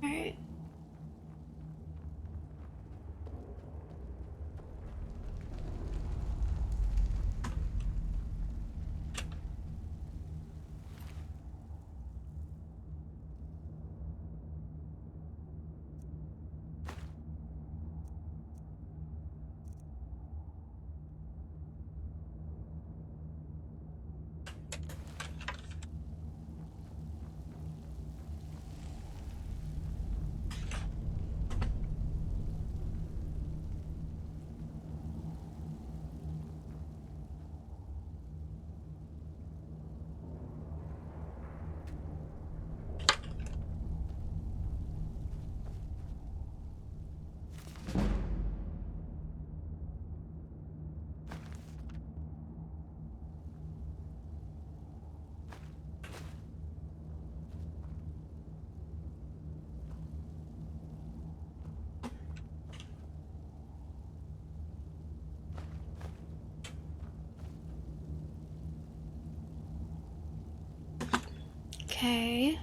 [SPEAKER 1] Alright. Okay.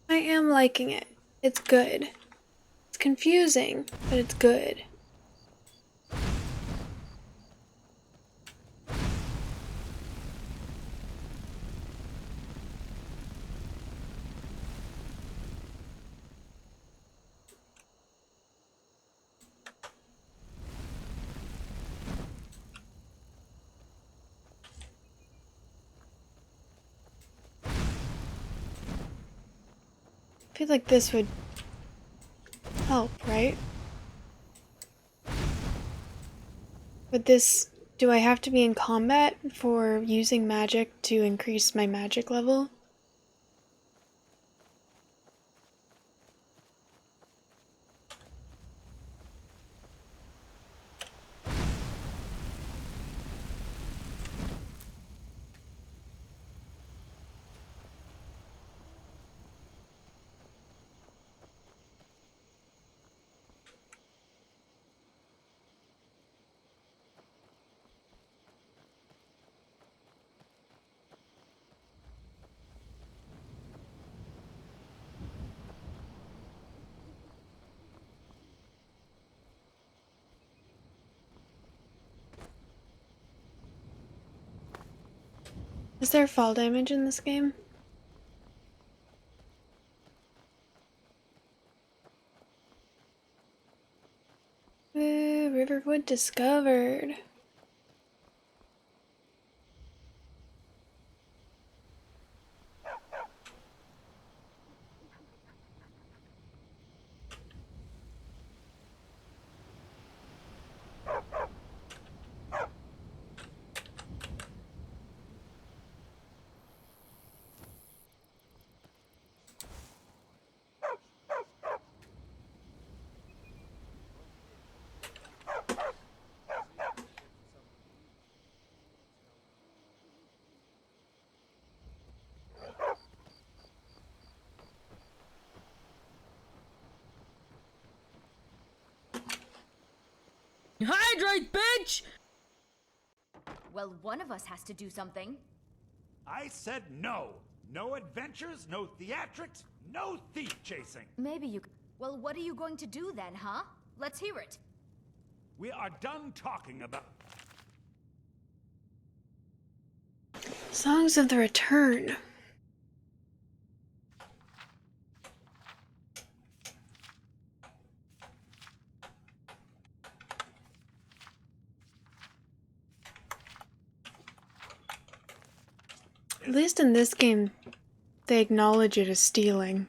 [SPEAKER 1] I am liking it. It's good. It's confusing, but it's good. I feel like this would help, right? But this, do I have to be in combat for using magic to increase my magic level? Is there fall damage in this game? Riverwood discovered.
[SPEAKER 5] Hydrate, bitch! Well, one of us has to do something.
[SPEAKER 15] I said no. No adventures, no theatrics, no thief chasing.
[SPEAKER 5] Maybe you... Well, what are you going to do then, huh? Let's hear it.
[SPEAKER 15] We are done talking about...
[SPEAKER 1] Songs of the Return. At least in this game, they acknowledge it as stealing.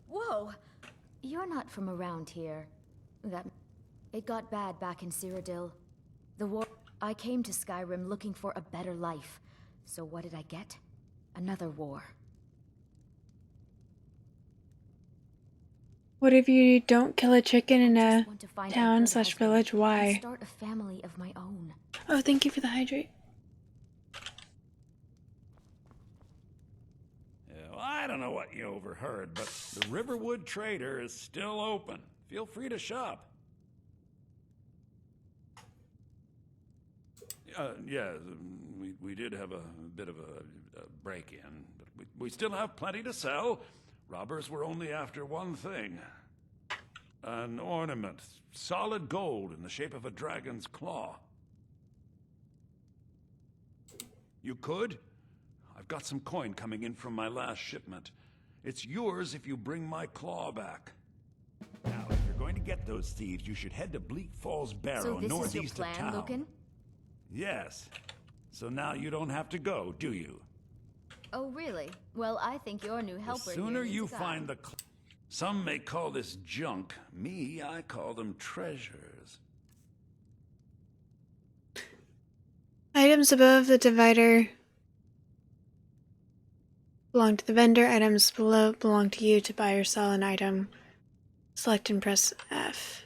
[SPEAKER 5] Whoa! You're not from around here. It got bad back in Cyrodiil. The war... I came to Skyrim looking for a better life. So what did I get? Another war.
[SPEAKER 1] What if you don't kill a chicken in a
[SPEAKER 5] Want to find a
[SPEAKER 1] town
[SPEAKER 5] good
[SPEAKER 1] slash
[SPEAKER 5] husband
[SPEAKER 1] village?
[SPEAKER 5] and
[SPEAKER 1] Why?
[SPEAKER 5] start a family of my own.
[SPEAKER 1] Oh, thank you for the hydrate.
[SPEAKER 15] don't know what you overheard, but the Riverwood Trader is still open. Feel free to shop. Yeah, we did have a bit of a break-in, but we still have plenty to sell. Robbers were only after one thing. An ornament, solid gold in the shape of a dragon's claw. You could? I've got some coin coming in from my last shipment. It's yours if you bring my claw back. Now, if you're going to get those thieves, you should head to Bleak Falls Barrow,
[SPEAKER 5] So this
[SPEAKER 15] northeast
[SPEAKER 5] is your
[SPEAKER 15] of
[SPEAKER 5] plan,
[SPEAKER 15] town.
[SPEAKER 5] Lucan?
[SPEAKER 15] Yes. So now you don't have to go, do you?
[SPEAKER 5] Oh, really? Well, I think your new helper
[SPEAKER 15] The sooner
[SPEAKER 5] here
[SPEAKER 15] you
[SPEAKER 5] needs a guide.
[SPEAKER 15] find the... Some may call this junk. Me, I call them treasures.
[SPEAKER 1] Items above the divider belong to the vendor. Items below belong to you to buy or sell an item. Select and press F.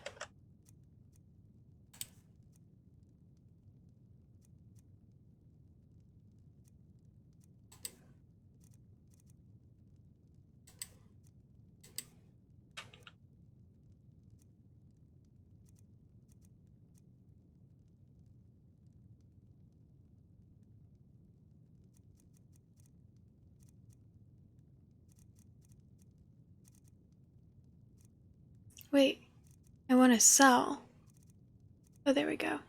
[SPEAKER 1] Wait, I want to sell. Oh, there we go.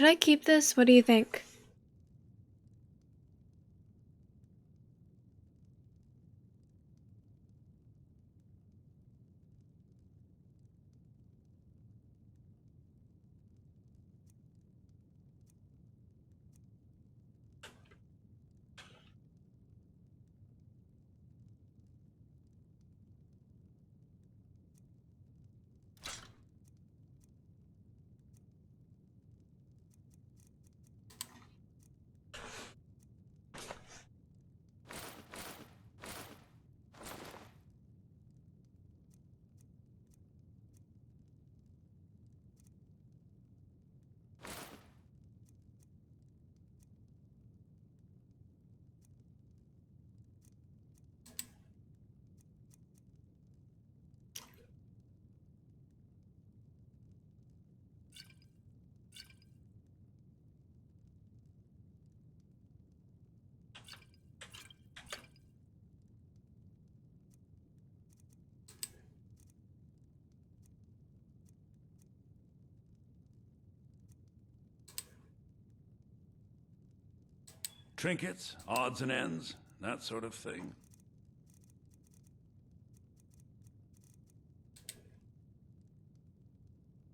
[SPEAKER 1] Should I keep this? What do you think?
[SPEAKER 15] Trinkets, odds and ends, that sort of thing.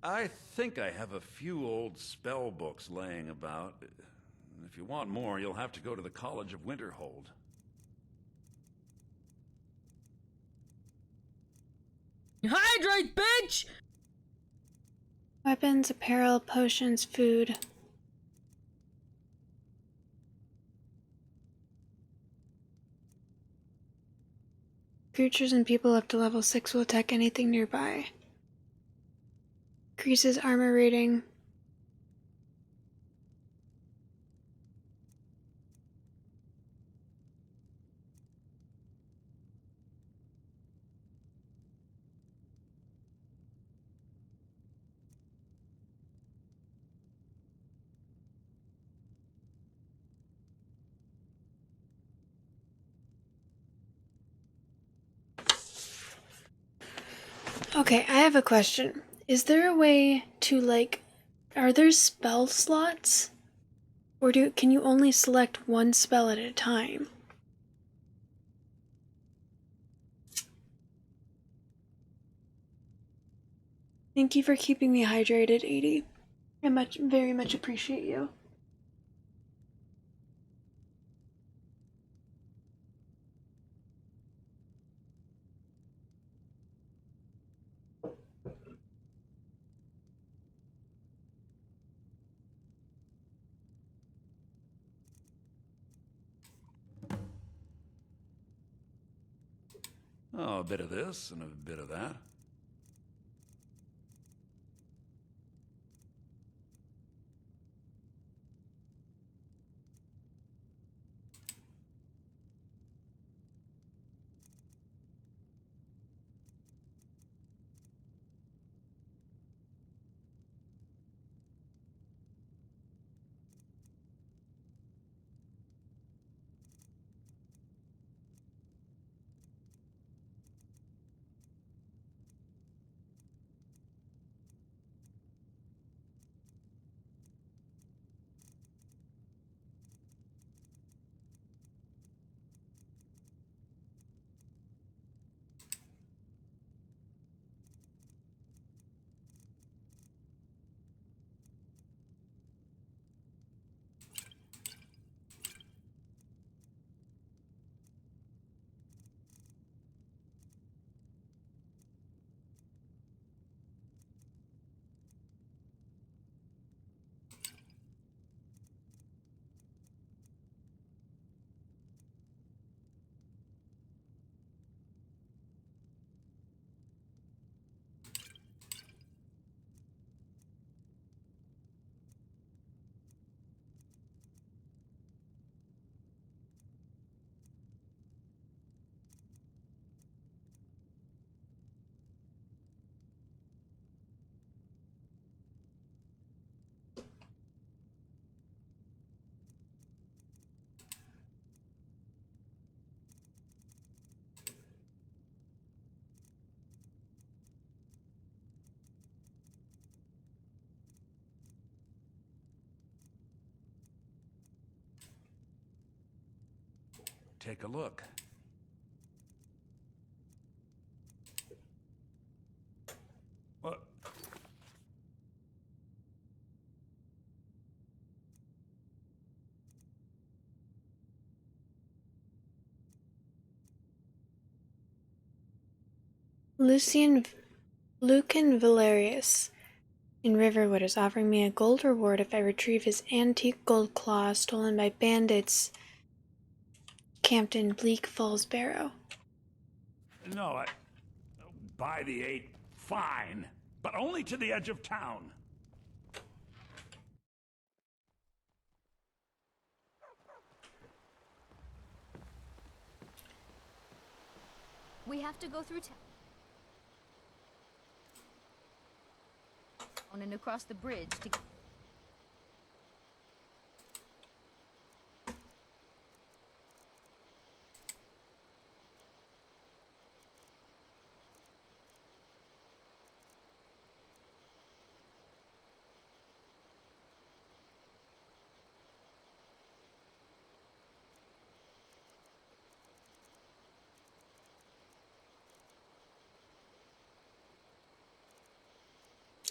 [SPEAKER 15] I think I have a few old spell books laying about. If you want more, you'll have to go to the College of Winterhold.
[SPEAKER 16] Hydrate, bitch!
[SPEAKER 1] Weapons, apparel, potions, food. Creatures and people up to level 6 will attack anything nearby. Increases armor rating. Okay, I have a question. Is there a way to, like, are there spell slots? Or can you only select one spell at a time? Thank you for keeping me hydrated, 80. I very much appreciate you.
[SPEAKER 15] Oh, a bit of this and a bit of that. Take a look. What?
[SPEAKER 1] Lucian Valerius in Riverwood is offering me a gold reward if I retrieve his antique gold claw stolen by bandits camped in Bleak Falls Barrow.
[SPEAKER 15] No, by the 8, fine. But only to the edge of town.
[SPEAKER 5] We have to go through town and across the bridge to...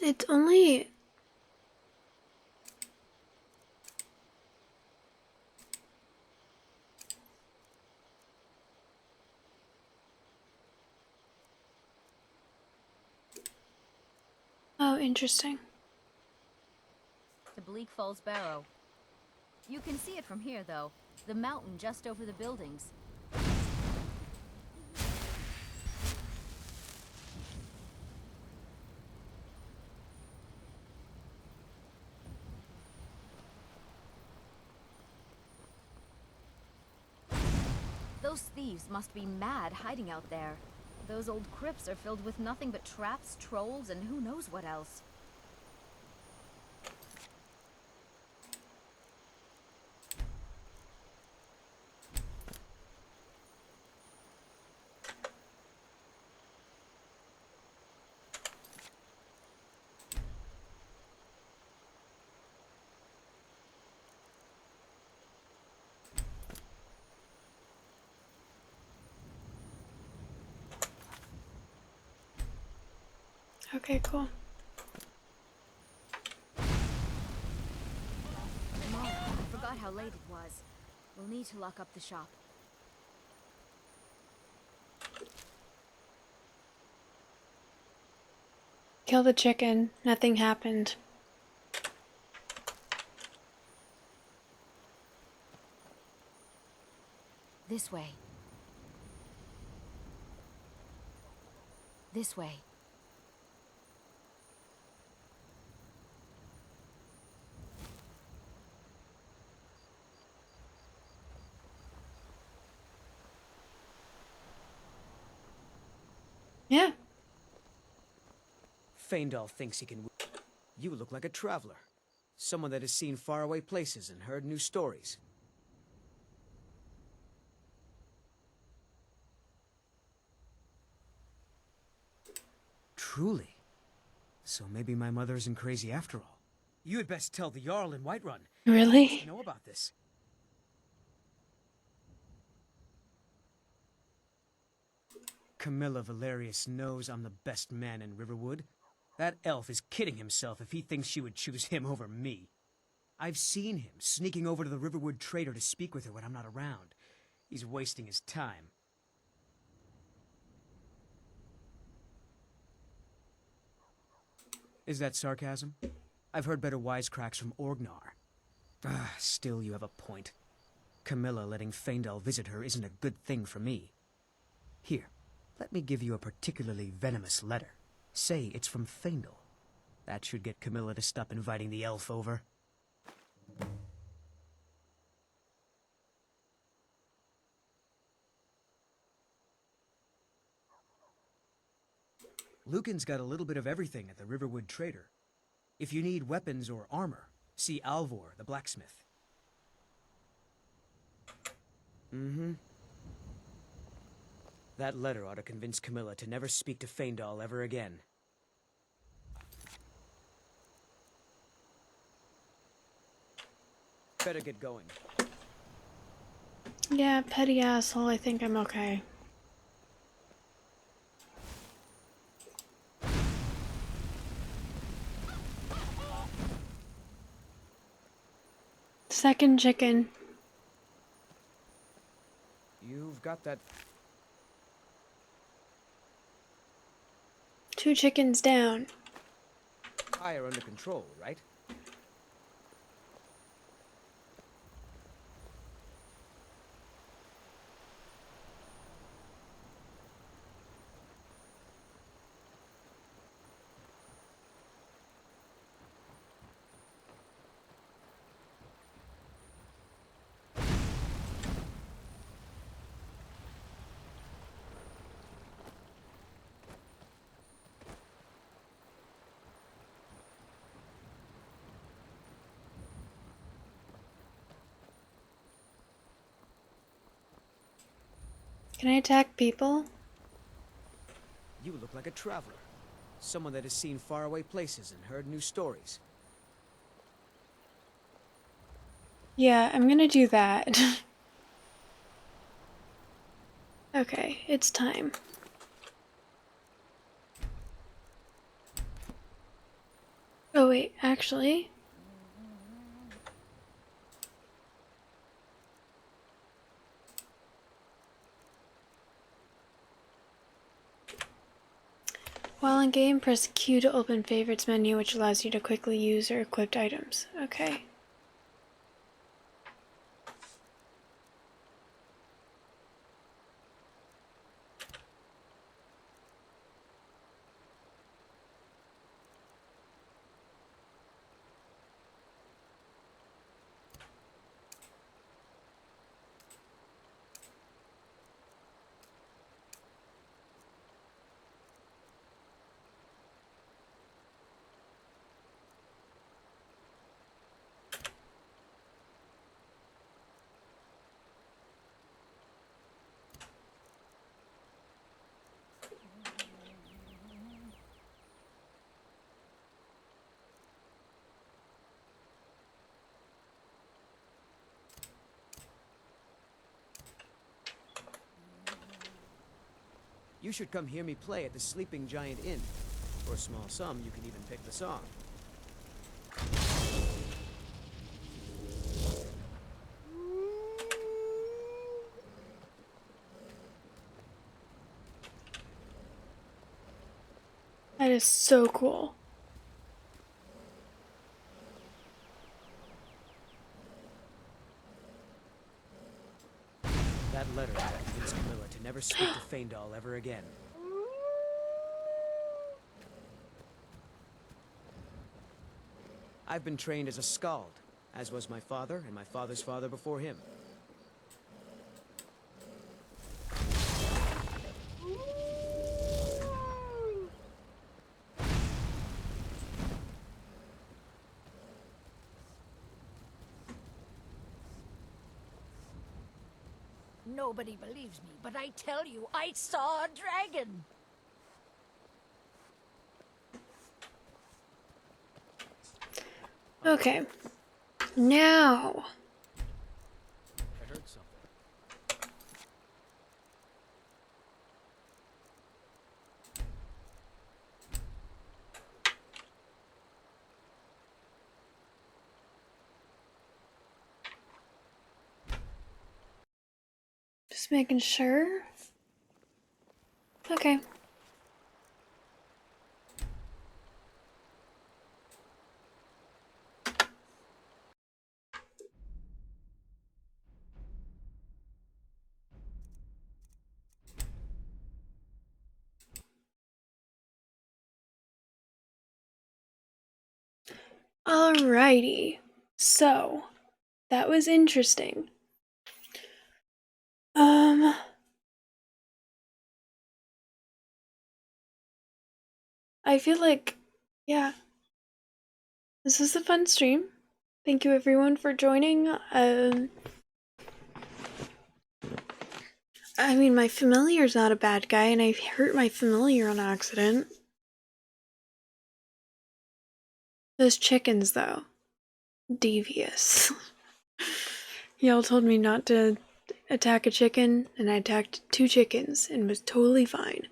[SPEAKER 1] It's only... Oh, interesting.
[SPEAKER 5] to Bleak Falls Barrow. You can see it from here, though. The mountain just over the buildings. Those thieves must be mad hiding out there. Those old crypts are filled with nothing but traps, trolls, and who knows what else.
[SPEAKER 1] Okay, cool.
[SPEAKER 5] Mom, I forgot how late it was. We'll need to lock up the shop.
[SPEAKER 1] Kill the chicken. Nothing happened.
[SPEAKER 5] This way. This way.
[SPEAKER 1] Yeah.
[SPEAKER 17] Faendal thinks he can. You look like a traveler. Someone that has seen faraway places and heard new stories. Truly. So maybe my mother isn't crazy after all. You had best tell the Jarl in Whiterun.
[SPEAKER 1] Really?
[SPEAKER 17] He needs to know about this. Camilla Valerius knows I'm the best man in Riverwood. That elf is kidding himself if he thinks she would choose him over me. I've seen him sneaking over to the Riverwood trader to speak with her when I'm not around. He's wasting his time. Is that sarcasm? I've heard better wisecracks from Orgnar. Still you have a point. Camilla letting Faendal visit her isn't a good thing for me. Here, let me give you a particularly venomous letter. Say it's from Faendal. That should get Camilla to stop inviting the elf over. Lucan's got a little bit of everything at the Riverwood Trader. If you need weapons or armor, see Alvor, the blacksmith. That letter ought to convince Camilla to never speak to Faendal ever again. Better get going.
[SPEAKER 1] Yeah, petty asshole, I think I'm okay. Second chicken.
[SPEAKER 17] You've got that...
[SPEAKER 1] 2 chickens down.
[SPEAKER 17] fire under control, right?
[SPEAKER 1] Can I attack people?
[SPEAKER 17] You look like a traveler. Someone that has seen faraway places and heard new stories.
[SPEAKER 1] Yeah, I'm gonna do that. Okay, it's time. Oh wait, actually... While in game, press Q to open favorites menu, which allows you to quickly use or equip items. Okay.
[SPEAKER 17] You should come hear me play at the Sleeping Giant Inn. For a small sum, you can even pick the song.
[SPEAKER 1] That is so cool.
[SPEAKER 17] That letter convinced Camilla to never speak to Faendal ever again. I've been trained as a skald, as was my father and my father's father before him.
[SPEAKER 18] Nobody believes me, but I tell you, I saw a dragon.
[SPEAKER 1] Okay. Now.
[SPEAKER 8] I heard something.
[SPEAKER 1] Just making sure. Okay. Alrighty. So, that was interesting. I feel like, yeah, this was a fun stream. Thank you everyone for joining. I mean, my familiar's not a bad guy, and I hurt my familiar on accident. Those chickens, though. Devious. Y'all told me not to attack a chicken, and I attacked 2 chickens, and was totally fine.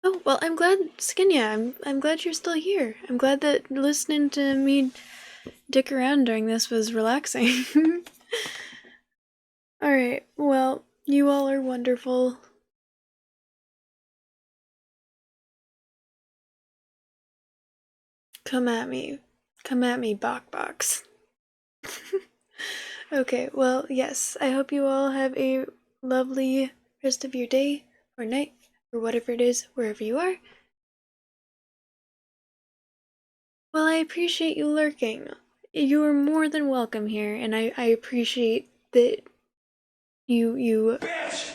[SPEAKER 1] Oh, well, I'm glad, Skinya, I'm glad you're still here. I'm glad that listening to me dick around during this was relaxing. Alright, well, you all are wonderful. Come at me, Bokbox. Okay, well, yes, I hope you all have a lovely rest of your day, or night, or whatever it is, wherever you are. Well, I appreciate you lurking. You are more than welcome here, and I appreciate that you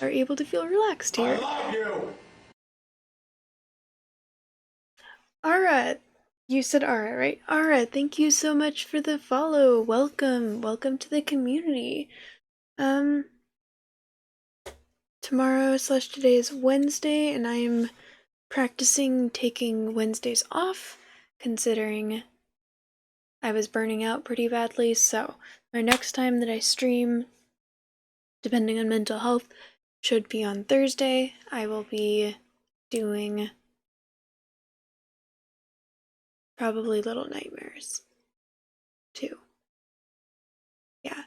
[SPEAKER 1] are able to feel relaxed here.
[SPEAKER 11] I love you!
[SPEAKER 1] Ara, you said Ara, right? Ara, thank you so much for the follow. Welcome to the community. Tomorrow/today is Wednesday, and I'm practicing taking Wednesdays off, considering I was burning out pretty badly, so my next time that I stream, depending on mental health, should be on Thursday. I will be doing probably Little Nightmares, too. Yeah.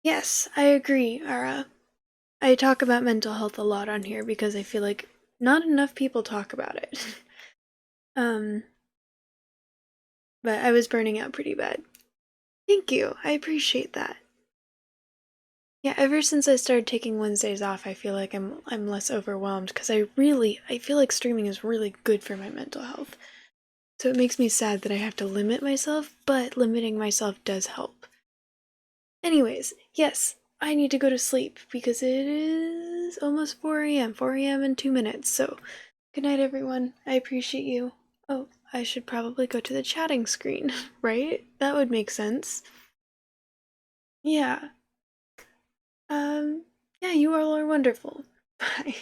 [SPEAKER 1] Yes, I agree, Ara. I talk about mental health a lot on here because I feel like not enough people talk about it. But I was burning out pretty bad. Thank you, I appreciate that. Yeah, ever since I started taking Wednesdays off, I feel like I'm less overwhelmed because I feel like streaming is really good for my mental health. So it makes me sad that I have to limit myself, but limiting myself does help. Anyways, yes, I need to go to sleep because it is almost 4 a.m. 4 a.m. in 2 minutes, so good night everyone. I appreciate you. Oh, I should probably go to the chatting screen, right? That would make sense. Yeah. Yeah, you all are wonderful. Bye.